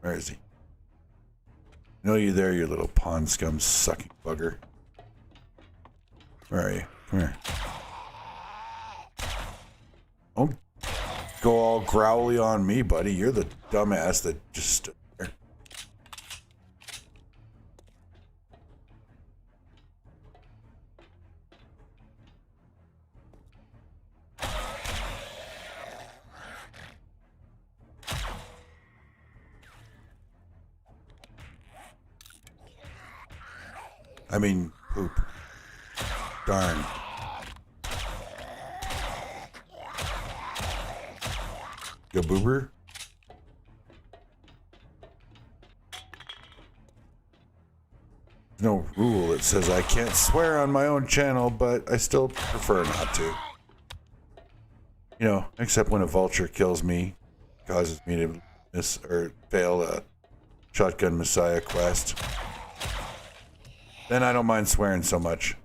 Where is he? I know you there, you little pond scum sucking bugger. Where are you? Come here. Don't go all growly on me, buddy. You're the dumbass that just stood there. I mean, poop. Darn. Gaboober? No rule that says I can't swear on my own channel, but I still prefer not to. You know, except when a vulture kills me, causes me to miss or fail a Shotgun Messiah quest. Then I don't mind swearing so much.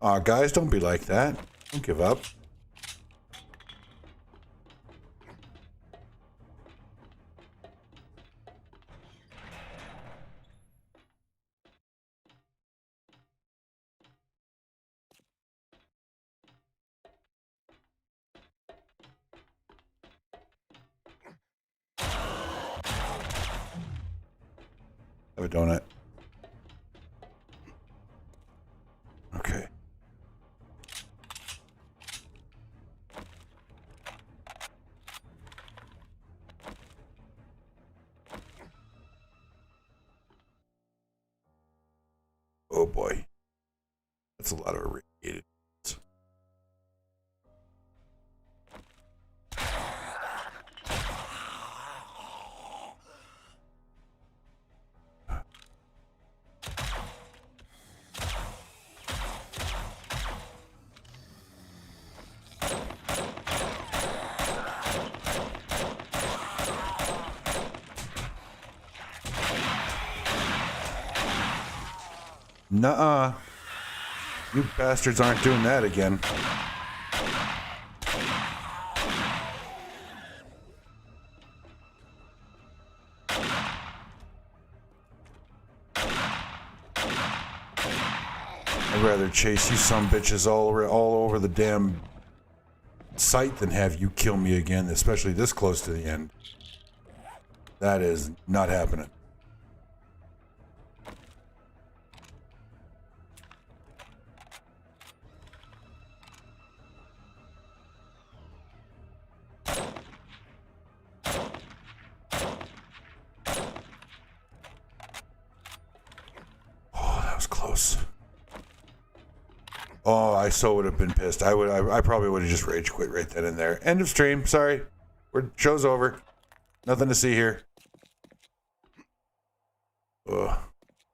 Aw, guys, don't be like that. Don't give up. Have a donut. Okay. Oh boy. That's a lot of irrigated. Nuh-uh. You bastards aren't doing that again. I'd rather chase you some bitches all over the damn site than have you kill me again, especially this close to the end. That is not happening. Close. Oh, I so would have been pissed. I probably would have just rage quit right then and there. End of stream. Sorry. Show's over. Nothing to see here. Oh,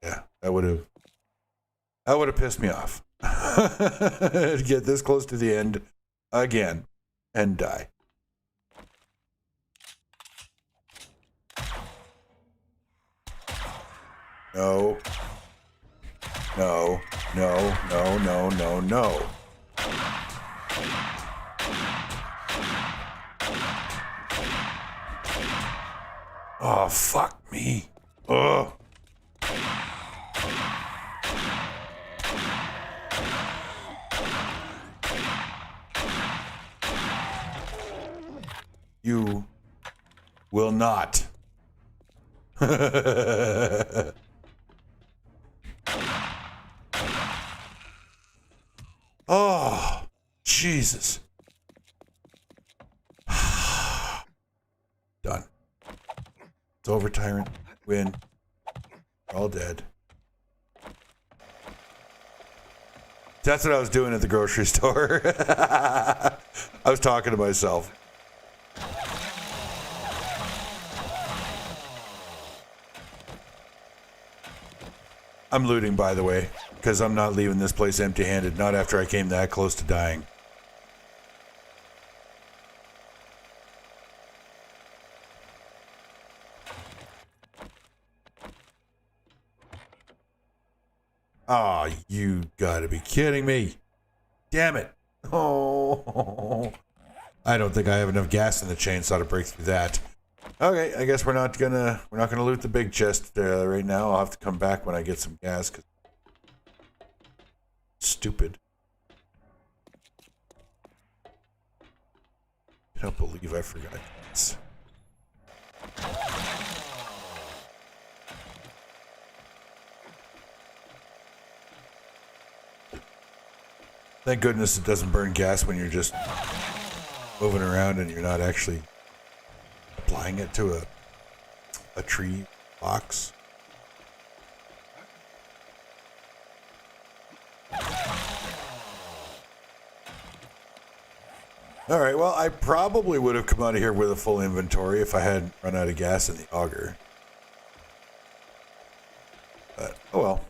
yeah, that would have pissed me off. To get this close to the end again and die. No. No, no, no, no, no, no. Oh, fuck me. Ugh. You will not. Oh, Jesus. Done. It's over, Tyrant. Win. We're all dead. That's what I was doing at the grocery store. I was talking to myself. I'm looting, by the way, because I'm not leaving this place empty-handed. Not after I came that close to dying. Aw, you gotta be kidding me. Damn it. Oh. I don't think I have enough gas in the chainsaw to break through that. Okay, I guess we're not gonna loot the big chest right now. I'll have to come back when I get some gas. 'Cause stupid. I don't believe I forgot this. Thank goodness it doesn't burn gas when you're just moving around and you're not actually applying it to a tree box. All right, well, I probably would have come out of here with a full inventory if I hadn't run out of gas in the auger. But, oh well.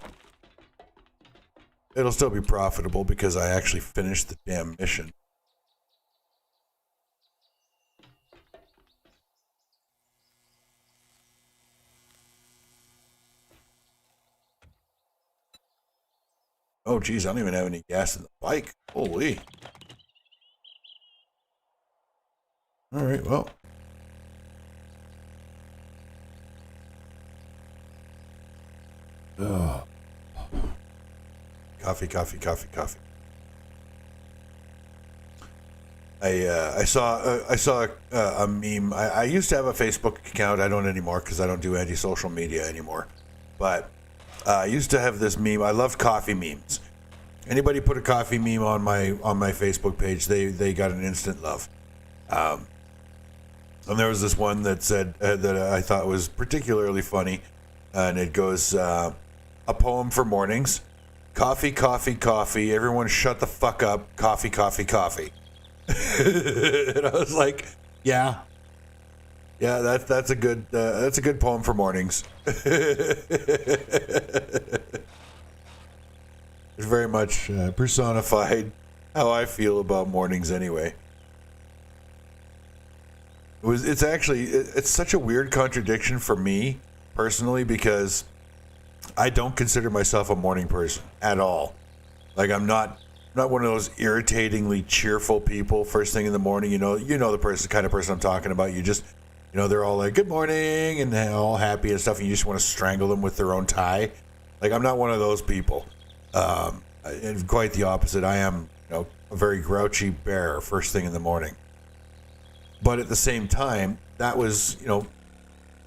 It'll still be profitable because I actually finished the damn mission. Oh, geez, I don't even have any gas in the bike. Holy. All right, well. Ugh. Coffee. I saw a meme. I used to have a Facebook account. I don't anymore because I don't do anti-social media anymore. But I used to have this meme. I loved coffee memes. Anybody put a coffee meme on my Facebook page, they got an instant love. And there was this one that said that I thought was particularly funny, and it goes, a poem for mornings. Coffee, coffee, coffee. Everyone shut the fuck up. Coffee, coffee, coffee. And I was like, yeah, that's a good poem for mornings. It's very much personified how I feel about mornings anyway. It's such a weird contradiction for me personally because I don't consider myself a morning person at all. Like I'm not one of those irritatingly cheerful people first thing in the morning. You know the kind of person I'm talking about. You just, they're all like, good morning, and they're all happy and stuff, and you just want to strangle them with their own tie. Like, I'm not one of those people. And quite the opposite. I am, a very grouchy bear first thing in the morning. But at the same time, that was,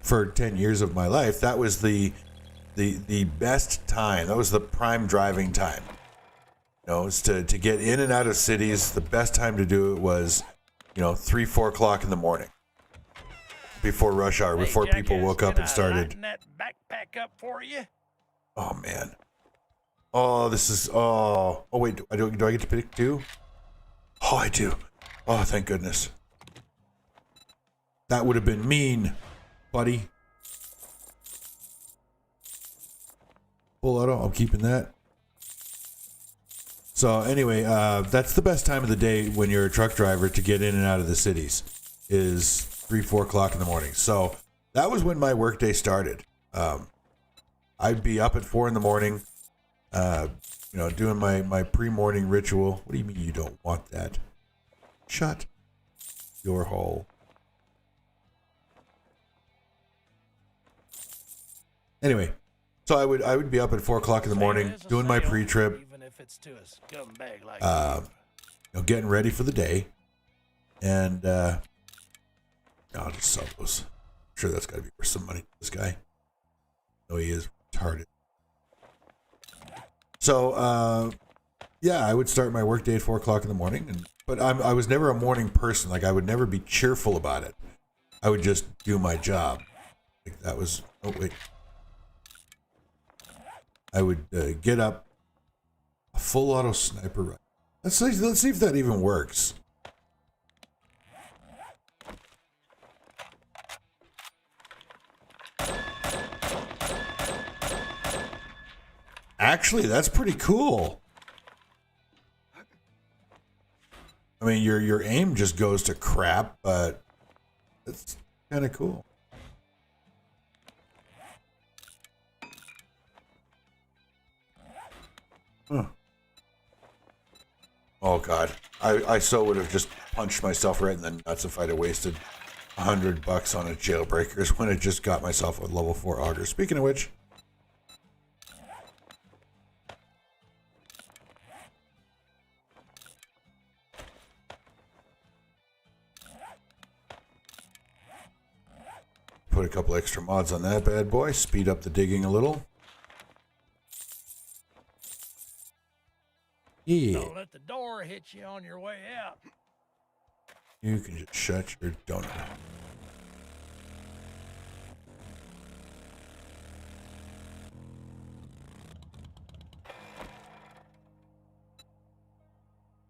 for 10 years of my life, that was the best time. That was the prime driving time. It's to get in and out of cities. The best time to do it was, 3, 4 o'clock in the morning. Before rush hour, before people woke up and started. That backpack up for you? Oh, man. Oh, this is, oh wait, do I get to pick two? Oh, I do. Oh, thank goodness. That would have been mean, buddy. Full auto, I'm keeping that. So anyway, that's the best time of the day when you're a truck driver to get in and out of the cities is 3, 4 o'clock in the morning. So that was when my workday started. I'd be up at 4 in the morning, doing my pre-morning ritual. What do you mean you don't want that? Shut your hole. Anyway, so I would be up at 4 o'clock in the morning doing my pre-trip, Even if it's to a scumbag like getting ready for the day, and I'll just sell those. I'm sure that's got to be worth some money to this guy. No, he is retarded. So, I would start my workday at 4 o'clock in the morning, but I was never a morning person. Like, I would never be cheerful about it. I would just do my job. Like, that was, oh, wait. I would get up, a full auto sniper rifle. Let's see if that even works. Actually, that's pretty cool. I mean, your aim just goes to crap, but it's kind of cool. Huh. Oh God, I so would have just punched myself right in the nuts if I'd have wasted $100 on a jailbreakers when I just got myself a level 4 auger. Speaking of which. Put a couple extra mods on that bad boy, speed up the digging a little. Yeah. Don't let the door hit you on your way out. You can just shut your donut.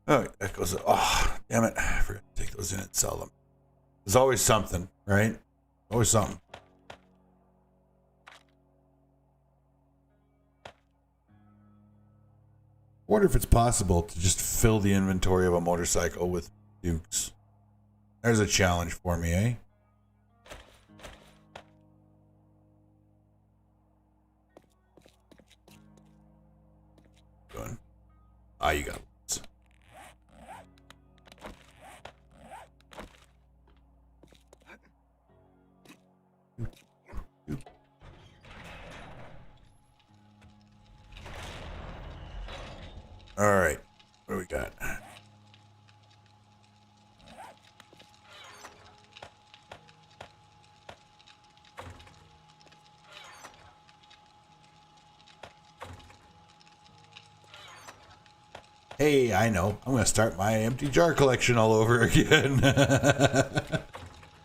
Oh, that goes. Oh, damn it. I forgot to take those in and sell them. There's always something, right? Always something. I wonder if it's possible to just fill the inventory of a motorcycle with dukes. There's a challenge for me, eh? Doing. Ah, you got lots. All right, what do we got? Hey, I know. I'm going to start my empty jar collection all over again.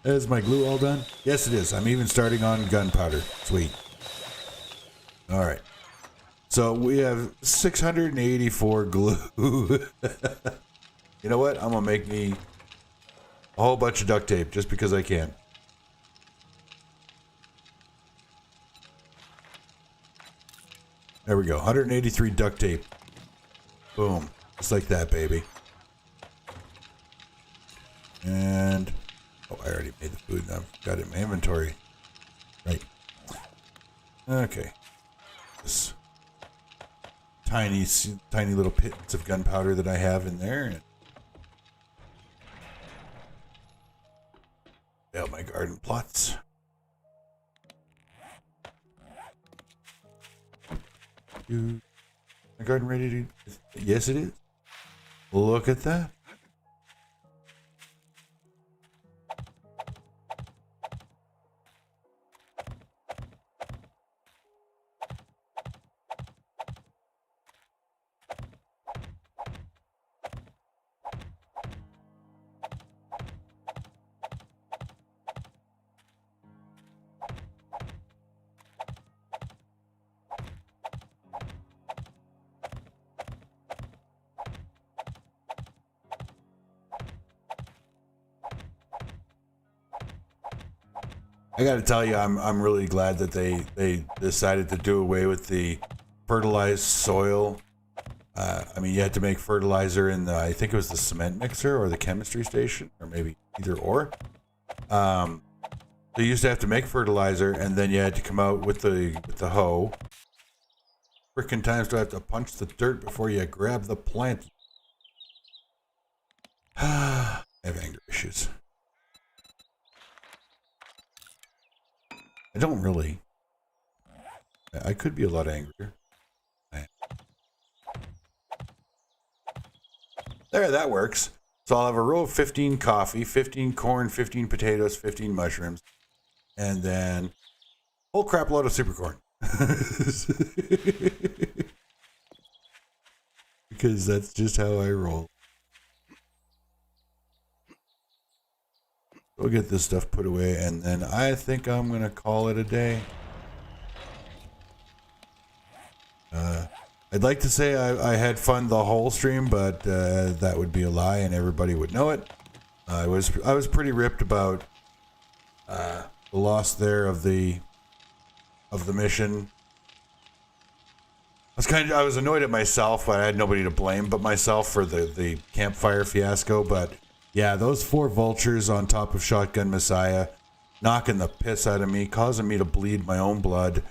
Is my glue all done? Yes, it is. I'm even starting on gunpowder. Sweet. All right. So we have 684 glue. You know what? I'm going to make me a whole bunch of duct tape just because I can. There we go. 183 duct tape. Boom. Just like that, baby. And... oh, I already made the food. I've got it in my inventory. Right. Okay. This tiny little pits of gunpowder that I have in there. And my garden plots. My garden ready to... yes, it is. Look at that. I got to tell you, I'm really glad that they decided to do away with the fertilized soil. I mean, you had to make fertilizer in the, I think it was the cement mixer or the chemistry station, or maybe either or. They used to have to make fertilizer, and then you had to come out with the hoe. Frickin' times do I have to punch the dirt before you grab the plant? I have anger issues. I don't really. I could be a lot angrier. There, that works. So I'll have a row of 15 coffee, 15 corn, 15 potatoes, 15 mushrooms, and then a whole crap load of super corn. Because that's just how I roll. We'll get this stuff put away, and then I think I'm going to call it a day. I'd like to say I had fun the whole stream, but that would be a lie, and everybody would know it. I was pretty ripped about the loss there of the mission. I was annoyed at myself, but I had nobody to blame but myself for the campfire fiasco. But yeah, those 4 vultures on top of Shotgun Messiah, knocking the piss out of me, causing me to bleed my own blood,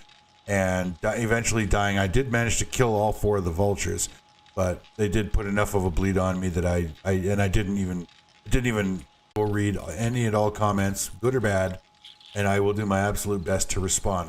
and eventually dying. I did manage to kill all 4 of the vultures, but they did put enough of a bleed on me that I didn't even go read any and all comments, good or bad, and I will do my absolute best to respond.